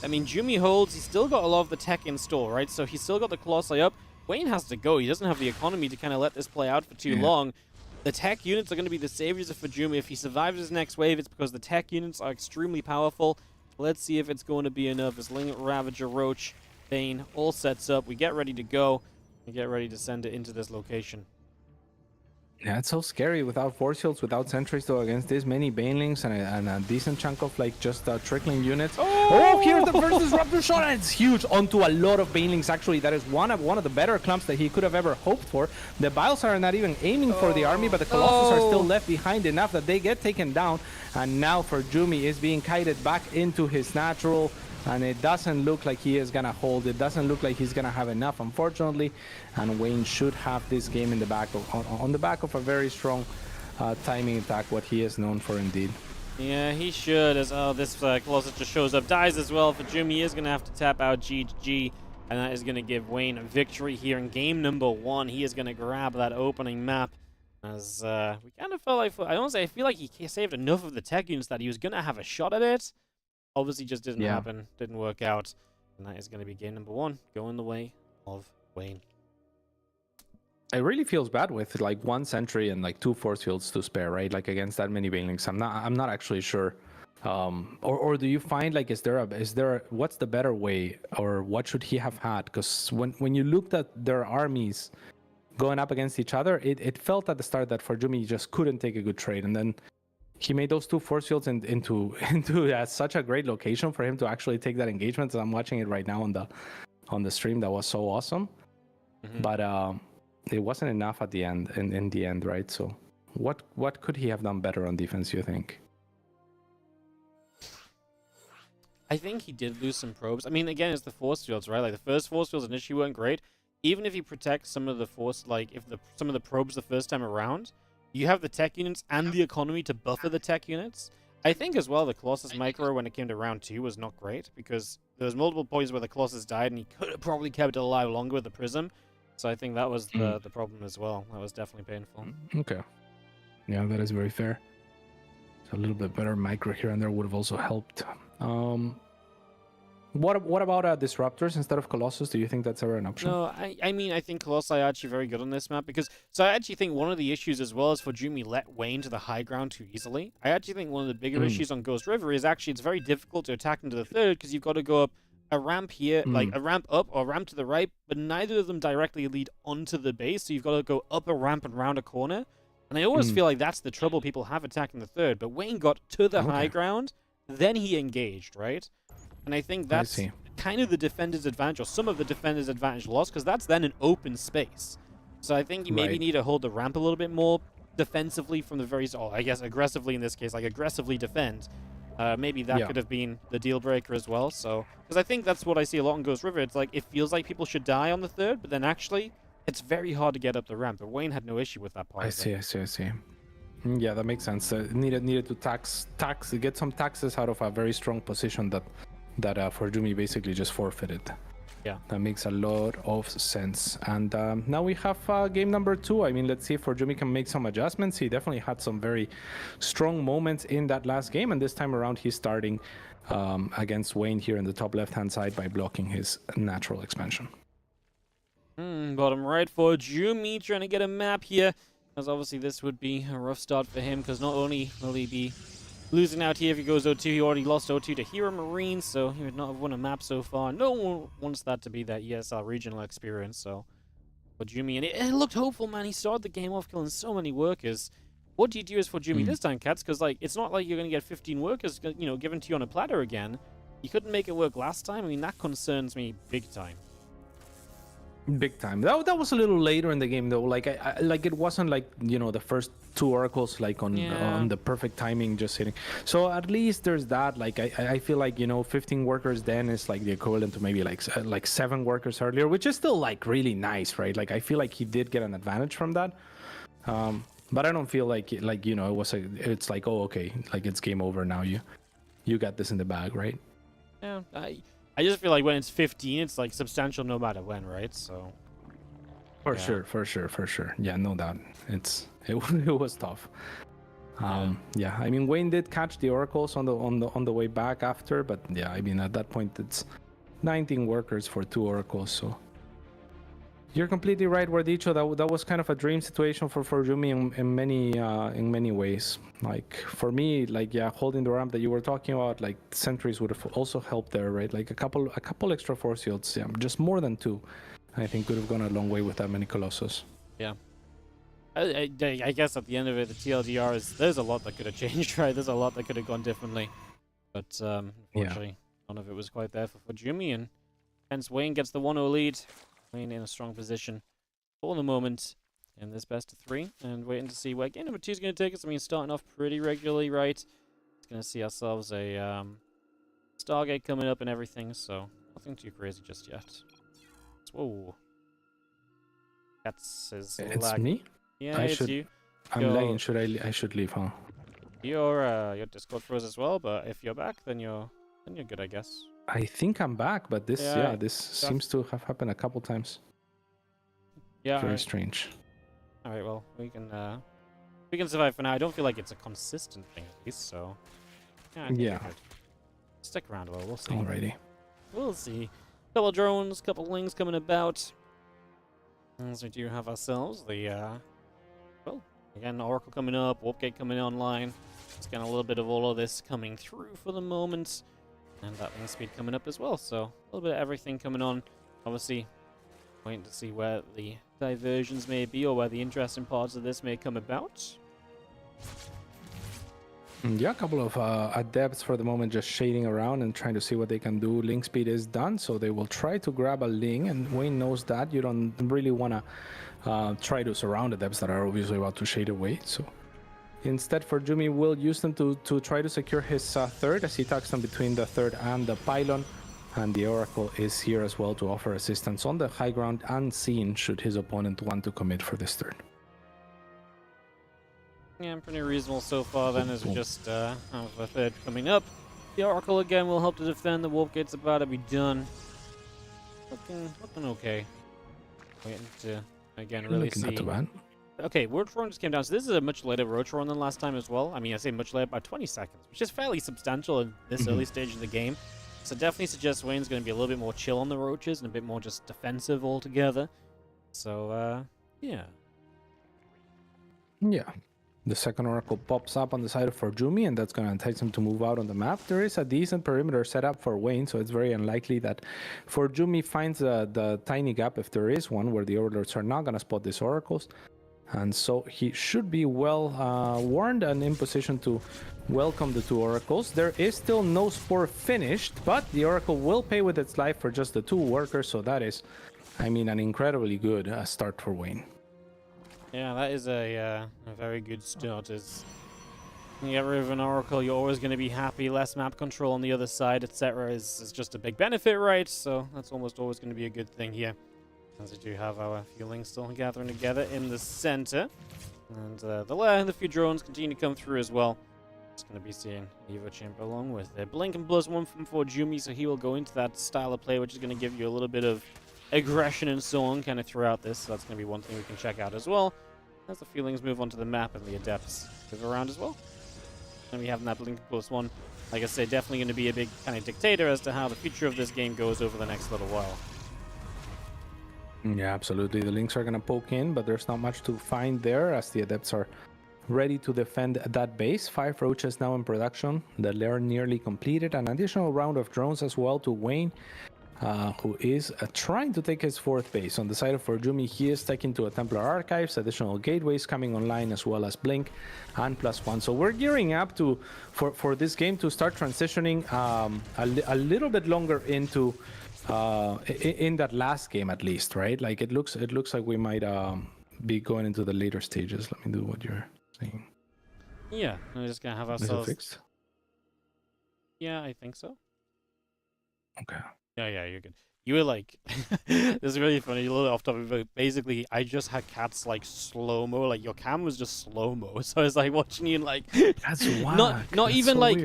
Speaker 2: I mean, Jumi holds. He's still got a lot of the tech in store, right? So he's still got the Colossi up. Wayne has to go. He doesn't have the economy to kind of let this play out for too long. The tech units are going to be the saviors of ForJumy. If he survives his next wave, it's because the tech units are extremely powerful. Let's see if it's going to be enough. As Ling, Ravager, Roach, Bane all sets up. We get ready to go. We get ready to send it into this location.
Speaker 4: Yeah, it's so scary without force shields, without sentries, though, against this many banelings and a decent chunk of like just trickling units. Oh, here's the first disruptor shot, and it's huge onto a lot of banelings. Actually, that is one of the better clumps that he could have ever hoped for. The Biles are not even aiming for the army, but the Colossus are still left behind enough that they get taken down. And now ForJumy is being kited back into his natural. And it doesn't look like he is going to hold. It doesn't look like he's going to have enough, unfortunately. And Wayne should have this game in the back on the back of a very strong timing attack, what he is known for indeed.
Speaker 2: Yeah, he should. As this Colossus just shows up, dies as well. ForJumy is going to have to tap out GG. And that is going to give Wayne a victory here in game number 1. He is going to grab that opening map. As we kind of felt like, I feel like he saved enough of the tech units that he was going to have a shot at it. Obviously just didn't happen, didn't work out. And that is going to be game number 1, going the way of Wayne.
Speaker 4: It really feels bad with like 1 sentry and like 2 force fields to spare, right? Like against that many banelings. I'm not actually sure. Or do you find like, what's the better way, or what should he have had? Because when you looked at their armies going up against each other, it felt at the start that ForJumy just couldn't take a good trade. And then he made those 2 force fields into such a great location for him to actually take that engagement. So I'm watching it right now on the stream. That was so awesome. But it wasn't enough at the end. In the end, right? So what could he have done better on defense, you think?
Speaker 2: I think he did lose some probes. I mean, again, it's the force fields, right? Like the first force fields initially weren't great. Even if you protect some of the force, like if some of the probes the first time around, you have the tech units and the economy to buffer the tech units. I think as well the Colossus micro when it came to round 2 was not great because there was multiple points where the Colossus died and he could have probably kept it alive longer with the Prism. So I think that was the problem as well. That was definitely painful.
Speaker 4: Okay. Yeah, that is very fair. So a little bit better micro here and there would have also helped. What about disruptors instead of Colossus? Do you think that's ever an option?
Speaker 2: No, I mean, I think Colossi are actually very good on this map because... So I actually think one of the issues as well is ForJumy let Wayne to the high ground too easily. I actually think one of the bigger issues on Ghost River is actually it's very difficult to attack into the third because you've got to go up a ramp here, like a ramp up or a ramp to the right, but neither of them directly lead onto the base, so you've got to go up a ramp and round a corner. And I always feel like that's the trouble people have attacking the third, but Wayne got to the high ground, then he engaged, right? And I think that's kind of the defender's advantage, or some of the defender's advantage lost, because that's then an open space. So I think you maybe need to hold the ramp a little bit more defensively from the very... Oh, I guess aggressively in this case, like aggressively defend. Maybe that could have been the deal breaker as well. So, because I think that's what I see a lot in Ghost River. It's like, it feels like people should die on the third, but then actually, it's very hard to get up the ramp. But Wayne had no issue with that part.
Speaker 4: I see. Yeah, that makes sense. Needed to get some taxes out of a very strong position that ForJumy basically just forfeited.
Speaker 2: Yeah,
Speaker 4: that makes a lot of sense. And now we have game number 2. I mean, let's see if ForJumy can make some adjustments. He definitely had some very strong moments in that last game, and this time around he's starting against Wayne here in the top left-hand side by blocking his natural expansion.
Speaker 2: Bottom right for ForJumy trying to get a map here, as obviously this would be a rough start for him, because not only will he be losing out here if he goes 0-2, he already lost 0-2 to HeroMarine, so he would not have won a map so far. No one wants that to be that ESL regional experience, so ForJumy, and it looked hopeful, man. He started the game off killing so many workers. What do you do as ForJumy this time, Cats? Because like, it's not like you're going to get 15 workers, you know, given to you on a platter again. You couldn't make it work last time. I mean, that concerns me big time.
Speaker 4: Big time. That was a little later in the game though. Like like it wasn't like, you know, the first 2 oracles like on the perfect timing just hitting. So at least there's that. Like I feel like, you know, 15 workers then is like the equivalent to maybe like 7 workers earlier, which is still like really nice, right? Like I feel like he did get an advantage from that. But I don't feel like you know, it's like, oh, okay, like it's game over now. You got this in the bag, right?
Speaker 2: Yeah. I just feel like when it's 15, it's like substantial no matter when, right? So
Speaker 4: for sure. Yeah, no doubt. It was tough. Yeah, I mean Wayne did catch the oracles on the way back after, but yeah, I mean at that point it's 19 workers for 2 oracles, so you're completely right, Wardicho. That was kind of a dream situation for ForJumy in many ways. Like for me, like yeah, holding the ramp that you were talking about, like sentries would have also helped there, right? Like a couple extra force shields, yeah, just more than 2, I think could have gone a long way with that many Colossus.
Speaker 2: Yeah. I guess at the end of it, the TLDR is there's a lot that could have changed, right? There's a lot that could have gone differently, but unfortunately, none of it was quite there for ForJumy, and hence Wayne gets the 1-0 lead. Wayne in a strong position for the moment in this best of 3, and waiting to see where game number 2 is going to take us. I mean, starting off pretty regularly, right? It's going to see ourselves a Stargate coming up and everything, so nothing too crazy just yet. Whoa. That's his
Speaker 4: It's
Speaker 2: lag.
Speaker 4: me?
Speaker 2: Yeah,
Speaker 4: I
Speaker 2: it's
Speaker 4: should-
Speaker 2: you.
Speaker 4: I'm lagging. I should leave, huh?
Speaker 2: Your Discord froze as well, but if you're back, then you're good, I guess.
Speaker 4: I think I'm back, but this
Speaker 2: Yeah,
Speaker 4: this seems to have happened a couple times.
Speaker 2: Yeah.
Speaker 4: Very
Speaker 2: Alright.
Speaker 4: strange.
Speaker 2: All right. Well, we can survive for now. I don't feel like it's a consistent thing at least, so yeah. I think
Speaker 4: Yeah.
Speaker 2: we're good. Stick around a little. We'll see.
Speaker 4: Alrighty.
Speaker 2: We'll see. Couple drones, couple lings coming about. As we do have ourselves the well, again, Oracle coming up, Warpgate coming online. It's getting a little bit of all of this coming through for the moment. And that wing speed coming up as well, so a little bit of everything coming on. Obviously, waiting to see where the diversions may be or where the interesting parts of this may come about.
Speaker 4: Yeah, a couple of adepts for the moment just shading around and trying to see what they can do. Link speed is done, so they will try to grab a Ling, and Wayne knows that. You don't really want to try to surround adepts that are obviously about to shade away, so instead, ForJumy will use them to try to secure his 3rd as he tucks them between the 3rd and the pylon. And the Oracle is here as well to offer assistance on the high ground unseen should his opponent want to commit for this 3rd.
Speaker 2: Yeah, pretty reasonable so far then, as we just have a 3rd coming up. The Oracle again will help to defend. The Warp Gate's about to be done. Looking okay. Waiting to, again, really
Speaker 4: Looking
Speaker 2: see.
Speaker 4: not too bad.
Speaker 2: Okay, Rotron just came down, so this is a much later Rotron than last time as well. I mean, I say much later by 20 seconds, which is fairly substantial in this early stage of the game. So definitely suggests Wayne's going to be a little bit more chill on the Roaches and a bit more just defensive altogether. So, yeah.
Speaker 4: Yeah. The 2nd Oracle pops up on the side of ForJumy, and that's going to entice him to move out on the map. There is a decent perimeter set up for Wayne, so it's very unlikely that ForJumy finds the tiny gap, if there is one, where the Overlords are not going to spot these Oracles. And so he should be well warned and in position to welcome the 2 Oracles. There is still no Spore finished, but the Oracle will pay with its life for just the 2 workers, so that is, I mean, an incredibly good start for Wayne.
Speaker 2: Yeah, that is a very good start. As you get rid of an Oracle, you're always going to be happy. Less map control on the other side, etc. is just a big benefit, right? So that's almost always going to be a good thing here. As we do have our few links still gathering together in the center. And the few drones continue to come through as well. It's going to be seeing Evo Chamber along with a blink and +1 from ForJumy, so he will go into that style of play, which is going to give you a little bit of aggression and so on kind of throughout this. So that's going to be one thing we can check out as well. As the feelings move onto the map and the adepts move around as well. And we have that blink +1. Like I say, definitely going to be a big kind of dictator as to how the future of this game goes over the next little while.
Speaker 4: Yeah, absolutely. The links are going to poke in, but there's not much to find there as the adepts are ready to defend that base. 5 roaches now in production. The lair nearly completed. An additional round of drones as well to Wayne, who is trying to take his 4th base. On the side of ForJumy, he is taking to a Templar Archives. Additional gateways coming online as well as Blink and +1. So we're gearing up for this game to start transitioning a little bit longer into in that last game at least, right? Like it looks like we might be going into the later stages. Let me do what you're saying.
Speaker 2: Yeah, we're just gonna have
Speaker 4: Is it
Speaker 2: ourselves.
Speaker 4: fixed?
Speaker 2: Yeah, I think so.
Speaker 4: Okay.
Speaker 2: Yeah, you're good. You were like, this is really funny, a little off topic, but basically, I just had cats like slow-mo, like your cam was just slow-mo, so I was like watching you like,
Speaker 4: That's wild.
Speaker 2: not even like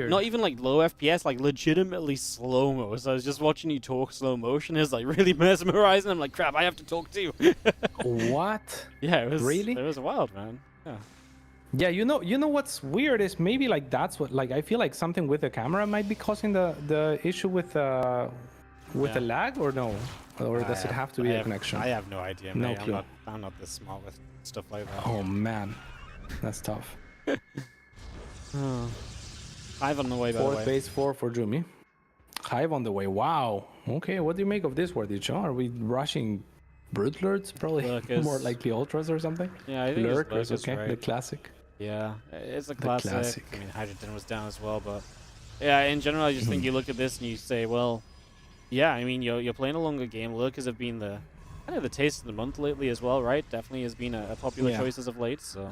Speaker 2: low FPS, like legitimately slow-mo, so I was just watching you talk slow motion, it was like really mesmerizing, I'm like, crap, I have to talk too.
Speaker 4: What?
Speaker 2: Yeah, it was,
Speaker 4: Really?
Speaker 2: It was wild, man, yeah.
Speaker 4: Yeah, you know what's weird is maybe like that's what like I feel like something with the camera might be causing the issue with the lag, or no, or does it have to be a connection?
Speaker 2: I have no idea,
Speaker 4: No
Speaker 2: mate.
Speaker 4: clue.
Speaker 2: I'm not this smart with stuff like that.
Speaker 4: Oh man, that's tough.
Speaker 2: 5 on the way, by the
Speaker 4: Fourth
Speaker 2: way.
Speaker 4: base for ForJumy. Hive on the way. Wow. Okay, what do you make of this, Wardicho? Are we rushing Brute Lords? Probably
Speaker 2: Lurkers.
Speaker 4: more likely Ultras or something.
Speaker 2: Yeah, I think it's
Speaker 4: Lurkers,
Speaker 2: Lurkers,
Speaker 4: okay,
Speaker 2: right?
Speaker 4: the classic.
Speaker 2: Yeah, it's a classic.
Speaker 4: classic.
Speaker 2: I mean, Hydrogen was down as well, but yeah, in general, I just think you look at this and you say, well, yeah, I mean, you're playing a longer game. Lurkers have been the kind of the taste of the month lately as well, right? Definitely has been a popular choice as of late, so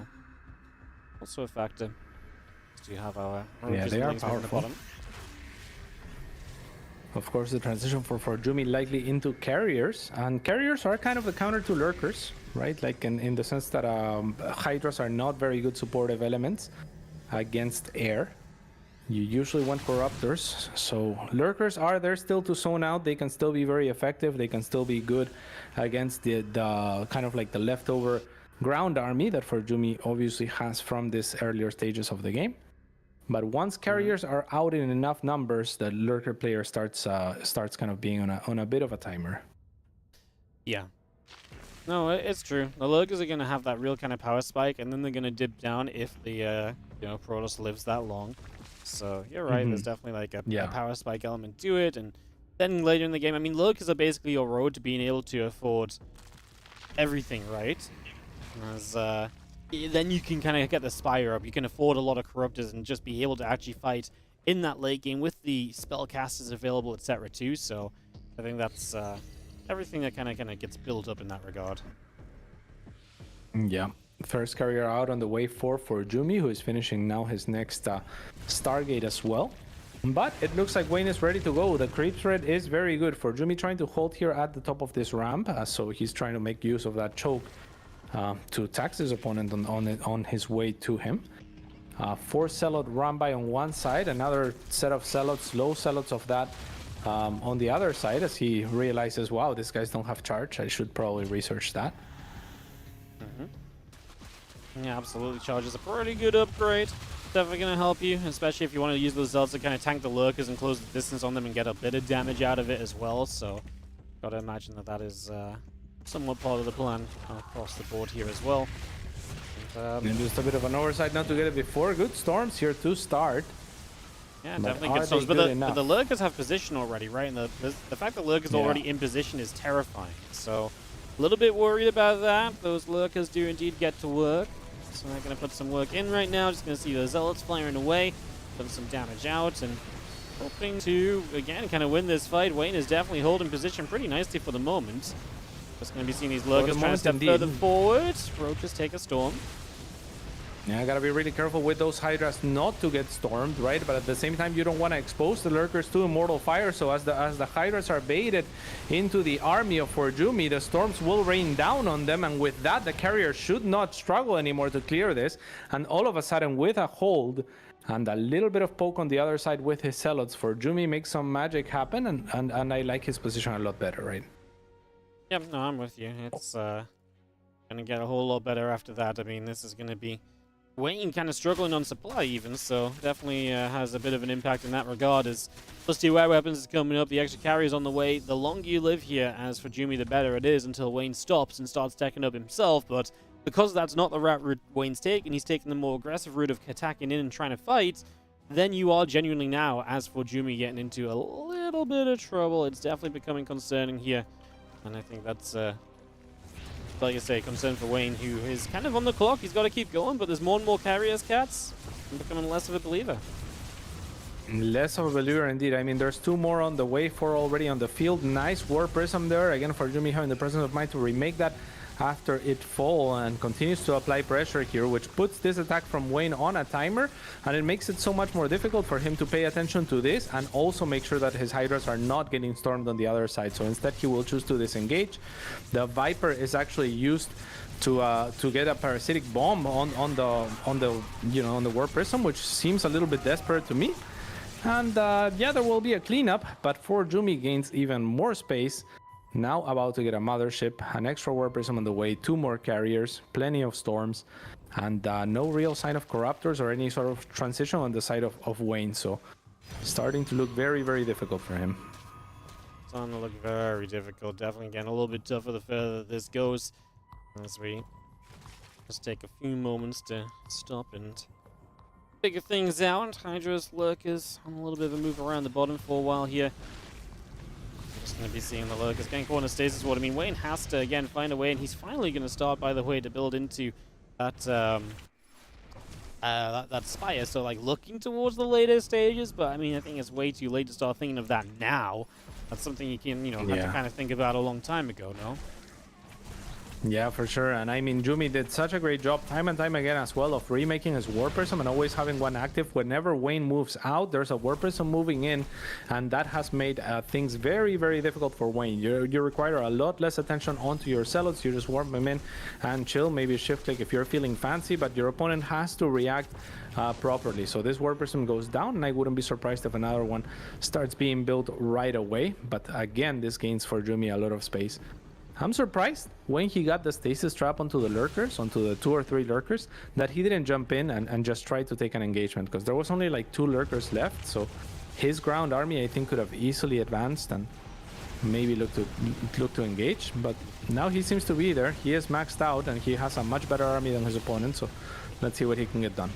Speaker 2: also a factor. Do you have our
Speaker 4: they are
Speaker 2: links on the
Speaker 4: powerful.
Speaker 2: bottom?
Speaker 4: Of course, the transition for ForJumy likely into carriers, and carriers are kind of the counter to lurkers, right? Like in the sense that Hydras are not very good supportive elements against air. You usually want corruptors, so lurkers are there still to zone out. They can still be very effective. They can still be good against the kind of like the leftover ground army that ForJumy obviously has from these earlier stages of the game. But once carriers are out in enough numbers, the lurker player starts kind of being on a bit of a timer.
Speaker 2: Yeah. No, it's true. The lurkers are going to have that real kind of power spike, and then they're going to dip down if the Protoss lives that long. So you're right. There's definitely like a power spike element to it, and then later in the game, I mean, lurkers are basically your road to being able to afford everything, right? As then you can kind of get the Spire up. You can afford a lot of Corruptors and just be able to actually fight in that late game with the spellcasters available, etc. too. So I think that's everything that kind of gets built up in that regard.
Speaker 4: Yeah. First carrier out on the way for ForJumy, who is finishing now his next Stargate as well. But it looks like Wayne is ready to go. The creep threat is very good. ForJumy trying to hold here at the top of this ramp, so he's trying to make use of that choke to tax his opponent on his way to him. 4 Zealot run by on one side, another set of Zealots, low Zealots of that on the other side, as he realizes, wow, these guys don't have charge. I should probably research that.
Speaker 2: Yeah, absolutely. Charge is a pretty good upgrade. Definitely going to help you, especially if you want to use those Zealots to kind of tank the lurkers and close the distance on them and get a bit of damage out of it as well. So, got to imagine that is somewhat part of the plan across the board here as well.
Speaker 4: And just a bit of an oversight not to get it before. Good storms here to start.
Speaker 2: Yeah,
Speaker 4: But
Speaker 2: definitely
Speaker 4: are
Speaker 2: good storms.
Speaker 4: they
Speaker 2: But
Speaker 4: good
Speaker 2: the
Speaker 4: enough?
Speaker 2: lurkers have position already, right? And the fact that lurkers already in position is terrifying. So, a little bit worried about that. Those lurkers do indeed get to work. So they're going to put some work in right now. Just going to see the Zealots firing away, putting some damage out, and hoping to, again, kind of win this fight. Wayne is definitely holding position pretty nicely for the moment. Just going to be seeing these lurkers trying to step further forward. Roaches take a storm.
Speaker 4: Yeah, gotta be really careful with those Hydras not to get stormed, right? But at the same time, you don't want to expose the lurkers to immortal fire. So as the Hydras are baited into the army of ForJumy, the storms will rain down on them, and with that, the carrier should not struggle anymore to clear this. And all of a sudden, with a hold and a little bit of poke on the other side with his Zealots, ForJumy makes some magic happen, and I like his position a lot better, right?
Speaker 2: Yep, no, I'm with you. It's going to get a whole lot better after that. I mean, this is going to be Wayne kind of struggling on supply even, so definitely has a bit of an impact in that regard. As plus 2 air weapons is coming up, the extra carry is on the way. The longer you live here as ForJumy, the better it is until Wayne stops and starts stacking up himself. But because that's not the route Wayne's taking, he's taking the more aggressive route of attacking in and trying to fight, then you are genuinely now, as ForJumy, getting into a little bit of trouble. It's definitely becoming concerning here, and I think that's like I say, concern for Wayne, who is kind of on the clock. He's got to keep going, but there's more and more carriers, Cats. I'm becoming less of a believer.
Speaker 4: Less of a believer indeed. I mean, there's 2 more on the way, 4 already on the field. Nice War Prism there. Again, ForJumy having the presence of mind to remake that after it fall, and continues to apply pressure here, which puts this attack from Wayne on a timer, and it makes it so much more difficult for him to pay attention to this and also make sure that his Hydras are not getting stormed on the other side. So instead, he will choose to disengage. The Viper is actually used to get a parasitic bomb on the War Prism, which seems a little bit desperate to me. And yeah, there will be a cleanup, but ForJumy gains even more space. Now about to get a mothership, an extra War Prism on the way, 2 more carriers, plenty of storms. And no real sign of corruptors or any sort of transition on the side of Wayne. So starting to look very, very difficult for him.
Speaker 2: It's starting to look very difficult. Definitely getting a little bit tougher the further this goes. As we just take a few moments to stop and figure things out. Hydra's Lurkers on a little bit of a move around the bottom for a while here. We're just going to be seeing the Lurkers getting corner stasis. What I mean, Wayne has to again find a way, and he's finally going to start, by the way, to build into that that spire. So like looking towards the later stages, but I mean, I think it's way too late to start thinking of that now. That's something you can, have to kind of think about a long time ago, no?
Speaker 4: Yeah, for sure. And I mean, Jumi did such a great job time and time again as well of remaking his War Prism and always having one active. Whenever Wayne moves out, there's a War Prism moving in, and that has made things very, very difficult for Wayne. You require a lot less attention onto your Zealots. You just warp them in and chill, maybe shift click if you're feeling fancy, but your opponent has to react properly. So this War Prism goes down, and I wouldn't be surprised if another one starts being built right away. But again, this gains for Jumi a lot of space. I'm surprised when he got the stasis trap onto the lurkers, onto the 2 or 3 lurkers, that he didn't jump in and just try to take an engagement, because there was only like 2 lurkers left. So his ground army, I think, could have easily advanced and maybe look to engage. But now he seems to be there. He is maxed out and he has a much better army than his opponent. So let's see what he can get done.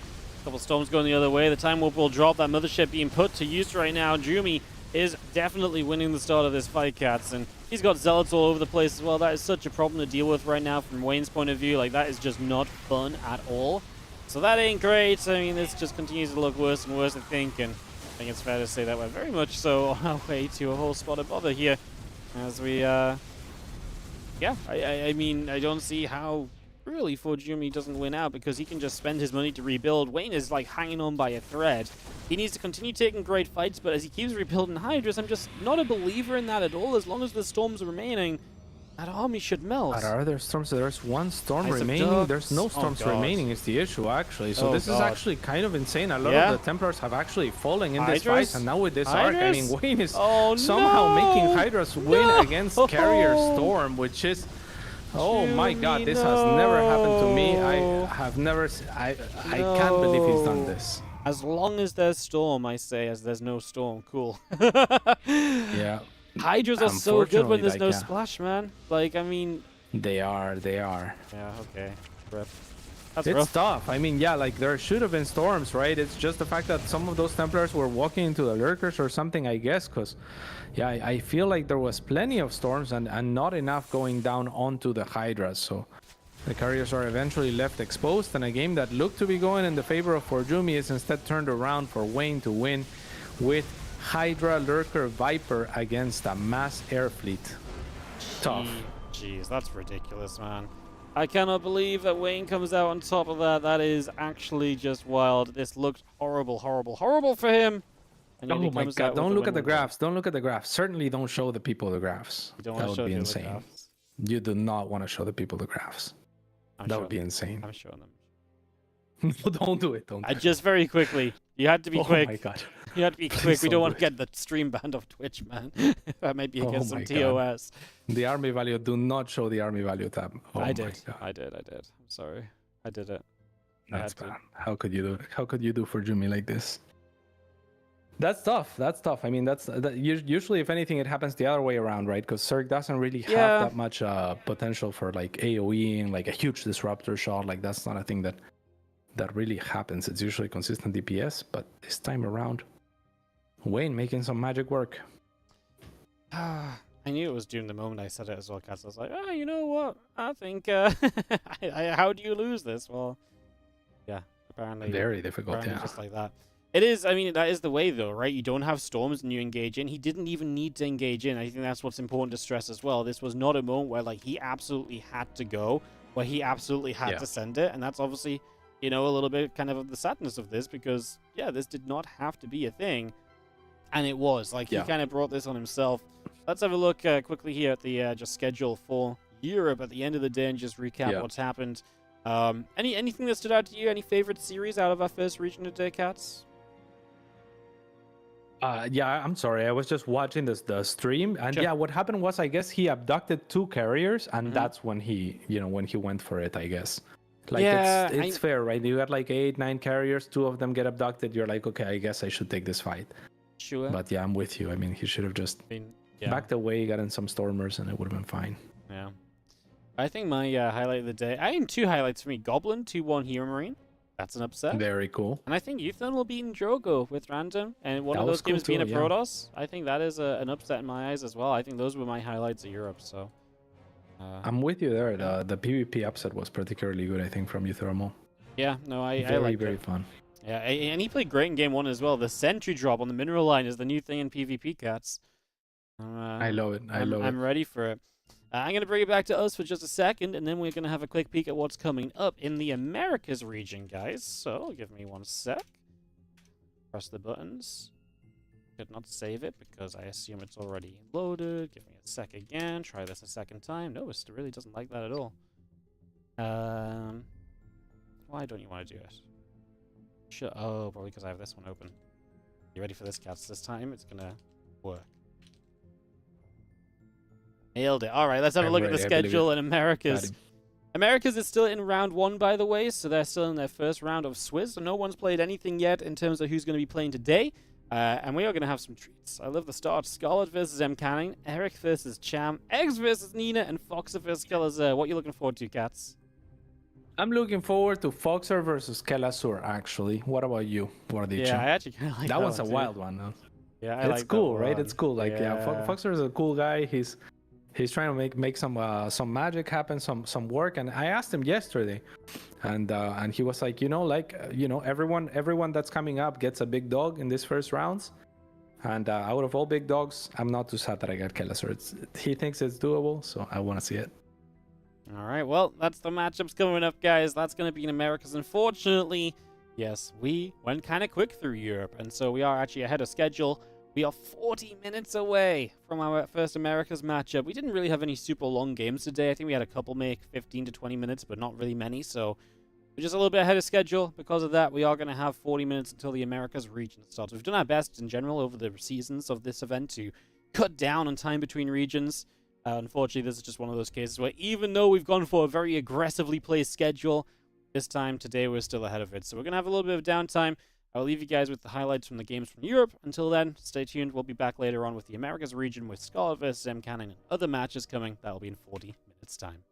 Speaker 2: Couple storms going the other way. The time warp will drop. That mothership being put to use right now. Jumi is definitely winning the start of this fight, Cats, and he's got Zealots all over the place as well. That is such a problem to deal with right now from Wayne's point of view. Like, that is just not fun at all. So that ain't great. I mean, this just continues to look worse and worse, I think, and I think it's fair to say that we're very much so on our way to a whole spot of bother here as we, I mean, I don't see how really ForJumy doesn't win out, because he can just spend his money to rebuild. Wayne is like hanging on by a thread. He needs to continue taking great fights, but as he keeps rebuilding Hydras, I'm just not a believer in that at all. As long as the storms are remaining, that army should melt.
Speaker 4: But are there storms? There's one storm remaining. There's no storms remaining is the issue, actually. So this is actually kind of insane. A lot of the Templars have actually fallen in this fight, and now with this arc, I mean, Wayne is somehow making Hydras win against Carrier Storm, which is... Oh my god, this has never happened to me. I can't believe he's done this.
Speaker 2: As long as there's storm, I say, as there's no storm. Cool.
Speaker 4: Yeah.
Speaker 2: Hydras are so good when there's no splash, man. Like, I mean...
Speaker 4: They are.
Speaker 2: Yeah, okay. Rip. That's
Speaker 4: it's
Speaker 2: rough.
Speaker 4: tough. I mean, yeah, like there should have been storms, right? It's just the fact that some of those Templars were walking into the lurkers or something, I guess, because, yeah, I feel like there was plenty of storms and not enough going down onto the Hydras. So the carriers are eventually left exposed, and a game that looked to be going in the favor of ForJumy is instead turned around for Wayne to win with Hydra, Lurker, Viper against a mass air fleet. Tough.
Speaker 2: Jeez, that's ridiculous, man. I cannot believe that Wayne comes out on top of that. That is actually just wild. This looked horrible, horrible, horrible for him. And
Speaker 4: oh my god, don't look at the graphs. Don't look at the graphs. Certainly don't show the people the graphs. That would be insane. You do not want to show the people the graphs. That would be insane.
Speaker 2: I'm showing them.
Speaker 4: No, don't do it. Don't.
Speaker 2: Just very quickly. You had to be quick.
Speaker 4: Oh my god.
Speaker 2: You had to be quick. We don't want to get the stream banned off Twitch, man. That might be against some TOS.
Speaker 4: The army value. Do not show the army value tab. Oh
Speaker 2: I did. I did. I'm sorry. I did it.
Speaker 4: That's bad. How could you do it? How could you do ForJumy like this? That's tough. That's tough. I mean, usually, if anything, it happens the other way around, right? Because Zerg doesn't really have that much potential for like AoEing, like a huge disruptor shot. Like that's not a thing that really happens. It's usually consistent DPS, but this time around, Wayne making some magic work.
Speaker 2: I knew it was Doom the moment I said it as well, because I was like, oh, you know what? I think, how do you lose this? Well, yeah, apparently.
Speaker 4: Very difficult,
Speaker 2: just like that. It is, I mean, that is the way, though, right? You don't have storms and you engage in. He didn't even need to engage in. I think that's what's important to stress as well. This was not a moment where, like, he absolutely had to go, where he absolutely had to send it, and that's obviously... a little bit kind of the sadness of this, because, yeah, this did not have to be a thing. And it was. Like, he kind of brought this on himself. Let's have a look quickly here at the just schedule for Europe at the end of the day and just recap what's happened. Anything that stood out to you? Any favorite series out of our first region today, Cats?
Speaker 4: Yeah, I'm sorry. I was just watching the stream. And yeah, what happened was, I guess he abducted 2 carriers, and that's when he, when he went for it, I guess. Like
Speaker 2: Yeah,
Speaker 4: it's fair, right? You got like 8, 9 carriers, 2 of them get abducted. You're like, okay, I guess I should take this fight.
Speaker 2: Sure.
Speaker 4: But yeah, I'm with you. I mean, he should have just
Speaker 2: I mean, yeah.
Speaker 4: backed away, got in some stormers, and it would have been fine.
Speaker 2: Yeah. I think my highlight of the day, I think 2 highlights for me. Goblin 2-1 HeroMarine. That's an upset.
Speaker 4: Very cool.
Speaker 2: And I think uThermal beating Drogo with random. And one
Speaker 4: That
Speaker 2: of those
Speaker 4: was cool
Speaker 2: games being a
Speaker 4: too, yeah.
Speaker 2: Protoss. I think that is an upset in my eyes as well. I think those were my highlights of Europe. So
Speaker 4: I'm with you there. The PvP upset was particularly good, I think, from uThermal.
Speaker 2: yeah, no, I
Speaker 4: Very,
Speaker 2: like
Speaker 4: very
Speaker 2: it.
Speaker 4: fun.
Speaker 2: Yeah, and he played great in game 1 as well. The sentry drop on the mineral line is the new thing in PvP, cats.
Speaker 4: I love it.
Speaker 2: I'm ready for it. I'm going to bring it back to us for just a second, and then we're going to have a quick peek at what's coming up in the Americas region, guys. So, give me 1 sec. Press the buttons. Did not save it because I assume it's already loaded. Give me a sec again. Try this a second time. No, it really doesn't like that at all. Why don't you want to do it? Oh, probably because I have this one open. You ready for this, cats? This time it's going to work. Nailed it. All right, let's have a look at the schedule in Americas. Americas is still in round 1, by the way, so they're still in their first round of Swiss. So no one's played anything yet in terms of who's going to be playing today. And we are going to have some treats. I love the start. Scarlett versus mcanning, Erik versus Cham, Eggs versus Nina, and Foxer versus Kelor. What are you looking forward to, cats?
Speaker 4: I'm looking forward to Foxer versus Kelor, actually. What about you? What are the
Speaker 2: Yeah, I actually kind of like
Speaker 4: that one's a
Speaker 2: one, too.
Speaker 4: wild one, though.
Speaker 2: Yeah, I
Speaker 4: It's
Speaker 2: like
Speaker 4: cool,
Speaker 2: that
Speaker 4: right?
Speaker 2: one.
Speaker 4: It's cool. Like, yeah,
Speaker 2: Yeah.
Speaker 4: Foxer is a cool guy. He's trying to make some magic happen, some work. And I asked him yesterday, and he was like, everyone that's coming up gets a big dog in these first rounds. And out of all big dogs, I'm not too sad that I got Kelor. He thinks it's doable, so I want to see it.
Speaker 2: All right, well, that's the matchups coming up, guys. That's going to be in Americas. Unfortunately, yes, we went kind of quick through Europe, and so we are actually ahead of schedule. We are 40 minutes away from our first Americas matchup. We didn't really have any super long games today. I think we had a couple make 15 to 20 minutes, but not really many, so we're just a little bit ahead of schedule. Because of that, we are going to have 40 minutes until the Americas region starts. We've done our best in general over the seasons of this event to cut down on time between regions. Unfortunately, this is just one of those cases where even though we've gone for a very aggressively placed schedule, this time today we're still ahead of it. So we're going to have a little bit of downtime. I'll leave you guys with the highlights from the games from Europe. Until then, stay tuned. We'll be back later on with the Americas region with Scarlett versus mcanning and other matches coming. That'll be in 40 minutes time.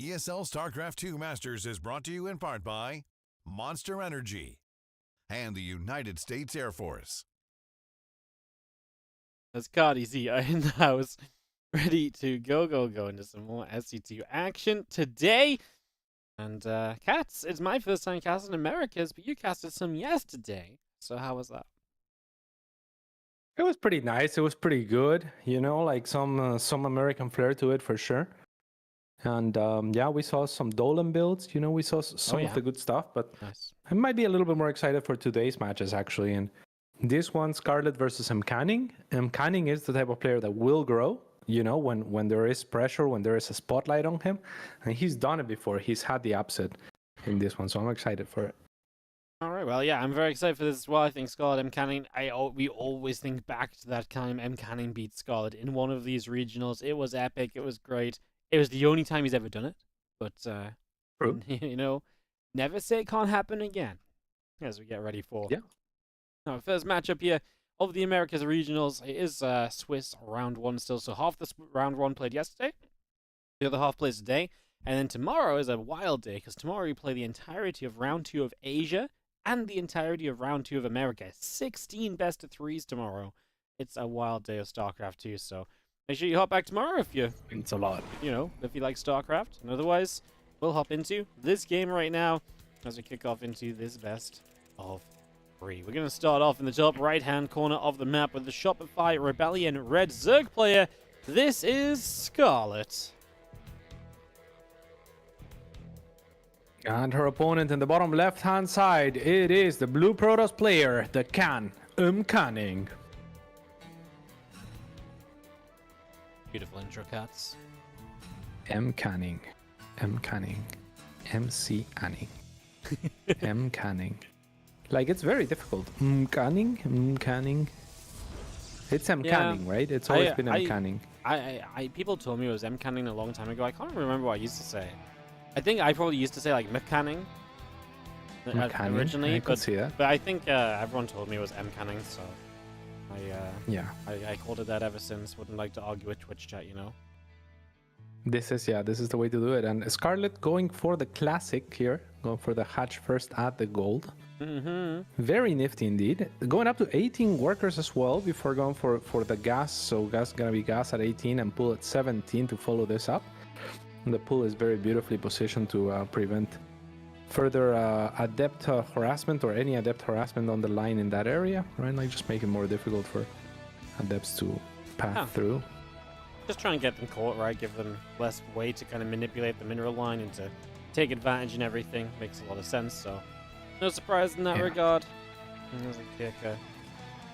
Speaker 1: ESL StarCraft 2 Masters is brought to you in part by Monster Energy and the United States Air Force.
Speaker 2: That's Cardi's in the house, ready to go into some more SC2 action today. And Cats, it's my first time casting Americas, but you casted some yesterday. So how was that?
Speaker 4: It was pretty nice. It was pretty good. You know, like some American flair to it for sure. And yeah, we saw some Dolan builds. You know, we saw some of the good stuff. But
Speaker 2: nice.
Speaker 4: I might be a little bit more excited for today's matches actually. And this one, Scarlett versus mcanning. Mcanning is the type of player that will grow. You know, when there is pressure, when there is a spotlight on him, and he's done it before. He's had the upset in this one, so I'm excited for it.
Speaker 2: All right, well, yeah, I'm very excited for this as well. I think Scarlett mcanning, we always think back to that time mcanning beat Scarlett in one of these regionals. It was epic. It was great. It was the only time he's ever done it. But, you know, never say it can't happen again as we get ready for our first matchup here of the Americas regionals. It is Swiss round one still. So half the round one played yesterday. The other half plays today. And then tomorrow is a wild day because tomorrow we play the entirety of round 2 of Asia and the entirety of round 2 of America. 16 best of 3s tomorrow. It's a wild day of StarCraft 2. So make sure you hop back tomorrow if you...
Speaker 4: It's a lot.
Speaker 2: You know, if you like StarCraft. And otherwise, we'll hop into this game right now as we kick off into this best of 3. We're going to start off in the top right-hand corner of the map with the Shopify Rebellion Red Zerg player. This is Scarlett.
Speaker 4: And her opponent in the bottom left-hand side, it is the Blue Protoss player, the mcanning.
Speaker 2: Beautiful intro, Cats.
Speaker 4: mcanning. MC Anning. mcanning. Like, it's very difficult. Mcanning. It's mcanning, right? It's always been mcanning.
Speaker 2: People told me it was mcanning a long time ago. I can't remember what I used to say. I think I probably used to say like mcanning originally,
Speaker 4: I could see that.
Speaker 2: But I think everyone told me it was mcanning, so I called it that ever since. Wouldn't like to argue with Twitch chat, you know.
Speaker 4: This is the way to do it. And Scarlett going for the classic here, going for the hatch first at the gold. Very nifty indeed. Going up to 18 workers as well before going for the gas. So gas gonna be gas at 18 and pool at 17 to follow this up. And the pool is very beautifully positioned to prevent further adept harassment or any adept harassment on the line in that area, right? Like just make it more difficult for adepts to pass through.
Speaker 2: Just try and get them caught, right? Give them less way to kind of manipulate the mineral line and to take advantage and everything. Makes a lot of sense, so no surprise in that regard. And there's a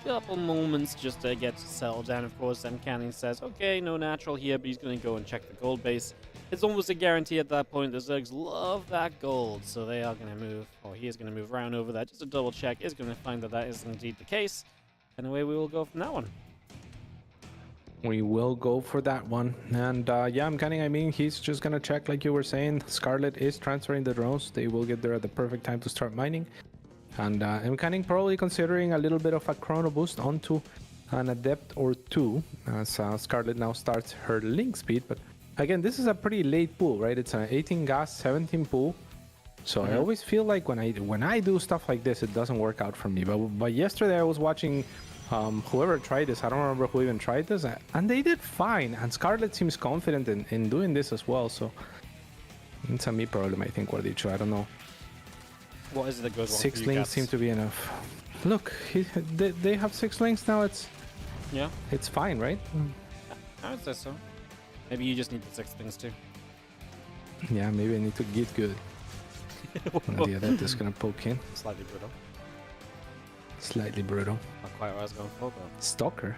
Speaker 2: couple moments just to get to settle down. Of course, mcanning says, okay, no natural here, but he's going to go and check the gold base. It's almost a guarantee at that point. The Zergs love that gold, so they are going to move, or he is going to move around over that just to double check. Is going to find that that is indeed the case, and away we will go from that one.
Speaker 4: We will go for that one. And yeah, mcanning, I mean, he's just going to check like you were saying. Scarlett is transferring the drones. They will get there at the perfect time to start mining. And mcanning probably considering a little bit of a chrono boost onto an adept or two as Scarlett now starts her link speed. But again, this is a pretty late pool, right? It's an 18 gas, 17 pool. So I always feel like when I do stuff like this, it doesn't work out for me. But yesterday I was watching whoever tried this. I don't remember who even tried this, and they did fine. And Scarlett seems confident in doing this as well. So it's a me problem, I think, Guardicho. I don't know.
Speaker 2: What is it that goes wrong?
Speaker 4: 6 links seem to be enough. Look, they have 6 links now. It's fine, right?
Speaker 2: I would say so. Maybe you just need the 6 things too.
Speaker 4: Yeah, maybe I need to get good. The adept is gonna poke in.
Speaker 2: Slightly brutal.
Speaker 4: Slightly brutal.
Speaker 2: Not quite what I was going for, but...
Speaker 4: Stalker.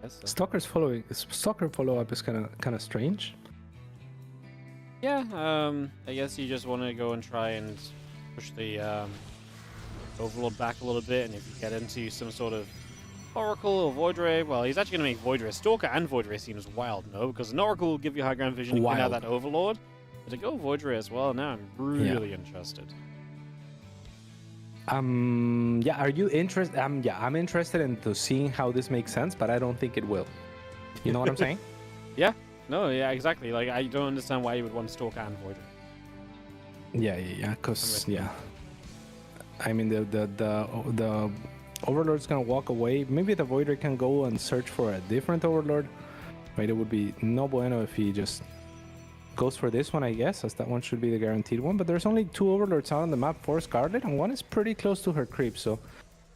Speaker 2: Yes, so.
Speaker 4: Stalker follow-up is kind of strange.
Speaker 2: Yeah, I guess you just want to go and try and push the Overlord back a little bit, and if you get into some sort of Oracle or Void Ray, well, he's actually going to make Void Ray. Stalker and Void Ray seems wild, no? Because an Oracle will give you high ground vision, you can have that Overlord. But to go Void Ray as well, now I'm really interested.
Speaker 4: Yeah, are you interested? Yeah, I'm interested into seeing how this makes sense, but I don't think it will. You know what I'm saying?
Speaker 2: Yeah. No, yeah, exactly. Like, I don't understand why you would want Stalker and Void.
Speaker 4: Yeah, because yeah. I mean, the Overlord's gonna walk away. Maybe the Voider can go and search for a different Overlord. Right, it would be no bueno if he just goes for this one, I guess, as that one should be the guaranteed one. But there's only 2 Overlords out on the map for Scarlett, and one is pretty close to her creep, so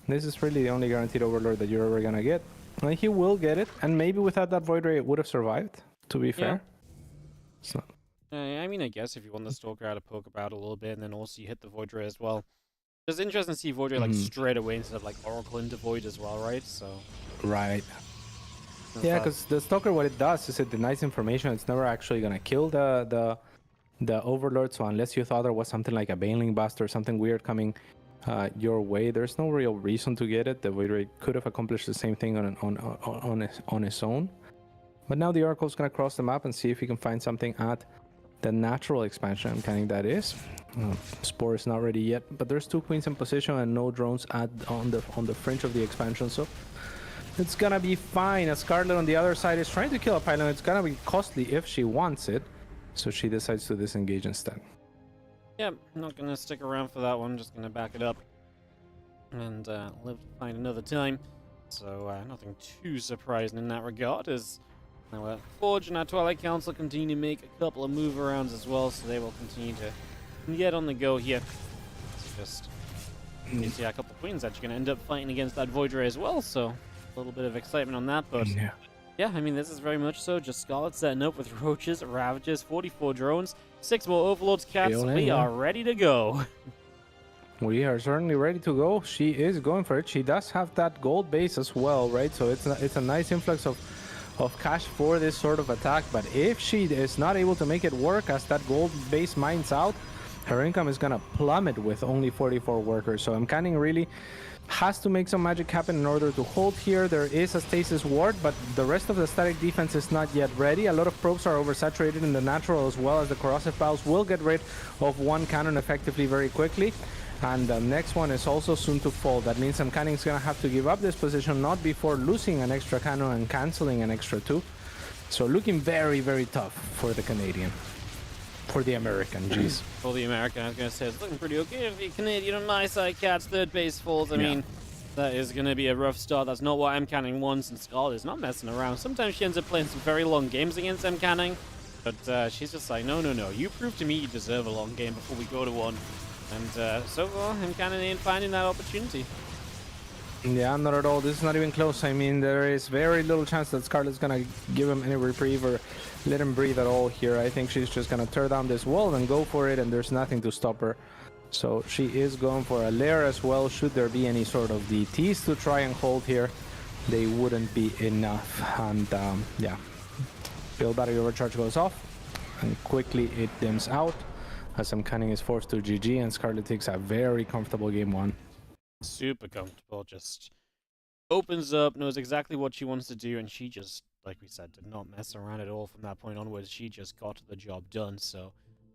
Speaker 4: this is really the only guaranteed Overlord that you're ever gonna get. And he will get it, and maybe without that Void Ray it would have survived, to be fair. So
Speaker 2: I mean, I guess if you want the Stalker out to poke about a little bit, and then also you hit the Void Ray as well. It's interesting to see Void Ray like straight away instead of like Oracle into Void as well, right? So
Speaker 4: right. Yeah, because the Stalker, what it does is it denies information. It's never actually gonna kill the Overlord. So unless you thought there was something like a Baneling Bust or something weird coming your way, there's no real reason to get it. The Void Ray could have accomplished the same thing on its own. But now the Oracle's gonna cross the map and see if he can find something at the natural expansion mechanic that is. Spore is not ready yet, but there's 2 queens in position and no drones on the fringe of the expansion, so it's gonna be fine. As Scarlett on the other side is trying to kill a pylon, it's gonna be costly if she wants it, so she decides to disengage instead.
Speaker 2: Yeah, I'm not gonna stick around for that one. Just gonna back it up and live to find another time. So nothing too surprising in that regard. As now Forge and our Twilight Council continue to make a couple of move arounds as well, so they will continue to get on the go here. It's just you see a couple of queens that you're gonna end up fighting against that Void Ray as well. So a little bit of excitement on that, but yeah, I mean, this is very much so just Scarlett setting up with Roaches, Ravagers, 44 drones, 6 more Overlords, Cats. We are ready to go.
Speaker 4: We are certainly ready to go. She is going for it. She does have that gold base as well, right? So it's a nice influx of cash for this sort of attack. But if she is not able to make it work as that gold base mines out, her income is gonna plummet with only 44 workers. So mcanning really has to make some magic happen in order to hold here. There is a stasis ward, but the rest of the static defense is not yet ready. A lot of probes are oversaturated in the natural, as well as the corrosive bows will get rid of one cannon effectively very quickly. And the next one is also soon to fall. That means mcanning is gonna have to give up this position, not before losing an extra cannon and canceling an extra 2. So looking very, very tough for the Canadian. For the American, jeez.
Speaker 2: For the American, I was going to say, it's looking pretty okay. If the Canadian on my side, Cats, third base falls. I mean, that is going to be a rough start. That's not what mcanning wants, and Scarlett is not messing around. Sometimes she ends up playing some very long games against mcanning, but she's just like, no. You prove to me you deserve a long game before we go to one. And so far, mcanning ain't finding that opportunity.
Speaker 4: Yeah, not at all. This is not even close. I mean, there is very little chance that Scarlett's gonna give him any reprieve or let him breathe at all here. I think she's just gonna tear down this wall and go for it, and there's nothing to stop her. So she is going for a lair as well. Should there be any sort of DTs to try and hold here, they wouldn't be enough. And yeah, build battery overcharge goes off, and quickly it dims out as mcanning is forced to GG, and Scarlett takes a very comfortable game 1.
Speaker 2: Super comfortable, just opens up, knows exactly what she wants to do, and she just, like we said, did not mess around at all from that point onwards. She just got the job done. So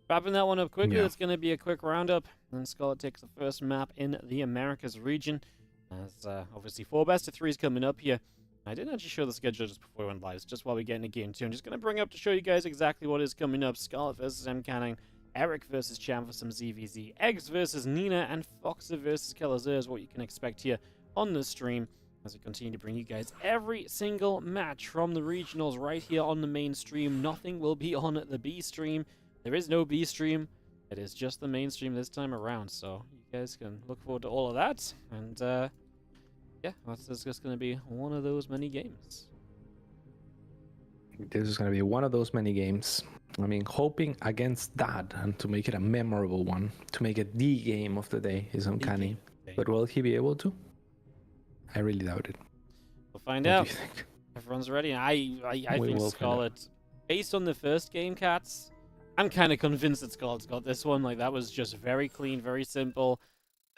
Speaker 2: wrapping that one up quickly, it's going to be a quick roundup, and Scarlett takes the first map in the Americas region, as obviously 4 best of 3s coming up here. I didn't actually show the schedule just before we went live, it's just while we get into game 2. I'm just going to bring up to show you guys exactly what is coming up. Scarlett versus mcanning, Erik versus Cham for some ZVZ, Eggs versus Nina, and Foxer versus kelor is what you can expect here on the stream as we continue to bring you guys every single match from the regionals right here on the main stream. Nothing will be on the B stream. There is no B stream. It is just the main stream this time around, so you guys can look forward to all of that. And yeah, that's just going to be one of those many games.
Speaker 4: This is going to be one of those many games. I mean, hoping against that and to make it a memorable one, to make it the game of the day is uncanny. But will he be able to? I really doubt it.
Speaker 2: We'll find out. Everyone's ready. I think Scarlett, based on the first game, Cats, I'm kind of convinced that Scarlett's got this one. Like, that was just very clean, very simple.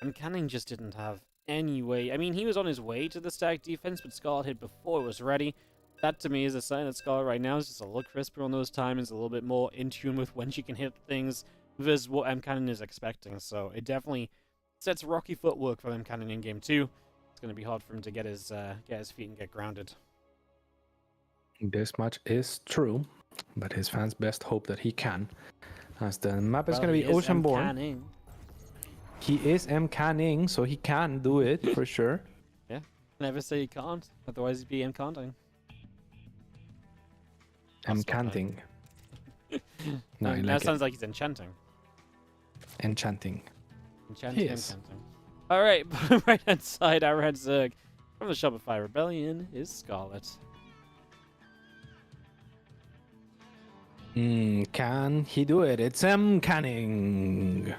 Speaker 2: And mcanning just didn't have any way. I mean, he was on his way to the stack defense, but Scarlett hit before it was ready. That, to me, is a sign that Scarlett right now is just a little crisper on those timings, a little bit more in tune with when she can hit things versus what mcanning is expecting. So it definitely sets rocky footwork for mcanning in game 2. It's going to be hard for him to get his feet and get grounded.
Speaker 4: This much is true. But his fans best hope that he can, as the map is
Speaker 2: Well,
Speaker 4: going to be
Speaker 2: he is
Speaker 4: Oceanborn.
Speaker 2: mcanning.
Speaker 4: He is mcanning, so he can do it for sure.
Speaker 2: Yeah. Never say he can't. Otherwise, he'd be mcanting.
Speaker 4: Mcanting. No, I
Speaker 2: That
Speaker 4: like
Speaker 2: sounds like he's enchanting.
Speaker 4: it. Enchanting.
Speaker 2: Enchanting,
Speaker 4: He is.
Speaker 2: enchanting. All right, right hand side, our red Zerg from the Shopify Rebellion is Scarlett.
Speaker 4: Can he do it? It's mcanning.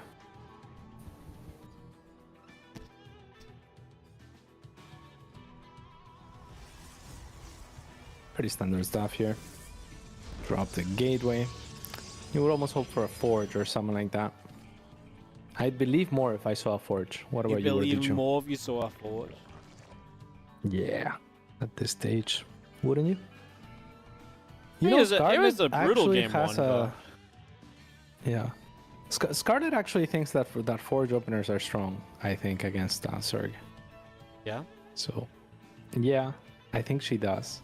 Speaker 4: Pretty standard stuff here. Drop the gateway. You would almost hope for a forge or something like that. I'd believe more if I saw a forge. What about you?
Speaker 2: Believe more if you saw a forge.
Speaker 4: Yeah, at this stage, wouldn't you?
Speaker 2: It was a brutal
Speaker 4: actually
Speaker 2: game
Speaker 4: has
Speaker 2: one.
Speaker 4: a. Yeah, Scarlett actually thinks that forge openers are strong. I think against Zerg.
Speaker 2: Yeah.
Speaker 4: So, yeah, I think she does.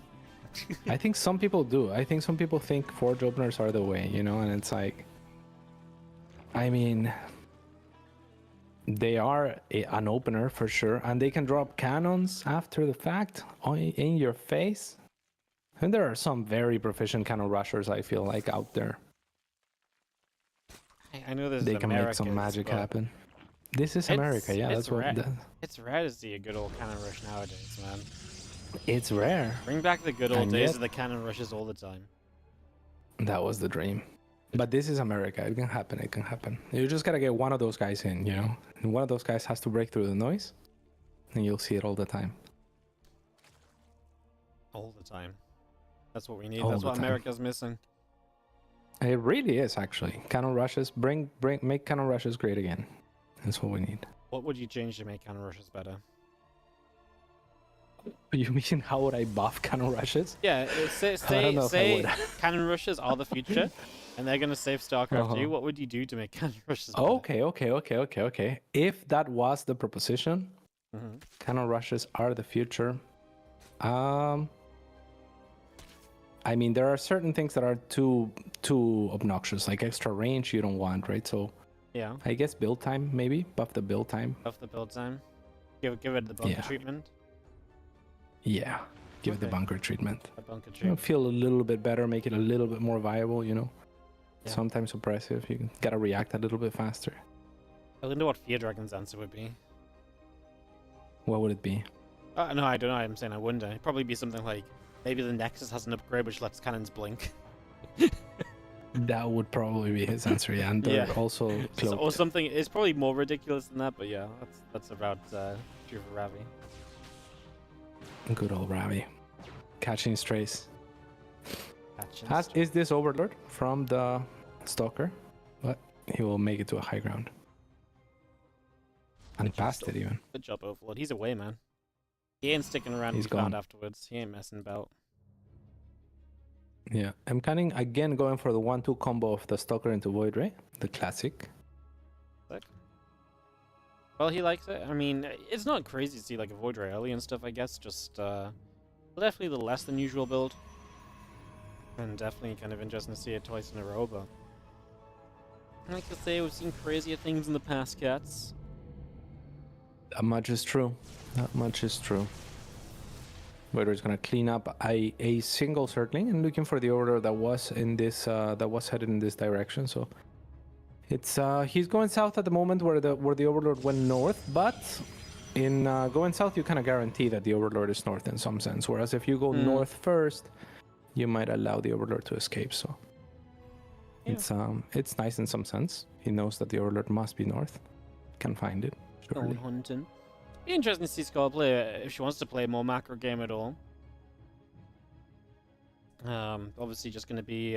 Speaker 4: I think some people do. I think some people think forge openers are the way, you know, and it's like, I mean, they are an opener for sure, and they can drop cannons after the fact in your face. And there are some very proficient cannon rushers, I feel like, out there.
Speaker 2: I know this
Speaker 4: They
Speaker 2: is
Speaker 4: can make some
Speaker 2: Americans,
Speaker 4: magic
Speaker 2: but
Speaker 4: happen. This is America, yeah. That's what.
Speaker 2: It's rare to see a good old cannon rush nowadays, man.
Speaker 4: It's rare.
Speaker 2: Bring back the good old
Speaker 4: And
Speaker 2: days
Speaker 4: yet-
Speaker 2: of the cannon rushes all the time.
Speaker 4: That was the dream. But this is America. It can happen. It can happen. You just gotta get one of those guys in, you know? And one of those guys has to break through the noise, and you'll see it all the time.
Speaker 2: All the time. That's what we need.
Speaker 4: All
Speaker 2: That's
Speaker 4: the
Speaker 2: what
Speaker 4: time.
Speaker 2: America's missing.
Speaker 4: It really is, actually. Cannon rushes. Make cannon rushes great again. That's what we need.
Speaker 2: What would you change to make cannon rushes better?
Speaker 4: You mean how would I buff cannon rushes?
Speaker 2: Yeah, say
Speaker 4: I don't know if I
Speaker 2: say
Speaker 4: would.
Speaker 2: cannon rushes are the future, and they're gonna save StarCraft 2. What would you do to make cannon rushes better?
Speaker 4: Okay. If that was the proposition,
Speaker 2: Mhm.
Speaker 4: cannon rushes are the future. I mean, there are certain things that are too obnoxious, like extra range you don't want, right? So
Speaker 2: Yeah,
Speaker 4: I guess build time, maybe buff the build time.
Speaker 2: buff the build time. Give it the bunker
Speaker 4: Yeah.
Speaker 2: treatment.
Speaker 4: Yeah, give it the
Speaker 2: Okay.
Speaker 4: bunker treatment.
Speaker 2: A bunker
Speaker 4: You know,
Speaker 2: treatment.
Speaker 4: feel a little bit better, make it a little bit more viable. You know,
Speaker 2: Yeah.
Speaker 4: sometimes oppressive. You gotta react a little bit faster.
Speaker 2: I wonder what Fear Dragon's answer would be.
Speaker 4: What would it be?
Speaker 2: No, I don't know. I'm saying I wonder. It'd probably be something like maybe the Nexus has an upgrade which lets cannons blink.
Speaker 4: That would probably be his answer. Yeah, and they're
Speaker 2: Yeah.
Speaker 4: also cloaked.
Speaker 2: Or something. It's probably more ridiculous than that, but yeah, that's about true for Ravi.
Speaker 4: Good old Ravi, catching strays.
Speaker 2: Actions.
Speaker 4: Is this Overlord from the Stalker? But he will make it to a high ground. And he passed it even.
Speaker 2: Good job, Overlord. He's away, man. He ain't sticking around
Speaker 4: He's
Speaker 2: to be found
Speaker 4: gone.
Speaker 2: afterwards. He ain't messing about.
Speaker 4: Yeah, I'm cunning again, going for the 1-2 combo of the Stalker into Void Ray, the classic.
Speaker 2: Well, he likes it. I mean, it's not crazy to see like a Void Ray early and stuff, I guess. Just definitely the less than usual build. And definitely kind of interesting to see it twice in a row, but like I say, we've seen crazier things in the past, cats.
Speaker 4: That much is true. That much is true. Void Ray is gonna clean up a single circling and looking for the order that was in this that was headed in this direction. So it's he's going south at the moment where the Overlord went north, but in going south you kind of guarantee that the Overlord is north in some sense. Whereas if you go north first, you might allow the Overlord to escape. So
Speaker 2: Yeah.
Speaker 4: it's nice in some sense. He knows that the Overlord must be north. Can find it. Surely.
Speaker 2: Stone hunting. Be interesting to see Scarlett play if she wants to play a more macro game at all. Obviously, just going to be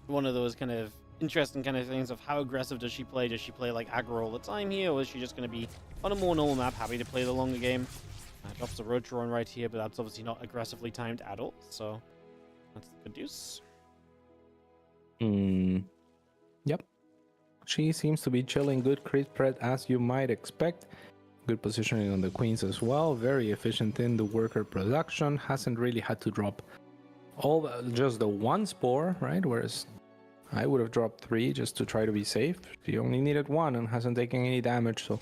Speaker 2: one of those kind of interesting kind of things of how aggressive does she play? Does she play like aggro all the time here, or is she just going to be on a more normal map, happy to play the longer game? Drops the road on right here, but that's obviously not aggressively timed at all. So that's the good news.
Speaker 4: Yep. She seems to be chilling. Good crit spread as you might expect. Good positioning on the queens as well. Very efficient in the worker production. Hasn't really had to drop just the one spore, right? Whereas I would have dropped 3 just to try to be safe. She only needed 1 and hasn't taken any damage, so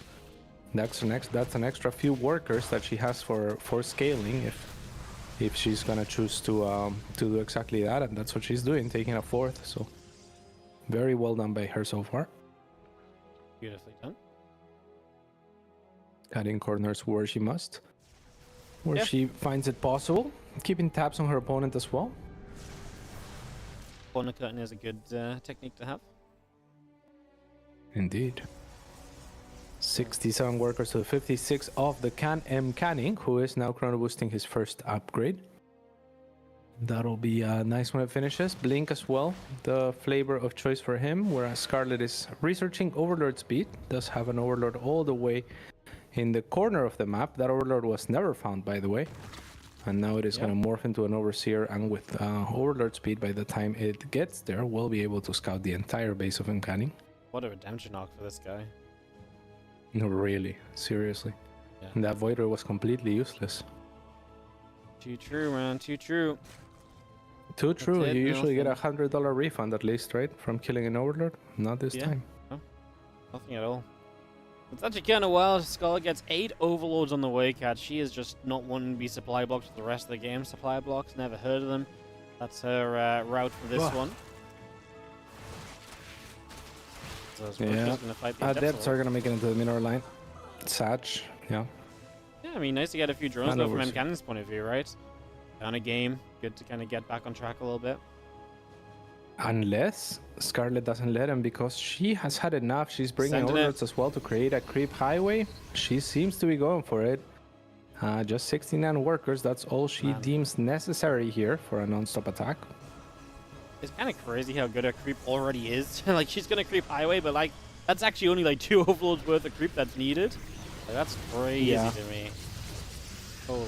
Speaker 4: that's an extra few workers that she has for scaling if she's gonna choose to do exactly that, and that's what she's doing, taking a 4th. So very well done by her so far.
Speaker 2: Beautifully done.
Speaker 4: Cutting corners where she must, where she finds it possible, keeping tabs on her opponent as well.
Speaker 2: Corner cutting is a good technique to have.
Speaker 4: Indeed. 67 workers to 56 of the mcanning, who is now chrono boosting his first upgrade. That'll be nice when it finishes. Blink as well, the flavor of choice for him, whereas Scarlett is researching Overlord speed. Does have an Overlord all the way in the corner of the map. That Overlord was never found, by the way. And now it is going to morph into an Overseer, and with Overlord speed, by the time it gets there, we'll be able to scout the entire base of mcanning.
Speaker 2: What a redemption arc for this guy.
Speaker 4: No, really, seriously.
Speaker 2: Yeah.
Speaker 4: And that Voider was completely useless.
Speaker 2: Too true, man. Too true.
Speaker 4: Too true.
Speaker 2: it,
Speaker 4: You usually get
Speaker 2: nothing.
Speaker 4: $100 refund at least, right? From killing an Overlord? Not this time.
Speaker 2: Nothing at all. It's actually kind of wild. Scarlett gets 8 Overlords on the way, cat. She is just not wanting to be supply blocked for the rest of the game. Supply blocks, never heard of them. That's her route for this one. So
Speaker 4: Yeah.
Speaker 2: gonna fight the
Speaker 4: Adepts are going to make it into the mineral line. Satch, yeah.
Speaker 2: Yeah, I mean, nice to get a few drones though from
Speaker 4: Overseer.
Speaker 2: mcanning's point of view, right? Down a game. Good to kind of get back on track a little bit.
Speaker 4: Unless Scarlett doesn't let him, because she has had enough. She's bringing
Speaker 2: Sending it.
Speaker 4: Overlords as well to create a creep highway. She seems to be going for it. Just 69 workers. That's all she deems necessary here for a non-stop attack.
Speaker 2: It's kind of crazy how good her creep already is. Like, she's gonna creep highway, but like, that's actually only like 2 Overlords worth of creep that's needed. Like, that's crazy to me. Holy.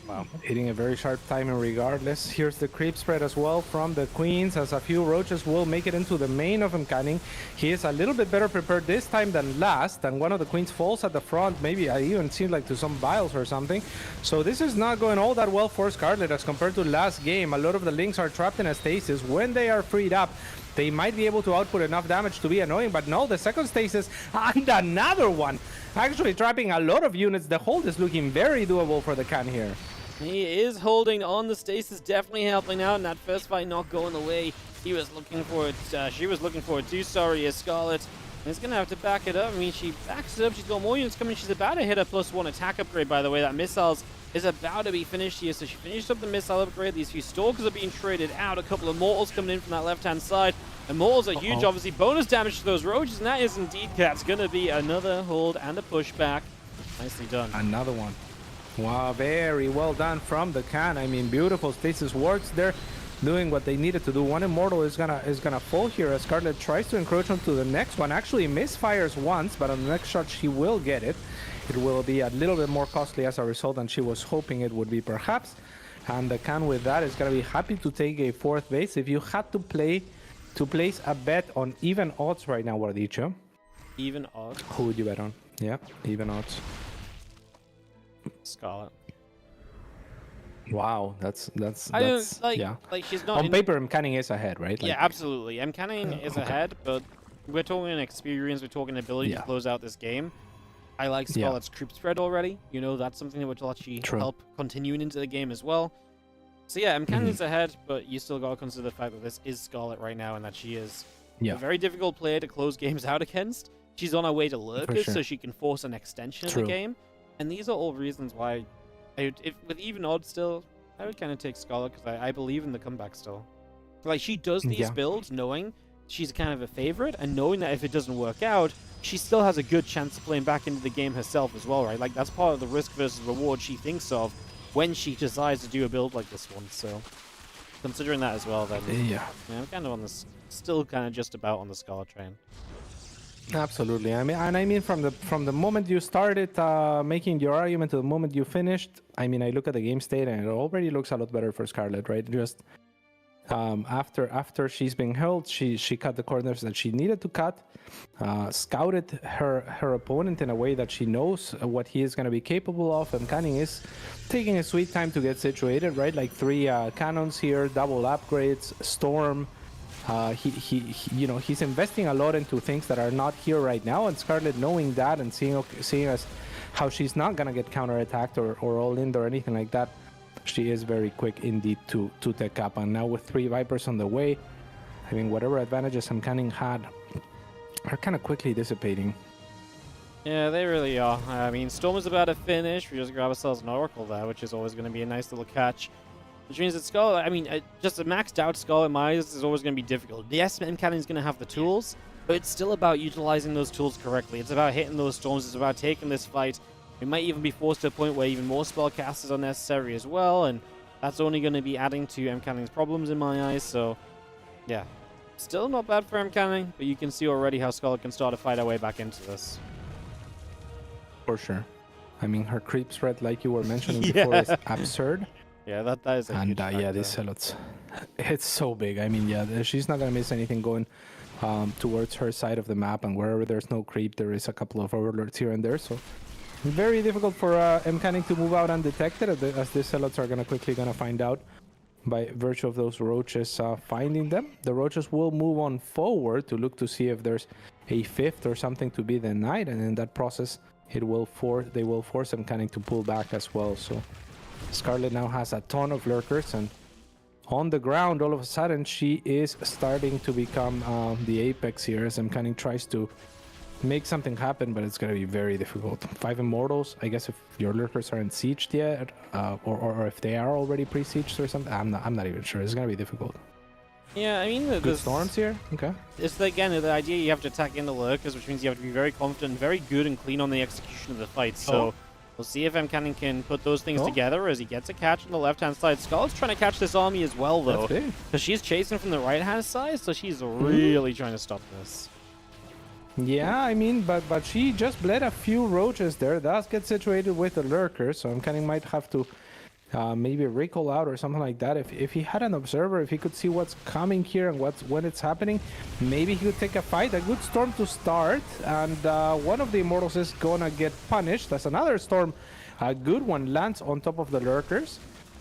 Speaker 2: Wow.
Speaker 4: Hitting a very sharp timing regardless. Here's the creep spread as well from the Queens, as a few roaches will make it into the main of mcanning. He is a little bit better prepared this time than last, and one of the Queens falls at the front. Maybe I even seemed like to some vials or something. So this is not going all that well for Scarlett as compared to last game. A lot of the links are trapped in a stasis. When they are freed up, they might be able to output enough damage to be annoying, but no, the second stasis and another one. Actually trapping a lot of units. The hold is looking very doable for the can here.
Speaker 2: He is holding on. The stasis definitely helping out, and that first fight not going the way he was looking for it. She was looking for it too. Sorry, is Scarlett. And he's going to have to back it up. I mean, she backs it up. She's got more units coming. She's about to hit a +1 attack upgrade, by the way. That missiles is about to be finished here. So she finished up the missile upgrade. These few stalkers are being traded out. A couple of mortals coming in from that left-hand side. And mortals are huge, obviously. Bonus damage to those roaches, and that is indeed, Cat's going to be another hold and a pushback. Nicely done.
Speaker 4: Another one. Wow, very well done from the can. I mean, beautiful stasis works there, doing what they needed to do. One immortal is gonna fall here as Scarlett tries to encroach onto the next one. Actually misfires once, but on the next shot she will get it. It will be a little bit more costly as a result than she was hoping it would be, perhaps. And the can with that is gonna be happy to take a 4th base. If you had to place a bet on even odds right now, Wardicho,
Speaker 2: Even odds.
Speaker 4: who would you bet on? Yeah, even odds.
Speaker 2: Scarlett.
Speaker 4: Wow, that's
Speaker 2: I don't like.
Speaker 4: yeah.
Speaker 2: Like, she's not.
Speaker 4: On paper, mcanning is ahead, right?
Speaker 2: Yeah, absolutely. mcanning is ahead, but we're talking experience. We're talking ability to close out this game. I like Scarlett's creep spread already. You know, that's something that would actually help continuing into the game as well. So yeah, mcanning's ahead, but you still gotta consider the fact that this is Scarlett right now, and that she is a very difficult player to close games out against. She's on her way to lurkers, so she can force an extension of the game. And these are all reasons why, with even odds still, I would kind of take Scarlett, because I believe in the comeback still. Like, she does these builds knowing she's kind of a favorite, and knowing that if it doesn't work out, she still has a good chance of playing back into the game herself as well, right? Like, that's part of the risk versus reward she thinks of when she decides to do a build like this one. So, considering that as well, then I'm kind of on this, still kind of just about on the Scarlett train.
Speaker 4: Absolutely. I mean, from the moment you started making your argument to the moment you finished, I mean, I look at the game state and it already looks a lot better for Scarlett, right? Just After she's been held, she cut the corners that she needed to cut, scouted her opponent in a way that she knows what he is going to be capable of, and mcanning is taking a sweet time to get situated, right? Like 3 cannons here, double upgrades, storm. He's investing a lot into things that are not here right now, and Scarlett, knowing that and seeing as how she's not going to get counterattacked or all-in or anything like that, she is very quick indeed to tech up. And now with 3 Vipers on the way, I mean, whatever advantages mcanning had are kind of quickly dissipating.
Speaker 2: Yeah, they really are. I mean, Storm is about to finish. We just grab ourselves an Oracle there, which is always going to be a nice little catch. Which means that Scarlett, I mean, just a maxed out Scarlett in my eyes is always going to be difficult. Yes, mcanning is going to have the tools, but it's still about utilizing those tools correctly. It's about hitting those storms. It's about taking this fight. We might even be forced to a point where even more spellcasters are necessary as well, and that's only going to be adding to mcanning's problems in my eyes. So, yeah, still not bad for mcanning, but you can see already how Scarlett can start to fight her way back into this.
Speaker 4: For sure. I mean, her creep spread, like you were mentioning before, is absurd.
Speaker 2: Yeah, that is a huge
Speaker 4: yeah, this Zealots, it's so big. I mean, yeah, she's not going to miss anything going towards her side of the map, and wherever there's no creep, there is a couple of overlords here and there, so very difficult for mcanning to move out undetected, as the Zealots are quickly going to find out by virtue of those roaches finding them. The roaches will move on forward to look to see if there's a 5th or something to be denied, and in that process, they will force mcanning to pull back as well. So Scarlett now has a ton of lurkers, and on the ground, all of a sudden, she is starting to become the apex here as mcanning tries to make something happen, but it's going to be very difficult. 5 Immortals, I guess if your lurkers aren't sieged yet, or if they are already pre-sieged or something, I'm not even sure. It's going to be difficult.
Speaker 2: Yeah, I mean,
Speaker 4: good storms here. Okay.
Speaker 2: It's again the idea you have to attack in the lurkers, which means you have to be very confident, very good and clean on the execution of the fight. So we'll see if mcanning can put those things together as he gets a catch on the left-hand side. Scarlett's trying to catch this army as well, though, because she's chasing from the right-hand side, so she's really trying to stop this.
Speaker 4: Yeah, I mean, but she just bled a few roaches there. Does get situated with the lurker, so mcanning might have to maybe recall out or something like that. If he had an observer, if he could see what's coming here and when it's happening, maybe he could take a fight. A good storm to start, and one of the Immortals is gonna get punished. That's another storm. A good one lands on top of the lurkers.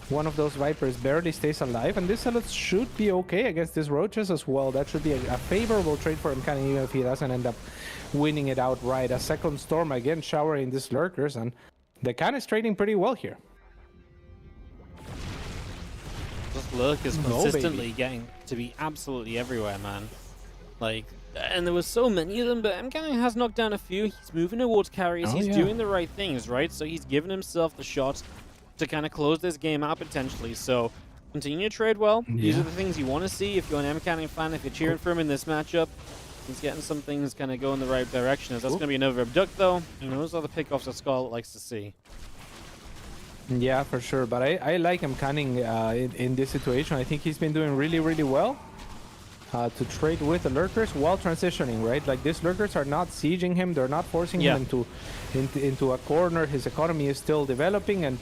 Speaker 4: One of those Vipers barely stays alive, and this Zealot should be okay against these roaches as well. That should be a favorable trade for mcanning, even if he doesn't end up winning it outright. A second storm again showering these lurkers, and the can is trading pretty well here.
Speaker 2: This lurk is consistently getting to be absolutely everywhere, man. Like, and there was so many of them, but mcanning has knocked down a few. He's moving towards carriers. He's doing the right things, right? So he's giving himself the shot to kind of close this game out potentially. So continue to trade well. These are the things you want to see if you're an mcanning fan, if you're cheering for him in this matchup. He's getting some things kind of go in the right direction. As that's going to be another abduct, though. And those are the pickoffs that Scarlett likes to see.
Speaker 4: Yeah, for sure. But I like mcanning in this situation. I think he's been doing really, really well to trade with the lurkers while transitioning, right? Like, these lurkers are not sieging him. They're not forcing him into a corner. His economy is still developing, and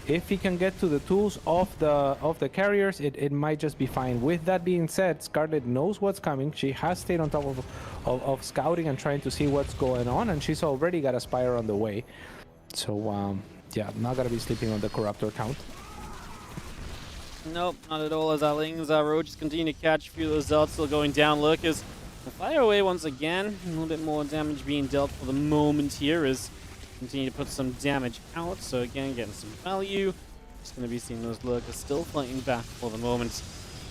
Speaker 4: if he can get to the tools of the carriers, it might just be fine. With that being said, Scarlett knows what's coming. She has stayed on top of scouting and trying to see what's going on, and she's already got a Spire on the way. So, yeah, not going to be sleeping on the Corruptor count.
Speaker 2: Nope, not at all, as our Lings, our roaches continue to catch a few of those Zealots still going down. Lurkers fire away once again. A little bit more damage being dealt for the moment here as continue to put some damage out. So again, getting some value. Just going to be seeing those lurkers still fighting back for the moment.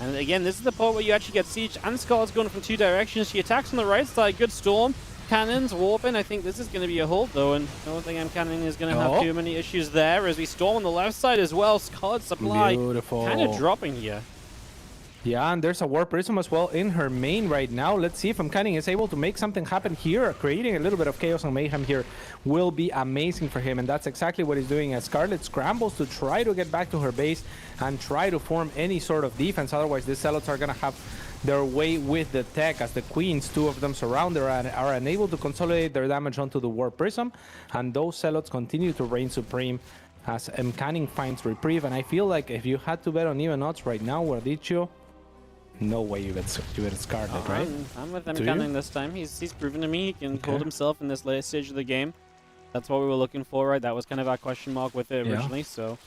Speaker 2: And again, this is the part where you actually get siege, and Scarlett's going from 2 directions. She attacks on the right side, good storm. Cannons, warping. I think this is going to be a hold though, and I don't think mcanning is going to have too many issues there as we storm on the left side as well. Scarlett's supply kind of dropping here.
Speaker 4: Yeah, and there's a Warp Prism as well in her main right now. Let's see if mcanning is able to make something happen here. Creating a little bit of chaos and mayhem here will be amazing for him, and that's exactly what he's doing as Scarlett scrambles to try to get back to her base and try to form any sort of defense. Otherwise, these Zealots are going to have their way with the tech as the Queens, 2 of them surround her and are unable to consolidate their damage onto the Warp Prism, and those Zealots continue to reign supreme as mcanning finds reprieve. And I feel like if you had to bet on even odds right now, Guardicio, No way you get Scarlett, right?
Speaker 2: I'm with
Speaker 4: Do
Speaker 2: mcanning
Speaker 4: you?
Speaker 2: this time. He's proven to me he can hold
Speaker 4: Okay.
Speaker 2: himself in this late stage of the game. That's what we were looking for, right? That was kind of our question mark with it
Speaker 4: Yeah.
Speaker 2: originally. So,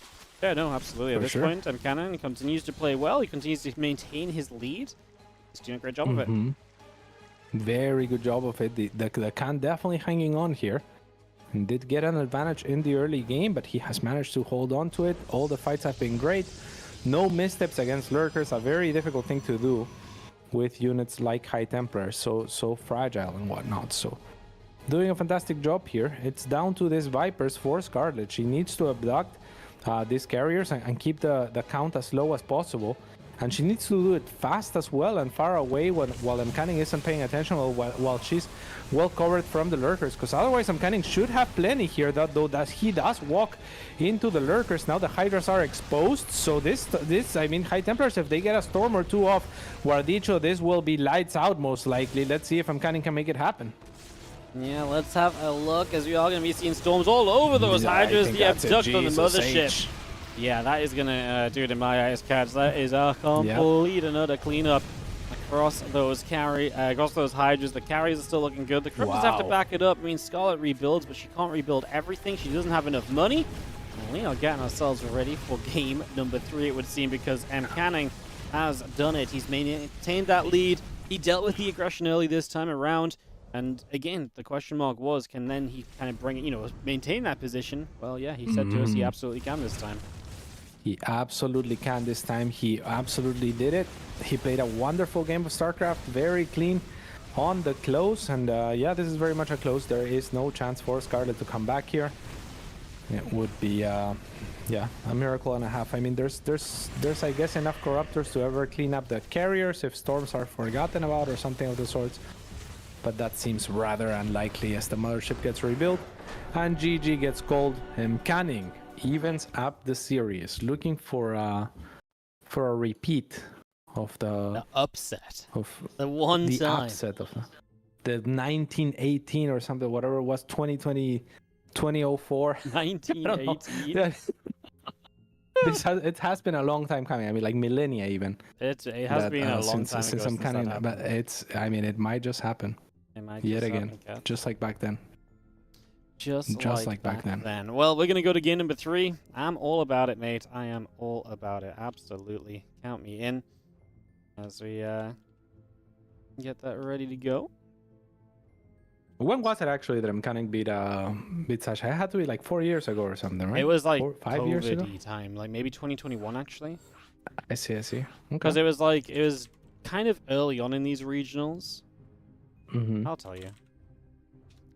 Speaker 2: yeah, no, absolutely. At
Speaker 4: For
Speaker 2: this
Speaker 4: sure.
Speaker 2: point, mcanning continues to play well. He continues to maintain his lead. He's doing a great job of it.
Speaker 4: Mhm. Very good job of it. The Khan definitely hanging on here. And did get an advantage in the early game, but he has managed to hold on to it. All the fights have been great. No missteps against lurkers, a very difficult thing to do with units like High Templar, so fragile and whatnot. So doing a fantastic job here. It's down to these Vipers for Scarlett. She needs to abduct these carriers and keep the count as low as possible. And she needs to do it fast as well and far away while mcanning isn't paying attention while she's well covered from the lurkers. Because otherwise mcanning should have plenty here, though that he does walk into the lurkers. Now the Hydras are exposed. So this I mean, High Templars, if they get a storm or two off Guardicho, this will be lights out most likely. Let's see if mcanning can make it happen.
Speaker 2: Yeah, let's have a look as we are going to be seeing storms all over those Hydras. The abduct on the mothership. Yeah, that is going to do it in my eyes, Cats. That is a complete another cleanup across those across those Hydras. The carries are still looking good. The Cryptos have to back it up. I mean, Scarlett rebuilds, but she can't rebuild everything. She doesn't have enough money. And we are getting ourselves ready for game number 3, it would seem, because mcanning has done it. He's maintained that lead. He dealt with the aggression early this time around. And again, the question mark was, can then he kind of bring it, maintain that position? Well, yeah, he said to us he absolutely can this time.
Speaker 4: He absolutely can this time. He absolutely did it. He played a wonderful game of StarCraft, very clean on the close. And yeah, this is very much a close. There is no chance for Scarlett to come back here. It would be, yeah, a miracle and a half. I mean, there's I guess enough corruptors to ever clean up the carriers if storms are forgotten about or something of the sorts. But that seems rather unlikely as the mothership gets rebuilt and GG gets called. mcanning evens up the series, looking for a repeat of the
Speaker 2: upset.
Speaker 4: Of
Speaker 2: the one
Speaker 4: the
Speaker 2: time.
Speaker 4: upset of the 1918 or something, whatever it was, 2020, 2004.
Speaker 2: 1918.
Speaker 4: It has been a long time coming. I mean, like millennia even.
Speaker 2: It has been a long time
Speaker 4: since
Speaker 2: ago
Speaker 4: I'm canning, but it might just happen.
Speaker 2: It might
Speaker 4: yet
Speaker 2: just
Speaker 4: again,
Speaker 2: happen,
Speaker 4: just like back then.
Speaker 2: Just like back then. Well, we're gonna go to game number 3. I'm all about it, mate. I am all about it. Absolutely, count me in as we get that ready to go.
Speaker 4: When was it actually that mcanning beat Sasha? It had to be like 4 years ago or something, right?
Speaker 2: It was like
Speaker 4: 5 years ago.
Speaker 2: COVID-y time, like maybe 2021 actually.
Speaker 4: I see.
Speaker 2: Because it was kind of early on in these regionals. I'll tell you.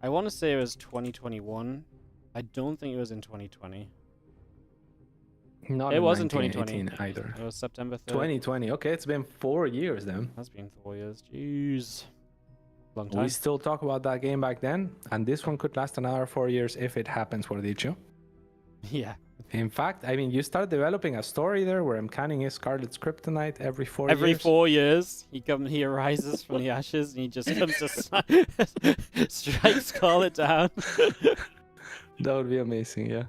Speaker 2: I want to say it was 2021. I don't think it was in 2020.
Speaker 4: Not
Speaker 2: it
Speaker 4: in
Speaker 2: wasn't 2020
Speaker 4: either.
Speaker 2: It was September 3rd.
Speaker 4: 2020. Okay, it's been 4 years then.
Speaker 2: That's been 4 years. Jeez. Long time.
Speaker 4: We still talk about that game back then, and this one could last another 4 years if it happens for Dicho.
Speaker 2: Yeah.
Speaker 4: In fact, I mean, you start developing a story there where mcanning is Scarlett's kryptonite every 4 years.
Speaker 2: Every 4 years, he arises from the ashes and he just comes to strike Scarlett down.
Speaker 4: That would be amazing, yeah.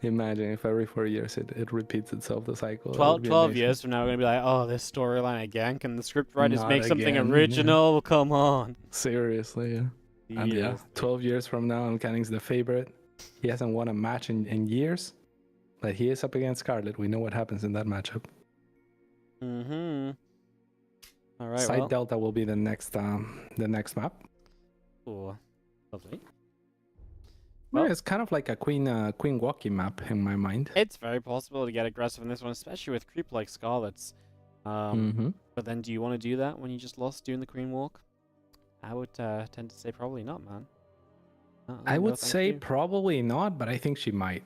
Speaker 4: Imagine if every 4 years it repeats itself, the cycle.
Speaker 2: 12 years from now, we're going to be like, oh, this storyline again? Can the script writers
Speaker 4: Not
Speaker 2: make something
Speaker 4: again,
Speaker 2: original? Yeah. Come on.
Speaker 4: Seriously, yeah. And yeah, 12 years from now, mcanning's the favorite. He hasn't won a match in years, but he is up against Scarlett. We know what happens in that matchup.
Speaker 2: All right,
Speaker 4: Side Delta will be the next map.
Speaker 2: Oh, lovely.
Speaker 4: Well, it's kind of like a Queen Walkie map in my mind.
Speaker 2: It's very possible to get aggressive in this one, especially with creep like Scarlett's. But then, do you want to do that when you just lost doing the Queen Walk? I would tend to say probably not, man.
Speaker 4: I would say probably not, but I think she might.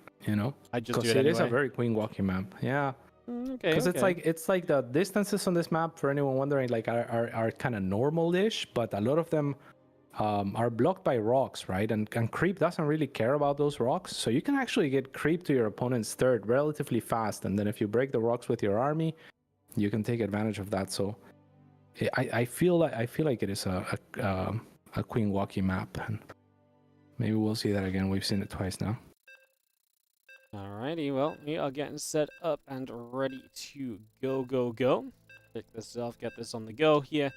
Speaker 2: I just do
Speaker 4: because it is a very Queen Walkie map. Yeah.
Speaker 2: Okay.
Speaker 4: Because it's like the distances on this map, for anyone wondering, like are kind of normal-ish, but a lot of them are blocked by rocks, right? And creep doesn't really care about those rocks, so you can actually get creep to your opponent's third relatively fast, and then if you break the rocks with your army, you can take advantage of that. So I feel like it is a Queen Walkie map, and maybe we'll see that again. We've seen it twice now.
Speaker 2: Alrighty, well, we are getting set up and ready to go. pick this off, get this on the go here,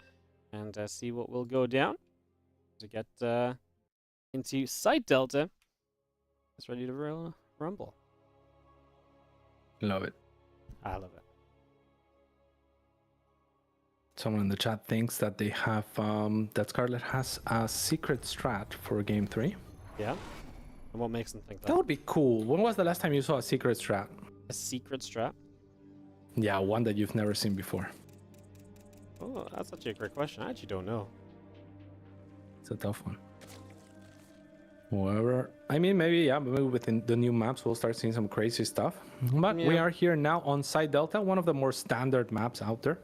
Speaker 2: and see what will go down to get into side delta. It's ready to rumble.
Speaker 4: Love it.
Speaker 2: I love it.
Speaker 4: Someone in the chat thinks that they have that Scarlett has a secret strat for game 3.
Speaker 2: Yeah. And what makes them think that?
Speaker 4: That would be cool. When was the last time you saw a secret strat?
Speaker 2: A secret strat?
Speaker 4: Yeah, one that you've never seen before.
Speaker 2: Oh, that's actually a great question. I actually don't know.
Speaker 4: It's a tough one. However, I mean, maybe within the new maps we'll start seeing some crazy stuff. But we are here now on Side Delta, one of the more standard maps out there.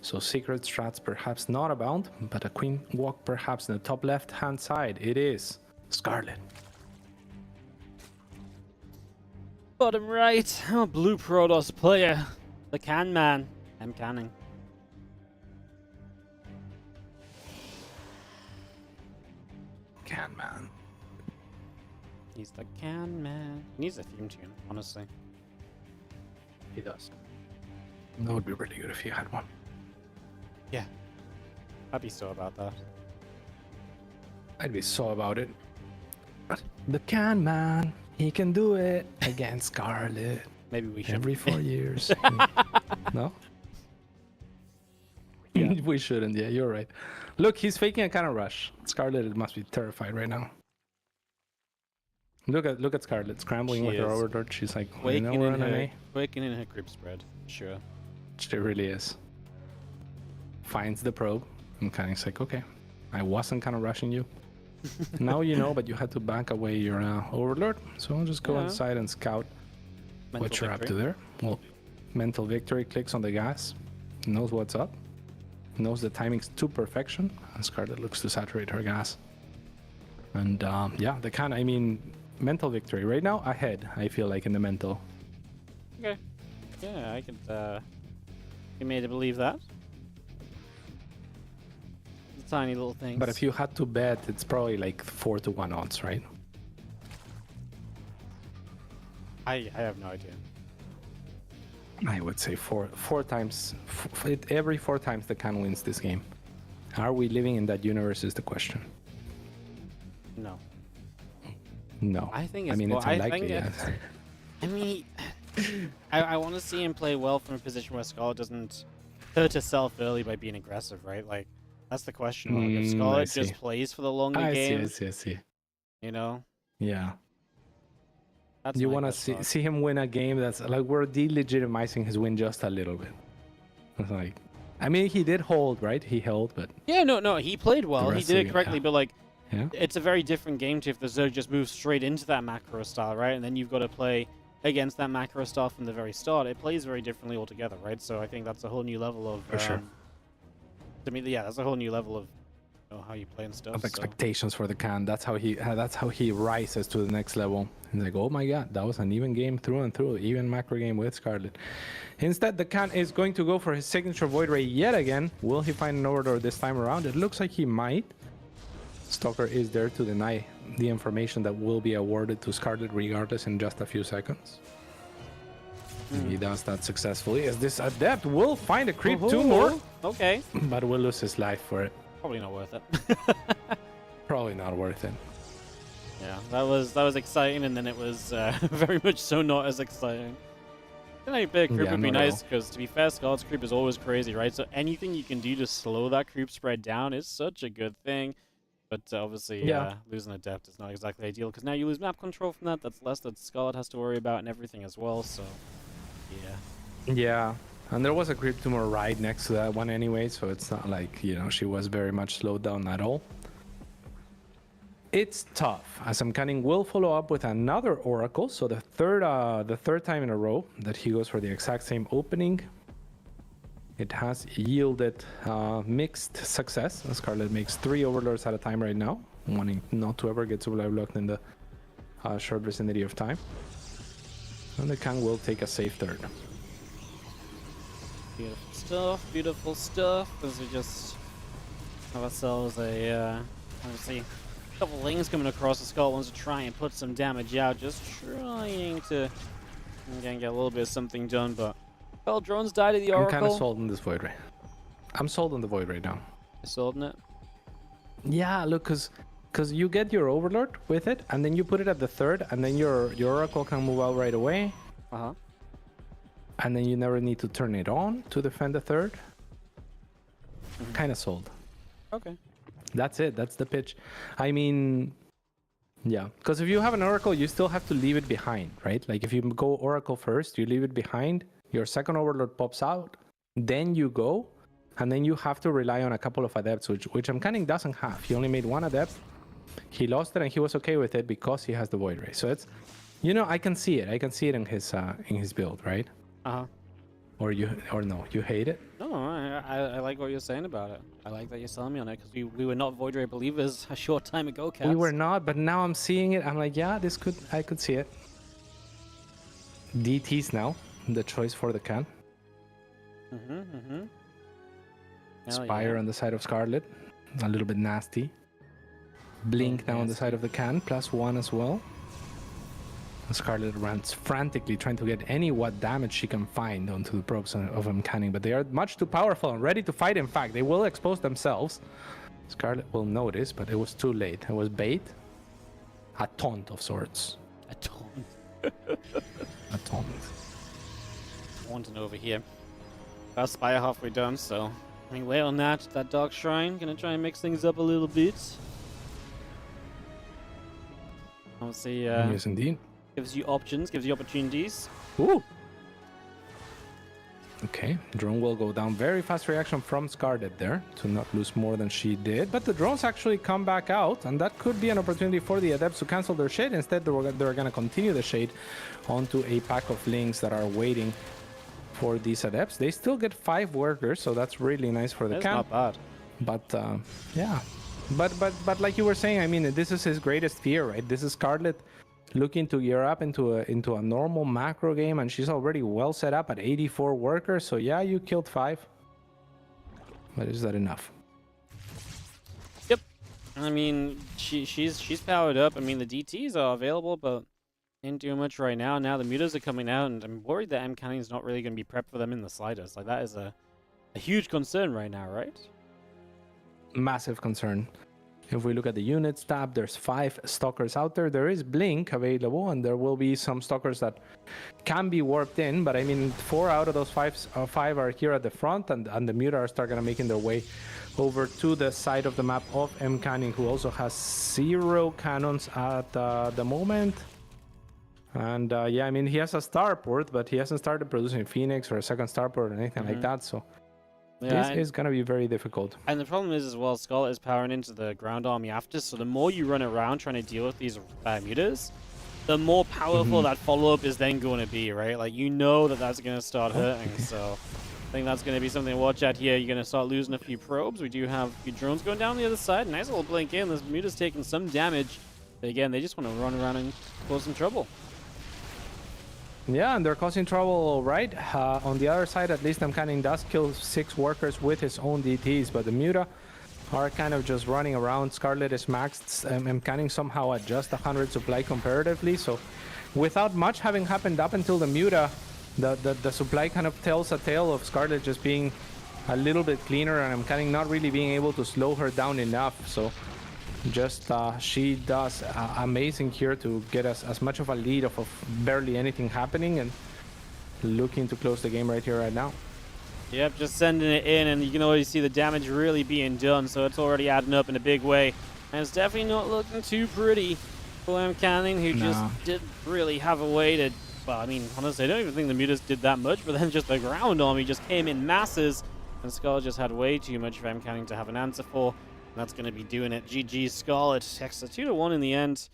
Speaker 4: So secret strats perhaps not abound, but a queen walk perhaps in the top left-hand side. It is Scarlett.
Speaker 2: Bottom right, blue Protoss player, the can man, mcanning.
Speaker 4: Can man.
Speaker 2: He's the can man. He needs a theme tune, honestly.
Speaker 4: He does. That would be really good if you had one.
Speaker 2: Yeah. I'd be so about that.
Speaker 4: I'd be so about it. But the can man, he can do it against Scarlett.
Speaker 2: Maybe we should.
Speaker 4: Every 4 years. No?
Speaker 2: Yeah.
Speaker 4: We shouldn't, yeah, you're right. Look, he's faking a kind of rush. Scarlett must be terrified right now. Look at Scarlett scrambling with her overlord. She's like,
Speaker 2: waking
Speaker 4: we're on an A.
Speaker 2: in her creep spread. Sure.
Speaker 4: She really is. Finds the probe. And Canning's like, okay, I wasn't kind of rushing you. Now you know, but you had to back away your overlord. So I'll just go inside and scout what you're up to there. Well, mental victory, clicks on the gas, knows what's up, knows the timing's to perfection, and Scarlett looks to saturate her gas. And yeah, I mean, mental victory right now ahead, I feel like, in the mental.
Speaker 2: Okay. Yeah, I could be made to believe that. The tiny little things.
Speaker 4: But if you had to bet, it's probably like 4-1 odds, right?
Speaker 2: I have no idea.
Speaker 4: I would say four times. Every 4 times the can wins this game. Are we living in that universe is the question.
Speaker 2: No.
Speaker 4: No.
Speaker 2: I think it's.
Speaker 4: I mean, it's unlikely.
Speaker 2: I mean, I want to see him play well from a position where Scarlett doesn't hurt herself early by being aggressive, right? Like, that's the question. Like, if Scarlett just plays for the longer game,
Speaker 4: I see.
Speaker 2: You know?
Speaker 4: Yeah.
Speaker 2: That's
Speaker 4: you want to see him win a game that's like we're delegitimizing his win just a little bit. It's like, I mean, he did hold, right? He held, but
Speaker 2: yeah, no, he played well. He did it correctly, but like, it's a very different game to if the Zerg just moves straight into that macro style, right? And then you've got to play against that macro style from the very start. It plays very differently altogether, right? So I think that's a whole new level of.
Speaker 4: For sure.
Speaker 2: To me, yeah, that's a whole new level of how you play and stuff.
Speaker 4: Of expectations for the can. That's how he rises to the next level. He's like, oh my god, that was an even game through and through, even macro game with Scarlett. Instead, the can is going to go for his signature Void Ray yet again. Will he find an overlord this time around? It looks like he might. Stalker is there to deny the information that will be awarded to Scarlett regardless in just a few seconds. He does that successfully, as this Adept will find a creep 2 more.
Speaker 2: Okay.
Speaker 4: But will lose his life for it.
Speaker 2: Probably not worth it.
Speaker 4: Probably not worth it.
Speaker 2: Yeah, that was exciting, and then it was very much so not as exciting. A big creep would be nice, because to be fair, Scarlett's creep is always crazy, right? So anything you can do to slow that creep spread down is such a good thing. But obviously, losing Adept is not exactly ideal, because now you lose map control from that. That's less that Scarlett has to worry about and everything as well, so yeah.
Speaker 4: Yeah, and there was a creep tumor right next to that one anyway, so it's not like, you know, she was very much slowed down at all. It's tough, as mcanning will follow up with another Oracle, so the third time in a row that he goes for the exact same opening. It has yielded mixed success. Scarlett makes 3 overlords at a time right now, wanting not to ever get supply blocked in the short vicinity of time. And the can will take a safe third.
Speaker 2: Beautiful stuff. As we just have ourselves a, obviously, couple lings coming across the skull wants to try and put some damage out, just trying to again get a little bit of something done, but well, drones died to the Oracle.
Speaker 4: I'm kind of sold on this Void Ray. I'm sold on the Void right now.
Speaker 2: I sold in it.
Speaker 4: Yeah, look, because you get your Overlord with it, and then you put it at the third, and then your Oracle can move out right away.
Speaker 2: Uh-huh.
Speaker 4: And then you never need to turn it on to defend the third. Kind of sold.
Speaker 2: Okay.
Speaker 4: That's it. That's the pitch. I mean, yeah. Because if you have an Oracle, you still have to leave it behind, right? Like if you go Oracle first, you leave it behind. Your second Overlord pops out. Then you go. And then you have to rely on a couple of Adepts, which mcanning doesn't have. He only made one Adept. He lost it and he was okay with it because he has the Void Ray. So it's, you know, I can see it. I can see it in his build, right?
Speaker 2: Uh-huh.
Speaker 4: Or no, you hate it?
Speaker 2: No, I like what you're saying about it. I like that you're selling me on it because we were not Void Ray believers a short time ago, Cats.
Speaker 4: We were not, but now I'm seeing it. I'm like, yeah, I could see it. DTs now, the choice for the can. Spire on the side of Scarlett, a little bit nasty. Blink now on the side of the can, +1 as well. Scarlett runs frantically trying to get any what damage she can find onto the probes of mcanning, but they are much too powerful and ready to fight. In fact, they will expose themselves. Scarlett will notice, but it was too late. It was bait. A taunt of sorts.
Speaker 2: A taunt.
Speaker 4: A taunt.
Speaker 2: Taunting over here. First Spire halfway done, so I mean, wait on that Dark Shrine. Gonna try and mix things up a little bit. Obviously,
Speaker 4: Yes, indeed.
Speaker 2: gives you options, gives you opportunities.
Speaker 4: Ooh. Okay, drone will go down. Very fast reaction from Scarlett there to not lose more than she did. But the drones actually come back out, and that could be an opportunity for the Adepts to cancel their shade. Instead, they're going to continue the shade onto a pack of Lings that are waiting for these Adepts. They still get 5 workers, so that's really nice for the
Speaker 2: That's
Speaker 4: camp.
Speaker 2: not bad.
Speaker 4: But yeah, but like you were saying, I mean, this is his greatest fear, right? This is Scarlett looking to gear up into a normal macro game, and she's already well set up at 84 workers. So yeah, you killed 5, but is that enough?
Speaker 2: Yep. I mean, she's powered up. I mean, the DTs are available, but ain't doing much right now. Now the mutas are coming out, and I'm worried that mcanning is not really going to be prepped for them in the slightest. Like that is a huge concern right now, right?
Speaker 4: Massive concern. If we look at the units tab, there's 5 stalkers out there. There is blink available, and there will be some stalkers that can be warped in. But I mean, 4 out of those 5 are here at the front, and the muta are start gonna making their way over to the side of the map of mcanning, who also has 0 cannons at the moment. And yeah, I mean, he has a starport, but he hasn't started producing Phoenix or a second starport or anything like that. So
Speaker 2: Yeah,
Speaker 4: this is going to be very difficult.
Speaker 2: And the problem is as well, Scarlett is powering into the ground army after, so the more you run around trying to deal with these mutas, the more powerful that follow-up is then going to be, right? Like, you know that that's going to start hurting, so I think that's going to be something to watch out here. You're going to start losing a few probes. We do have a few drones going down the other side. Nice little blink in. This muta's taking some damage. But again, they just want to run around and cause some trouble.
Speaker 4: Yeah, and they're causing trouble, right? On the other side, at least mcanning does kill 6 workers with his own DTs, but the muta are kind of just running around. Scarlett is maxed. mcanning somehow at just 100 supply comparatively, so without much having happened up until the muta, the supply kind of tells a tale of Scarlett just being a little bit cleaner and mcanning not really being able to slow her down enough. So just she does amazing here to get us as much of a lead of barely anything happening, and looking to close the game right here, right now.
Speaker 2: Yep, just sending it in, and you can already see the damage really being done, so it's already adding up in a big way. And it's definitely not looking too pretty for mcanning, who just didn't really have a way to... Well, I mean, honestly, I don't even think the mutas did that much, but then just the ground army just came in masses, and Scarlett just had way too much for mcanning to have an answer for. That's going to be doing it. GG Scarlett. Hexa 2-1 in the end.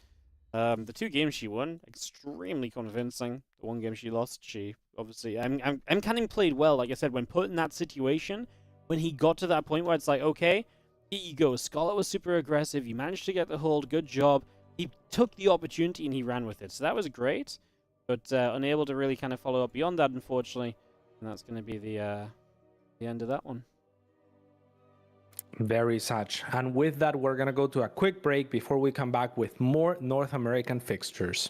Speaker 2: The 2 games she won, extremely convincing. The 1 game she lost, she obviously... mcanning played well, like I said, when put in that situation, when he got to that point where it's like, okay, here you go. Scarlett was super aggressive. You managed to get the hold. Good job. He took the opportunity and he ran with it. So that was great, but unable to really kind of follow up beyond that, unfortunately. And that's going to be the end of that one.
Speaker 4: Very such. And with that, we're going to go to a quick break before we come back with more North American fixtures.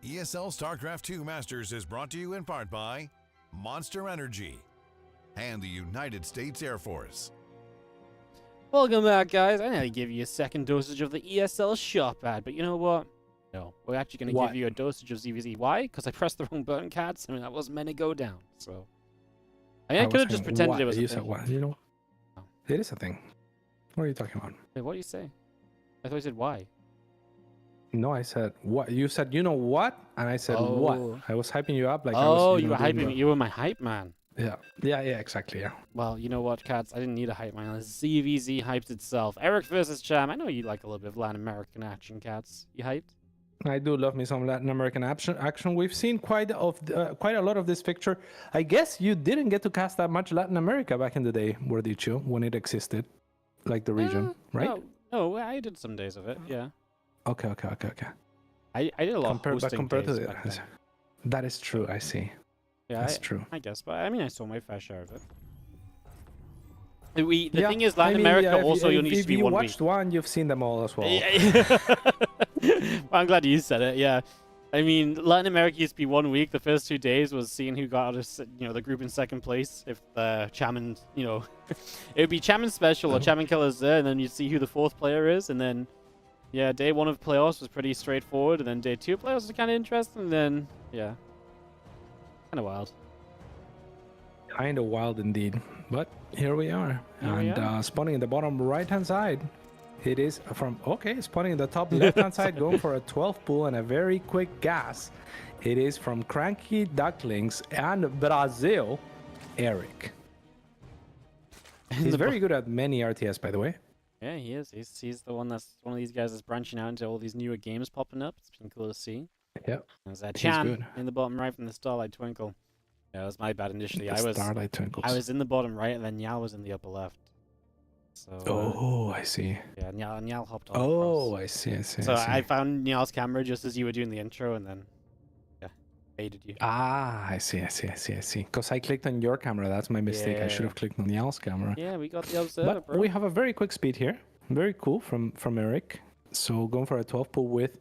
Speaker 1: ESL StarCraft 2 Masters is brought to you in part by Monster Energy and the United States Air Force.
Speaker 2: Welcome back, guys. I nearly give you a second dosage of the ESL shop ad, but you know what? No, we're actually going to give you a dosage of ZVZ. Why? Because I pressed the wrong button, cats. I mean, that wasn't meant to go down. So I could have just pretended it was a thing.
Speaker 4: What? You know, it is a thing. What are you talking about?
Speaker 2: Wait, what do you say? I thought you said why.
Speaker 4: No, I said what? You said you know what? And I said what? I was hyping you up like.
Speaker 2: Oh, you were hyping me. You were my hype man.
Speaker 4: Yeah, exactly, yeah.
Speaker 2: Well, you know what, cats? I didn't need a hype man. ZVZ hyped itself. Erik versus Cham. I know you like a little bit of Latin American action, cats. You hyped?
Speaker 4: I do love me some Latin American action. We've seen quite a lot of this picture. I guess you didn't get to cast that much Latin America back in the day, were did you? When it existed, like the region, right?
Speaker 2: No, I did some days of it. Yeah.
Speaker 4: Okay.
Speaker 2: I did a lot of hosting
Speaker 4: compared
Speaker 2: days
Speaker 4: to
Speaker 2: back then.
Speaker 4: that is true. I see.
Speaker 2: Yeah,
Speaker 4: that's true.
Speaker 2: I guess, but I mean, I saw my fair share of it. The thing is, Latin America also you need to be 1 week. If you
Speaker 4: watched one, you've seen them all as well.
Speaker 2: Well, I'm glad you said it. Yeah, I mean, Latin America used to be 1 week. The first 2 days was seeing who got out of the group in second place. If Cham and it would be Cham and Special or Cham and Kelor's there, and then you'd see who the fourth player is, and then day 1 of playoffs was pretty straightforward, and then day 2 playoffs was kind of interesting, and then kind of wild.
Speaker 4: Kind of wild indeed, but here we are. Spawning in the bottom right-hand side. It is from, spawning in the top left-hand side, going for a 12 pull and a very quick gas. It is from Cranky Ducklings and Brazil, Erik. He's very good at many RTS, by the way.
Speaker 2: Yeah, he is. He's the one that's one of these guys that's branching out into all these newer games popping up. It's been cool to see.
Speaker 4: Yep.
Speaker 2: There's Cham in the bottom right from the Starlight Twinkle. Yeah, that was my bad initially. I was in the bottom right, and then Nyal was in the upper left. So.
Speaker 4: I see.
Speaker 2: Yeah, Nyal hopped on.
Speaker 4: Oh, I see.
Speaker 2: So I found Nyal's camera just as you were doing the intro, and then aided you.
Speaker 4: Ah, I see. Because I clicked on your camera. That's my mistake. I should have clicked on Nyal's camera.
Speaker 2: Yeah, we got the observer,
Speaker 4: but
Speaker 2: bro.
Speaker 4: we have a very quick speed here. Very cool from Erik. So going for a 12 pull with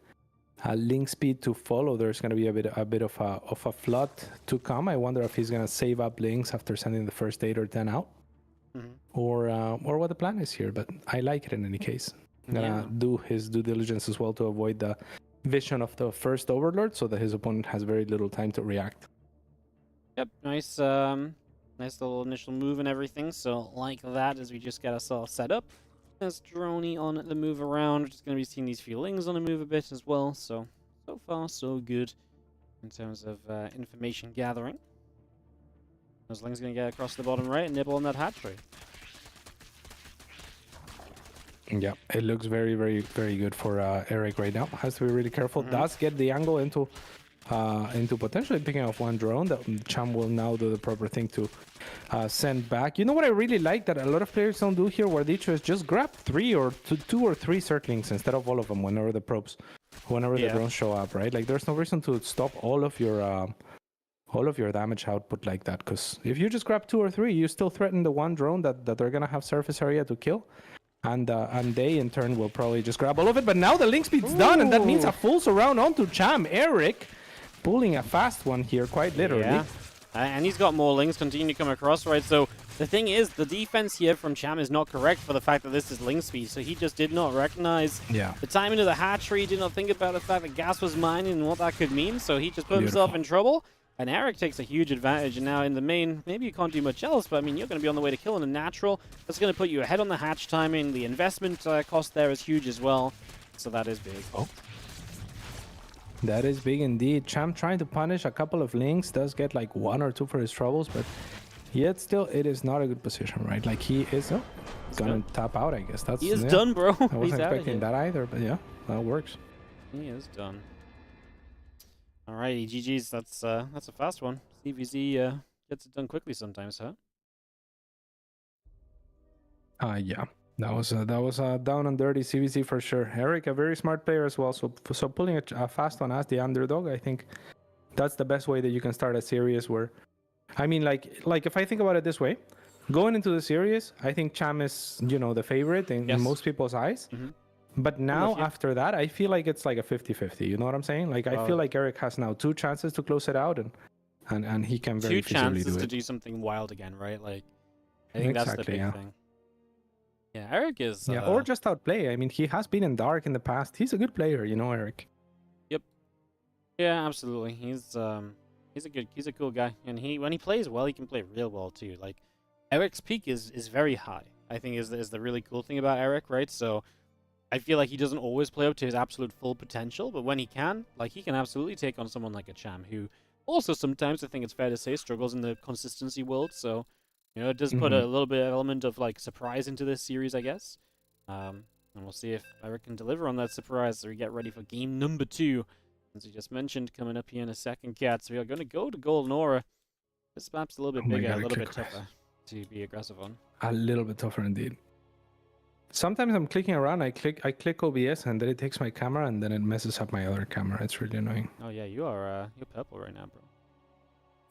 Speaker 4: a link speed to follow. There's going to be a bit of a flood to come. I wonder if he's going to save up links after sending the first 8 or 10 out, or what the plan is here. But I like it in any case. I'm gonna do his due diligence as well to avoid the vision of the first Overlord, so that his opponent has very little time to react.
Speaker 2: Yep, nice little initial move and everything. So like that, as we just get ourselves set up. There's Droney on the move around. We're just going to be seeing these few lings on the move a bit as well. So far, so good in terms of information gathering. Those lings going to get across the bottom right and nibble on that hatchery.
Speaker 4: Yeah, it looks very, very, very good for Erik right now. Has to be really careful. Does get the angle into potentially picking off one drone. That Cham will now do the proper thing to send back. You know what I really like that a lot of players don't do here, where they is just grab 2 or 3 circlings instead of all of them whenever the the drones show up, right? Like there's no reason to stop all of your damage output like that, because if you just grab 2 or 3, you still threaten the one drone that they're gonna have surface area to kill. And they in turn will probably just grab all of it. But now the link speed's done, and that means a full surround onto Cham. Erik pulling a fast one here, quite literally.
Speaker 2: Yeah. And he's got more links continue to come across, right? So the thing is, the defense here from Cham is not correct for the fact that this is link speed. So he just did not recognize the timing of the hatchery, did not think about the fact that gas was mining and what that could mean. So he just put himself in trouble. And Erik takes a huge advantage. And now in the main, maybe you can't do much else, but I mean, you're going to be on the way to killing a natural. That's going to put you ahead on the hatch timing. The investment cost there is huge as well. So that is big.
Speaker 4: Oh. That is big indeed. Cham trying to punish a couple of links, does get like 1 or 2 for his troubles, but yet still it is not a good position, right? Like he is gonna tap out, I guess. He
Speaker 2: is done, bro.
Speaker 4: I wasn't expecting that either, but yeah, that works.
Speaker 2: He is done. Alrighty, GG's. That's a fast one. CVZ gets it done quickly sometimes, huh?
Speaker 4: Yeah. That was down and dirty CVC for sure. Erik, a very smart player as well. So pulling a fast one as the underdog, I think that's the best way that you can start a series. Where, I mean, like if I think about it this way, going into the series, I think Cham is the favorite in most people's eyes. But now after that, I feel like it's like a 50-50. You know what I'm saying? Like I feel like Erik has now 2 chances to close it out, and he can very
Speaker 2: 2
Speaker 4: feasibly
Speaker 2: chances
Speaker 4: do it.
Speaker 2: to do something wild again, right? Like I think that's the big thing. Yeah, Erik is...
Speaker 4: or just outplay. I mean, he has been in dark in the past. He's a good player, Erik.
Speaker 2: Yep. Yeah, absolutely. He's a cool guy. And when he plays well, he can play real well too. Like, Erik's peak is very high, I think is the really cool thing about Erik, right? So, I feel like he doesn't always play up to his absolute full potential, but when he can, like, he can absolutely take on someone like a Cham, who also sometimes, I think it's fair to say, struggles in the consistency world, so... it does put a little bit of element of like surprise into this series, I guess. And we'll see if Erik can deliver on that surprise as we get ready for game number 2. As we just mentioned, coming up here in a second, Cats. We are going to go to Golden Aura. This map's a little bit bigger, a little bit tougher to be aggressive on.
Speaker 4: A little bit tougher indeed. Sometimes I'm clicking around, I click OBS, and then it takes my camera, and then it messes up my other camera. It's really annoying.
Speaker 2: Oh yeah, you're purple right now, bro.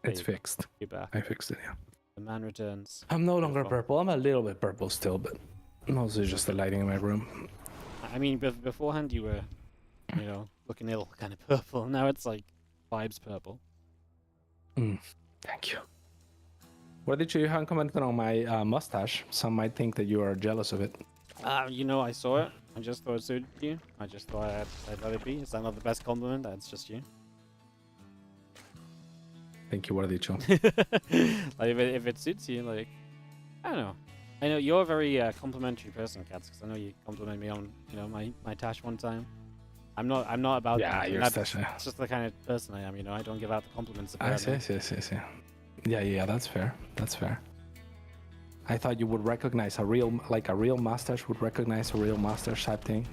Speaker 4: It's fixed.
Speaker 2: You're back.
Speaker 4: I fixed it, yeah.
Speaker 2: The man returns.
Speaker 4: I'm no longer purple. I'm a little bit purple still, but mostly just the lighting in my room.
Speaker 2: I mean, beforehand you were, looking ill, kind of purple. Now it's like vibes purple.
Speaker 4: Thank you. What did you have commented on my mustache? Some might think that you are jealous of it.
Speaker 2: I saw it. I just thought it suited you. I just thought I'd let it be. Is that not the best compliment? That's just you.
Speaker 4: Thank you, Wardicho.
Speaker 2: Like if it suits you, like I don't know. I know you're a very complimentary person, Cats, because I know you complimented me on my tash one time. I'm not about that.
Speaker 4: You're
Speaker 2: It's just the kind of person I am. I don't give out the compliments.
Speaker 4: Yes. Yeah. That's fair. That's fair. I thought you would recognize a real mustache would recognize a real mustache type thing.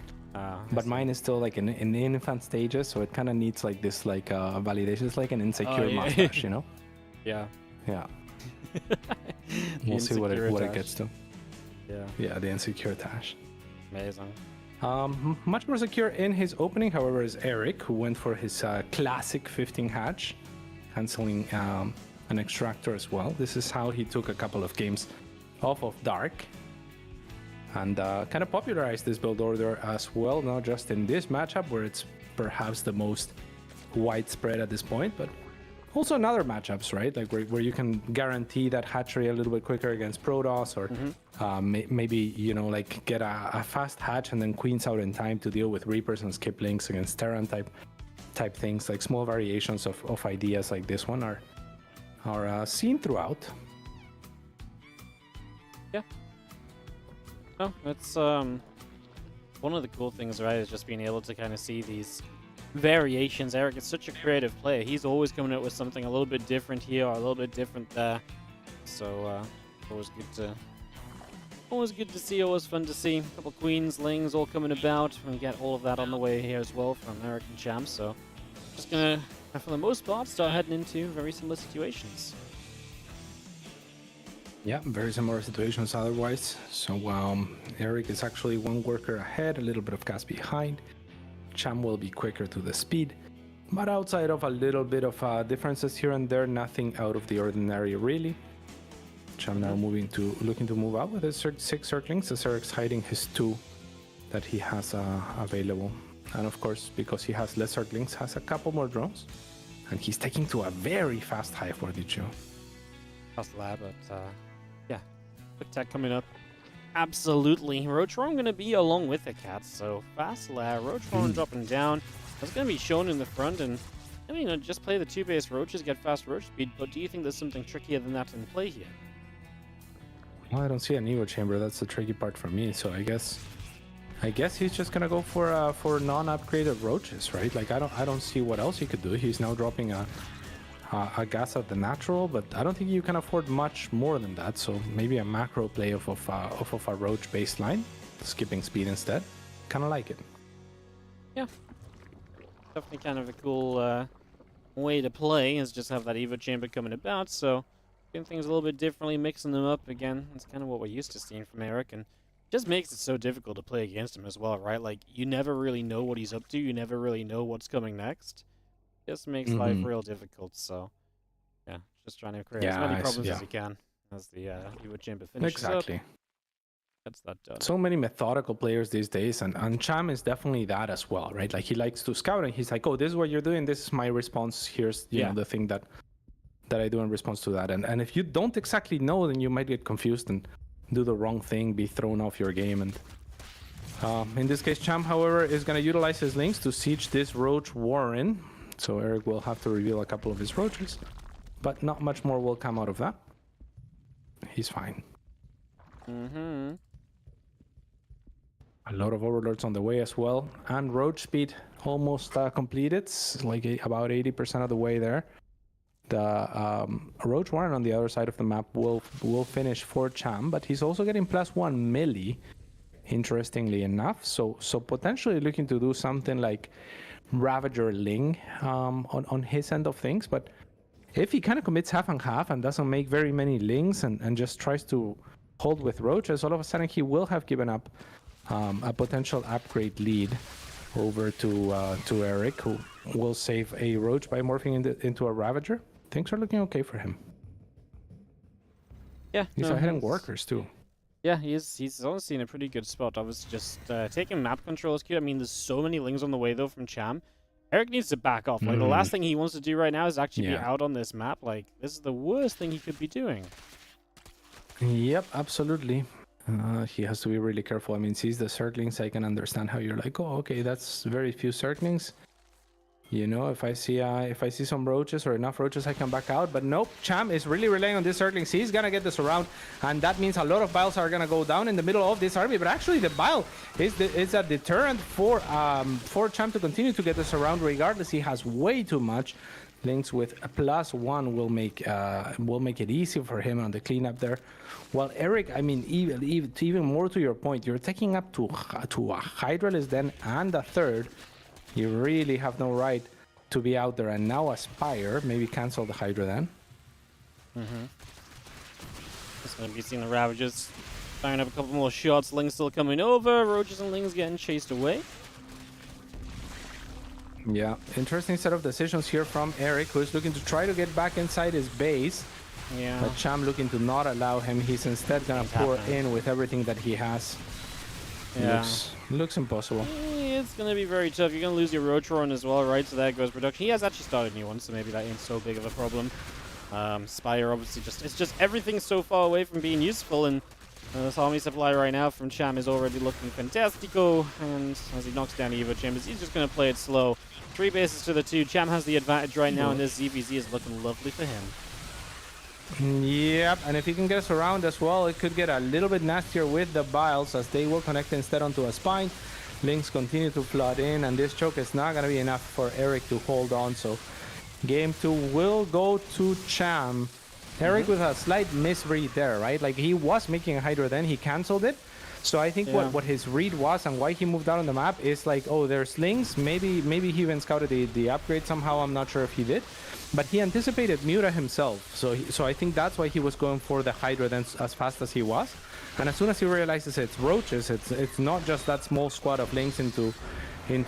Speaker 4: But mine is still like in the infant stages, so it kind of needs like this validation. It's like an insecure mustache,
Speaker 2: Yeah.
Speaker 4: Yeah. We'll see what it gets to. Yeah, the insecure tash.
Speaker 2: Amazing.
Speaker 4: Much more secure in his opening, however, is Erik, who went for his classic 15 hatch, canceling an extractor as well. This is how he took a couple of games off of dark. And kind of popularized this build order as well, not just in this matchup where it's perhaps the most widespread at this point, but also in other matchups, right? Like where you can guarantee that hatchery a little bit quicker against Protoss, or maybe like get a fast hatch and then queens out in time to deal with Reapers and skip links against Terran type things. Like small variations of ideas like this one are seen throughout.
Speaker 2: Yeah. No, it's one of the cool things, right, is just being able to kind of see these variations. Erik is such a creative player. He's always coming out with something a little bit different here or a little bit different there. So always good to see, always fun to see. A couple queens, lings all coming about. We get all of that on the way here as well from Erik and Cham. So just gonna, for the most part, start heading into very similar situations.
Speaker 4: Yeah, very similar situations otherwise. So Erik is actually one worker ahead, a little bit of gas behind. Cham will be quicker to the speed, but outside of a little bit of differences here and there, nothing out of the ordinary really. Cham now looking to move out with his 6 circlings, as Erik's hiding his 2 that he has available. And of course, because he has less circlings, has a couple more drones. And he's taking to a very fast hive for D2.
Speaker 2: Fast lab, but yeah. Quick tech coming up. Absolutely. Roachron going to be along with the cats, so fast lab. Roachron dropping down. That's going to be shown in the front, and I mean, just play the 2 base roaches, get fast roach speed, but do you think there's something trickier than that in play here?
Speaker 4: Well, I don't see an Evo chamber. That's the tricky part for me. So I guess he's just gonna go for non-upgraded roaches, right? Like I don't see what else he could do. He's now dropping a gas at the natural, but I don't think you can afford much more than that. So maybe a macro play off of a roach baseline, skipping speed instead. Kind of like it.
Speaker 2: Yeah, definitely kind of a cool way to play is just have that Evo chamber coming about. So doing things a little bit differently, mixing them up again. That's kind of what we're used to seeing from Erik, and just makes it so difficult to play against him as well, right? Like, you never really know what he's up to. You never really know what's coming next. Just makes life real difficult. So, yeah, just trying to create as many problems as he can as the Evo chamber finishes up. That's that done.
Speaker 4: So many methodical players these days, and Cham is definitely that as well, right? Like, he likes to scout, and he's like, oh, this is what you're doing. This is my response. Here's you know the thing that I do in response to that. And if you don't exactly know, then you might get confused and do the wrong thing, be thrown off your game. And in this case, Cham, however, is going to utilize his links to siege this roach warren. So Erik will have to reveal a couple of his roaches, but not much more will come out of that. He's fine. A lot of overlords on the way as well, and roach speed almost completed. It's like about 80% of the way there. The roach warren on the other side of the map will finish for Cham, but he's also getting +1 melee, interestingly enough. So potentially looking to do something like Ravager Ling on his end of things. But if he kind of commits half and half and doesn't make very many Lings and just tries to hold with roaches, all of a sudden he will have given up a potential upgrade lead over to Erik, who will save a roach by morphing into a Ravager. Things are looking okay for him.
Speaker 2: Yeah,
Speaker 4: he's ahead in workers too.
Speaker 2: Yeah, he's honestly in a pretty good spot. I was just taking map control is cute. I mean, there's so many Lings on the way though from Cham. Erik needs to back off. Like, the last thing he wants to do right now is actually be out on this map. Like, this is the worst thing he could be doing.
Speaker 4: Yep, absolutely. He has to be really careful. I mean, sees the circlings, I can understand how you're like, oh, okay, that's very few circlings. You know, if I see some roaches or enough roaches, I can back out. But nope, Cham is really relying on this circlings. He's gonna get this around, and that means a lot of biles are gonna go down in the middle of this army. But actually, the bile is a deterrent for Cham to continue to get this around. Regardless, he has way too much. Links with a +1 will make it easy for him on the cleanup there. While Erik, I mean, even more to your point, you're taking up to a Hydralist then and a third. You really have no right to be out there. And now Aspire, maybe cancel the Hydra then.
Speaker 2: Just going to be seeing the Ravagers firing up a couple more shots. Lings still coming over. Roaches and Lings getting chased away.
Speaker 4: Yeah, interesting set of decisions here from Erik, who's looking to try to get back inside his base.
Speaker 2: Yeah.
Speaker 4: But Cham looking to not allow him. He's instead going to pour in with everything that he has.
Speaker 2: Yeah.
Speaker 4: Looks impossible.
Speaker 2: It's going to be very tough. You're going to lose your Roachron as well, right? So there goes production. He has actually started a new one, so maybe that ain't so big of a problem. Spire, obviously, it's just everything so far away from being useful, and this army supply right now from Cham is already looking fantastico, and as he knocks down Evo Chambers, he's just going to play it slow. 3 bases to the 2. Cham has the advantage right now, and this ZVZ is looking lovely for him.
Speaker 4: Yep, and if he can get us around as well, it could get a little bit nastier with the biles, as they will connect instead onto a spine. Links continue to flood in, and this choke is not going to be enough for Erik to hold on. So game 2 will go to Cham. Erik with a slight misread there, right? Like, he was making a Hydra then, he cancelled it. So I think what his read was and why he moved out on the map is like, oh, there's Lings. Maybe he even scouted the upgrade somehow. I'm not sure if he did. But he anticipated Muta himself. So I think that's why he was going for the Hydra then as fast as he was. And as soon as he realizes it's roaches, it's not just that small squad of Lings into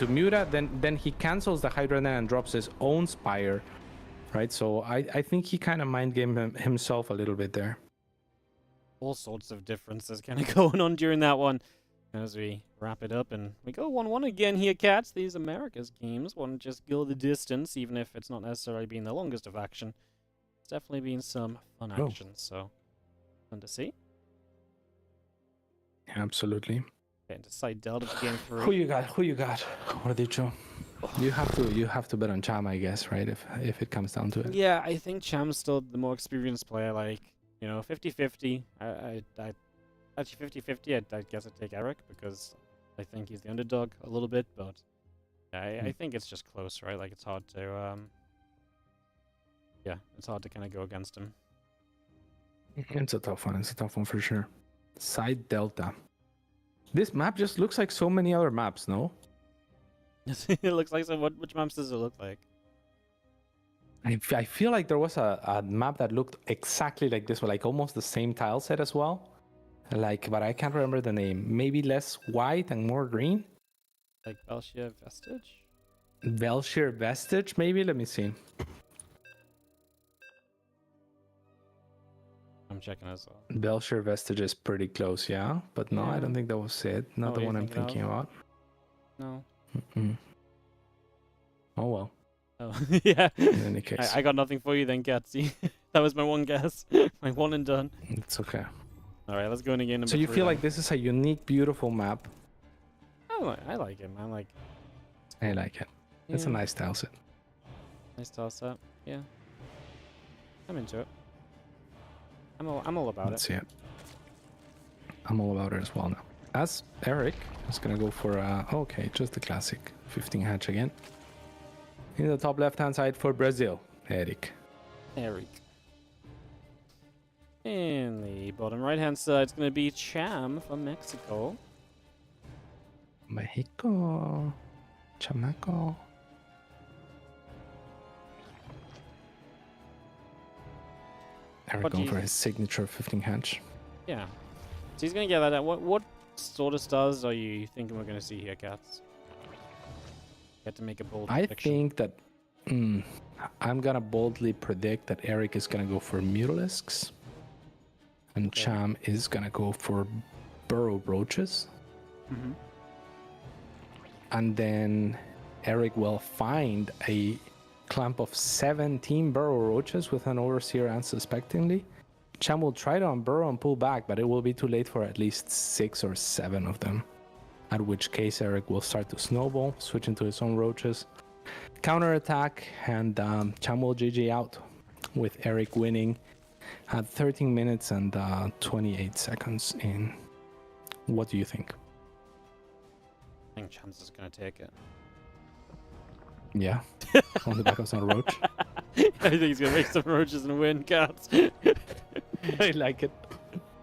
Speaker 4: Muta, then he cancels the Hydra then and drops his own Spire. Right? So I think he kind of mind gamed himself a little bit there.
Speaker 2: all sorts of differences kind of going on during that one. As we wrap it up, and we go 1-1 again here, cats. These America's games won't just go the distance, even if it's not necessarily been the longest of action. It's definitely been some fun action, so fun to see.
Speaker 4: Absolutely.
Speaker 2: Getting to side Delta for game 3.
Speaker 4: Who you got? Who you got? What did you? You have to bet on Cham, I guess, right? If it comes down to it.
Speaker 2: Yeah, I think Cham's still the more experienced player. Like, you know, 50-50. Actually, 50-50, I guess I'd take Erik because I think he's the underdog a little bit, but I think it's just close, right? Like, it's hard to, yeah, it's hard to kind of go against him.
Speaker 4: It's a tough one. It's a tough one for sure. Side Delta. This map just looks like so many other maps, no?
Speaker 2: It looks like so. Which maps does it look like?
Speaker 4: I feel like there was a map that looked exactly like this, like almost the same tile set as well. Like, but I can't remember the name. Maybe less white and more green?
Speaker 2: Like Belshire Vestige?
Speaker 4: Belshire Vestige, maybe? Let me see.
Speaker 2: I'm checking as well.
Speaker 4: Belshire Vestige is pretty close, yeah? But no, I don't think that was it. Not the one I'm thinking about.
Speaker 2: No.
Speaker 4: Oh, well.
Speaker 2: Oh, yeah.
Speaker 4: In any case.
Speaker 2: I got nothing for you then, Gatsy. That was my one guess. My one and done.
Speaker 4: It's okay.
Speaker 2: Alright, let's go in again.
Speaker 4: So you feel like this is a unique, beautiful map?
Speaker 2: I like it, man.
Speaker 4: I like it. It's a nice tile set.
Speaker 2: Nice tile set. Yeah. I'm into it. I'm all about it.
Speaker 4: Let's see it. I'm all about it as well now. As Erik is gonna go for okay, just the classic 15 hatch again. In the top left-hand side for Brazil, Erik.
Speaker 2: In the bottom right-hand side, it's going to be Cham from Mexico.
Speaker 4: Mexico. Chamaco. Erik going for his signature 15 hatch.
Speaker 2: Yeah. So he's going to get that. What sort of stars are you thinking we're going to see here, Cats? Get to make a bold prediction.
Speaker 4: I think that I'm going to boldly predict that Erik is going to go for Mutalisks. And Cham is going to go for Burrow Brooches.
Speaker 2: Mm-hmm.
Speaker 4: And then Erik will find a clump of 17 Burrow Roaches with an Overseer unsuspectingly. Cham will try to unburrow and pull back, but it will be too late for at least 6 or 7 of them. At which case Erik will start to snowball, switch into his own Roaches, counterattack, and Cham will GG out, with Erik winning at 13 minutes and 28 seconds in. What do you think?
Speaker 2: I think Cham's is going to take it.
Speaker 4: Yeah, on the back of some Roach.
Speaker 2: I think he's going to make some Roaches and win, Cats.
Speaker 4: I like it.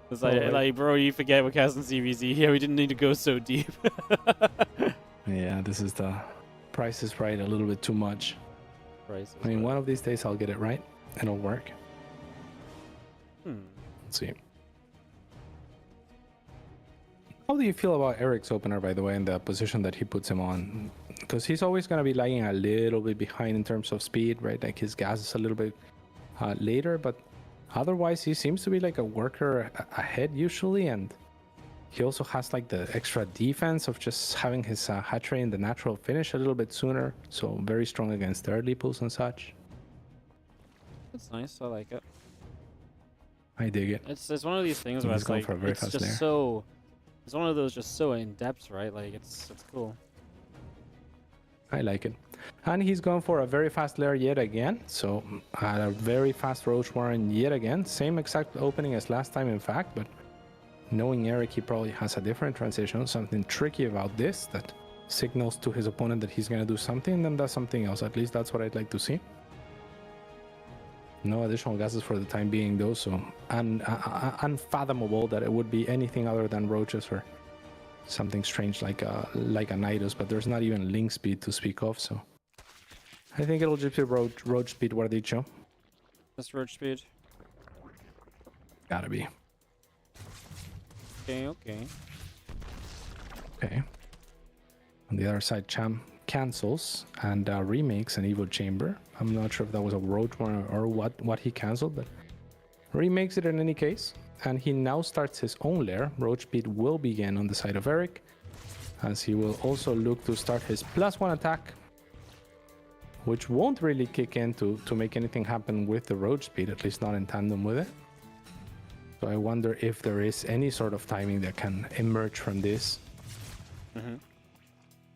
Speaker 2: It's like, bro, you forget we're casting CVZ here. We didn't need to go so deep.
Speaker 4: Yeah, this is the Price is Right a little bit too much. I mean, one of these days I'll get it right. It'll work. Let's see. How do you feel about Erik's opener, by the way, and the position that he puts him on? Because he's always going to be lagging a little bit behind in terms of speed, right? Like his gas is a little bit later, but otherwise he seems to be like a worker ahead usually, and he also has like the extra defense of just having his hatchery in the natural finish a little bit sooner, so very strong against early pulls and such.
Speaker 2: That's nice. I like it.
Speaker 4: I dig it.
Speaker 2: It's one of these things where it's like it's just layer. So. It's one of those just so in depth, right? Like it's cool.
Speaker 4: I like it. And he's going for a very fast layer yet again. So a very fast Roach Warren yet again. Same exact opening as last time, in fact. But knowing Erik, he probably has a different transition. Something tricky about this that signals to his opponent that he's going to do something and then does something else. At least that's what I'd like to see. No additional gases for the time being, though, so unfathomable that it would be anything other than Roaches or something strange like a Nidus, but there's not even link speed to speak of, so I think it'll just be Roach speed. What did you?
Speaker 2: Just Roach speed.
Speaker 4: Gotta be.
Speaker 2: Okay.
Speaker 4: Okay. On the other side, Cham cancels and remakes an Evo Chamber. I'm not sure if that was a Roach one or what he canceled, but remakes it in any case. And he now starts his own lair. Roach speed will begin on the side of Erik, as he will also look to start his +1 attack, which won't really kick in to make anything happen with the roach speed, at least not in tandem with it. So I wonder if there is any sort of timing that can emerge from this.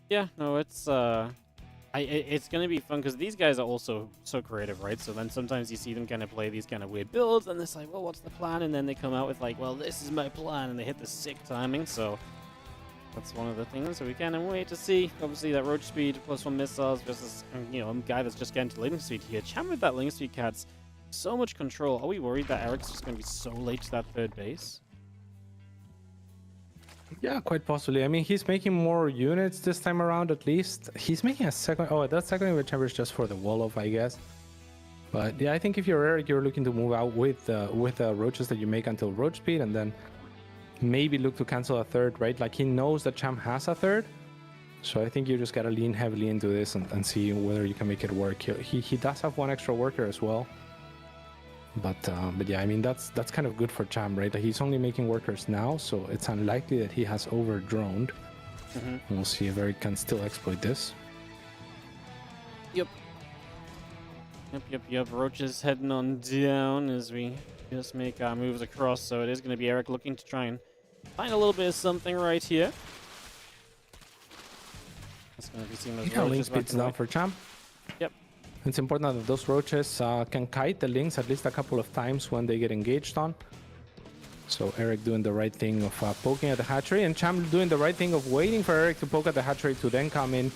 Speaker 2: Yeah, no, it's gonna be fun because these guys are also so creative, right? So then sometimes you see them kind of play these kind of weird builds, and it's like, well, what's the plan? And then they come out with like, well, this is my plan, and they hit the sick timing. So that's one of the things. So we kind of wait to see. Obviously, that roach speed +1 missiles versus a guy that's just getting to link speed here. Cham with that link speed, cats, so much control. Are we worried that Erik's just gonna be so late to that third base?
Speaker 4: Yeah, quite possibly. I mean, he's making more units this time around, at least. He's making a second... Oh, that second wave chamber is just for the wall-off, I guess. But yeah, I think if you're Erik, you're looking to move out with the roaches that you make until roach speed, and then maybe look to cancel a third, right? Like, he knows that Cham has a third. So I think you just gotta lean heavily into this and see whether you can make it work. He does have one extra worker as well. But yeah, I mean, that's kind of good for Cham, right? Like, he's only making workers now, so it's unlikely that he has over-droned. We'll see if Erik can still exploit this.
Speaker 2: Yep. Roaches heading on down as we just make our moves across. So it is going to be Erik looking to try and find a little bit of something right here. That's going to be seeing those roaches
Speaker 4: link speeds down for Cham.
Speaker 2: Yep.
Speaker 4: It's important that those roaches can kite the links at least a couple of times when they get engaged on. So Erik doing the right thing of poking at the hatchery, and Cham doing the right thing of waiting for Erik to poke at the hatchery to then come in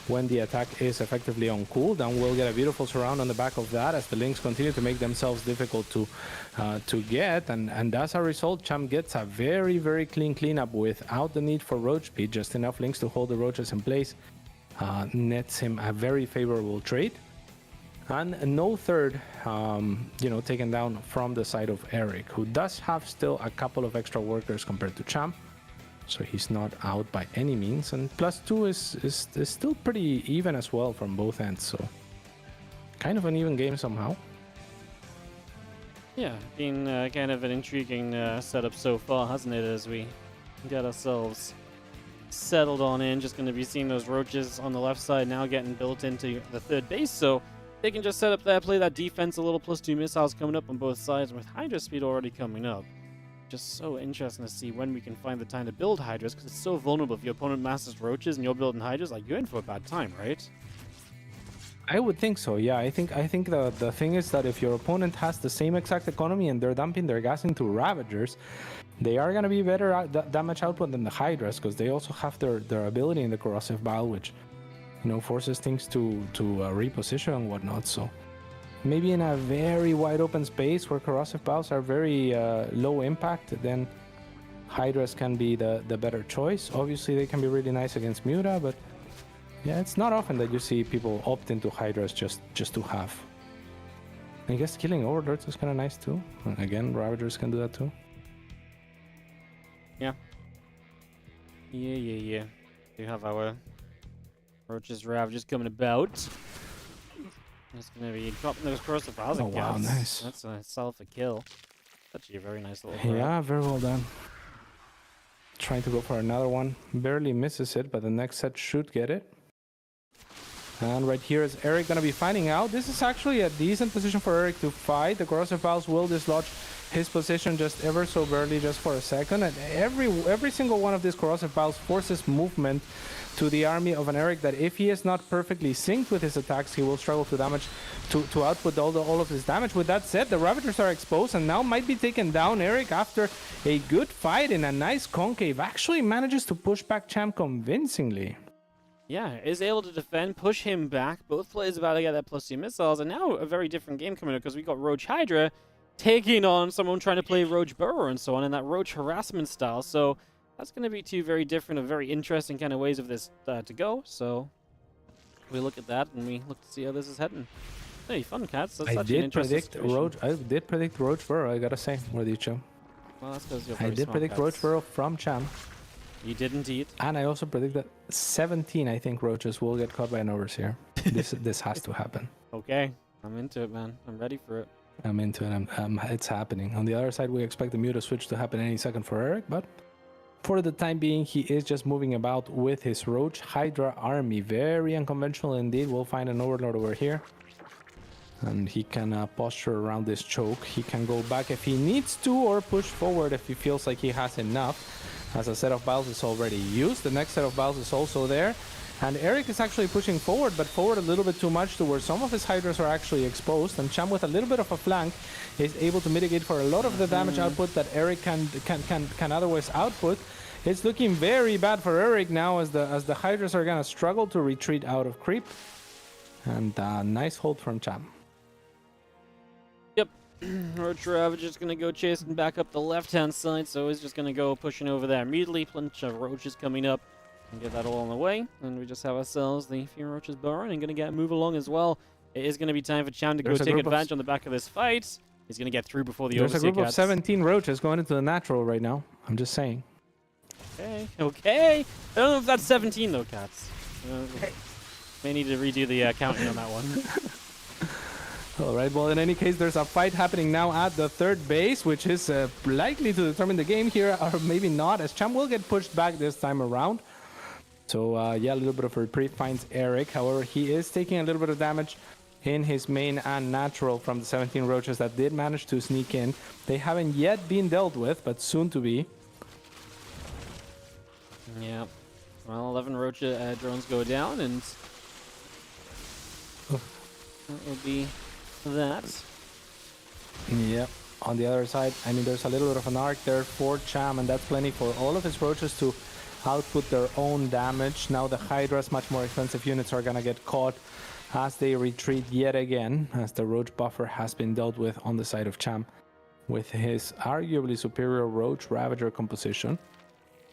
Speaker 4: when the attack is effectively on cooldown. We'll get a beautiful surround on the back of that as the links continue to make themselves difficult to get, and as a result, Cham gets a very, very clean cleanup without the need for roach speed. Just enough links to hold the roaches in place nets him a very favorable trade. And no third, taken down from the side of Erik, who does have still a couple of extra workers compared to Cham. So he's not out by any means. And +2 is still pretty even as well from both ends. So kind of an even game somehow.
Speaker 2: Yeah, been kind of an intriguing setup so far, hasn't it? As we get ourselves settled on in. Just going to be seeing those roaches on the left side now getting built into the third base. So they can just set up there, play that defense a little, +2 missiles coming up on both sides with Hydra speed already coming up. Just so interesting to see when we can find the time to build Hydras, because it's so vulnerable. If your opponent masters roaches and you're building Hydras, like, you're in for a bad time, right?
Speaker 4: I would think so, yeah. I think the thing is that if your opponent has the same exact economy and they're dumping their gas into Ravagers, they are going to be better damage output than the Hydras, because they also have their ability in the Corrosive Bile, which forces things to reposition and whatnot. So maybe in a very wide open space where Corrosive Biles are very low impact, then Hydras can be the better choice. Obviously, they can be really nice against Muta, but yeah, it's not often that you see people opt into Hydras just to have. I guess killing Overlords is kind of nice too. Again, Ravagers can do that too.
Speaker 2: Yeah. We have our Roaches Ravagers coming about. It's going to be dropping those Corrosive Biles.
Speaker 4: Oh wow, nice.
Speaker 2: That's a itself a kill. Actually a very nice little
Speaker 4: grab. Yeah, very well done. Trying to go for another one. Barely misses it, but the next set should get it. And right here is Erik going to be finding out. This is actually a decent position for Erik to fight. The Corrosive Biles will dislodge his position just ever so barely, just for a second. And every single one of these Corrosive Biles forces movement to the army of an Erik that, if he is not perfectly synced with his attacks, he will struggle to damage to output all of his damage. With that said, the Ravagers are exposed and now might be taken down. Erik, after a good fight in a nice concave, actually manages to push back Cham convincingly.
Speaker 2: Yeah, is able to defend, push him back. Both players about to get that +2 missiles, and now a very different game coming up because we got Roach Hydra taking on someone trying to play Roach Burrower and so on in that Roach harassment style. So that's going to be two very different and very interesting kind of ways of this to go. So we look at that and we look to see how this is heading. Hey, fun, cats. That's
Speaker 4: I did predict Roach Burrow, I gotta say, with you, Cham.
Speaker 2: Well, that's because you're
Speaker 4: I did predict Roach Burrow from Cham.
Speaker 2: You did indeed.
Speaker 4: And I also predict that 17, I think, roaches will get caught by an overseer. This has to happen.
Speaker 2: Okay, I'm into it, man. I'm ready for it.
Speaker 4: I'm into it. It's happening. On the other side, we expect the Muta switch to happen any second for Erik, but for the time being, he is just moving about with his Roach Hydra army. Very unconventional indeed. We'll find an Overlord over here. And he can posture around this choke. He can go back if he needs to, or push forward if he feels like he has enough. As a set of battles is already used. The next set of battles is also there. And Erik is actually pushing forward, but forward a little bit too much to where some of his Hydras are actually exposed. And Cham, with a little bit of a flank, is able to mitigate for a lot of the damage output that Erik can otherwise output. It's looking very bad for Erik now, as the Hydras are gonna struggle to retreat out of creep. And nice hold from Cham.
Speaker 2: Yep, Roach Ravage is gonna go chasing back up the left-hand side, so he's just gonna go pushing over there immediately. Plenty of roaches coming up. And get that all on the way, and we just have ourselves the few roaches burrowing and gonna get move along as well. It is gonna be time for Cham to go take advantage on the back of this fight. He's gonna get through before the
Speaker 4: There's
Speaker 2: Overseer
Speaker 4: a group of
Speaker 2: gets.
Speaker 4: 17 roaches going into the natural right now. I'm just saying.
Speaker 2: Okay. I don't know if that's 17 though, cats. May need to redo the counting on that one.
Speaker 4: All right, well, in any case, there's a fight happening now at the third base, which is likely to determine the game here, or maybe not, as Cham will get pushed back this time around. So, yeah, a little bit of a reprieve finds Erik. However, he is taking a little bit of damage in his main and natural from the 17 roaches that did manage to sneak in. They haven't yet been dealt with, but soon to be.
Speaker 2: Yeah. Well, 11 roach drones go down, and that will be that.
Speaker 4: Yep. On the other side, I mean, there's a little bit of an arc there for Cham, and that's plenty for all of his roaches to output their own damage. Now the Hydras, much more expensive units, are gonna get caught as they retreat yet again, as the roach buffer has been dealt with on the side of Cham with his arguably superior roach ravager composition.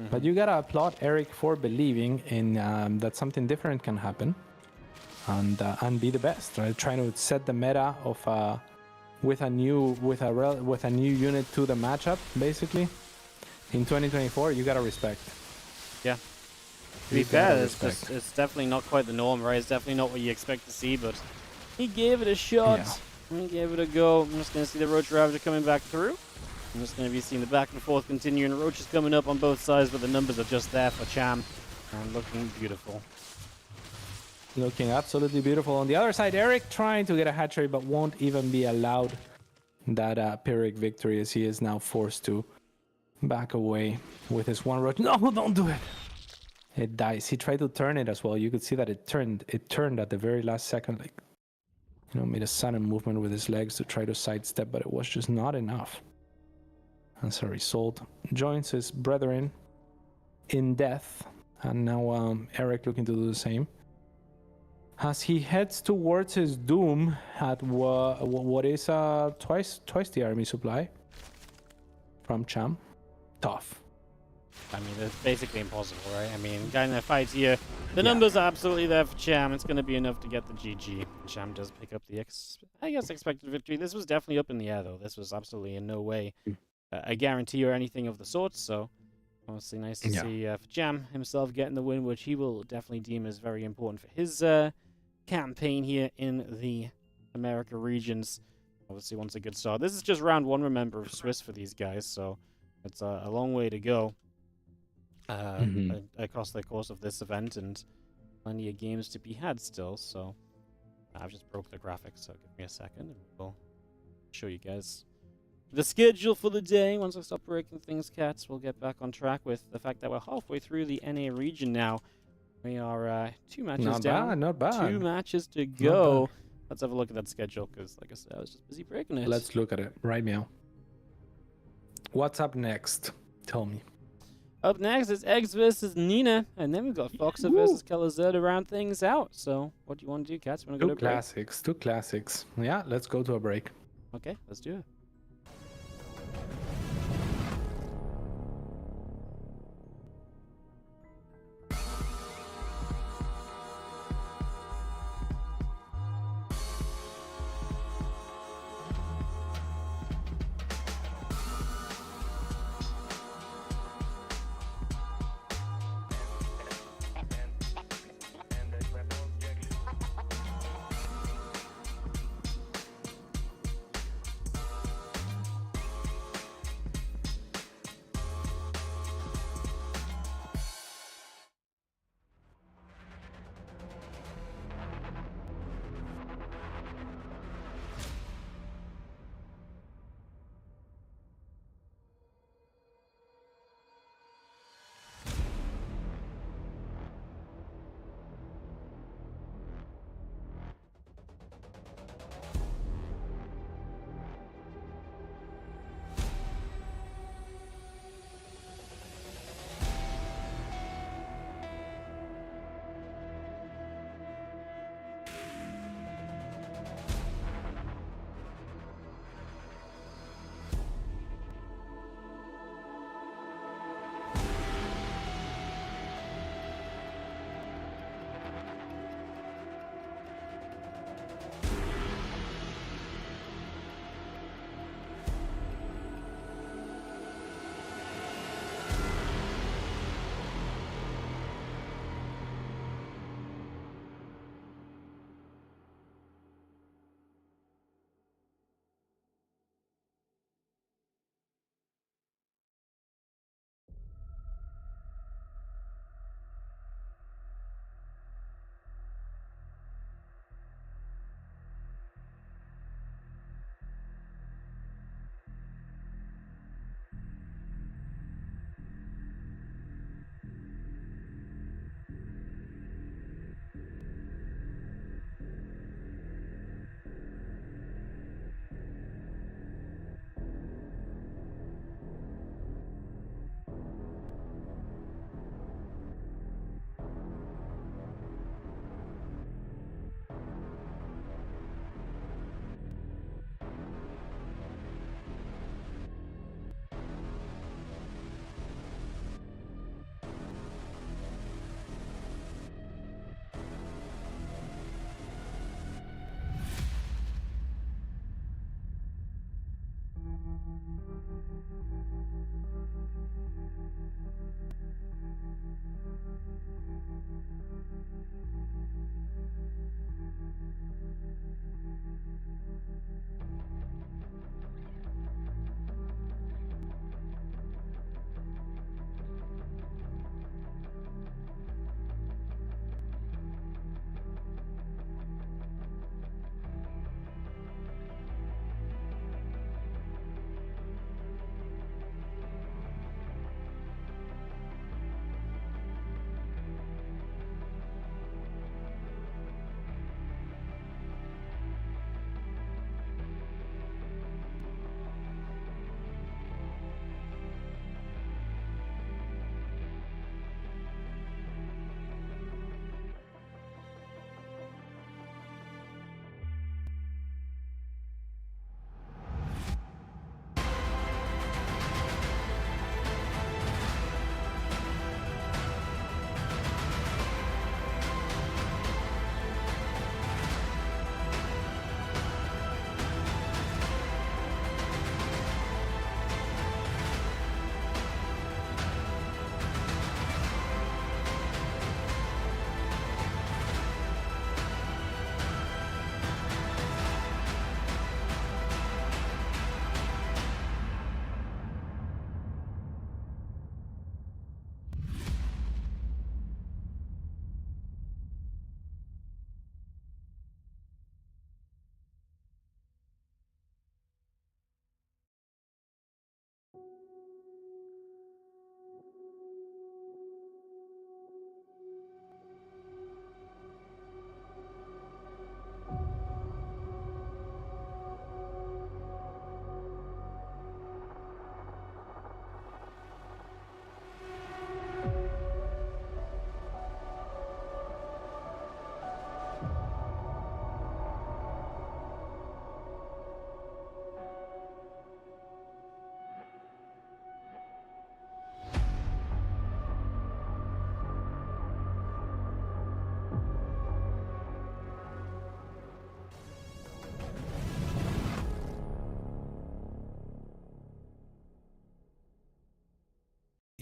Speaker 4: But you gotta applaud Erik for believing in that something different can happen and be the best, right? Trying to set the meta of with a new unit to the matchup, basically. In 2024, you gotta respect.
Speaker 2: Yeah. To be fair, it's definitely not quite the norm, right? It's definitely not what you expect to see, but he gave it a shot. Yeah. He gave it a go. I'm just going to see the Roach Ravager coming back through. I'm just going to be seeing the back and forth continuing. Roaches coming up on both sides, but the numbers are just there for Cham. And looking beautiful.
Speaker 4: Looking absolutely beautiful. On the other side, Erik trying to get a hatchery, but won't even be allowed that Pyrrhic victory, as he is now forced to back away with his one roach. No, don't do it. It dies. He tried to turn it as well. You could see that it turned at the very last second, like, you know, made a sudden movement with his legs to try to sidestep, but it was just not enough. As a result, joins his brethren in death, and now Erik looking to do the same as he heads towards his doom at what is twice the army supply from Cham. Tough.
Speaker 2: I mean, it's basically impossible, right? I mean, getting a fight here. The numbers are absolutely there for Cham. It's going to be enough to get the GG. Cham does pick up the, expected victory. This was definitely up in the air, though. This was absolutely in no way a guarantee or anything of the sort. So, obviously, nice to see for Cham himself getting the win, which he will definitely deem as very important for his campaign here in the America regions. Obviously, wants a good start. This is just round one, remember, of Swiss for these guys. So, it's a long way to go. Across the course of this event, and plenty of games to be had still. So I've just broke the graphics, so give me a second and we'll show you guys the schedule for the day. Once I stop breaking things, cats, we'll get back on track with the fact that we're halfway through the NA region now. We are 2 matches down.
Speaker 4: Not bad.
Speaker 2: 2 matches to go. Let's have a look at that schedule, because like I said, I was just busy breaking it.
Speaker 4: Let's look at it right now. What's up next? Tell me.
Speaker 2: Up next is Eggs versus Nina, and then we've got Foxa versus kelor to round things out. So, what do you want to do, cats? Want to go to a break?
Speaker 4: Two classics. Yeah, let's go to a break.
Speaker 2: Okay, let's do it.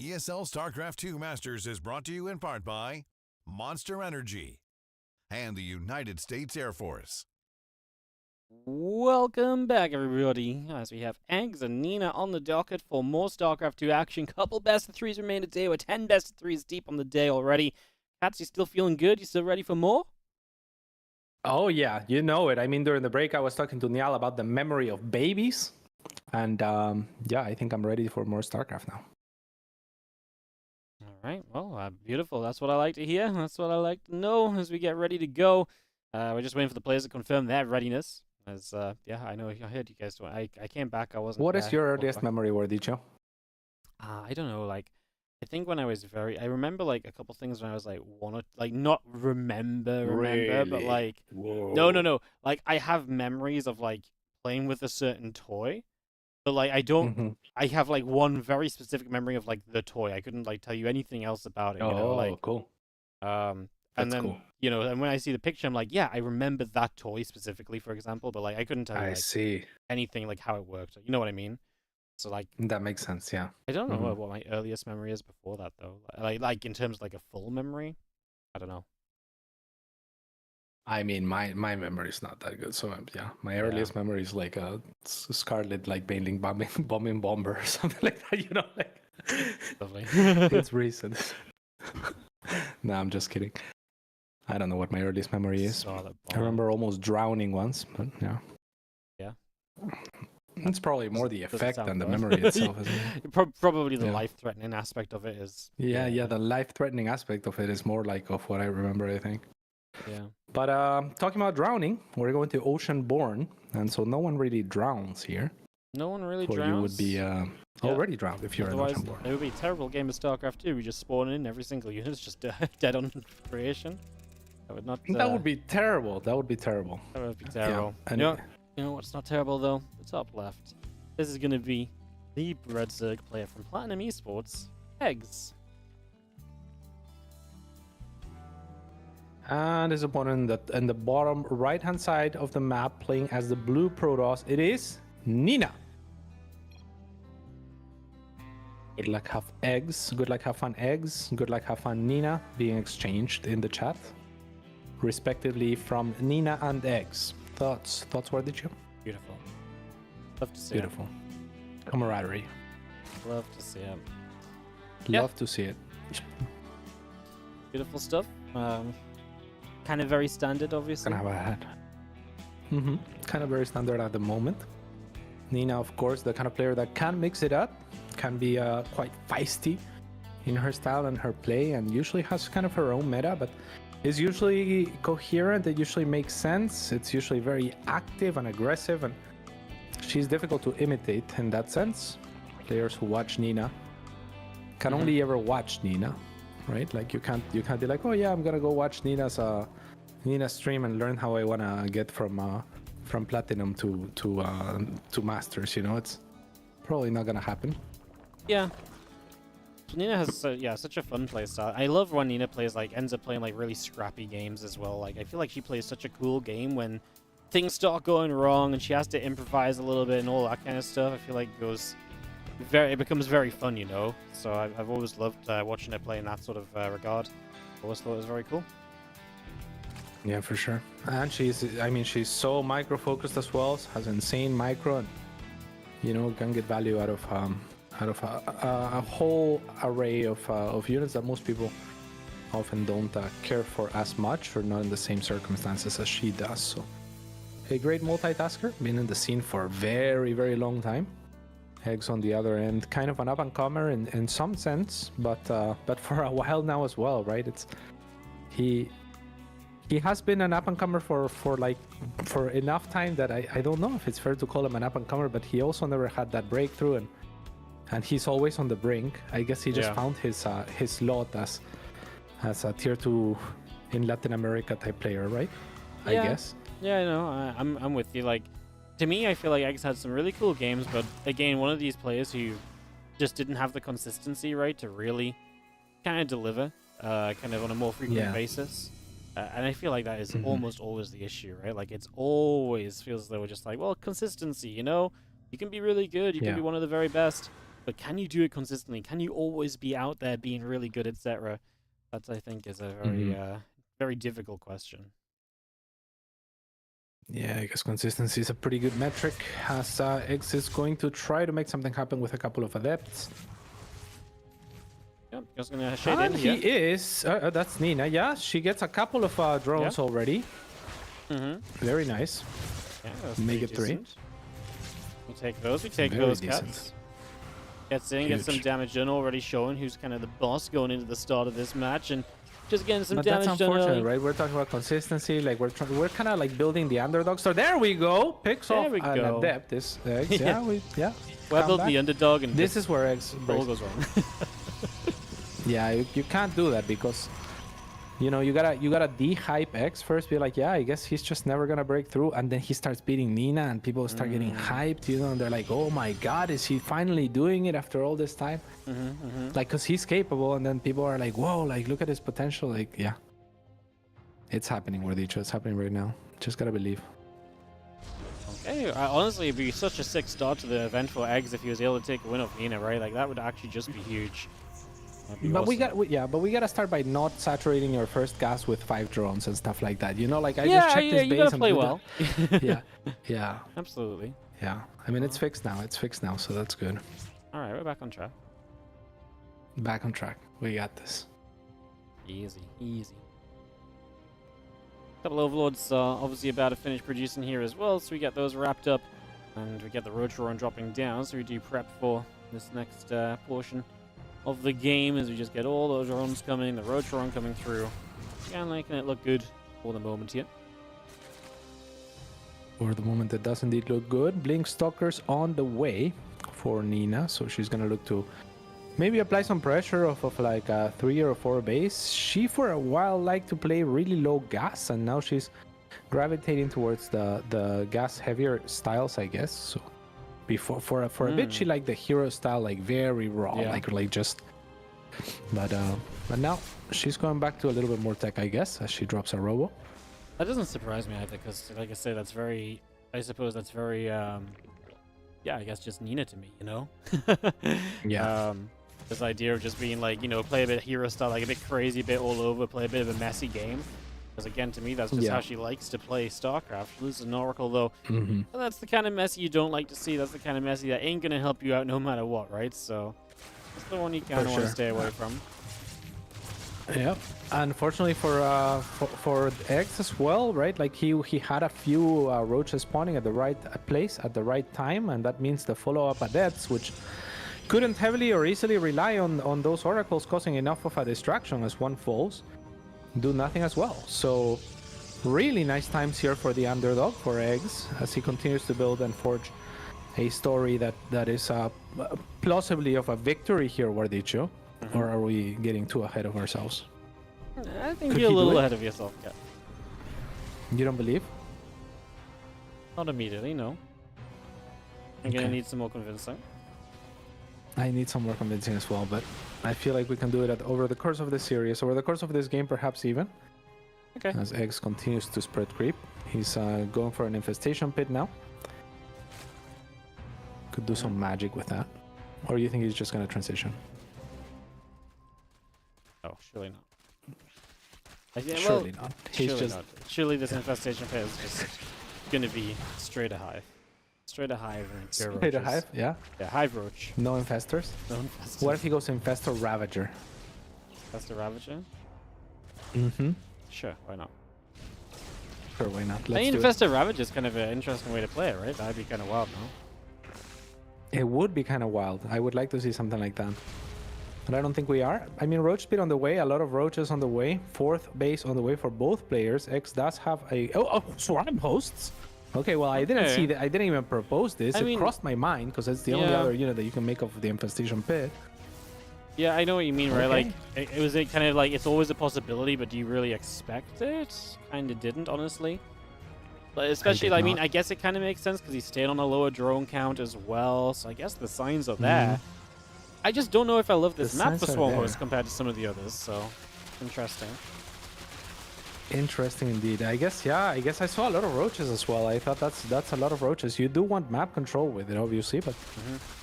Speaker 1: ESL StarCraft 2 Masters is brought to you in part by Monster Energy and the United States Air Force.
Speaker 2: Welcome back, everybody, as we have Eggs and Nina on the docket for more StarCraft 2 action. Couple best of threes remain today. We're 10 best of threes deep on the day already. Cats, you still feeling good? You still ready for more?
Speaker 4: Oh yeah, you know it. I mean, during the break, I was talking to Niall about the memory of babies, and yeah, I think I'm ready for more StarCraft now.
Speaker 2: All right, well, beautiful. That's what I like to hear. That's what I like to know as we get ready to go. We're just waiting for the players to confirm their readiness. As yeah, I know I heard you guys. I came back. I wasn't.
Speaker 4: What is your earliest memory, Wordicho?
Speaker 2: I don't know. Like, I think when I was I remember like a couple things when I was like not remember, but like, no. Like, I have memories of like playing with a certain toy, but like I don't. I have like one very specific memory of like the toy. I couldn't like tell you anything else about it. You know, like,
Speaker 4: cool.
Speaker 2: And then
Speaker 4: cool.
Speaker 2: You know, and when I see the picture, I'm like, yeah, I remember that toy specifically, for example, but like I couldn't tell you like, anything like how it worked. You know what I mean? So like
Speaker 4: that makes sense. Yeah.
Speaker 2: I don't know what my earliest memory is before that though. Like in terms of like a full memory, I don't know.
Speaker 4: I mean, my memory is not that good. So yeah, my earliest memory is like a Scarlett like bombing bomber or something like that. You know, like
Speaker 2: Lovely.
Speaker 4: it's recent. No, I'm just kidding. I don't know what my earliest memory is. I remember almost drowning once, but yeah.
Speaker 2: Yeah.
Speaker 4: It's probably more the effect than the memory itself, isn't it?
Speaker 2: Probably the life-threatening aspect of it is.
Speaker 4: Yeah, the life-threatening aspect of it is more like of what I remember, I think.
Speaker 2: Yeah.
Speaker 4: But talking about drowning, we're going to Ocean-born, and so no one really drowns here.
Speaker 2: No one really
Speaker 4: drowns. You would be already drowned if you're in Ocean-born.
Speaker 2: It would be a terrible game of StarCraft 2. We just spawn in, every single unit is just dead on creation. That would not.
Speaker 4: That would be terrible. That would be terrible.
Speaker 2: That would be terrible. Yeah. You know what's not terrible though? The top left. This is going to be the Rodzyn player from Platinum Esports, Eggs.
Speaker 4: And his opponent in the bottom right-hand side of the map, playing as the blue Protoss, it is Nina. Good luck, have Eggs. Good luck, have fun, Eggs. Good luck, have fun, Nina, being exchanged in the chat, respectively, from Nina and Eggs. Thoughts, where did you?
Speaker 2: Beautiful. Love to see
Speaker 4: Beautiful. Camaraderie.
Speaker 2: Love to see it.
Speaker 4: Love to see it.
Speaker 2: Beautiful stuff. Kind of very standard, obviously.
Speaker 4: Kind of bad. Kind of very standard at the moment. Nina, of course, the kind of player that can mix it up, can be quite feisty in her style and her play, and usually has kind of her own meta, but is usually coherent. It usually makes sense. It's usually very active and aggressive, and she's difficult to imitate in that sense. Players who watch Nina can only ever watch Nina, right? Like you can't be like, oh yeah, I'm gonna go watch Nina's stream and learn how I wanna get from platinum to masters. You know, it's probably not gonna happen.
Speaker 2: Yeah. Nina has such a fun play style. I love when Nina ends up playing like really scrappy games as well. Like I feel like she plays such a cool game when things start going wrong and she has to improvise a little bit and all that kind of stuff. I feel like it becomes very fun, you know. So I've always loved watching her play in that sort of regard. Always thought it was very cool.
Speaker 4: Yeah, for sure. And she's so micro focused as well. Has insane micro, and you know, can get value out of a whole array of units that most people often don't care for as much, or not in the same circumstances as she does. So a great multitasker, been in the scene for a very, very long time. Eggs on the other end, kind of an up-and-comer in some sense, but for a while now as well, right? He has been an up-and-comer for enough time that I don't know if it's fair to call him an up-and-comer, but he also never had that breakthrough, and he's always on the brink. I guess he just found his slot as a tier 2 in Latin America type player, right? I guess.
Speaker 2: Yeah, I know. I'm with you. Like, to me, I feel like Eggs had some really cool games, but again, one of these players who just didn't have the consistency, right, to really kind of deliver, kind of on a more frequent basis. And I feel like that is almost always the issue, right? Like, it's always feels as though we're just like, well, consistency, you know? You can be really good. You can be one of the very best. But can you do it consistently? Can you always be out there being really good, etc.? That's, I think, is a very, very difficult question.
Speaker 4: Yeah, I guess consistency is a pretty good metric, as X is going to try to make something happen with a couple of adepts.
Speaker 2: Yep, just gonna shade
Speaker 4: And
Speaker 2: in
Speaker 4: he
Speaker 2: here.
Speaker 4: is, that's Nina, yeah, she gets a couple of drones already. Very nice.
Speaker 2: Yeah, that's
Speaker 4: Make
Speaker 2: pretty
Speaker 4: it 3.
Speaker 2: decent. We take those, we take
Speaker 4: Very
Speaker 2: those
Speaker 4: decent.
Speaker 2: cats. Gets in, gets some
Speaker 4: Huge.
Speaker 2: damage done, already showing who's kind of the boss going into the start of this match, and just getting some
Speaker 4: But
Speaker 2: damage
Speaker 4: that's
Speaker 2: done
Speaker 4: unfortunate,
Speaker 2: early.
Speaker 4: right? We're talking about consistency, like we're kind of like building the underdog. So there we go, picks
Speaker 2: There
Speaker 4: off
Speaker 2: we
Speaker 4: an
Speaker 2: go.
Speaker 4: adept. This Eggs,
Speaker 2: Yeah. We're
Speaker 4: come
Speaker 2: building the
Speaker 4: back.
Speaker 2: underdog, and
Speaker 4: This is where Eggs
Speaker 2: all
Speaker 4: breaks.
Speaker 2: goes wrong.
Speaker 4: Yeah, you can't do that because you know you gotta de-hype X first. Be like, yeah, I guess he's just never gonna break through, and then he starts beating Nina, and people start getting hyped, you know, and they're like, oh my god, is he finally doing it after all this time? Like, cause he's capable, and then people are like, whoa, like look at his potential. Like, yeah, it's happening with each other. It's happening right now. Just gotta believe.
Speaker 2: Okay, honestly, it'd be such a sick start to the event for Eggs if he was able to take a win off Nina, right? Like that would actually just be huge. That'd be
Speaker 4: But
Speaker 2: awesome.
Speaker 4: we gotta start by not saturating your first gas with 5 drones and stuff like that. You know, like I
Speaker 2: Yeah,
Speaker 4: just checked
Speaker 2: yeah,
Speaker 4: this
Speaker 2: you
Speaker 4: base
Speaker 2: gotta
Speaker 4: and
Speaker 2: play
Speaker 4: do
Speaker 2: well.
Speaker 4: that. Yeah.
Speaker 2: Absolutely.
Speaker 4: Yeah. I mean, it's fixed now. It's fixed now, so that's good.
Speaker 2: All right, we're back on track.
Speaker 4: Back on track. We got this.
Speaker 2: Easy, easy. Couple overlords obviously about to finish producing here as well, so we get those wrapped up, and we get the Rodzyn dropping down, so we do prep for this next portion of the game as we just get all those runs coming, the Rodzyn coming through, and making it look good for the moment here.
Speaker 4: For the moment, it does indeed look good. Blink Stalkers on the way for Nina, so she's gonna look to maybe apply some pressure off of like a 3 or 4 base. She for a while liked to play really low gas, and now she's gravitating towards the gas heavier styles, I guess. So before for a bit she liked the hero style, like very raw,
Speaker 2: Yeah.
Speaker 4: like just. But now she's going back to a little bit more tech, I guess, as she drops a robo.
Speaker 2: That doesn't surprise me either, because like I say, that's very, I suppose that's very, yeah, I guess just Nina to me, you know?
Speaker 4: Yeah.
Speaker 2: This idea of just being like, you know, play a bit of hero style, like a bit crazy, a bit all over, play a bit of a messy game. Because again, to me, that's just how she likes to play StarCraft. She loses an Oracle, though. That's the kind of messy you don't like to see. That's the kind of messy that ain't going to help you out no matter what, right? So that's the one you kind of want to stay away from.
Speaker 4: Yep. Unfortunately for X as well, right? Like he had a few roaches spawning at the right place at the right time, and that means the follow-up adepts, which couldn't heavily or easily rely on those oracles causing enough of a distraction as one falls, do nothing as well. So really nice times here for the underdog, for Eggs, as he continues to build and forge a story that is plausibly of a victory here, Wardicho. Or are we getting too ahead of ourselves?
Speaker 2: I think
Speaker 4: Could
Speaker 2: you're a
Speaker 4: he do
Speaker 2: little
Speaker 4: it?
Speaker 2: ahead of yourself, yeah.
Speaker 4: You don't believe?
Speaker 2: Not immediately, no. I'm going to need some more convincing.
Speaker 4: I need some more convincing as well, but I feel like we can do it over the course of the series, over the course of this game, perhaps even.
Speaker 2: Okay.
Speaker 4: As Eggs continues to spread creep. He's going for an infestation pit now. Could do some magic with that. Or you think he's just going to transition?
Speaker 2: Oh, surely not.
Speaker 4: Surely not. He's
Speaker 2: Surely
Speaker 4: just...
Speaker 2: not. Surely this infestation pit is just going to be straight a hive. Straight a hive and pure
Speaker 4: Straight a
Speaker 2: roaches.
Speaker 4: hive, yeah.
Speaker 2: Yeah, hive roach.
Speaker 4: No infestors.
Speaker 2: No infestor.
Speaker 4: What if he goes Infestor Ravager?
Speaker 2: That's the Ravager?
Speaker 4: Mm-hmm.
Speaker 2: Sure, why not?
Speaker 4: Sure, why not?
Speaker 2: I
Speaker 4: Let's
Speaker 2: mean,
Speaker 4: do it.
Speaker 2: Infestor Ravager is kind of an interesting way to play it, right? That'd be kind of wild, no?
Speaker 4: It would be kind of wild. I would like to see something like that. But I don't think we are. I mean, Roach Speed on the way, a lot of roaches on the way. 4th base on the way for both players. X does have a... Oh, Swarm Hosts! Okay, well, I didn't see that. I didn't even propose this. It crossed my mind, because it's the only other unit that you can make of the Infestation Pit.
Speaker 2: Yeah, I know what you mean, right?
Speaker 4: Okay.
Speaker 2: Like, it was kind of like, it's always a possibility, but do you really expect it? Kind of didn't, honestly. But especially, I mean, I guess it kind of makes sense, because he stayed on a lower drone count as well, so I guess the signs are there. I just don't know if I love this map for Swarm Host compared to some of the others, so interesting.
Speaker 4: Interesting indeed. I guess I saw a lot of roaches as well. I thought that's a lot of roaches. You do want map control with it, obviously, but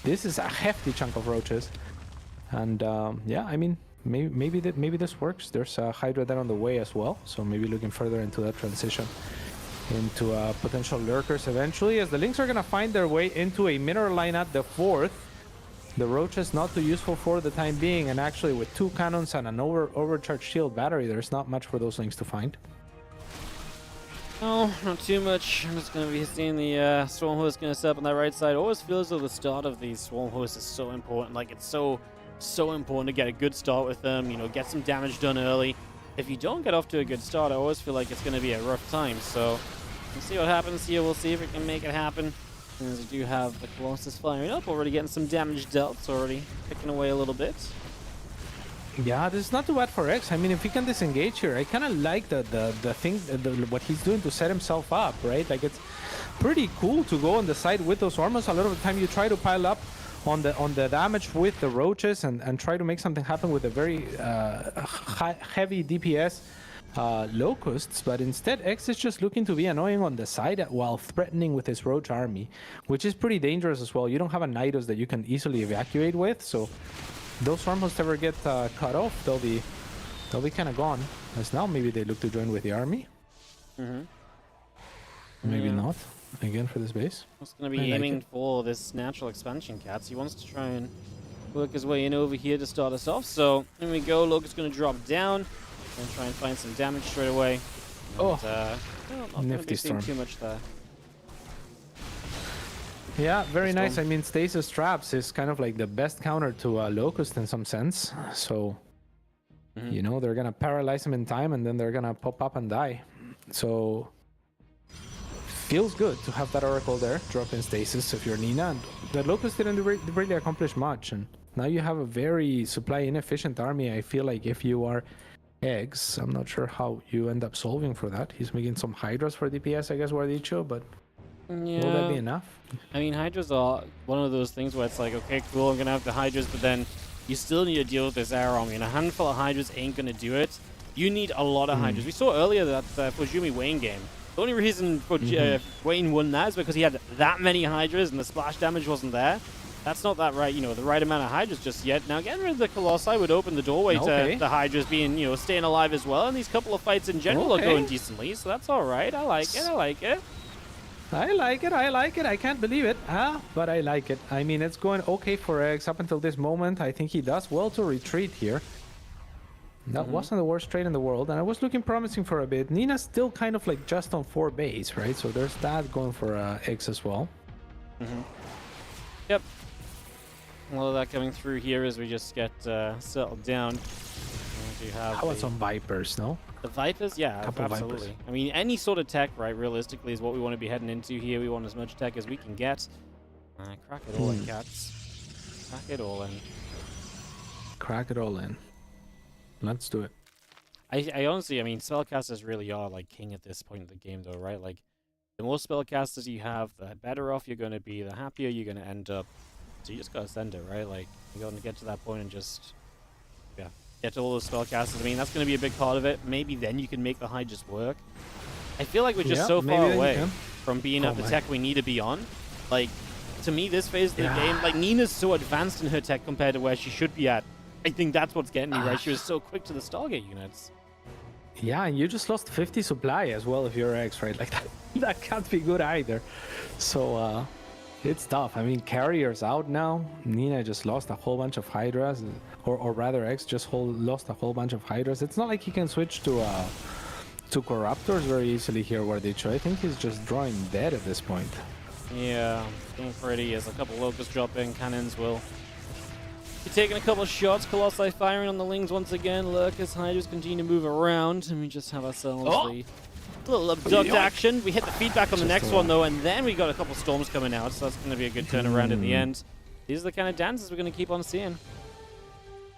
Speaker 4: this is a hefty chunk of roaches. And yeah, I mean, maybe this works. There's a Hydra there on the way as well, so maybe looking further into that transition into potential lurkers eventually, as the Lynx are gonna find their way into a mineral line at the 4th. The Roaches not too useful for the time being, and actually with 2 cannons and an overcharged shield battery, there's not much for those Lynx to find.
Speaker 2: No, not too much. I'm just going to be seeing the Swarm Host going to set up on that right side. Always feels like the start of these Swarm Hosts is so important. Like, it's so important to get a good start with them, you know, get some damage done early. If you don't get off to a good start, I always feel like it's going to be a rough time. So, we'll see what happens here. We'll see if we can make it happen. As we do have the Colossus firing up, already getting some damage dealt, it's already picking away a little bit.
Speaker 4: Yeah, this is not too bad for X. I mean, if he can disengage here, I kind of like the thing, what he's doing to set himself up, right? Like, it's pretty cool to go on the side with those armors. A lot of the time you try to pile up on the damage with the roaches and try to make something happen with a very heavy DPS locusts, but instead X is just looking to be annoying on the side while threatening with his roach army, which is pretty dangerous as well. You don't have a Nidus that you can easily evacuate with, so those swarmhosts ever get cut off, they'll be kind of gone. As now maybe they look to join with the army. Maybe not. Again for this base.
Speaker 2: He's going to be aiming for this natural expansion cats. He wants to try and work his way in over here to start us off. So here we go. Locust going to drop down and try and find some damage straight away. And, not
Speaker 4: nifty storm.
Speaker 2: Too much there.
Speaker 4: Yeah, very nice. I mean, Stasis Traps is kind of like the best counter to Locust in some sense. So, you know, they're going to paralyze him in time and then they're going to pop up and die. So, feels good to have that Oracle there, drop in Stasis if you're Nina. And the Locust didn't really accomplish much. And now you have a very supply inefficient army. I feel like if you are Eggs, I'm not sure how you end up solving for that. He's making some Hydras for DPS, I guess, Wardicho, but
Speaker 2: yeah.
Speaker 4: Will that be enough?
Speaker 2: I mean, Hydras are one of those things where it's like, okay, cool, I'm going to have the Hydras, but then you still need to deal with this air army, and a handful of Hydras ain't going to do it. You need a lot of Hydras. We saw earlier that ForJumy Wayne game. The only reason for Wayne won that is because he had that many Hydras and the splash damage wasn't there. That's not that right, you know, the right amount of Hydras just yet. Now, getting rid of the Colossi would open the doorway to the Hydras being, you know, staying alive as well. And these couple of fights in general are going decently, so that's all right. I like it. I like it.
Speaker 4: I like it. I like it. I can't believe it. But I like it. I mean, it's going okay for Eggs up until this moment. I think he does well to retreat here. That wasn't the worst trade in the world, and I was looking promising for a bit. Nina's still kind of like just on 4 base, right? So there's that going for Eggs as well.
Speaker 2: Yep. A lot of that coming through here as we just get settled down. We have
Speaker 4: How about some Vipers, no?
Speaker 2: The Vipers? Yeah, absolutely.
Speaker 4: Vipers.
Speaker 2: I mean, any sort of tech, right, realistically, is what we want to be heading into here. We want as much tech as we can get. Crack it all in, cats. Crack it all in.
Speaker 4: Crack it all in. Let's do it.
Speaker 2: I honestly, I mean, spellcasters really are, like, king at this point in the game, though, right? Like, the more spellcasters you have, the better off you're going to be, the happier you're going to end up. So you just got to send it, right? Like, you're going to get to that point and just, yeah, get to all those spellcasters. I mean, that's going to be a big part of it. Maybe then you can make the Hydras work. I feel like we're just so far away from being at the tech we need to be on. Like, to me, this phase of the game, like, Nina's so advanced in her tech compared to where she should be at. I think that's what's getting me, right? She was so quick to the Stargate units.
Speaker 4: Yeah, and you just lost 50 supply as well if you're X, right? Like, that can't be good either. So, it's tough. I mean, Carrier's out now. Nina just lost a whole bunch of Hydras, or rather X just lost a whole bunch of Hydras. It's not like he can switch to Corruptors very easily here, Wardicho. I think he's just drawing dead at this point.
Speaker 2: Yeah, being pretty as a couple Locusts drop in, cannons will be taking a couple of shots. Colossi firing on the Lings once again. Look as Hydras continue to move around, and we just have ourselves the little abduct action. We hit the feedback on the next one though, and then we got a couple storms coming out, so that's going to be a good turnaround in the end. These are the kind of dances we're going to keep on seeing.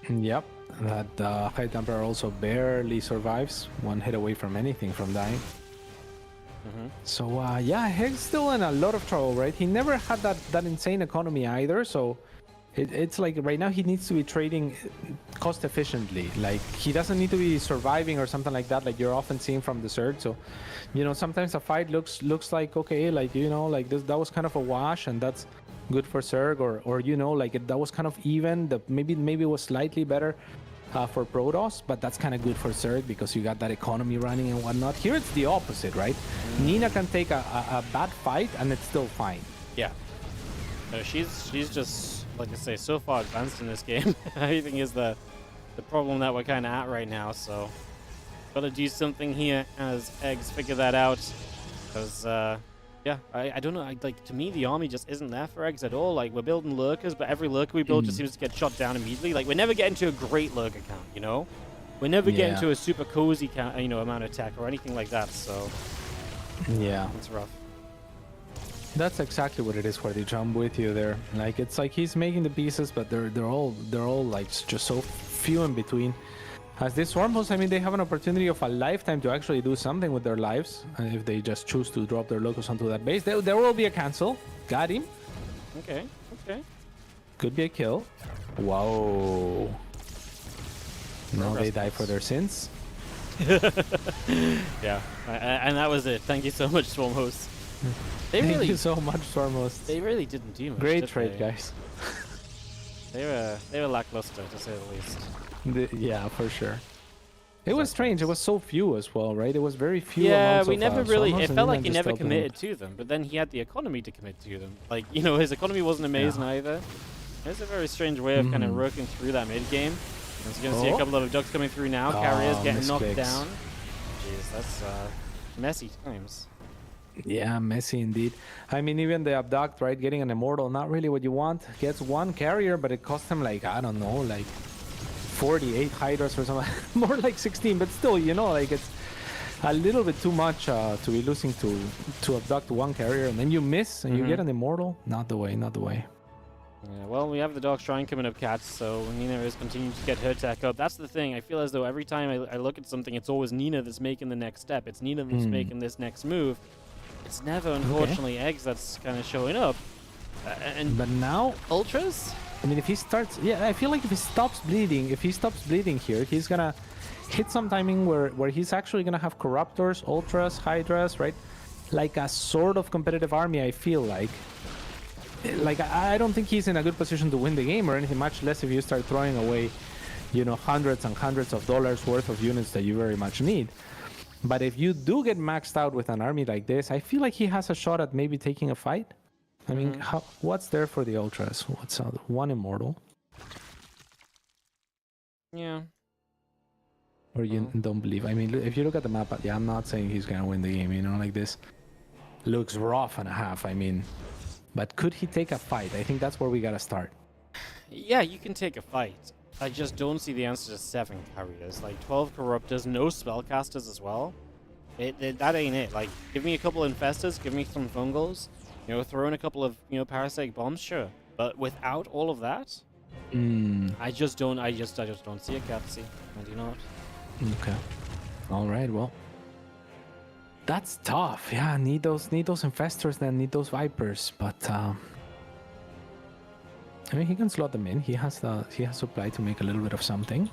Speaker 4: Yep, that High Temperer also barely survives. One hit away from anything from dying. So yeah, Heg's still in a lot of trouble, right? He never had that insane economy either, so It's like right now he needs to be trading cost efficiently. Like he doesn't need to be surviving or something like that, like you're often seeing from the Zerg. So, you know, sometimes a fight looks like okay, like, you know, like that was kind of a wash, and that's good for Zerg, or you know, like that was kind of even. Maybe it was slightly better for Protoss, but that's kind of good for Zerg because you got that economy running and whatnot. Here it's the opposite, right? Nina can take a bad fight and it's still fine.
Speaker 2: Yeah. No, she's just, like I say, so far advanced in this game. I think is the problem that we're kind of at right now. So, gotta do something here as Eggs figure that out. Because, yeah, I don't know. Like, to me, the army just isn't there for Eggs at all. Like, we're building lurkers, but every lurker we build just seems to get shot down immediately. Like, we're never getting to a great lurker count, you know? We're never getting to a super cozy count, you know, amount of tech or anything like that. So,
Speaker 4: yeah,
Speaker 2: it's rough.
Speaker 4: That's exactly what it is, Jordi. I'm with you there. Like it's like he's making the pieces, but they're all like just so few in between. As these Swarmhosts, I mean, they have an opportunity of a lifetime to actually do something with their lives, and if they just choose to drop their locus onto that base, there will be a cancel. Got him.
Speaker 2: Okay.
Speaker 4: Could be a kill. Wow. Now they die for their sins.
Speaker 2: Yeah, and that was it. Thank you so much, Swarmhosts.
Speaker 4: Thank you so much, Swarmhosts.
Speaker 2: They really didn't do much.
Speaker 4: Great trade, guys.
Speaker 2: They were lackluster, to say the least.
Speaker 4: Yeah, for sure. It was strange. It was so few as well, right? It was very few.
Speaker 2: Yeah, we never really. It felt like he never committed to them, but then he had the economy to commit to them. Like, you know, his economy wasn't amazing either. It's a very strange way of kind of working through that mid game. As you're gonna see a couple of ducks coming through now. Carriers getting knocked down. Jeez, that's messy times.
Speaker 4: Yeah, messy indeed. I mean, even the abduct, right? Getting an immortal, not really what you want. Gets one carrier, but it costs him like, I don't know, like 48 hydras or something. More like 16, but still, you know, like it's a little bit too much to be losing to abduct one carrier, and then you miss and you get an immortal. Not the way, not the way.
Speaker 2: Yeah, well, we have the Dark Shrine coming up, Cats, so Nina is continuing to get her tech up. That's the thing. I feel as though every time I look at something, it's always Nina that's making the next step. It's Nina that's making this next move. It's never, unfortunately, Eggs that's kind of showing up.
Speaker 4: But now,
Speaker 2: Ultras?
Speaker 4: I mean, if he starts... Yeah, I feel like if he stops bleeding here, he's gonna hit some timing where he's actually gonna have Corruptors, Ultras, Hydras, right? Like a sort of competitive army, I feel like. Like, I don't think he's in a good position to win the game or anything, much less if you start throwing away, you know, hundreds and hundreds of dollars worth of units that you very much need. But if you do get maxed out with an army like this, I feel like he has a shot at maybe taking a fight. I mean, what's there for the Ultras? What's one immortal?
Speaker 2: Yeah.
Speaker 4: Or you don't believe? I mean, if you look at the map, yeah, I'm not saying he's gonna win the game, you know, like this looks rough and a half, I mean. But could he take a fight? I think that's where we gotta start.
Speaker 2: Yeah, you can take a fight. I just don't see the answer to 7 carriers. Like 12 Corruptors, no spellcasters as well. That ain't it. Like, give me a couple Infestors, give me some Fungals, you know, throw in a couple of, you know, Parasitic Bombs, sure. But without all of that, I just don't see it, Capsy. I do not.
Speaker 4: Okay. All right, well. That's tough. Yeah, need those Infestors, then need those Vipers, but I mean, he can slot them in. He has supply to make a little bit of something.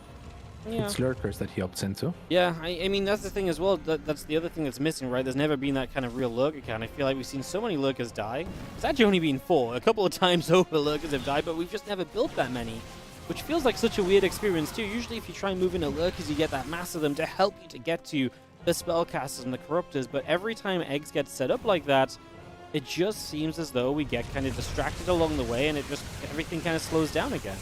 Speaker 4: Yeah. It's lurkers that he opts into.
Speaker 2: Yeah, I mean, that's the thing as well. That's the other thing that's missing, right? There's never been that kind of real lurker count. I feel like we've seen so many lurkers die. It's actually only been 4. A couple of times over lurkers have died, but we've just never built that many, which feels like such a weird experience too. Usually if you try and move into lurkers, you get that mass of them to help you to get to the spellcasters and the corruptors, but every time Eggs get set up like that, it just seems as though we get kind of distracted along the way, and everything kind of slows down again.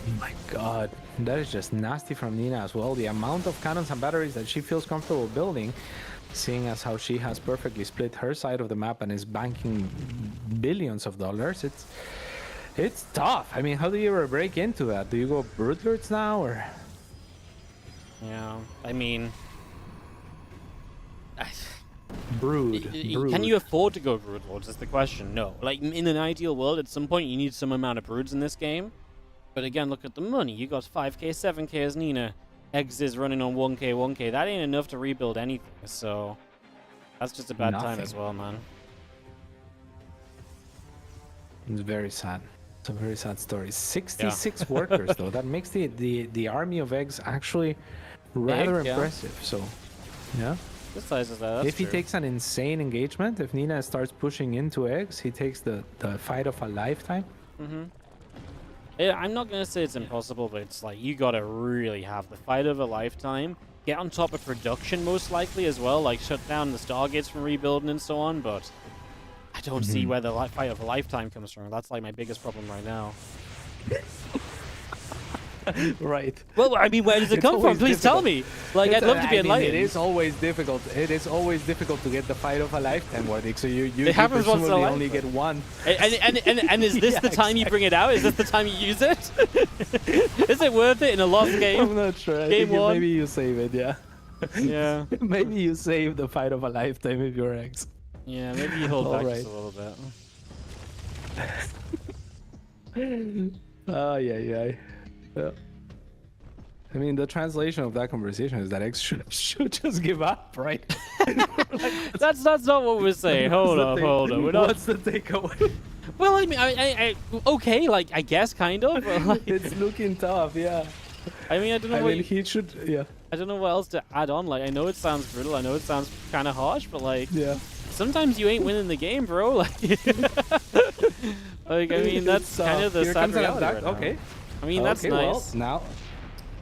Speaker 4: Oh my god, that is just nasty from Nina as well. The amount of cannons and batteries that she feels comfortable building, seeing as how she has perfectly split her side of the map and is banking billions of dollars, it's tough. I mean, how do you ever break into that? Do you go Broodlords now, or?
Speaker 2: Yeah, I mean...
Speaker 4: Brood.
Speaker 2: Can you afford to go Broodlords is the question. No. Like, in an ideal world, at some point you need some amount of Broods in this game. But again, look at the money. You got 5k, 7k as Nina. Eggs is running on 1k, 1k. That ain't enough to rebuild anything. So, that's just a bad time as well, man.
Speaker 4: It's very sad. It's a very sad story. 66 workers though. That makes the army of eggs actually rather
Speaker 2: yeah.
Speaker 4: impressive. So, yeah.
Speaker 2: This size is that.
Speaker 4: If he takes an insane engagement, if Nina starts pushing into eggs, he takes the fight of a lifetime.
Speaker 2: Yeah, I'm not gonna say it's impossible, but it's like you gotta really have the fight of a lifetime. Get on top of production most likely as well, like shut down the Stargates from rebuilding and so on. But I don't see where the fight of a lifetime comes from. That's like my biggest problem right now.
Speaker 4: Right.
Speaker 2: Well, I mean, where does it come from? Please tell me. Like, I'd love to be enlightened.
Speaker 4: It is always difficult. It is always difficult to get the fight of a lifetime, Wardic. So you
Speaker 2: happens once in a
Speaker 4: presumably
Speaker 2: life,
Speaker 4: only get one.
Speaker 2: And is this
Speaker 4: Yeah,
Speaker 2: the time you bring it out? Is this the time you use it? Is it worth it in a lost game?
Speaker 4: I'm not sure. I
Speaker 2: Game
Speaker 4: think
Speaker 2: one?
Speaker 4: maybe you save it, yeah.
Speaker 2: Yeah.
Speaker 4: Maybe you save the fight of a lifetime if you're eggs.
Speaker 2: Yeah, maybe you hold back
Speaker 4: Alright.
Speaker 2: just a little bit.
Speaker 4: Oh, yeah. I mean, the translation of that conversation is that eggs should just give up, right?
Speaker 2: That's not what we're saying. Hold up. We're not.
Speaker 4: What's the takeaway?
Speaker 2: Well, I mean, I okay, like I guess kind of. But, like,
Speaker 4: It's looking tough, yeah.
Speaker 2: I mean, I don't know.
Speaker 4: I
Speaker 2: what
Speaker 4: mean, he should, yeah.
Speaker 2: I don't know what else to add on. Like, I know it sounds brutal. I know it sounds kind of harsh, but like,
Speaker 4: Yeah.
Speaker 2: sometimes you ain't winning the game, bro. Like, like I mean, that's kind of the
Speaker 4: Here
Speaker 2: sad
Speaker 4: comes an
Speaker 2: reality
Speaker 4: attack.
Speaker 2: right now.
Speaker 4: Okay.
Speaker 2: I mean, that's
Speaker 4: Okay, well,
Speaker 2: nice.
Speaker 4: now.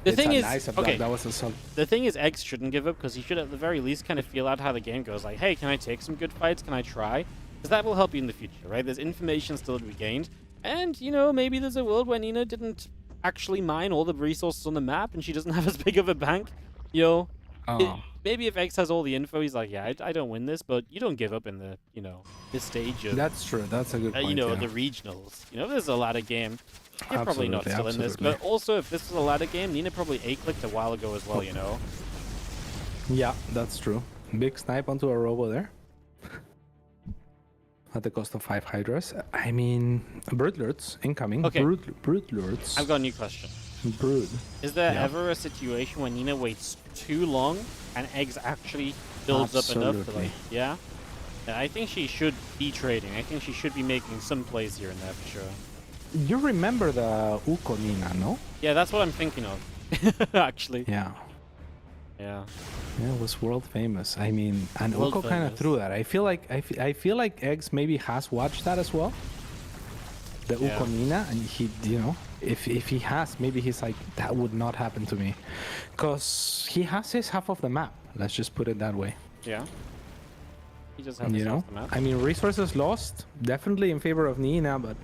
Speaker 2: The
Speaker 4: it's
Speaker 2: thing
Speaker 4: a
Speaker 2: is,
Speaker 4: nice attack.
Speaker 2: okay.
Speaker 4: That was a solid.
Speaker 2: The thing is, X shouldn't give up because he should at the very least kind of feel out how the game goes. Like, hey, can I take some good fights? Can I try? Because that will help you in the future, right? There's information still to be gained. And, you know, maybe there's a world where Nina didn't actually mine all the resources on the map and she doesn't have as big of a bank. You know, maybe if X has all the info, he's like, yeah, I don't win this, but you don't give up in the, you know, this stage of,
Speaker 4: That's true. That's a good point.
Speaker 2: you know,
Speaker 4: yeah.
Speaker 2: the regionals. You know, there's a ladder game. You're probably not
Speaker 4: Absolutely,
Speaker 2: still in this, but also if this was a ladder game, Nina probably A-clicked a while ago as well, you know?
Speaker 4: Yeah, that's true. Big snipe onto a robo there. At the cost of 5 Hydras. I mean, Broodlords incoming.
Speaker 2: Okay.
Speaker 4: Broodlords.
Speaker 2: I've got a new question.
Speaker 4: Brood.
Speaker 2: Is there
Speaker 4: Yeah.
Speaker 2: ever a situation when Nina waits too long and eggs actually builds up enough to
Speaker 4: Absolutely.
Speaker 2: like, yeah? Yeah, I think she should be trading. I think she should be making some plays here and there for sure.
Speaker 4: You remember the Uko Nina, no?
Speaker 2: Yeah, that's what I'm thinking of. Actually.
Speaker 4: Yeah.
Speaker 2: Yeah.
Speaker 4: Yeah, it was world famous. I mean, and
Speaker 2: World
Speaker 4: Uko kind of
Speaker 2: famous.
Speaker 4: threw that. I feel like I feel like Eggs maybe has watched that as well. The
Speaker 2: Yeah.
Speaker 4: Uko Nina, and he, you know, if he has, maybe he's like, that would not happen to me, because he has his half of the map. Let's just put it that way.
Speaker 2: Yeah. He just has
Speaker 4: You
Speaker 2: his
Speaker 4: know,
Speaker 2: off the map.
Speaker 4: I mean, resources lost definitely in favor of Nina, but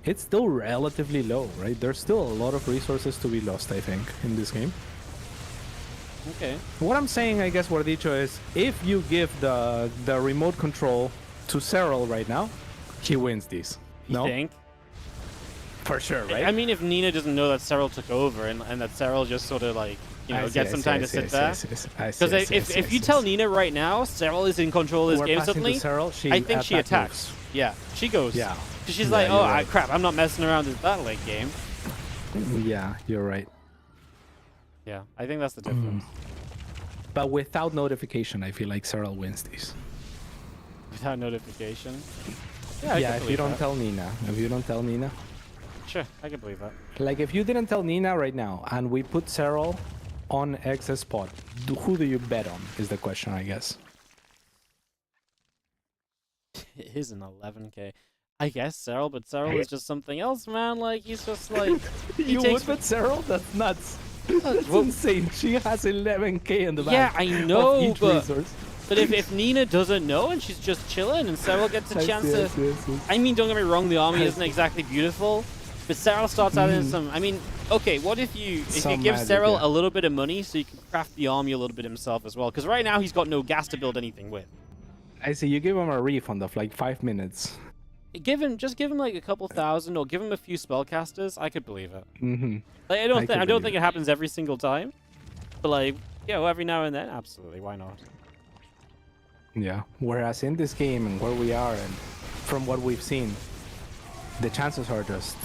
Speaker 4: it's still relatively low, right? There's still a lot of resources to be lost, I think, in this game.
Speaker 2: Okay.
Speaker 4: What I'm saying, I guess, Wardicho, is if you give the remote control to Cyril right now, he wins these.
Speaker 2: You
Speaker 4: No?
Speaker 2: think?
Speaker 4: For sure, right?
Speaker 2: I mean, if Nina doesn't know that Cyril took over and that Cyril just sort of like, you know, get some time to sit there. Because if you tell Nina right now, Cyril is in control of this game suddenly, I think she attacks. Yeah, she goes.
Speaker 4: Yeah.
Speaker 2: 'Cause she's
Speaker 4: Yeah,
Speaker 2: like,
Speaker 4: you're
Speaker 2: oh,
Speaker 4: right.
Speaker 2: crap, I'm not messing around with that late game.
Speaker 4: Yeah, you're right.
Speaker 2: Yeah, I think that's the difference.
Speaker 4: But without notification, I feel like Cyril wins these.
Speaker 2: Without notification. Yeah, I
Speaker 4: Yeah,
Speaker 2: can
Speaker 4: if you
Speaker 2: believe
Speaker 4: don't
Speaker 2: that.
Speaker 4: tell Nina. If you don't tell Nina.
Speaker 2: Sure, I can believe that.
Speaker 4: Like, if you didn't tell Nina right now, and we put Cyril on X's spot, who do you bet on, is the question, I guess.
Speaker 2: It is an 11k. I guess Cyril, but Cyril is just something else, man. Like, he's just like... he
Speaker 4: You
Speaker 2: takes
Speaker 4: would put Cyril? That's nuts. That's
Speaker 2: well-
Speaker 4: insane. She has 11k in the back.
Speaker 2: Yeah, I
Speaker 4: of
Speaker 2: know,
Speaker 4: each
Speaker 2: but...
Speaker 4: resource.
Speaker 2: But if Nina doesn't know and she's just chilling and Cyril gets a
Speaker 4: I
Speaker 2: chance
Speaker 4: see,
Speaker 2: to...
Speaker 4: I see.
Speaker 2: I mean, don't get me wrong, the army isn't exactly beautiful, but Cyril starts out in some... I mean, okay, what if you
Speaker 4: Some
Speaker 2: give
Speaker 4: magic,
Speaker 2: Cyril
Speaker 4: yeah.
Speaker 2: a little bit of money so you can craft the army a little bit himself as well? Because right now he's got no gas to build anything with.
Speaker 4: I see. You give him a refund of like 5 minutes.
Speaker 2: Just give him like a couple thousand or give him a few spellcasters. I could believe it.
Speaker 4: Mm-hmm.
Speaker 2: Like, I
Speaker 4: I
Speaker 2: don't
Speaker 4: could
Speaker 2: think
Speaker 4: believe
Speaker 2: it happens every single time, but like, yeah, well, every now and then, absolutely, why not?
Speaker 4: Yeah. Whereas in this game and where we are and from what we've seen, the chances are just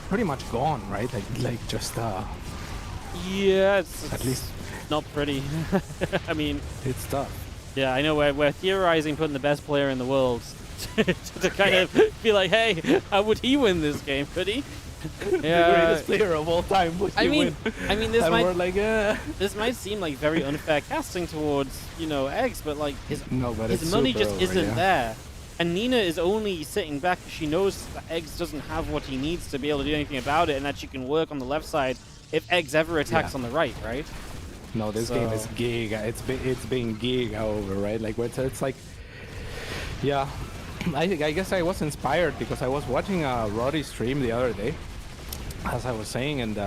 Speaker 4: pretty much gone, right? Like just
Speaker 2: Yeah, it's
Speaker 4: at least
Speaker 2: not pretty. I mean,
Speaker 4: it's tough.
Speaker 2: yeah, I know we're theorizing putting the best player in the world to kind of be like, hey, how would he win this game? Could he?
Speaker 4: The greatest player of all time. Would
Speaker 2: I
Speaker 4: he
Speaker 2: mean,
Speaker 4: win?
Speaker 2: this
Speaker 4: And
Speaker 2: might
Speaker 4: we're like,
Speaker 2: this might seem like very unfair casting towards Eggs, but like his
Speaker 4: but it's
Speaker 2: money
Speaker 4: super
Speaker 2: just
Speaker 4: over,
Speaker 2: isn't
Speaker 4: yeah.
Speaker 2: there. And Nina is only sitting back because she knows that Eggs doesn't have what he needs to be able to do anything about it, and that she can work on the left side if Eggs ever attacks on the right, right?
Speaker 4: No, this game is giga. It's being giga over, right? Like it's like, yeah. I guess I was inspired because I was watching Roddy stream the other day, as I was saying, and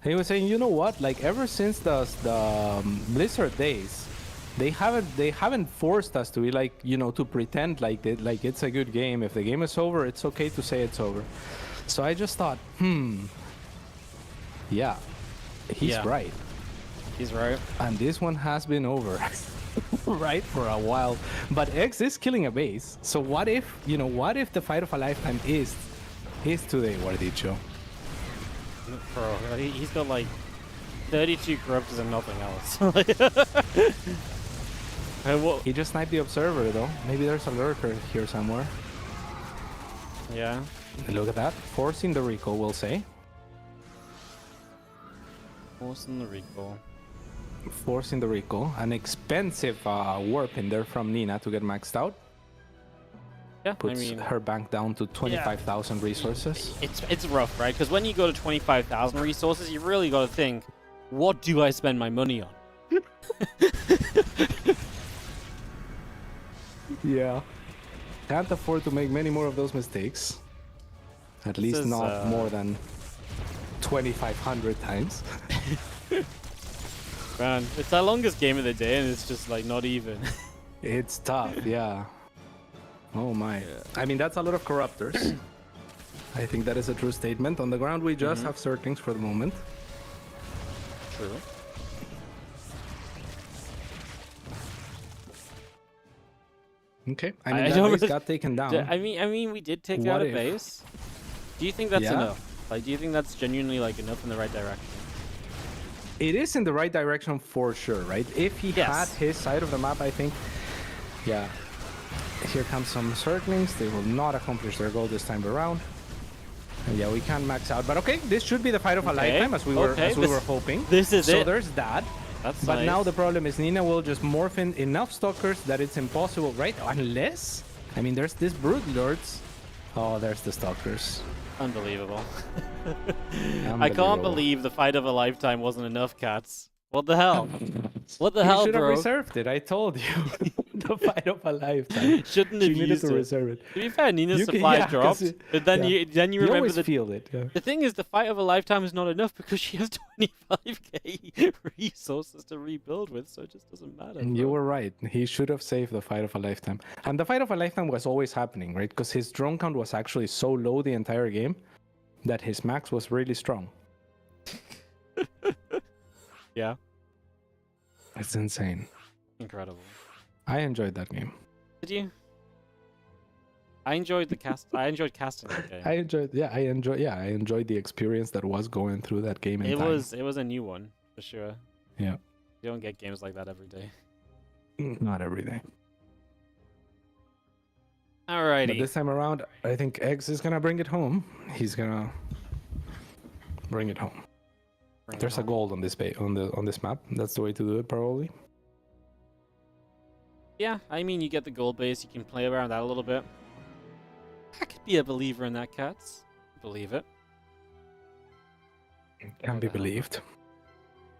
Speaker 4: he was saying, you know what? Like ever since the Blizzard days, they haven't forced us to be like, to pretend like it's a good game. If the game is over, it's okay to say it's over. So I just thought, yeah, he's right.
Speaker 2: He's right.
Speaker 4: And this one has been over, right, for a while. But X is killing a base. So what if the fight of a lifetime is today, Guardicho?
Speaker 2: Bro, he's got like 32 corruptors and nothing else.
Speaker 4: He just sniped the observer though. Maybe there's a lurker here somewhere.
Speaker 2: Yeah.
Speaker 4: Look at that. Forcing the recall, we'll say.
Speaker 2: Forcing the recall.
Speaker 4: Forcing the recall. An expensive warp in there from Nina to get maxed out.
Speaker 2: Yeah,
Speaker 4: Puts her bank down to 25,000 resources.
Speaker 2: It's rough, right? Because when you go to 25,000 resources, you really got to think, what do I spend my money on?
Speaker 4: Yeah. Can't afford to make many more of those mistakes. At least not more than 2,500 times.
Speaker 2: Man, it's our longest game of the day, and it's just like not even.
Speaker 4: It's tough, yeah. Oh my. I mean, that's a lot of corruptors. I think that is a true statement. On the ground, we just have Zerglings for the moment.
Speaker 2: True.
Speaker 4: Okay. I mean, that base got taken down.
Speaker 2: I mean, we did take out a base. Do you think that's enough? Like, do you think that's genuinely like enough in the right direction?
Speaker 4: It is in the right direction for sure, right? If he had his side of the map, I think. Yeah. Here comes some Zerglings. They will not accomplish their goal this time around. And yeah, we can max out. But okay, this should be the fight of a lifetime, as we were hoping.
Speaker 2: This is
Speaker 4: so there's that.
Speaker 2: That's
Speaker 4: but
Speaker 2: nice.
Speaker 4: now the problem is Nina will just morph in enough stalkers that it's impossible, right? Unless, I mean, there's this Brood Lords. Oh, there's the stalkers.
Speaker 2: Unbelievable. I can't believe the fight of a lifetime wasn't enough, cats. What the hell? What the hell,
Speaker 4: You should have
Speaker 2: bro?
Speaker 4: reserved it. I told you. The fight of a lifetime.
Speaker 2: Shouldn't have
Speaker 4: needed
Speaker 2: used
Speaker 4: to
Speaker 2: it.
Speaker 4: reserve it.
Speaker 2: To be fair, Nina's supply dropped, but then you remember
Speaker 4: always
Speaker 2: the
Speaker 4: feel it. Yeah.
Speaker 2: The thing is, the fight of a lifetime is not enough because she has 25k resources to rebuild with, so it just doesn't matter.
Speaker 4: You were right. He should have saved the fight of a lifetime. And the fight of a lifetime was always happening, right? Because his drone count was actually so low the entire game that his max was really strong.
Speaker 2: Yeah.
Speaker 4: It's insane.
Speaker 2: Incredible.
Speaker 4: I enjoyed that game.
Speaker 2: Did you? I enjoyed the cast. I enjoyed casting that game.
Speaker 4: I enjoyed the experience that was going through that game.
Speaker 2: It was a new one for sure.
Speaker 4: Yeah.
Speaker 2: You don't get games like that every day.
Speaker 4: Not every day.
Speaker 2: Alrighty.
Speaker 4: But this time around, I think Eggs is gonna bring it home. He's gonna bring it home. There's a gold on this on this map. That's the way to do it, probably.
Speaker 2: Yeah, I mean, you get the gold base. You can play around that a little bit. I could be a believer in that, cats. Believe it.
Speaker 4: Can be believed.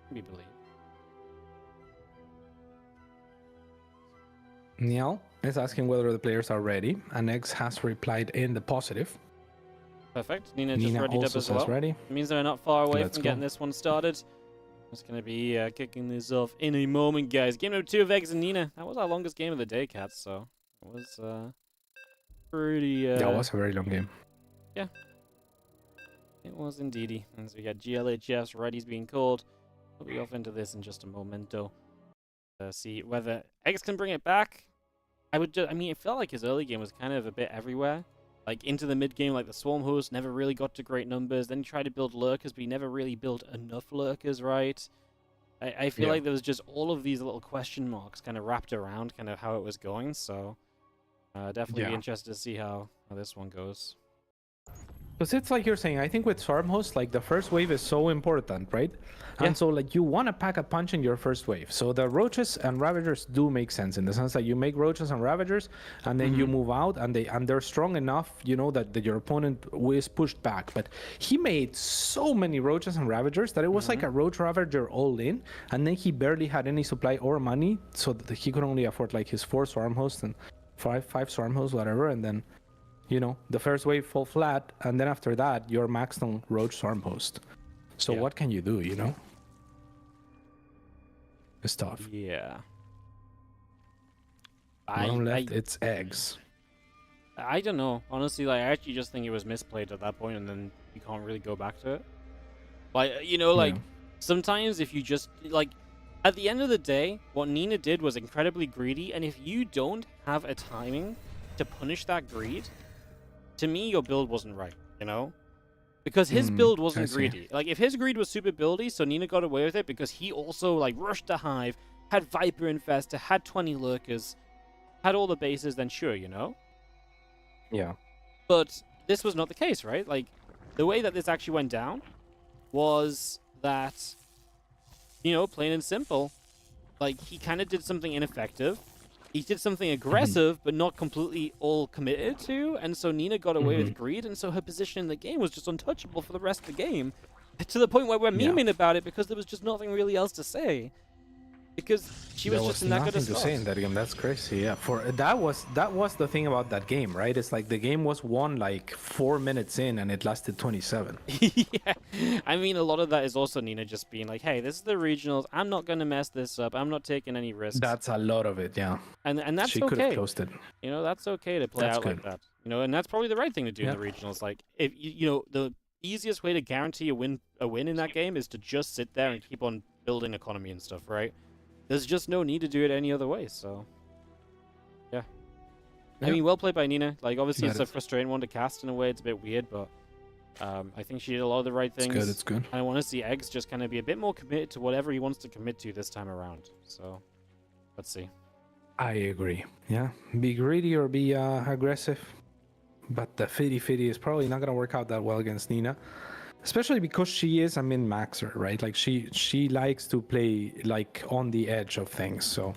Speaker 2: Can be believed.
Speaker 4: Niall is asking whether the players are ready, and Eggs has replied in the positive.
Speaker 2: Perfect. Nina just readied up
Speaker 4: also
Speaker 2: as well.
Speaker 4: says ready.
Speaker 2: It means they're not far away
Speaker 4: Let's
Speaker 2: from
Speaker 4: go.
Speaker 2: getting this one started. I'm just going to be kicking this off in a moment, guys. Game number 2 of Eggs and Nina. That was our longest game of the day, cats, so it was pretty...
Speaker 4: That was a very long game.
Speaker 2: Yeah. It was indeedy. And so we got GLHS, ready's being called. We'll be off into this in just a momento. See whether Eggs can bring it back. I mean, it felt like his early game was kind of a bit everywhere. Like, into the mid-game, like the Swarm Host never really got to great numbers. Then he tried to build Lurkers, but he never really built enough Lurkers, right? I feel like there was just all of these little question marks kind of wrapped around kind of how it was going, so... Definitely be
Speaker 4: Yeah.
Speaker 2: interested to see how this one goes.
Speaker 4: Because it's like you're saying, I think with Swarm Host, like the first wave is so important, right?
Speaker 2: Yeah.
Speaker 4: And so like you want to pack a punch in your first wave. So the Roaches and Ravagers do make sense in the sense that you make Roaches and Ravagers and then you move out and they're strong enough, you know, that your opponent is pushed back. But he made so many Roaches and Ravagers that it was like a Roach Ravager all in, and then he barely had any supply or money, so that he could only afford like his 4 Swarm Hosts and five Swarm Hosts, whatever, and then you know, the first wave fall flat, and then after that, you're maxed on Roach Swarm Host. So what can you do, you know? It's tough.
Speaker 2: Yeah.
Speaker 4: Bottom left, it's eggs.
Speaker 2: I don't know. Honestly, like, I actually just think it was misplayed at that point, and then you can't really go back to it. Like, you know, like, sometimes if you just, like, at the end of the day, what Nina did was incredibly greedy, and if you don't have a timing to punish that greed, to me, your build wasn't right, you know? Because his build wasn't greedy. Like, if his greed was super buildy, so Nina got away with it because he also, like, rushed the hive, had Viper Infestor, had 20 lurkers, had all the bases, then sure, you know?
Speaker 4: Yeah.
Speaker 2: But this was not the case, right? Like, the way that this actually went down was that, you know, plain and simple, like, he kind of did something ineffective. He did something aggressive, but not completely all committed to, and so Nina got away with greed, and so her position in the game was just untouchable for the rest of the game, to the point where we're memeing about it because there was just nothing really else to say. Because she was just in that good a
Speaker 4: nothing to
Speaker 2: spot.
Speaker 4: say in that game. That's crazy. Yeah, for that was the thing about that game, right? It's like the game was won like 4 minutes in, and it lasted 27.
Speaker 2: Yeah, I mean, a lot of that is also Nina just being like, "Hey, this is the regionals. I'm not gonna mess this up. I'm not taking any risks."
Speaker 4: That's a lot of it. Yeah.
Speaker 2: And that's
Speaker 4: She
Speaker 2: okay.
Speaker 4: could have closed it.
Speaker 2: You know, that's okay to play
Speaker 4: That's
Speaker 2: out like
Speaker 4: good.
Speaker 2: that. You know, and that's probably the right thing to do in the regionals. Like, if you know, the easiest way to guarantee a win in that game is to just sit there and keep on building economy and stuff, right? There's just no need to do it any other way, so... Yeah. I mean, well played by Nina. Like, obviously, it's a frustrating one to cast in a way. It's a bit weird, but I think she did a lot of the right things.
Speaker 4: It's good.
Speaker 2: I want to see Eggs just kind of be a bit more committed to whatever he wants to commit to this time around. So, let's see.
Speaker 4: I agree. Yeah. Be greedy or be aggressive. But the 50-50 is probably not going to work out that well against Nina. Especially because she is a min-maxer, right? Like, she likes to play, like, on the edge of things, so...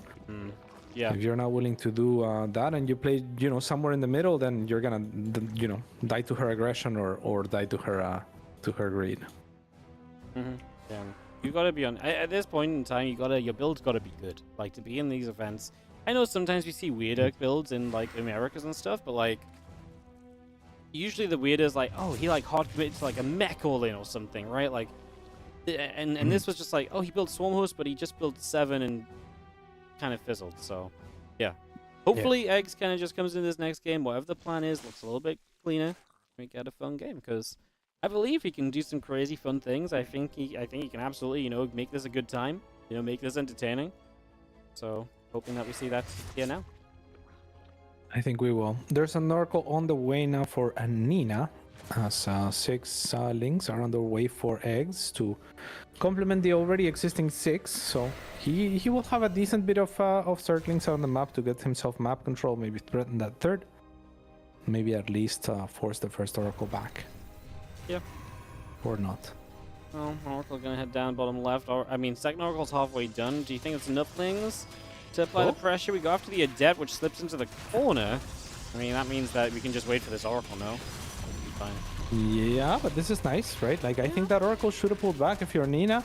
Speaker 2: Yeah.
Speaker 4: If you're not willing to do that and you play, you know, somewhere in the middle, then you're gonna, you know, die to her aggression or die to her greed.
Speaker 2: Yeah. You gotta be on... At this point in time, your build's gotta be good. Like, to be in these events... I know sometimes we see weirder builds in, like, Americas and stuff, but, like... Usually the weird is like, oh, he like hard committed to like a mech all in or something, right? Like, and this was just like, oh, he built Swarm Host, but he just built 7 and kind of fizzled. So, yeah. Hopefully, Eggs kind of just comes in this next game. Whatever the plan is, looks a little bit cleaner. We get a fun game because I believe he can do some crazy fun things. I think he can absolutely, you know, make this a good time. You know, make this entertaining. So, hoping that we see that here now.
Speaker 4: I think we will. There's an oracle on the way now for Nina, as 6 links are on the way for Eggs to complement the already existing 6. So he will have a decent bit of circlings on the map to get himself map control, maybe threaten that third, maybe at least force the first oracle back.
Speaker 2: Yeah.
Speaker 4: Or not.
Speaker 2: Well, Oracle gonna head down bottom left. Or I mean, second Oracle's halfway done. Do you think it's enough things to apply the pressure? We go after the Adept, which slips into the corner. I mean, that means that we can just wait for this Oracle now. Fine.
Speaker 4: Yeah, but this is nice, right? Like, I think that Oracle should have pulled back if you're Nina,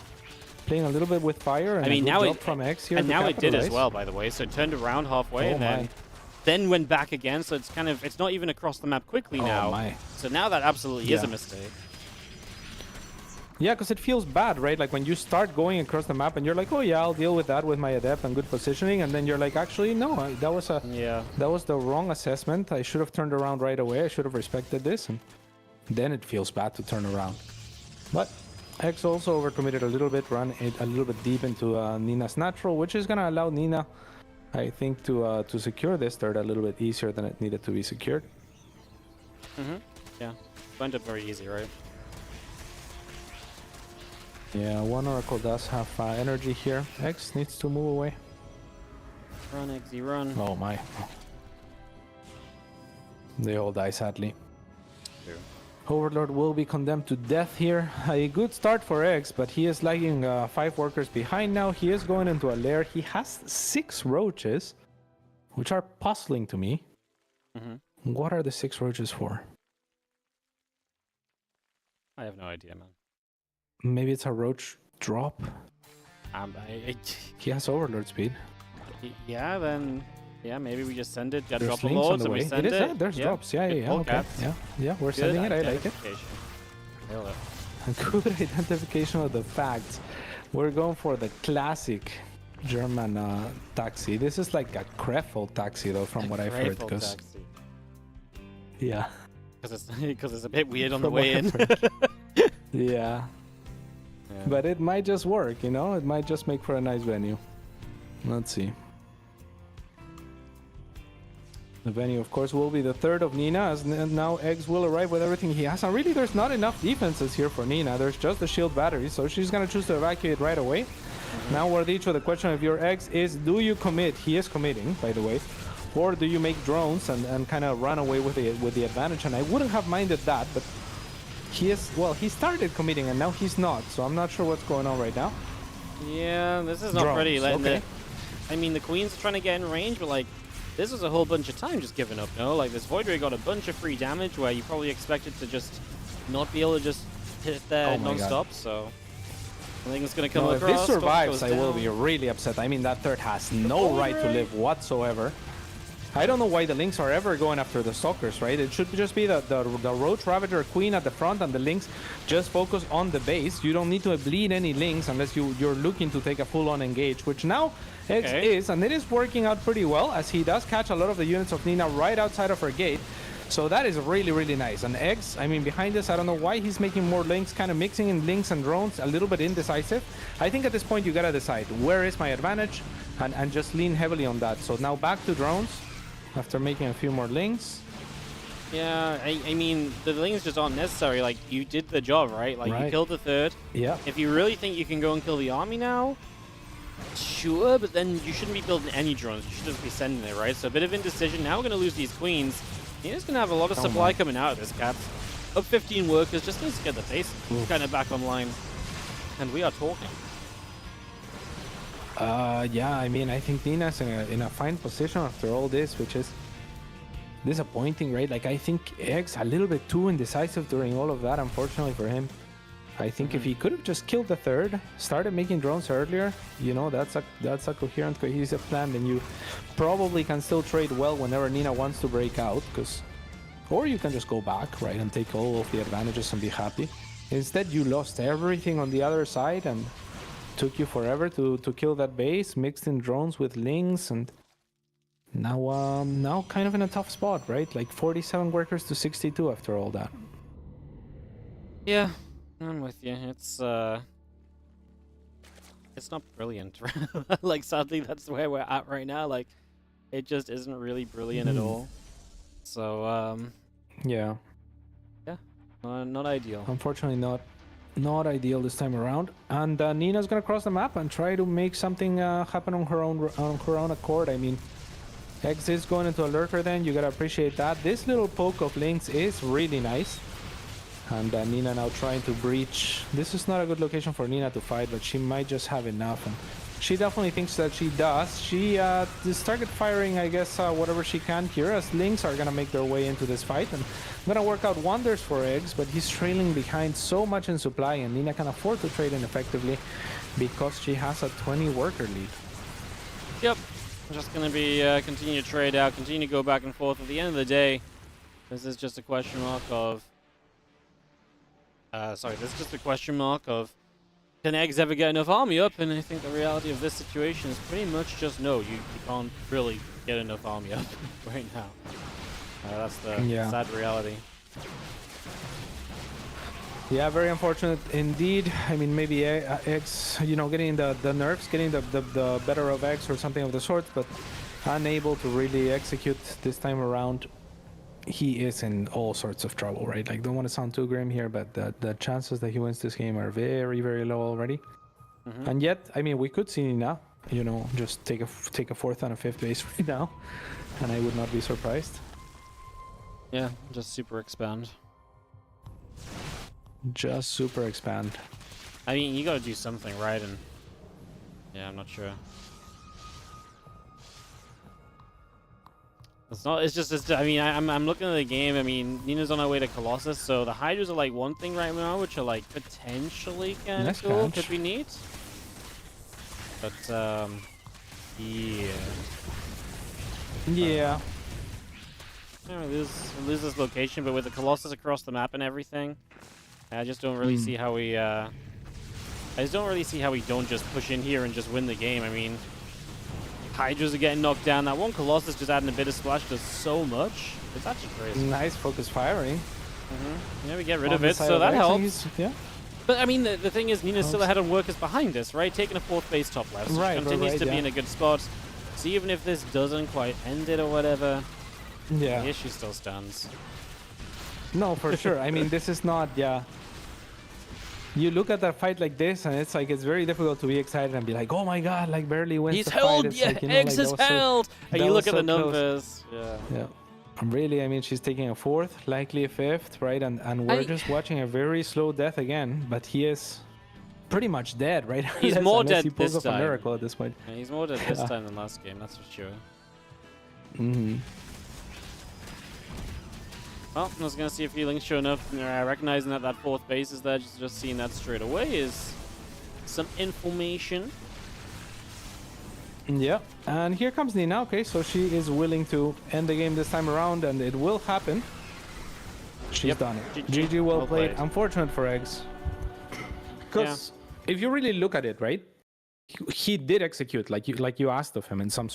Speaker 4: playing a little bit with fire. And
Speaker 2: I mean,
Speaker 4: a good
Speaker 2: now
Speaker 4: job from X here.
Speaker 2: and
Speaker 4: to
Speaker 2: now it did as
Speaker 4: capitalize.
Speaker 2: well, by the way. So it turned around halfway and then went back again. So it's kind of, it's not even across the map quickly now.
Speaker 4: My.
Speaker 2: So now that absolutely is a mistake.
Speaker 4: Yeah, because it feels bad, right? Like when you start going across the map and you're like, oh yeah, I'll deal with that with my Adept and good positioning, and then you're like, actually, no, that was the wrong assessment. I should have turned around right away. I should have respected this, and then it feels bad to turn around. But X also overcommitted a little bit, ran it a little bit deep into Nina's natural, which is gonna allow Nina, I think, to secure this third a little bit easier than it needed to be secured.
Speaker 2: Yeah, went up very easy, right?
Speaker 4: Yeah, one Oracle does have energy here. X needs to move away.
Speaker 2: Run, XZ, run.
Speaker 4: Oh my. They all die, sadly. Overlord will be condemned to death here. A good start for X, but he is lagging 5 workers behind now. He is going into a lair. He has 6 roaches, which are puzzling to me. What are the 6 roaches for?
Speaker 2: I have no idea, man.
Speaker 4: Maybe it's a roach drop. He has Overlord speed.
Speaker 2: Yeah, then... Yeah, maybe we just send it. Got
Speaker 4: There's
Speaker 2: drop the
Speaker 4: links on
Speaker 2: loads
Speaker 4: the
Speaker 2: and we
Speaker 4: way.
Speaker 2: send
Speaker 4: It is,
Speaker 2: it.
Speaker 4: yeah, there's drops. Yeah,
Speaker 2: Good
Speaker 4: yeah,
Speaker 2: pull,
Speaker 4: okay.
Speaker 2: Cats.
Speaker 4: Yeah, we're
Speaker 2: Good
Speaker 4: sending it. I like it.
Speaker 2: identification. Nailed it.
Speaker 4: Good identification of the facts. We're going for the classic German taxi. This is like a Krefeld taxi, though, from what I've heard. Because yeah,
Speaker 2: because it's a bit weird on the
Speaker 4: From
Speaker 2: way
Speaker 4: what
Speaker 2: in.
Speaker 4: I've heard. Yeah, but it might just work. You know, it might just make for a nice venue. Let's see. The venue, of course, will be the 3rd of Nina, as now Eggs will arrive with everything he has. And really, there's not enough defenses here for Nina. There's just the shield battery, so she's going to choose to evacuate right away. Now, Wardicho, the question of your Eggs is, do you commit? He is committing, by the way. Or do you make drones and kind of run away with the advantage? And I wouldn't have minded that, but he is, well, he started committing and now he's not. So I'm not sure what's going on right now.
Speaker 2: Yeah, this is not
Speaker 4: Drones,
Speaker 2: pretty.
Speaker 4: okay.
Speaker 2: I mean, the Queen's trying to get in range, but like, this is a whole bunch of time just giving up, no? Like, this Void Ray got a bunch of free damage where you probably expected to just not be able to just hit that non-stop, so... I think it's going to come across.
Speaker 4: If this survives,
Speaker 2: goes
Speaker 4: I will
Speaker 2: down.
Speaker 4: be really upset. I mean, that 3rd has no right to live whatsoever. I don't know why the Lynx are ever going after the Stalkers, right? It should just be the Roach Ravager Queen at the front and the Lynx just focus on the base. You don't need to bleed any Lynx unless you're looking to take a full-on engage, which now X is, and it is working out pretty well as he does catch a lot of the units of Nina right outside of her gate. So that is really, really nice. And Eggs, I mean, behind this, I don't know why he's making more links, kind of mixing in links and drones, a little bit indecisive. I think at this point, you got to decide, where is my advantage? And just lean heavily on that. So now back to drones, after making a few more links.
Speaker 2: Yeah, I mean, the links just aren't necessary. Like, you did the job, right? Like, you killed the 3rd.
Speaker 4: Yeah.
Speaker 2: If you really think you can go and kill the army now, sure, but then you shouldn't be building any drones. You should just be sending it, right? So a bit of indecision. Now we're going to lose these Queens. He's going to have a lot of supply coming out of this, Cats. Up 15 workers, just needs to get the base kind of back online. And we are talking.
Speaker 4: Yeah, I mean, I think Nina's in a fine position after all this, which is disappointing, right? Like, I think Eggs a little bit too indecisive during all of that, unfortunately for him. I think if he could have just killed the 3rd, started making drones earlier, you know, that's a coherent, cohesive plan, then you probably can still trade well whenever Nina wants to break out, or you can just go back, right, and take all of the advantages and be happy. Instead, you lost everything on the other side and took you forever to kill that base, mixed in drones with Lynx, and now kind of in a tough spot, right? Like 47 workers to 62 after all that.
Speaker 2: Yeah. I'm with you. It's not brilliant. Like, sadly, that's where we're at right now. Like, it just isn't really brilliant at all. So,
Speaker 4: yeah,
Speaker 2: not ideal.
Speaker 4: Unfortunately, not ideal this time around. And Nina's gonna cross the map and try to make something happen on her own accord. I mean, X is going into a lurker. Then you gotta appreciate that. This little poke of Lynx is really nice. And Nina now trying to breach. This is not a good location for Nina to fight, but she might just have enough. And she definitely thinks that she does. She is target firing, I guess, whatever she can here, as Lynx are going to make their way into this fight. And going to work out wonders for Eggs, but he's trailing behind so much in supply, and Nina can afford to trade in effectively because she has a 20 worker lead.
Speaker 2: Yep. Just going to be continue to trade out, continue to go back and forth. At the end of the day, this is just a question mark of... this is just a question mark of, can Eggs ever get enough army up? And I think the reality of this situation is pretty much just no, you can't really get enough army up right now. That's the sad reality.
Speaker 4: Yeah, very unfortunate indeed. I mean, maybe Eggs, you know, getting the nerfs, getting the better of Eggs or something of the sort, but unable to really execute this time around. He is in all sorts of trouble, right? Like, don't want to sound too grim here, but the chances that he wins this game are very, very low already. And yet, I mean, we could see Nina, you know, just take a 4th and a 5th base right now, and I would not be surprised.
Speaker 2: Yeah, just super expand.
Speaker 4: Just super expand.
Speaker 2: I mean, you gotta do something, right? And yeah, I'm not sure. It's not. It's just. It's, I mean, I'm looking at the game. I mean, Nina's on her way to Colossus, so the Hydras are like one thing right now, which are like potentially kind of
Speaker 4: Nice
Speaker 2: cool.
Speaker 4: catch.
Speaker 2: Could be neat. But yeah.
Speaker 4: Yeah.
Speaker 2: Yeah, we lose this location, but with the Colossus across the map and everything, I just don't really see how we. I just don't really see how we don't just push in here and just win the game. I mean, Hydras are getting knocked down. That one Colossus just adding a bit of splash does so much. It's actually crazy.
Speaker 4: Nice focus firing.
Speaker 2: Yeah, we get rid
Speaker 4: On
Speaker 2: of
Speaker 4: the
Speaker 2: it,
Speaker 4: side
Speaker 2: so
Speaker 4: of
Speaker 2: that
Speaker 4: X, and
Speaker 2: helps.
Speaker 4: he's- Yeah.
Speaker 2: But I mean, the thing is, Nina's still ahead on workers behind us, right? Taking a 4th base top left. So
Speaker 4: Right,
Speaker 2: she continues
Speaker 4: right,
Speaker 2: to be
Speaker 4: yeah.
Speaker 2: in a good spot. So even if this doesn't quite end it or whatever,
Speaker 4: Yeah.
Speaker 2: the issue still stands.
Speaker 4: No, for sure. I mean, this is not, yeah. You look at that fight like this, and it's like, it's very difficult to be excited and be like, oh my god, like barely wins
Speaker 2: He's
Speaker 4: the
Speaker 2: held,
Speaker 4: fight. It's
Speaker 2: yeah,
Speaker 4: like, you know,
Speaker 2: Eggs
Speaker 4: like,
Speaker 2: is
Speaker 4: that was so-
Speaker 2: held! And
Speaker 4: that
Speaker 2: you
Speaker 4: was
Speaker 2: look at
Speaker 4: so
Speaker 2: the
Speaker 4: close.
Speaker 2: numbers. Yeah.
Speaker 4: Yeah. Really, I mean, she's taking a 4th, likely a 5th, right? And we're just watching a very slow death again, but he is pretty much dead, right?
Speaker 2: He's
Speaker 4: Unless-
Speaker 2: more
Speaker 4: unless
Speaker 2: dead
Speaker 4: he pulls
Speaker 2: this
Speaker 4: off a
Speaker 2: time.
Speaker 4: miracle at this point.
Speaker 2: Yeah, he's more dead this time than last game, that's for sure. Well, I was going to see if healing's showing up. Recognizing that that 4th base is there, just seeing that straight away is some information.
Speaker 4: Yeah, and here comes Nina. Okay, so she is willing to end the game this time around, and it will happen. She's
Speaker 2: Yep.
Speaker 4: done it.
Speaker 2: GG.
Speaker 4: GG, well
Speaker 2: Well
Speaker 4: played.
Speaker 2: played.
Speaker 4: Unfortunate for Eggs. Because if you really look at it, right, he did execute like you asked of him in some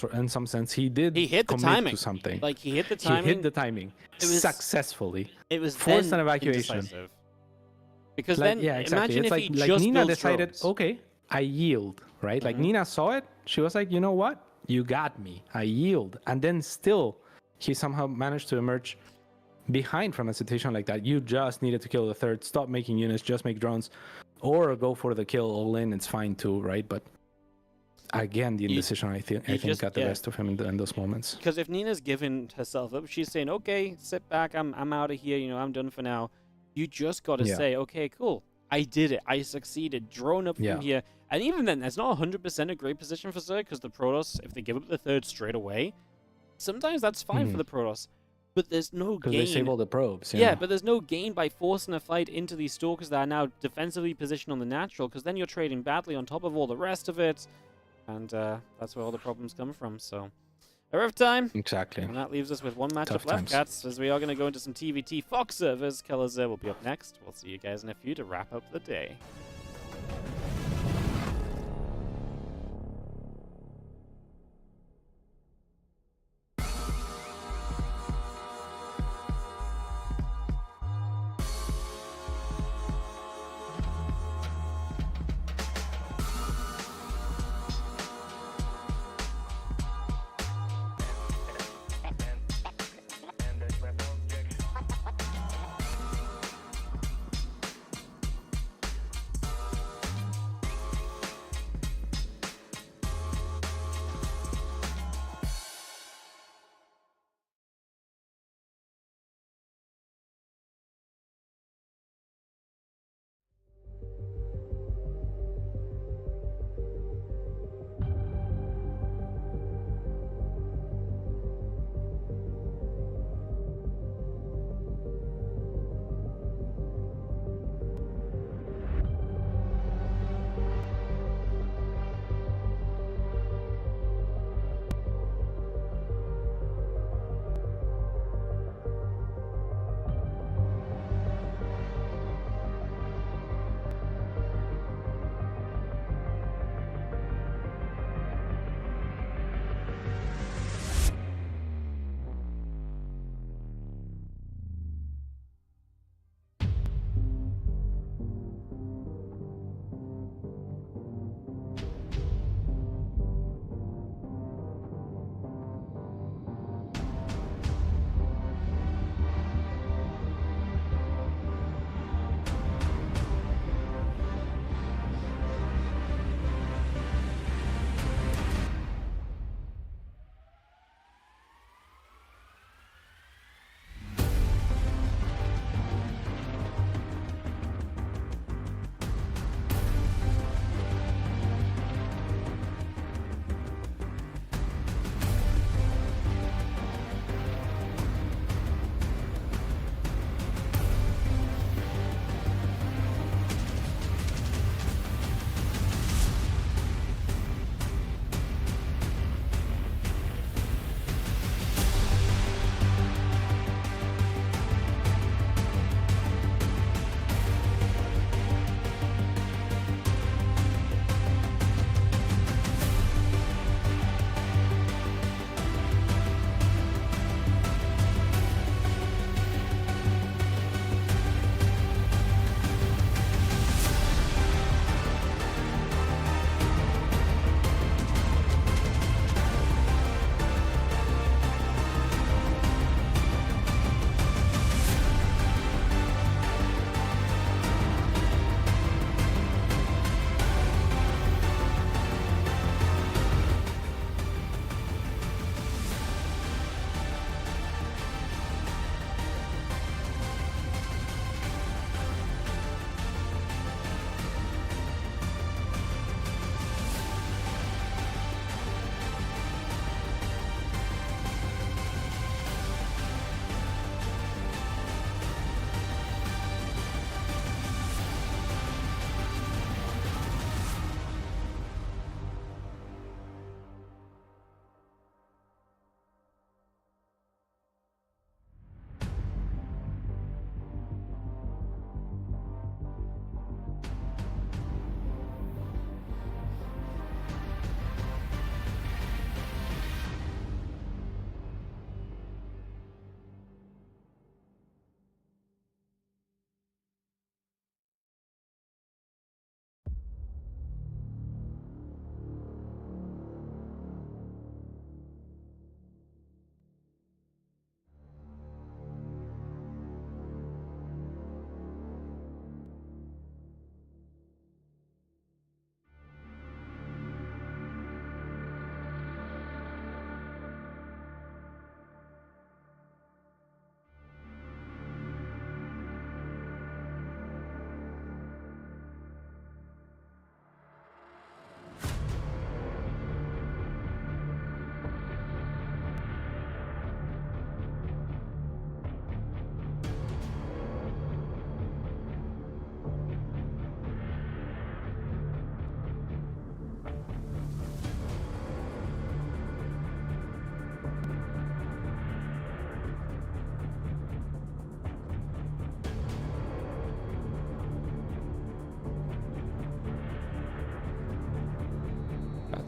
Speaker 4: sense. He did.
Speaker 2: He hit the
Speaker 4: commit
Speaker 2: timing.
Speaker 4: to something.
Speaker 2: Like, he hit the
Speaker 4: He
Speaker 2: timing.
Speaker 4: hit the timing
Speaker 2: It was-
Speaker 4: successfully.
Speaker 2: It was
Speaker 4: forced
Speaker 2: then
Speaker 4: an evacuation.
Speaker 2: indecisive. Because
Speaker 4: Like,
Speaker 2: then,
Speaker 4: yeah, exactly.
Speaker 2: imagine
Speaker 4: It's
Speaker 2: if
Speaker 4: like,
Speaker 2: he
Speaker 4: like
Speaker 2: just
Speaker 4: Nina
Speaker 2: builds
Speaker 4: decided,
Speaker 2: drones.
Speaker 4: okay, I yield, right? Like Nina saw it. She was like, you know what? You got me. I yield. And then still, he somehow managed to emerge behind from a situation like that. You just needed to kill the 3rd. Stop making units. Just make drones. Or go for the kill all in. It's fine too, right? But again, the indecision, I think
Speaker 2: just-
Speaker 4: got the
Speaker 2: yeah.
Speaker 4: best of him in those moments.
Speaker 2: Because if Nina's given herself up, she's saying, okay, sit back, I'm out of here, you know, I'm done for now. You just got to
Speaker 4: Yeah.
Speaker 2: say, okay, cool, I did it, I succeeded, drone up
Speaker 4: Yeah.
Speaker 2: from here. And even then, that's not 100% a great position for Zerg, because the Protoss, if they give up the 3rd straight away, sometimes that's fine for the Protoss. But there's no
Speaker 4: Because
Speaker 2: gain.
Speaker 4: they save all the probes.
Speaker 2: Yeah, but there's no gain by forcing a fight into these Stalkers that are now defensively positioned on the natural, because then you're trading badly on top of all the rest of it. And that's where all the problems come from. So, Erev time.
Speaker 4: Exactly.
Speaker 2: And that leaves us with one matchup
Speaker 4: Tough
Speaker 2: left,
Speaker 4: times.
Speaker 2: cats, as we are going to go into some TVT Fox servers. kelor will be up next. We'll see you guys in a few to wrap up the day.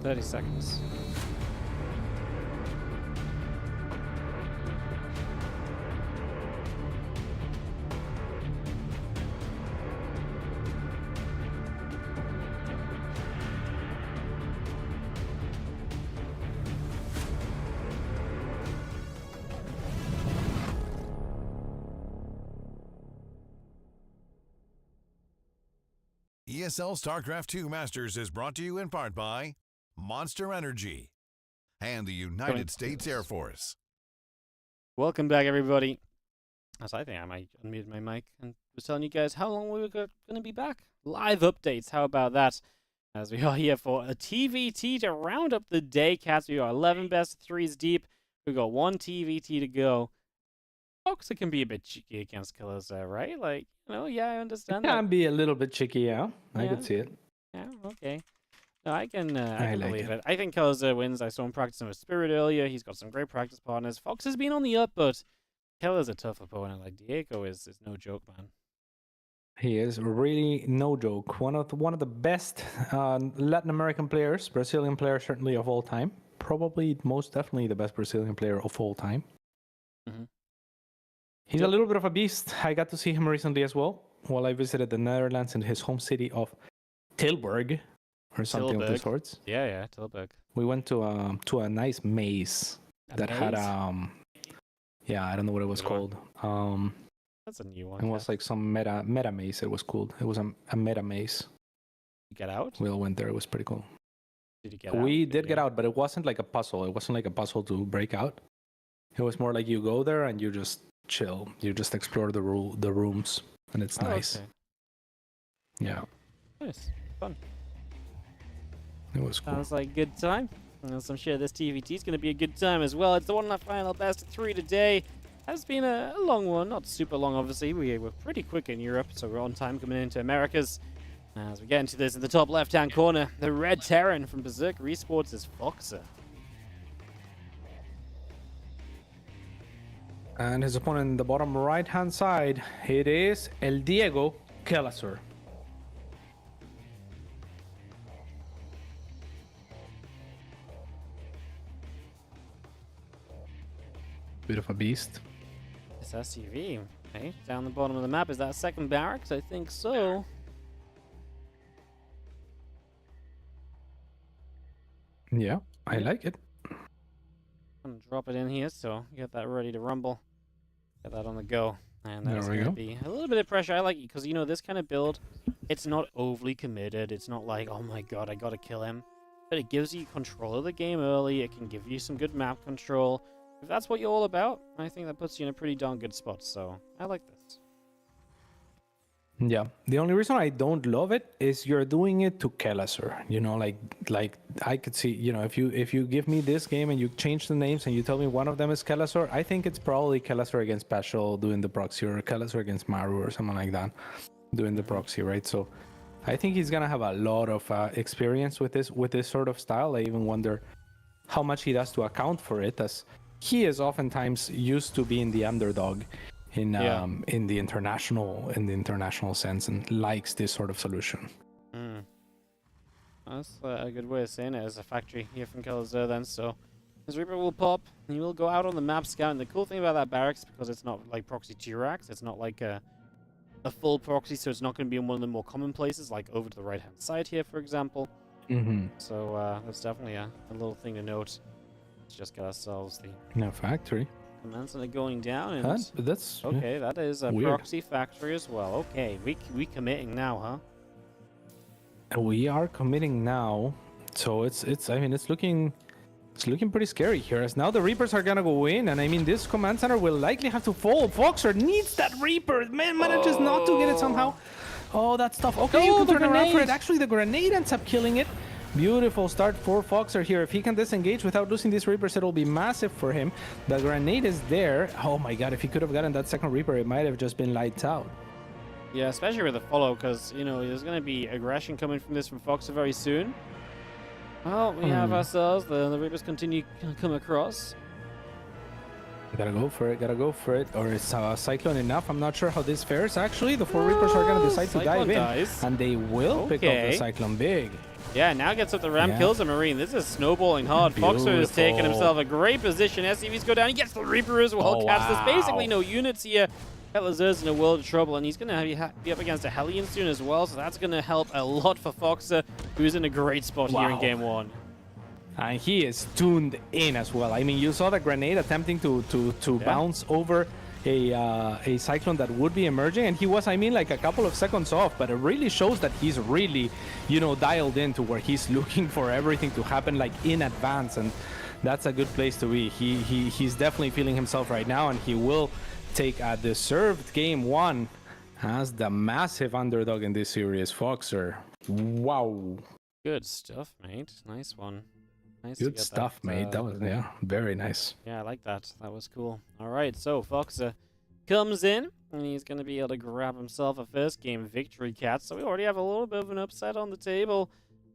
Speaker 2: 30 seconds.
Speaker 1: ESL StarCraft 2 Masters is brought to you in part by Monster Energy and the United States Air Force.
Speaker 2: Welcome back, everybody. As I think I might unmute my mic and was telling you guys how long we were going to be back. Live updates. How about that? As we are here for a TVT to round up the day, cats. We are 11 best of threes deep. We've got one TVT to go. Folks, it can be a bit cheeky against killers there, right? Like, you know, yeah, I understand
Speaker 4: It
Speaker 2: that.
Speaker 4: can be a little bit cheeky, yeah. I could see it.
Speaker 2: Yeah, okay. No, I can
Speaker 4: like
Speaker 2: believe
Speaker 4: it.
Speaker 2: it. I think Killers wins. I saw him practicing with Spirit earlier. He's got some great practice partners. Fox has been on the up, but Killer's a tough opponent. Like, Diego is no joke, man.
Speaker 4: He is really no joke. One of the best Latin American players, Brazilian player certainly of all time. Probably most definitely the best Brazilian player of all time.
Speaker 2: Mhm.
Speaker 4: He's a little bit of a beast. I got to see him recently as well while I visited the Netherlands in his home city of Tilburg or something of the
Speaker 2: Tilburg.
Speaker 4: sorts.
Speaker 2: Yeah, Tilburg.
Speaker 4: We went to a nice maze that had yeah, I don't know what it was
Speaker 2: Good
Speaker 4: called.
Speaker 2: That's a new one.
Speaker 4: It was like some meta maze. It was cool. It was a meta maze.
Speaker 2: You get out?
Speaker 4: We all went there. It was pretty cool.
Speaker 2: Did you get out?
Speaker 4: We did get out, but it wasn't like a puzzle. It wasn't like a puzzle to break out. It was more like you go there and you just chill. You just explore the rooms, and it's nice.
Speaker 2: Okay.
Speaker 4: Yeah,
Speaker 2: Nice. Fun.
Speaker 4: it was cool.
Speaker 2: Sounds like a good time. And I'm sure this TVT is going to be a good time as well. It's the one and a final best of three today. Has been a long one, not super long, obviously. We were pretty quick in Europe, so we're on time coming into Americas. As we get into this in the top left-hand corner, the Red Terran from Berserker Esports is Foxer.
Speaker 4: And his opponent in the bottom right-hand side, it is El Diego Kelor. Bit of a beast.
Speaker 2: It's SUV, okay? Down the bottom of the map. Is that second barracks? I think so.
Speaker 4: Yeah, I like it.
Speaker 2: I'm going to drop it in here, so get that ready to rumble. Get that on the go. And that's
Speaker 4: There we
Speaker 2: going to
Speaker 4: go.
Speaker 2: be a little bit of pressure. I like it because, you know, this kind of build, it's not overly committed. It's not like, oh my god, I got to kill him. But it gives you control of the game early. It can give you some good map control. If that's what you're all about, I think that puts you in a pretty darn good spot. So I like this.
Speaker 4: Yeah, the only reason I don't love it is you're doing it to Kelor. You know, like I could see, you know, if you give me this game and you change the names and you tell me one of them is Kelor, I think it's probably Kelor against Special doing the proxy, or Kelor against Maru or something like that doing the proxy, right? So I think he's gonna have a lot of experience with this sort of style. I even wonder how much he does to account for it, as he is oftentimes used to being the underdog in the international sense, and likes this sort of solution.
Speaker 2: That's a good way of saying it, as a factory here from Kelor then. So his Reaper will pop, and he will go out on the map scout. And the cool thing about that barracks, because it's not like proxy 2 racks, it's not like a full proxy, so it's not going to be in one of the more common places, like over to the right-hand side here, for example. So that's definitely a little thing to note. Let's just get ourselves the
Speaker 4: Factory.
Speaker 2: commands that are going down, and
Speaker 4: That's
Speaker 2: okay, that is a
Speaker 4: weird.
Speaker 2: proxy factory as well. Okay, we committing now, huh?
Speaker 4: We are committing now, so it's I mean it's looking pretty scary here, as now the Reapers are gonna go in, and I mean this command center will likely have to fall. Foxer needs that Reaper, man, manages not to get it somehow. Oh, that's tough. Okay, you can turn around for it. Actually, the grenade ends up killing it. Beautiful start for Foxer here. If he can disengage without losing these Reapers, it'll be massive for him. The grenade is there. Oh my god, if he could have gotten that second Reaper, it might have just been lights out.
Speaker 2: Yeah, especially with the follow, because, you know, there's going to be aggression coming from this from Foxer very soon. Well, we have ourselves, the Reapers continue to come across.
Speaker 4: Gotta go for it, or is Cyclone enough? I'm not sure how this fares, actually. The 4 Reapers are gonna decide to dive in, and they will pick up the Cyclone big.
Speaker 2: Yeah, now gets up the ram,
Speaker 4: Yeah.
Speaker 2: kills a Marine. This is snowballing hard. Foxer has taken
Speaker 4: Beautiful.
Speaker 2: himself a great position. SCVs go down. He gets the Reaper as well.
Speaker 4: Oh,
Speaker 2: Cats, there's
Speaker 4: wow.
Speaker 2: basically no units here. kelor's in a world of trouble, and he's going to be up against a Hellion soon as well, so that's going to help a lot for Foxer, who's in a great spot here in
Speaker 4: Wow.
Speaker 2: game 1.
Speaker 4: And he is tuned in as well. I mean, you saw the grenade attempting to bounce over a cyclone that would be emerging, and he was, I mean, like a couple of seconds off, but it really shows that he's really, you know, dialed in to where he's looking for everything to happen like in advance, and that's a good place to be. He's definitely feeling himself right now, and he will take a deserved game 1 as the massive underdog in this series. Foxer, wow.
Speaker 2: Good stuff, mate. Nice one. Nice to
Speaker 4: Good
Speaker 2: get
Speaker 4: stuff,
Speaker 2: that,
Speaker 4: mate. That was, yeah, very nice.
Speaker 2: Yeah, I like that. That was cool. All right, so Foxer comes in, and he's going to be able to grab himself a first game victory, Cats. So we already have a little bit of an upset on the table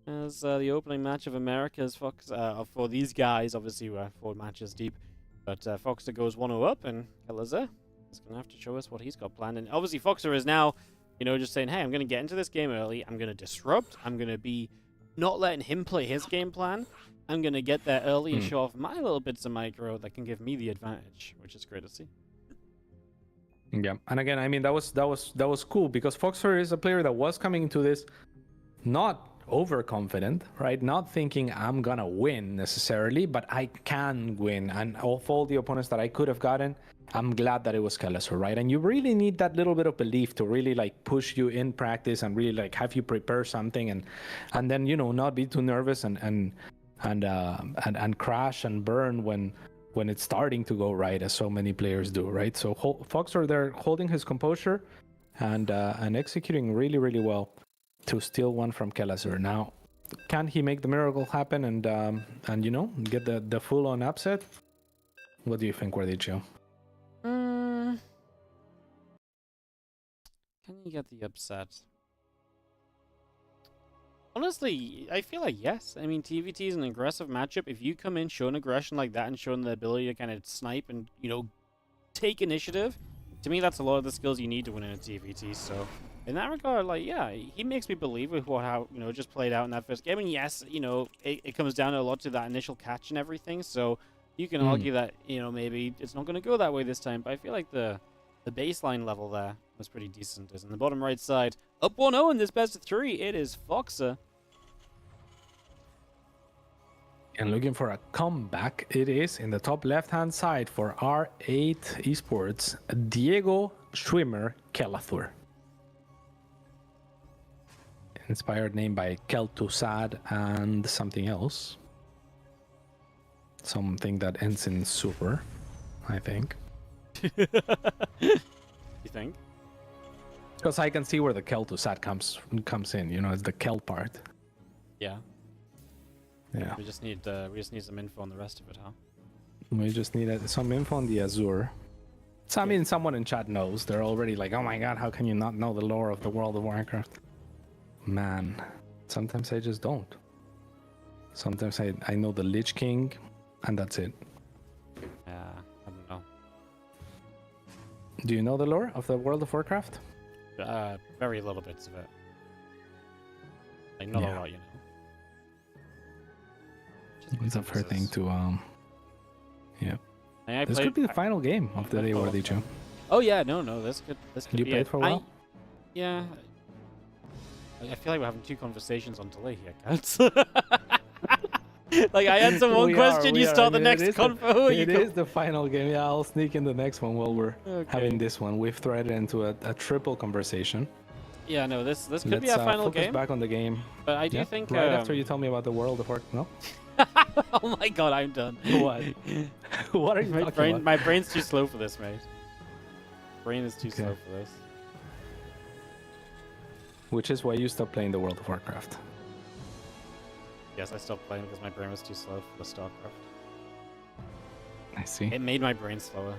Speaker 2: as the opening match of America's Fox for these guys. Obviously, we're 4 matches deep, but Foxer goes 1-0 up, and kelor is going to have to show us what he's got planned. And obviously, Foxer is now, you know, just saying, hey, I'm going to get into this game early. I'm going to disrupt. I'm going to be not letting him play his game plan. I'm going to get there early and show off my little bits of micro that can give me the advantage, which is great to see.
Speaker 4: Yeah, and again, I mean, that was cool because Foxer is a player that was coming into this not overconfident, right? Not thinking I'm gonna win necessarily, but I can win. And of all the opponents that I could have gotten, I'm glad that it was kelor, right? And you really need that little bit of belief to really like push you in practice and really like have you prepare something and then, you know, not be too nervous and crash and burn when it's starting to go right, as so many players do, right? So Foxer there holding his composure and executing really, really well to steal one from kelor. Now, can he make the miracle happen and you know, get the full-on upset? What do you think, Worthy?
Speaker 2: Can you get the upset? Honestly, I feel like yes. I mean, TVT is an aggressive matchup. If you come in showing aggression like that and showing the ability to kind of snipe and, you know, take initiative, to me, that's a lot of the skills you need to win in a TVT. So, in that regard, like, yeah, he makes me believe with how, you know, just played out in that first game. And yes, you know, it comes down a lot to that initial catch and everything. So, you can argue that, you know, maybe it's not going to go that way this time. But I feel like the baseline level there was pretty decent. Is in the bottom right side. Up 1-0 in this best of 3. It is Foxer.
Speaker 4: And looking for a comeback, it is in the top left-hand side for R8 Esports, Diego Schwimmer kelor. Inspired name by Keltusad and something else. Something that ends in super, I think.
Speaker 2: You think?
Speaker 4: Because I can see where the Keltusad comes in. You know, it's the Kel part.
Speaker 2: Yeah.
Speaker 4: Yeah.
Speaker 2: We just need some info on the rest of it, huh?
Speaker 4: We just need some info on the Azure. So I mean, someone in chat knows. They're already like, oh my god, how can you not know the lore of the World of Warcraft? Man, sometimes I just don't. Sometimes I know the Lich King, and that's it.
Speaker 2: Yeah, I don't know.
Speaker 4: Do you know the lore of the World of Warcraft?
Speaker 2: Very little bits of it. Like, not a lot, you know.
Speaker 4: It's a fair thing to, yeah.
Speaker 2: I
Speaker 4: This
Speaker 2: played,
Speaker 4: could be the final game of the day,
Speaker 2: Oh,
Speaker 4: Worthy Joe.
Speaker 2: Oh yeah, no, this could
Speaker 4: You
Speaker 2: be
Speaker 4: played
Speaker 2: it.
Speaker 4: for a while?
Speaker 2: Yeah. I feel like we're having 2 conversations on delay here, guys. Like, I answer one question, you start the next convo.
Speaker 4: It is the final game. Yeah, I'll sneak in the next one while we're having this one. We've threaded into a triple conversation.
Speaker 2: Yeah, no, this could be our final
Speaker 4: focus
Speaker 2: game.
Speaker 4: back on the game.
Speaker 2: But I do think
Speaker 4: right after you tell me about the World of Warcraft. No?
Speaker 2: Oh my god, I'm done.
Speaker 4: What? What are you talking about?
Speaker 2: My brain's too slow for this, mate. Brain is too slow for this.
Speaker 4: Which is why you stopped playing the World of Warcraft.
Speaker 2: Yes, I stopped playing because my brain was too slow for the StarCraft.
Speaker 4: I see.
Speaker 2: It made my brain slower.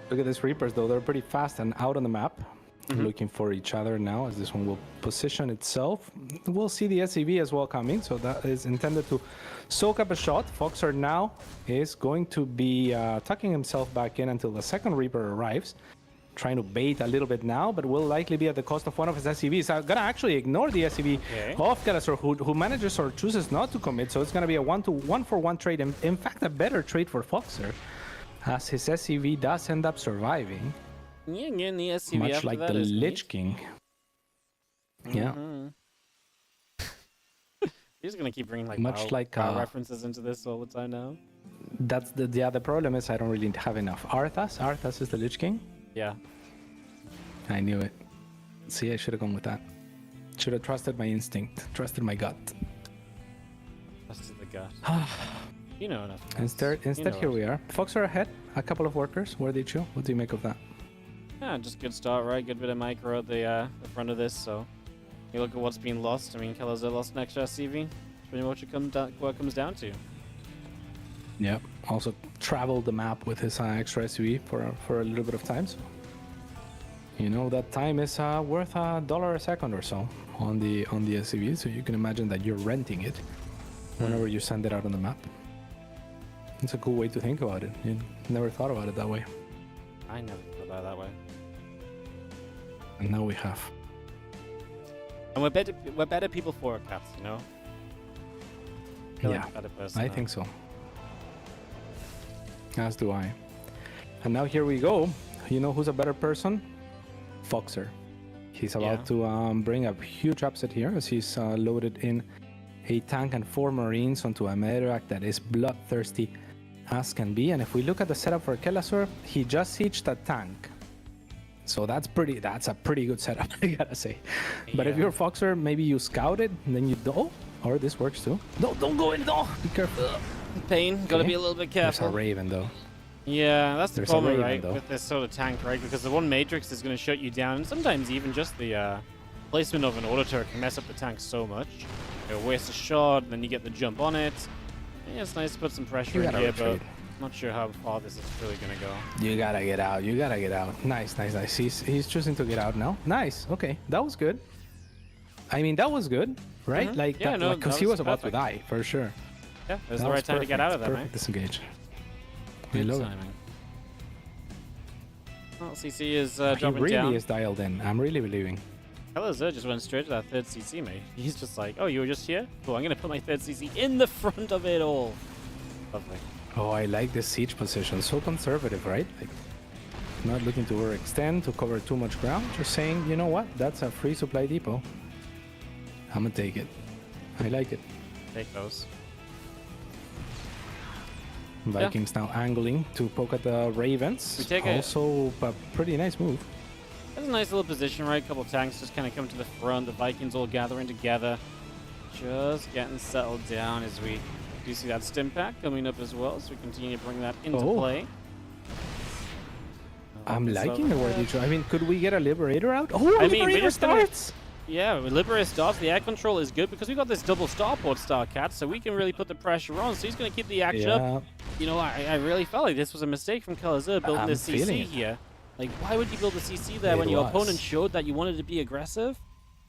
Speaker 4: Look at these Reapers, though. They're pretty fast and out on the map. Looking for each other now as this one will position itself. We'll see the SCV as well coming, so that is intended to soak up a shot. Foxer now is going to be tucking himself back in until the second Reaper arrives. trying to bait a little bit now, but will likely be at the cost of one of his SCVs. I'm gonna actually ignore the SCV of kelor, who manages or chooses not to commit, so it's gonna be a 1-for-1 trade. In fact, a better trade for Foxer, as his SCV does end up surviving.
Speaker 2: Yeah, getting the SCV
Speaker 4: much
Speaker 2: after
Speaker 4: like
Speaker 2: that
Speaker 4: the
Speaker 2: is
Speaker 4: Lich
Speaker 2: neat.
Speaker 4: King. Yeah.
Speaker 2: He's gonna keep bringing like
Speaker 4: Much like,
Speaker 2: WoW references into this all the time now.
Speaker 4: That's the problem is I don't really have enough. Arthas is the Lich King.
Speaker 2: Yeah.
Speaker 4: I knew it. See, I should have gone with that. Should have trusted my instinct, trusted my gut.
Speaker 2: Trusted the gut. You know enough.
Speaker 4: Instead, here we are. Fox are ahead. A couple of workers. Where did you? What do you make of that?
Speaker 2: Yeah, just good start, right? Good bit of micro at the front of this. So you look at what's being lost. I mean, kelor lost an extra SCV. That's pretty much what it comes down to.
Speaker 4: Yep. Also traveled the map with his extra SUV for a little bit of time. So you know that time is worth $1 a second or so on the SUV. So you can imagine that you're renting it whenever you send it out on the map. It's a cool way to think about it. You never thought about it that way.
Speaker 2: I never thought about it that way.
Speaker 4: And now we have.
Speaker 2: And we're better people for it, cats, you know?
Speaker 4: Yeah,
Speaker 2: Better person
Speaker 4: I
Speaker 2: now.
Speaker 4: think so. As do I. And now here we go. You know who's a better person? Foxer. He's about to bring a huge upset here as he's loaded in a tank and 4 Marines onto a medevac that is bloodthirsty as can be. And if we look at the setup for kelor, he just sieged a tank. So that's a pretty good setup, I gotta say. But if you're Foxer, maybe you scout it, and then you do. Or this works too. No, don't go in, no! Be careful.
Speaker 2: Pain, gotta be a little bit careful.
Speaker 4: There's a Raven though.
Speaker 2: Yeah, that's the
Speaker 4: There's a
Speaker 2: problem,
Speaker 4: Raven,
Speaker 2: right,
Speaker 4: though.
Speaker 2: with this sort of tank, right? Because the one Matrix is going to shut you down, and sometimes even just the placement of an auto turret can mess up the tank so much. You waste a shot, then you get the jump on it. Yeah, it's nice to put some pressure in here, but I'm not sure how far this is really going to go.
Speaker 4: You gotta get out. You gotta get out. Nice, nice, nice. He's choosing to get out now. Nice. Okay, that was good. I mean, that was good, right?
Speaker 2: Mhm.
Speaker 4: Like,
Speaker 2: Yeah, no,
Speaker 4: because
Speaker 2: that
Speaker 4: he
Speaker 2: was
Speaker 4: was about to
Speaker 2: perfect.
Speaker 4: die for sure.
Speaker 2: Yeah, it was
Speaker 4: That
Speaker 2: the right time to get out of there,
Speaker 4: perfect
Speaker 2: right?
Speaker 4: disengage. We
Speaker 2: Good
Speaker 4: love it.
Speaker 2: timing. Well, CC is
Speaker 4: He
Speaker 2: dropping
Speaker 4: really
Speaker 2: down.
Speaker 4: is dialed in. I'm really believing.
Speaker 2: kelor just went straight to that third CC, mate. He's just like, oh, you were just here? Cool, I'm going to put my third CC in the front of it all. Lovely.
Speaker 4: Oh, I like this siege position. So conservative, right? Like, not looking to overextend, to cover too much ground. Just saying, you know what? That's a free supply depot. I'm gonna take it. I like it.
Speaker 2: Take those.
Speaker 4: Vikings now angling to poke at the Ravens.
Speaker 2: We take
Speaker 4: also a pretty nice move.
Speaker 2: That's a nice little position, right? A couple tanks just kind of come to the front. The Vikings all gathering together. Just getting settled down as we do see that stim pack coming up as well. So we continue to bring that into play.
Speaker 4: I'm liking the word you chose. I mean, could we get a Liberator out? Oh,
Speaker 2: I mean,
Speaker 4: Liberator starts!
Speaker 2: Yeah, with Liberator starts, the air control is good because we got this double starport Starcat, so we can really put the pressure on. So he's going to keep the action up. You know, I really felt like this was a mistake from kelor building this CC here. Like, why would you build a CC there when your opponent showed that you wanted to be aggressive?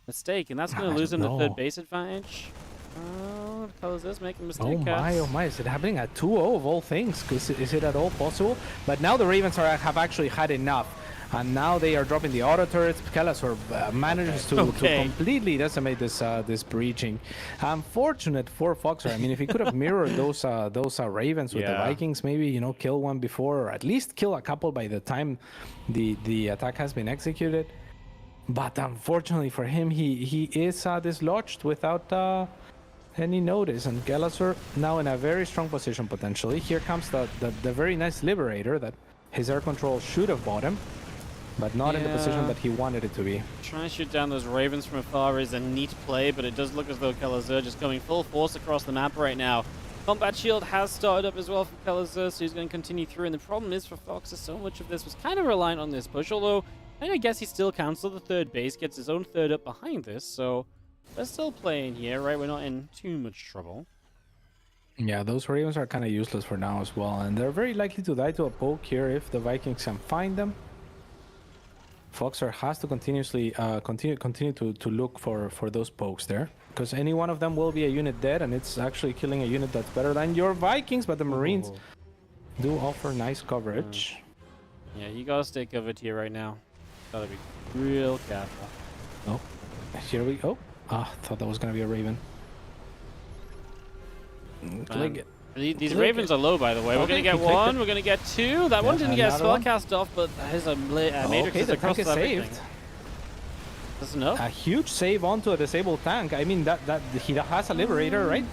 Speaker 2: Mistake, and that's going to lose him the third base advantage. Oh, kelor's making a mistake.
Speaker 4: Oh my, is it happening at 2-0 of all things? Is it at all possible? But now the Ravens have actually had enough. And now they are dropping the auto turrets. kelor manages to completely decimate this breaching. Unfortunate for Foxer. I mean, if he could have mirrored those Ravens with the Vikings, maybe, you know, kill one before, or at least kill a couple by the time the attack has been executed. But unfortunately for him, he is dislodged without any notice. And kelor now in a very strong position potentially. Here comes the very nice Liberator that his air control should have bought him. But not in the position that he wanted it to be.
Speaker 2: Trying to shoot down those Ravens from afar is a neat play, but it does look as though kelor just going full force across the map right now. Combat Shield has started up as well for kelor, so he's going to continue through. And the problem is for Fox is so much of this was kind of reliant on this push, although I guess he still counts to the third base, gets his own third up behind this, so they're still playing here, right? We're not in too much trouble.
Speaker 4: Yeah, those Ravens are kind of useless for now as well, and they're very likely to die to a poke here if the Vikings can find them. Foxer has to continuously continue to look for those pokes there, because any one of them will be a unit dead, and it's actually killing a unit that's better than your Vikings. But the Marines do offer nice coverage.
Speaker 2: Yeah, you gotta stay covered here right now. Gotta be real careful.
Speaker 4: Oh, here we go. Ah, thought that was gonna be a Raven. Click it.
Speaker 2: These Ravens are low, by the way. We're
Speaker 4: Okay,
Speaker 2: gonna get
Speaker 4: he clicked
Speaker 2: one.
Speaker 4: it.
Speaker 2: We're gonna get two. That one didn't get a
Speaker 4: another
Speaker 2: spell
Speaker 4: one.
Speaker 2: cast off, but there's a matrix
Speaker 4: Okay, the
Speaker 2: across
Speaker 4: tank is
Speaker 2: everything.
Speaker 4: saved.
Speaker 2: That's enough.
Speaker 4: A huge save onto a disabled tank. I mean, that he has a Liberator, right?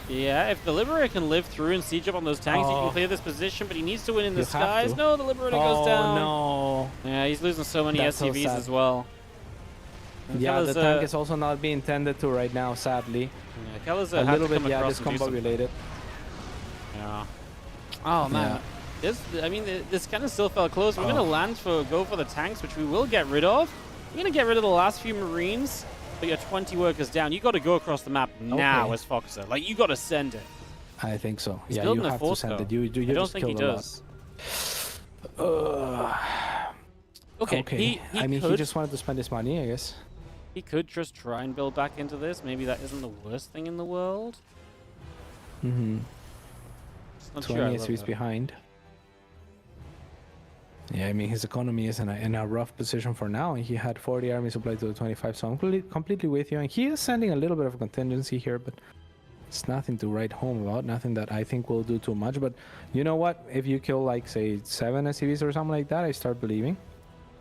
Speaker 2: Yeah, if the Liberator can live through and siege up on those tanks, he can
Speaker 4: Oh.
Speaker 2: clear this position, but he needs to win in the
Speaker 4: You have
Speaker 2: skies.
Speaker 4: to.
Speaker 2: No, the Liberator goes down.
Speaker 4: Oh,
Speaker 2: Yeah, he's losing so many
Speaker 4: That's so
Speaker 2: SCVs
Speaker 4: sad.
Speaker 2: as well. And
Speaker 4: no. Yeah, the
Speaker 2: Keller's,
Speaker 4: tank is also not being tended to right now, sadly.
Speaker 2: Yeah, Keller's
Speaker 4: A
Speaker 2: had
Speaker 4: little
Speaker 2: to
Speaker 4: bit,
Speaker 2: come
Speaker 4: yeah,
Speaker 2: across and do something.
Speaker 4: discombobulated.
Speaker 2: Yeah. Oh man, this kind of still felt close. We're
Speaker 4: Oh.
Speaker 2: gonna go for the tanks, which we will get rid of. We're gonna get rid of the last few Marines, but you're 20 workers down. You got to go across the map now,
Speaker 4: Okay.
Speaker 2: as Foxer. Like you got to send it.
Speaker 4: I think so.
Speaker 2: He's
Speaker 4: Yeah,
Speaker 2: building
Speaker 4: you
Speaker 2: a
Speaker 4: have to
Speaker 2: force,
Speaker 4: send
Speaker 2: though.
Speaker 4: it. You
Speaker 2: I don't
Speaker 4: just
Speaker 2: think he
Speaker 4: killed a lot.
Speaker 2: does.
Speaker 4: Okay.
Speaker 2: He
Speaker 4: I mean,
Speaker 2: could,
Speaker 4: he just wanted to spend his money, I guess.
Speaker 2: he could just try and build back into this. Maybe that isn't the worst thing in the world.
Speaker 4: Mm-hmm.
Speaker 2: Just not sure I
Speaker 4: 20
Speaker 2: love
Speaker 4: SCVs
Speaker 2: that.
Speaker 4: behind. Yeah, I mean, his economy is in a rough position for now. He had 40 army supply to the 25, so I'm completely with you. And he is sending a little bit of a contingency here, but it's nothing to write home about. Nothing that I think will do too much. But you know what? If you kill, like, say, 7 SCVs or something like that, I start believing.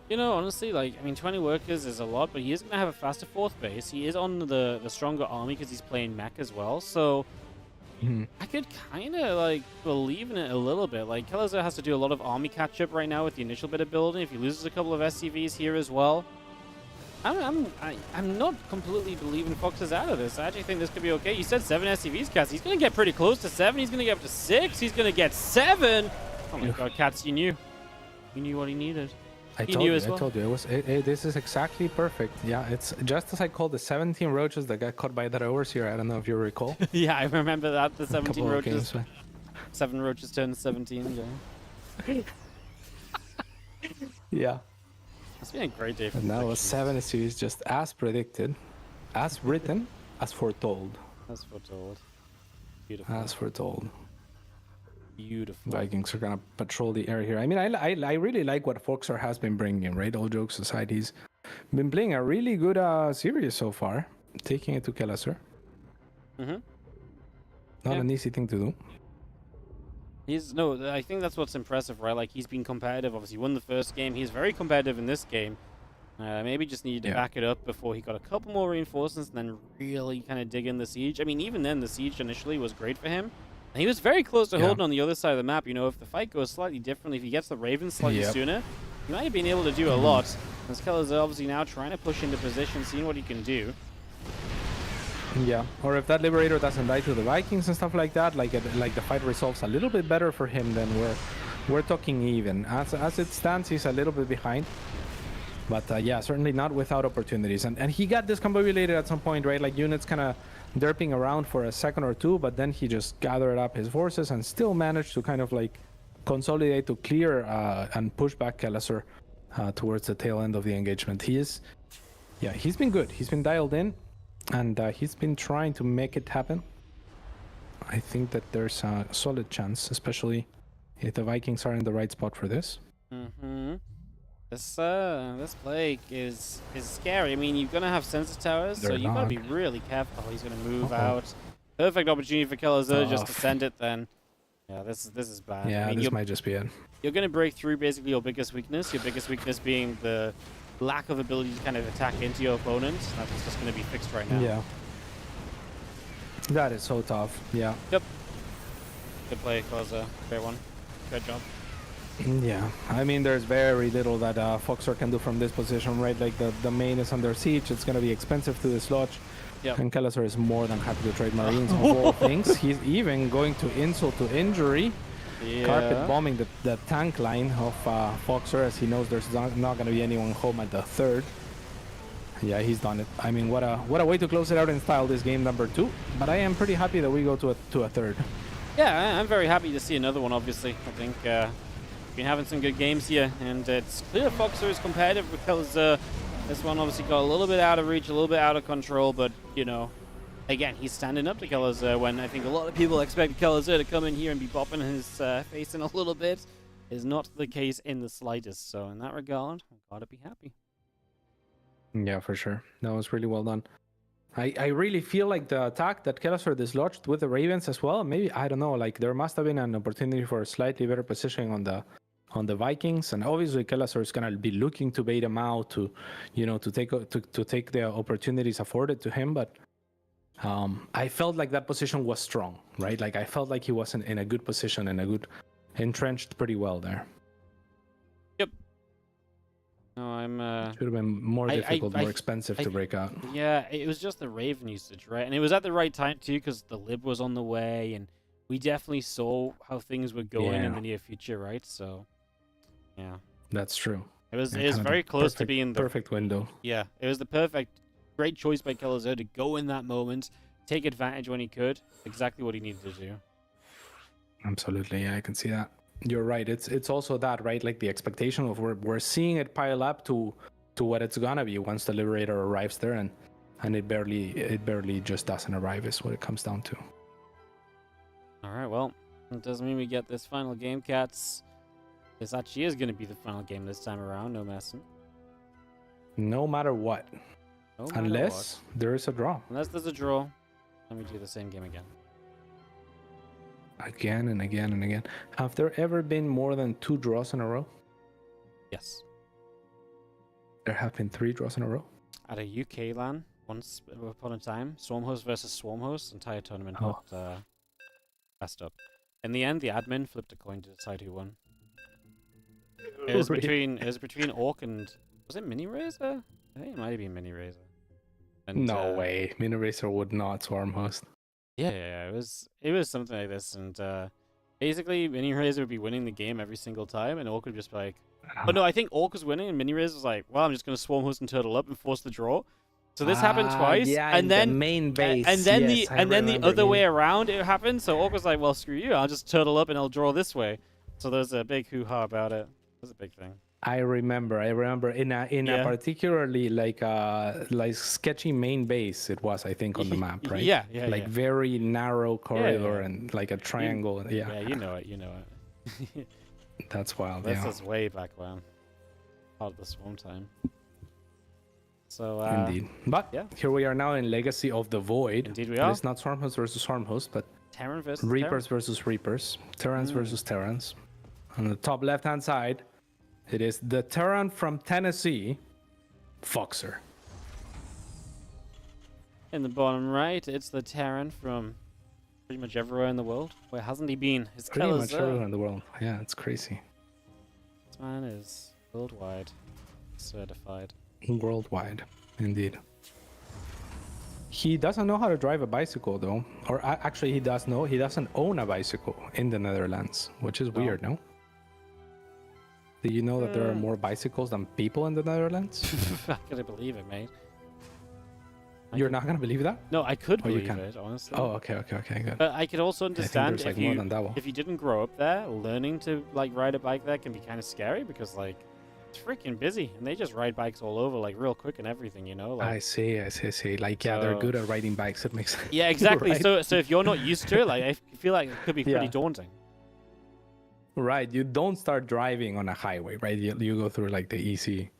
Speaker 2: You know, honestly, like, I mean, 20 workers is a lot, but he is going to have a faster fourth base. He is on the stronger army because he's playing mech as well, so
Speaker 4: Mhm.
Speaker 2: I could kind of, like, believe in it a little bit. Like, Kelazar has to do a lot of army catch-up right now with the initial bit of building. If he loses a couple of SCVs here as well, I'm not completely believing Fox is out of this. I actually think this could be okay. You said 7 SCVs, Cats. He's going to get pretty close to 7. He's going to get up to 6. He's going to get 7. Oh my god, Cats, you knew. You knew what he needed.
Speaker 4: I
Speaker 2: He
Speaker 4: told
Speaker 2: knew
Speaker 4: you,
Speaker 2: as well.
Speaker 4: I told you. This is exactly perfect. Yeah, it's just as I called the 17 roaches that got caught by that overseer. I don't know if you recall.
Speaker 2: Yeah, I remember that. The
Speaker 4: A
Speaker 2: 17
Speaker 4: couple of
Speaker 2: roaches.
Speaker 4: games,
Speaker 2: 7 roaches turned 17. Yeah.
Speaker 4: yeah.
Speaker 2: It's been a great day for
Speaker 4: And that was
Speaker 2: predictions.
Speaker 4: 7 SCVs just as predicted, as written, as foretold.
Speaker 2: That's foretold. Beautiful.
Speaker 4: As foretold.
Speaker 2: Beautiful.
Speaker 4: Vikings are gonna patrol the area here. I mean, I really like what Foxer has been bringing, right? All jokes aside, he's been playing a really good series so far, taking it to Kelazar.
Speaker 2: Mm-hmm.
Speaker 4: Not
Speaker 2: Yeah.
Speaker 4: an easy thing to do.
Speaker 2: I think that's what's impressive, right? Like, he's been competitive. Obviously, won the first game. He's very competitive in this game. Maybe just needed to
Speaker 4: Yeah.
Speaker 2: back it up before he got a couple more reinforcements and then really kind of dig in the siege. I mean, even then, the siege initially was great for him. And he was very close to
Speaker 4: Yeah.
Speaker 2: holding on the other side of the map. You know, if the fight goes slightly differently, if he gets the Ravens slightly
Speaker 4: Yep.
Speaker 2: sooner, he might have been able to do a lot. As Keller's obviously now trying to push into position, seeing what he can do.
Speaker 4: Yeah, or if that Liberator doesn't die to the Vikings and stuff like that, like the fight resolves a little bit better for him, then we're talking even. As it stands, he's a little bit behind. But yeah, certainly not without opportunities. And he got discombobulated at some point, right? Like units kind of derping around for a second or two, but then he just gathered up his forces and still managed to kind of like consolidate to clear and push back Kelazar towards the tail end of the engagement. He's been good. He's been dialed in, and he's been trying to make it happen. I think that there's a solid chance, especially if the Vikings are in the right spot for this.
Speaker 2: Mm-hmm. This plague is scary. I mean, you're gonna have sensor towers, so
Speaker 4: They're
Speaker 2: you gotta be
Speaker 4: not.
Speaker 2: really careful. He's gonna move
Speaker 4: Uh-oh.
Speaker 2: out. Perfect opportunity for Kelazar just to
Speaker 4: Tough.
Speaker 2: send it. Then, yeah, this is bad.
Speaker 4: Yeah,
Speaker 2: I mean,
Speaker 4: this might just be it.
Speaker 2: you're gonna break through basically your biggest weakness. Your biggest weakness being the lack of ability to kind of attack into your opponent. That's just gonna be fixed right now.
Speaker 4: Yeah. That is so tough. Yeah.
Speaker 2: Good play, Kelazar. Great one. Good job.
Speaker 4: Yeah. I mean, there's very little that Foxer can do from this position, right? Like the main is under siege. It's going to be expensive to dislodge.
Speaker 2: Yep.
Speaker 4: And Kelazar is more than happy to trade Marines of all things. He's even going to insult to injury, carpet bombing the tank line of Foxer, as he knows there's not going to be anyone home at the third. Yeah, he's done it. I mean, what a way to close it out in style, this game number 2. But I am pretty happy that we go to a third.
Speaker 2: Yeah, I'm very happy to see another one, obviously. I think been having some good games here, and it's clear Foxer is competitive because this one obviously got a little bit out of reach, a little bit out of control, but, you know, again, he's standing up to Kelazar when I think a lot of people expect Kelazar to come in here and be bopping his face in a little bit. is not the case in the slightest. So in that regard, I've got to be happy.
Speaker 4: Yeah, for sure. That was really well done. I really feel like the attack that kelor dislodged with the Ravens as well. Maybe, I don't know, like there must have been an opportunity for a slightly better positioning on the Vikings, and obviously kelor is gonna be looking to bait him out to, you know, to take the opportunities afforded to him. But I felt like that position was strong, right? Like I felt like he was in a good position and a good entrenched pretty well there.
Speaker 2: No, I'm.
Speaker 4: Should have been more difficult, more expensive to break out.
Speaker 2: Yeah, it was just the Raven usage, right? And it was at the right time too, because the Lib was on the way, and we definitely saw how things were going in the near future, right? So, yeah,
Speaker 4: that's true.
Speaker 2: It was very close to being the
Speaker 4: perfect window.
Speaker 2: Yeah, it was the great choice by kelor to go in that moment, take advantage when he could. Exactly what he needed to do.
Speaker 4: Absolutely, yeah, I can see that. You're right. It's also that, right? Like the expectation of we're seeing it pile up to what it's gonna be once the Liberator arrives there, and it barely just doesn't arrive is what it comes down to.
Speaker 2: All right, well, it doesn't mean we get this final game, cats. This actually is going to be the final game this time around. No messing.
Speaker 4: No matter what.
Speaker 2: No matter
Speaker 4: Unless there is a draw.
Speaker 2: Unless there's a draw, then we do the same game again.
Speaker 4: Again and again and again. Have there ever been more than 2 draws in a row?
Speaker 2: Yes.
Speaker 4: There have been 3 draws in a row?
Speaker 2: At a UK LAN, once upon a time, Swarmhost versus Swarmhost, entire tournament got messed up. In the end, the admin flipped a coin to decide who won. It was between Orc and... Was it Mini Razor? I think it might have been Mini Razor. And,
Speaker 4: no way. Mini Razor would not Swarmhost.
Speaker 2: Yeah, it was something like this, and basically Mini Razor would be winning the game every single time, and Orc would just be like, oh no, I think Orc was winning, and Mini Razor was like, well, I'm just gonna swarm host and turtle up and force the draw. So this happened twice,
Speaker 4: yeah,
Speaker 2: and then
Speaker 4: the main base,
Speaker 2: and then the other way around it happened. So Orc was like, well, screw you, I'll just turtle up and I'll draw this way. So there's a big hoo-ha about it. It was a big thing.
Speaker 4: I remember in a particularly like sketchy main base it was, I think, on the map, right?
Speaker 2: Yeah.
Speaker 4: Very narrow corridor and like a triangle.
Speaker 2: Yeah, you know it.
Speaker 4: That's wild.
Speaker 2: This is way back when. Part of the swarm time. So
Speaker 4: indeed. But here we are now in Legacy of the Void.
Speaker 2: Indeed we are.
Speaker 4: It's not Swarmhost versus Swarmhost, but
Speaker 2: Terran versus
Speaker 4: Reapers versus Reapers. Terrans versus Terrans. On the top left-hand side, it is the Terran from Tennessee, Foxer.
Speaker 2: In the bottom right, it's the Terran from pretty much everywhere in the world. Where hasn't he been? His
Speaker 4: pretty much everywhere in the world. Yeah, it's crazy.
Speaker 2: This man is worldwide certified.
Speaker 4: Worldwide, indeed. He doesn't know how to drive a bicycle, though. Or actually, he does know. He doesn't own a bicycle in the Netherlands, which is weird, no? Do you know that there are more bicycles than people in the Netherlands?
Speaker 2: I couldn't believe it, mate.
Speaker 4: You're not gonna believe that?
Speaker 2: No, I could believe it, honestly.
Speaker 4: Oh, okay, good.
Speaker 2: But I could also understand
Speaker 4: if
Speaker 2: you didn't grow up there, learning to like ride a bike there can be kind of scary because like it's freaking busy and they just ride bikes all over like real quick and everything, you know. Like,
Speaker 4: I see. Like they're good at riding bikes. It makes sense.
Speaker 2: Yeah, exactly.
Speaker 4: Right?
Speaker 2: So if you're not used to it, like I feel like it could be pretty daunting.
Speaker 4: Right, you don't start driving on a highway, right? You go through like the easy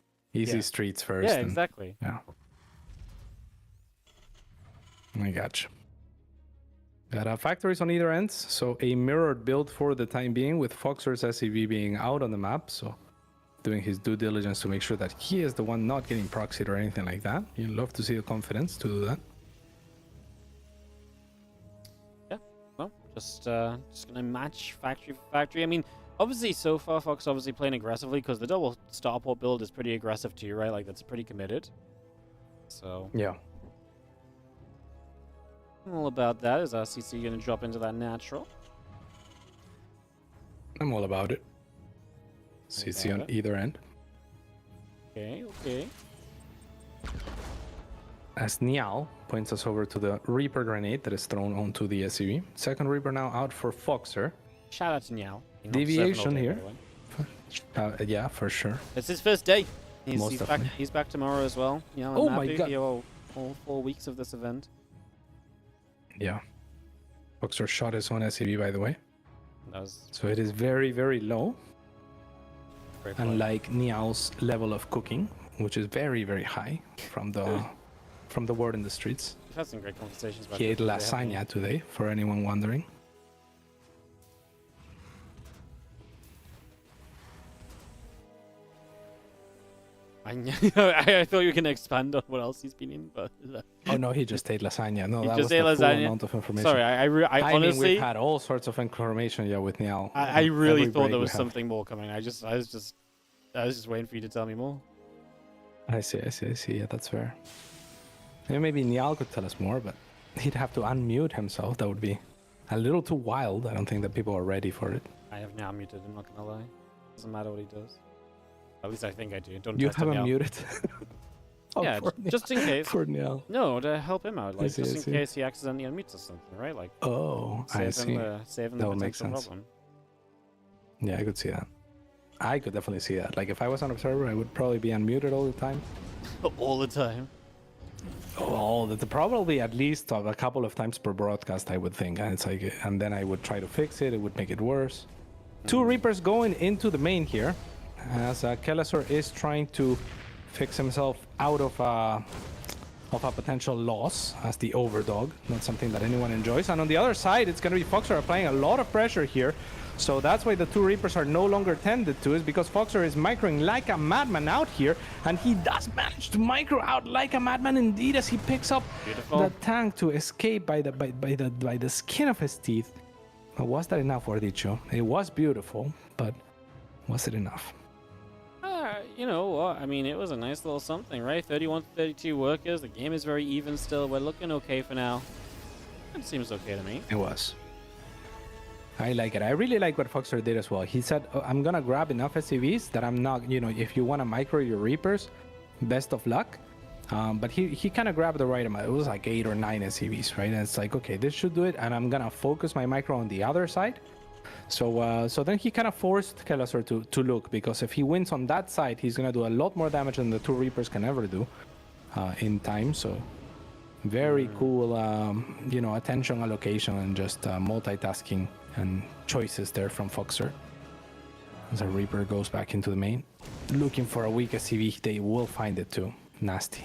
Speaker 4: streets first.
Speaker 2: Yeah, exactly.
Speaker 4: Yeah. I gotcha. Got factories on either ends, so a mirrored build for the time being, with Foxer's SCV being out on the map, so doing his due diligence to make sure that he is the one not getting proxied or anything like that. You'd love to see the confidence to do that.
Speaker 2: Well, just gonna match factory for factory. I mean, obviously so far Fox obviously playing aggressively because the double starport build is pretty aggressive too, right? Like that's pretty committed. So
Speaker 4: yeah,
Speaker 2: all about that. Is RCC gonna drop into that natural?
Speaker 4: I'm all about it. CC on either end.
Speaker 2: Okay.
Speaker 4: As Niall points us over to the Reaper grenade that is thrown onto the SCV. Second Reaper now out for Foxer.
Speaker 2: Shout out to Niall.
Speaker 4: Deviation here. Yeah, for sure.
Speaker 2: It's his first day. He's back tomorrow as well. Niall,
Speaker 4: oh my god.
Speaker 2: All 4 weeks of this event.
Speaker 4: Yeah. Foxer shot his own SCV, by the way.
Speaker 2: That was...
Speaker 4: So it is very, very low.
Speaker 2: Great play.
Speaker 4: unlike Niao's level of cooking, which is very, very high from the word in the streets.
Speaker 2: We've had some great conversations about
Speaker 4: He ate
Speaker 2: cooking today, haven't we?
Speaker 4: lasagna today, for anyone wondering.
Speaker 2: I thought you were going to expand on what else he's been in, but
Speaker 4: Oh no, he just ate lasagna. No,
Speaker 2: He
Speaker 4: that
Speaker 2: just
Speaker 4: was
Speaker 2: ate
Speaker 4: the full
Speaker 2: lasagna?
Speaker 4: amount of information.
Speaker 2: sorry, I
Speaker 4: I mean,
Speaker 2: honestly,
Speaker 4: we've had all sorts of information, yeah, with Niao.
Speaker 2: I really
Speaker 4: Every
Speaker 2: thought
Speaker 4: break
Speaker 2: there
Speaker 4: we
Speaker 2: was
Speaker 4: have.
Speaker 2: something more coming. I was just waiting for you to tell me more.
Speaker 4: I see. Yeah, that's fair. Yeah, maybe Niall could tell us more, but he'd have to unmute himself. That would be a little too wild. I don't think that people are ready for it.
Speaker 2: I have now muted. I'm not gonna lie. Doesn't matter what he does. At least I think I do. Don't
Speaker 4: You
Speaker 2: test
Speaker 4: have
Speaker 2: him
Speaker 4: him
Speaker 2: now.
Speaker 4: muted? Oh,
Speaker 2: Yeah,
Speaker 4: for
Speaker 2: just in case.
Speaker 4: For Niall.
Speaker 2: No, to help him out, like
Speaker 4: see,
Speaker 2: just
Speaker 4: I
Speaker 2: in
Speaker 4: see.
Speaker 2: case he accidentally unmutes or something, right? Like
Speaker 4: Oh, I see.
Speaker 2: saving
Speaker 4: That
Speaker 2: the
Speaker 4: would make
Speaker 2: potential
Speaker 4: sense.
Speaker 2: problem.
Speaker 4: Yeah, I could see that. I could definitely see that. Like, if I was on Observer, I would probably be unmuted all the time.
Speaker 2: All the time.
Speaker 4: Oh, probably at least a couple of times per broadcast, I would think. And it's like, and then I would try to fix it. It would make it worse. Two Reapers going into the main here, as Kelesor is trying to fix himself out of a potential loss as the overdog. Not something that anyone enjoys. And on the other side, it's going to be Foxer applying a lot of pressure here. So that's why the two Reapers are no longer tended to, is because Foxer is microing like a madman out here, and he does manage to micro out like a madman indeed as he picks up
Speaker 2: Beautiful.
Speaker 4: the tank to escape by the skin of his teeth. Was that enough, Ordicho? It was beautiful, but was it enough?
Speaker 2: You know what? I mean, it was a nice little something, right? 31 to 32 workers. The game is very even still. We're looking okay for now. It seems okay to me.
Speaker 4: It was. I like it. I really like what Foxer did as well. He said, oh, I'm going to grab enough SCVs that I'm not, if you want to micro your Reapers, best of luck. But he kind of grabbed the right amount. It was like 8 or 9 SCVs, right? And it's like, okay, this should do it. And I'm going to focus my micro on the other side. So then he kind of forced Kelesor to look, because if he wins on that side, he's going to do a lot more damage than the two Reapers can ever do in time. So very cool, attention allocation and just multitasking and choices there from Foxer. As a Reaper goes back into the main, looking for a weak SCV, they will find it too. Nasty.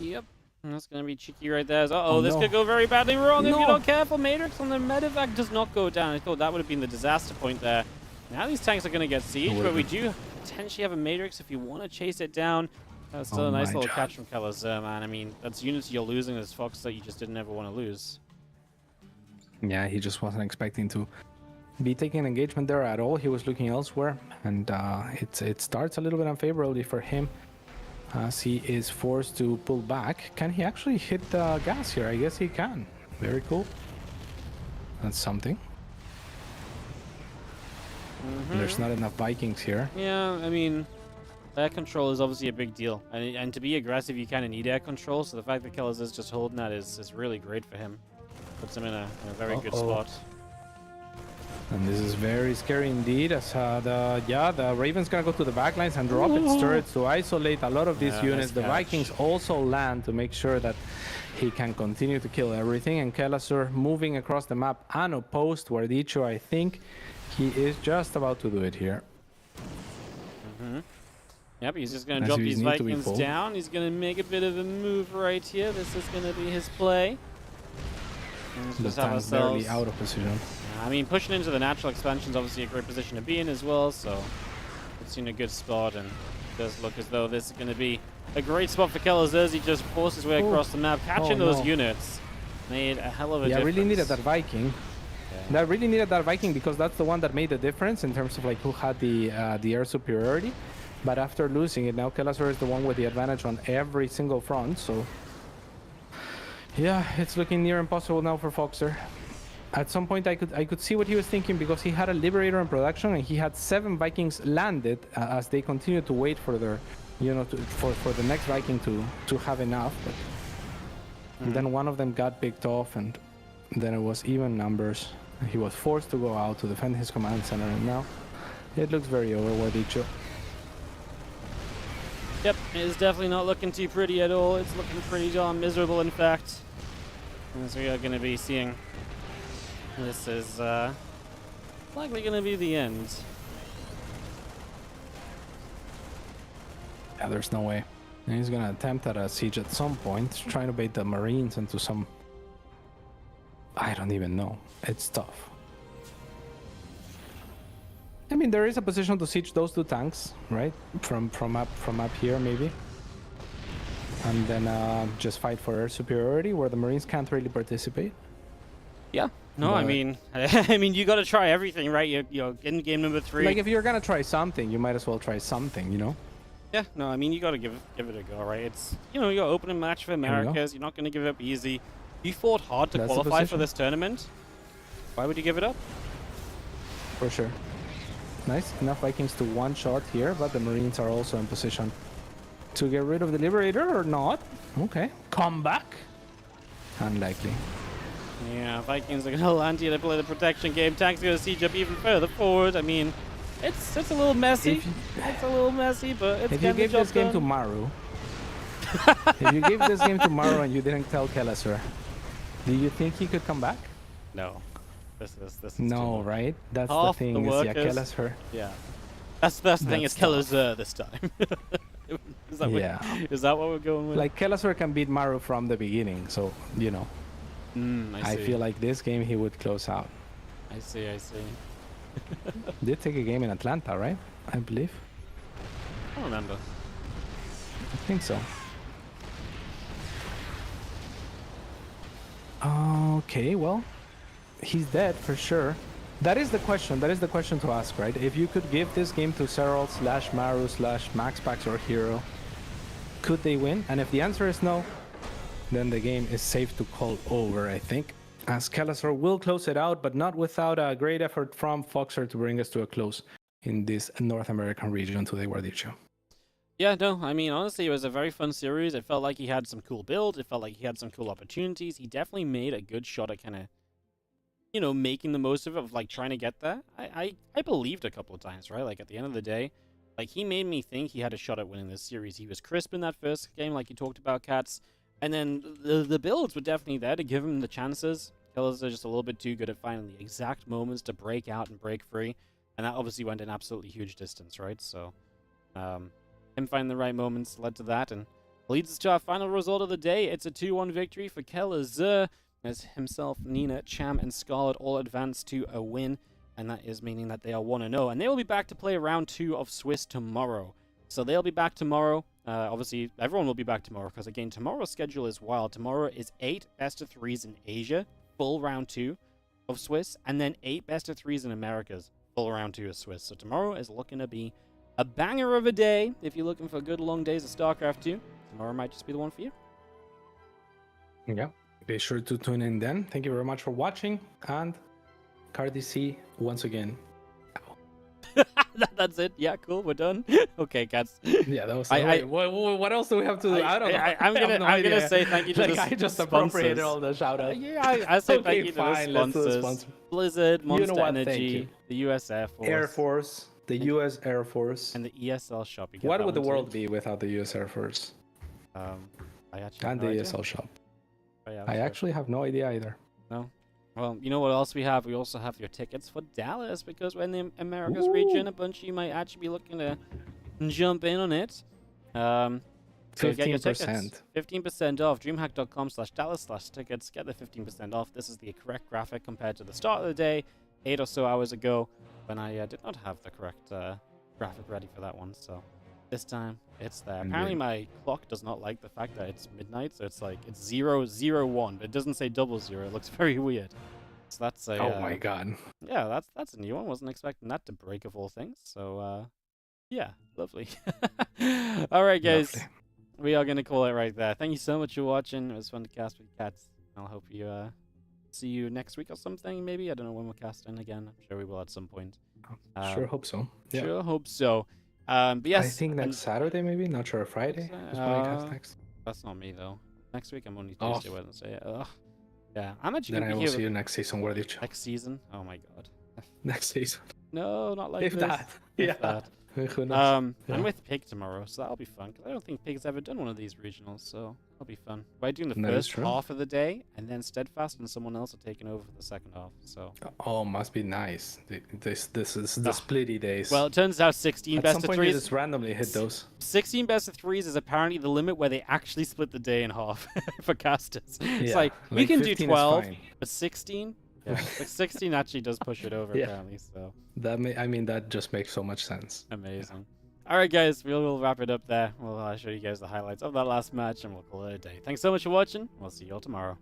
Speaker 2: Yep. That's going to be cheeky right there. Uh-oh, this
Speaker 4: no.
Speaker 2: could go very badly wrong if
Speaker 4: No.
Speaker 2: you're not careful. Matrix on the medevac does not go down. I thought that would have been the disaster point there. Now these tanks are going to get sieged, but we do potentially have a Matrix if you want to chase it down. That's still
Speaker 4: Oh
Speaker 2: a nice
Speaker 4: my
Speaker 2: little
Speaker 4: God.
Speaker 2: catch from Kelesor, man. I mean, that's units you're losing. There's Fox that you just didn't ever want to lose.
Speaker 4: Yeah, he just wasn't expecting to be taking engagement there at all. He was looking elsewhere, and it starts a little bit unfavorably for him as he is forced to pull back. Can he actually hit the gas here? I guess he can. Very cool. That's something. There's not enough Vikings here.
Speaker 2: Yeah, I mean, air control is obviously a big deal. And to be aggressive, you kind of need air control. So the fact that Kelesor is just holding that is really great for him. Puts him in a very good spot.
Speaker 4: And this is very scary indeed, as the Raven's gonna go to the backlines and drop its turrets to isolate a lot of these
Speaker 2: Yeah,
Speaker 4: units.
Speaker 2: nice
Speaker 4: The
Speaker 2: catch.
Speaker 4: Vikings also land to make sure that he can continue to kill everything. And Kelesor moving across the map unopposed, where Dicho, I think he is just about to do it here.
Speaker 2: Yep, he's just going to
Speaker 4: As
Speaker 2: drop
Speaker 4: he
Speaker 2: these
Speaker 4: need to be
Speaker 2: Vikings
Speaker 4: full.
Speaker 2: down. He's going to make a bit of a move right here. This is going to be his play. And let's
Speaker 4: The
Speaker 2: just have
Speaker 4: tank's barely
Speaker 2: ourselves...
Speaker 4: out of position.
Speaker 2: I mean, pushing into the natural expansion is obviously a great position to be in as well, so it's in a good spot, and it does look as though this is going to be a great spot for Kelesor as he just forces his way across the map, catching those
Speaker 4: no.
Speaker 2: units. Made a hell of a
Speaker 4: Yeah,
Speaker 2: difference.
Speaker 4: really needed that Viking. That really needed that Viking, because that's the one that made the difference in terms of like who had the air superiority. But after losing it, now Kelesor is the one with the advantage on every single front. So yeah, it's looking near impossible now for Foxer. At some point, I could see what he was thinking, because he had a Liberator in production and he had 7 Vikings landed as they continued to wait for their, for the next Viking to have enough. But then one of them got picked off, and then it was even numbers. He was forced to go out to defend his command center, and now it looks very overworthy.
Speaker 2: Yep, it is definitely not looking too pretty at all. It's looking pretty darn miserable, in fact. As we are going to be seeing, this is likely going to be the end.
Speaker 4: Yeah, there's no way. And he's gonna attempt at a siege at some point, trying to bait the Marines into some... I don't even know. It's tough. I mean, there is a position to siege those 2 tanks, right? From up here, maybe. And then just fight for air superiority, where the Marines can't really participate.
Speaker 2: Yeah. No, I mean, you got to try everything, right? You're in game number 3.
Speaker 4: Like, if you're gonna try something, you might as well try something, you know?
Speaker 2: Yeah. No, I mean, you got to give it a go, right? It's your opening match for Americas. You're not going to give it up easy. You fought hard to qualify for this tournament. Why would you give it up?
Speaker 4: For sure. Nice. Enough Vikings to one-shot here, but the Marines are also in position to get rid of the Liberator or not. Okay. Come back. Unlikely.
Speaker 2: Yeah, Vikings are going to land here to play the protection game. Tanks are going to siege up even further forward. I mean, it's a little messy. It's a little messy, but it's
Speaker 4: if you gave this game to Maru, if you gave this game to Maru and you didn't tell Kelesur, do you think he could come back?
Speaker 2: No. This is
Speaker 4: no, right? That's
Speaker 2: Half
Speaker 4: the thing.
Speaker 2: the
Speaker 4: Is Kelesur.
Speaker 2: Yeah. That's the thing. It's Kelesur this time. Is that what we're going with?
Speaker 4: Like, Kelesur can beat Maru from the beginning, so you know. I feel like this game he would close out.
Speaker 2: I see.
Speaker 4: Did take a game in Atlanta, right? I believe.
Speaker 2: I don't remember.
Speaker 4: I think so. Okay, well, he's dead for sure. That is the question. That is the question to ask, right? If you could give this game to Serral / Maru / MaxPax or Hero, could they win? And if the answer is no, then the game is safe to call over, I think. As Kelesur will close it out, but not without a great effort from Foxer to bring us to a close in this North American region today, Guardicho.
Speaker 2: Yeah, no, I mean, honestly, it was a very fun series. It felt like he had some cool builds. It felt like he had some cool opportunities. He definitely made a good shot at kind of, making the most of like, trying to get there. I believed a couple of times, right? Like, at the end of the day, like, he made me think he had a shot at winning this series. He was crisp in that first game, like you talked about, Cats. And then the builds were definitely there to give him the chances. Killers are just a little bit too good at finding the exact moments to break out and break free. And that obviously went an absolutely huge distance, right? So, him finding the right moments led to that. And leads us to our final result of the day. It's a 2-1 victory for Killers, as himself, Nina, Cham, and Scarlett all advance to a win. And that is meaning that they are 1-0. And they will be back to play round 2 of Swiss tomorrow. So they'll be back tomorrow. Obviously, everyone will be back tomorrow because, again, tomorrow's schedule is wild. Tomorrow is 8 best-of-3s in Asia, full round 2 of Swiss, and then 8 best-of-3s in Americas, full round 2 of Swiss. So tomorrow is looking to be a banger of a day. If you're looking for good long days of StarCraft 2, tomorrow might just be the one for you.
Speaker 4: Yeah, be sure to tune in then. Thank you very much for watching, and Cardi C once again.
Speaker 2: That's it. Yeah, cool. We're done. Okay, Cats.
Speaker 4: Yeah, that was. What else do we have to do? I don't know.
Speaker 2: I'm gonna say thank you to the
Speaker 4: I just appropriated all the shout outs.
Speaker 2: Yeah, I say thank you to the sponsors. Blizzard, Monster Energy, the US
Speaker 4: Air Force, the US Air Force,
Speaker 2: and the ESL shop.
Speaker 4: What would the world be without the US Air Force?
Speaker 2: I actually
Speaker 4: and the ESL shop. I actually have no idea either.
Speaker 2: No. Well, you know what else we have? We also have your tickets for Dallas, because we're in the Americas region. A bunch of you might actually be looking to jump in on it. So
Speaker 4: 15%.
Speaker 2: get your tickets. 15% off. DreamHack.com/Dallas/tickets. Get the 15% off. This is the correct graphic compared to the start of the day, 8 or so hours ago, when I did not have the correct graphic ready for that one. So this time it's there. Apparently my clock does not like the fact that it's midnight, so it's like it's 001, but it doesn't say 00. It looks very weird. So that's a
Speaker 4: oh my god.
Speaker 2: Yeah, that's a new one. Wasn't expecting that to break of all things. So yeah, lovely. All right, guys. Lovely. We are gonna call it right there. Thank you so much for watching. It was fun to cast with Cats. I'll hope you see you next week or something. Maybe I don't know when we're casting again. I'm sure we will at some point.
Speaker 4: Sure hope so. Yeah.
Speaker 2: Sure hope so. But yes,
Speaker 4: I think next Saturday, maybe. Not sure. Friday. Next.
Speaker 2: That's not me though. Next week I'm only Tuesday, Wednesday. Yeah, I'm actually.
Speaker 4: Then I will see you next season, Guardicho.
Speaker 2: Next season? Oh my god.
Speaker 4: Next season.
Speaker 2: No, not like
Speaker 4: if
Speaker 2: this.
Speaker 4: That.
Speaker 2: If that.
Speaker 4: Who knows?
Speaker 2: I'm with Pig tomorrow, so that'll be fun. 'Cause I don't think Pig's ever done one of these regionals, so that'll be fun. We're doing the
Speaker 4: That is
Speaker 2: first
Speaker 4: true.
Speaker 2: half of the day, and then Steadfast and someone else are taking over for the second half. So.
Speaker 4: Oh, must be nice. This is the splitty days.
Speaker 2: Well, it turns out 16
Speaker 4: at
Speaker 2: best
Speaker 4: some
Speaker 2: of
Speaker 4: point you
Speaker 2: threes.
Speaker 4: just randomly hit those.
Speaker 2: 16 best of threes is apparently the limit where they actually split the day in half for casters. It's
Speaker 4: Yeah,
Speaker 2: like we
Speaker 4: like
Speaker 2: can do
Speaker 4: 15 is
Speaker 2: 12,
Speaker 4: fine.
Speaker 2: but 16, yeah, like 16 actually does push it over
Speaker 4: Yeah.
Speaker 2: apparently. So
Speaker 4: That just makes so much sense.
Speaker 2: amazing. All right, guys, we'll wrap it up there. We'll show you guys the highlights of that last match, and we'll call it a day. Thanks so much for watching. We'll see you all tomorrow.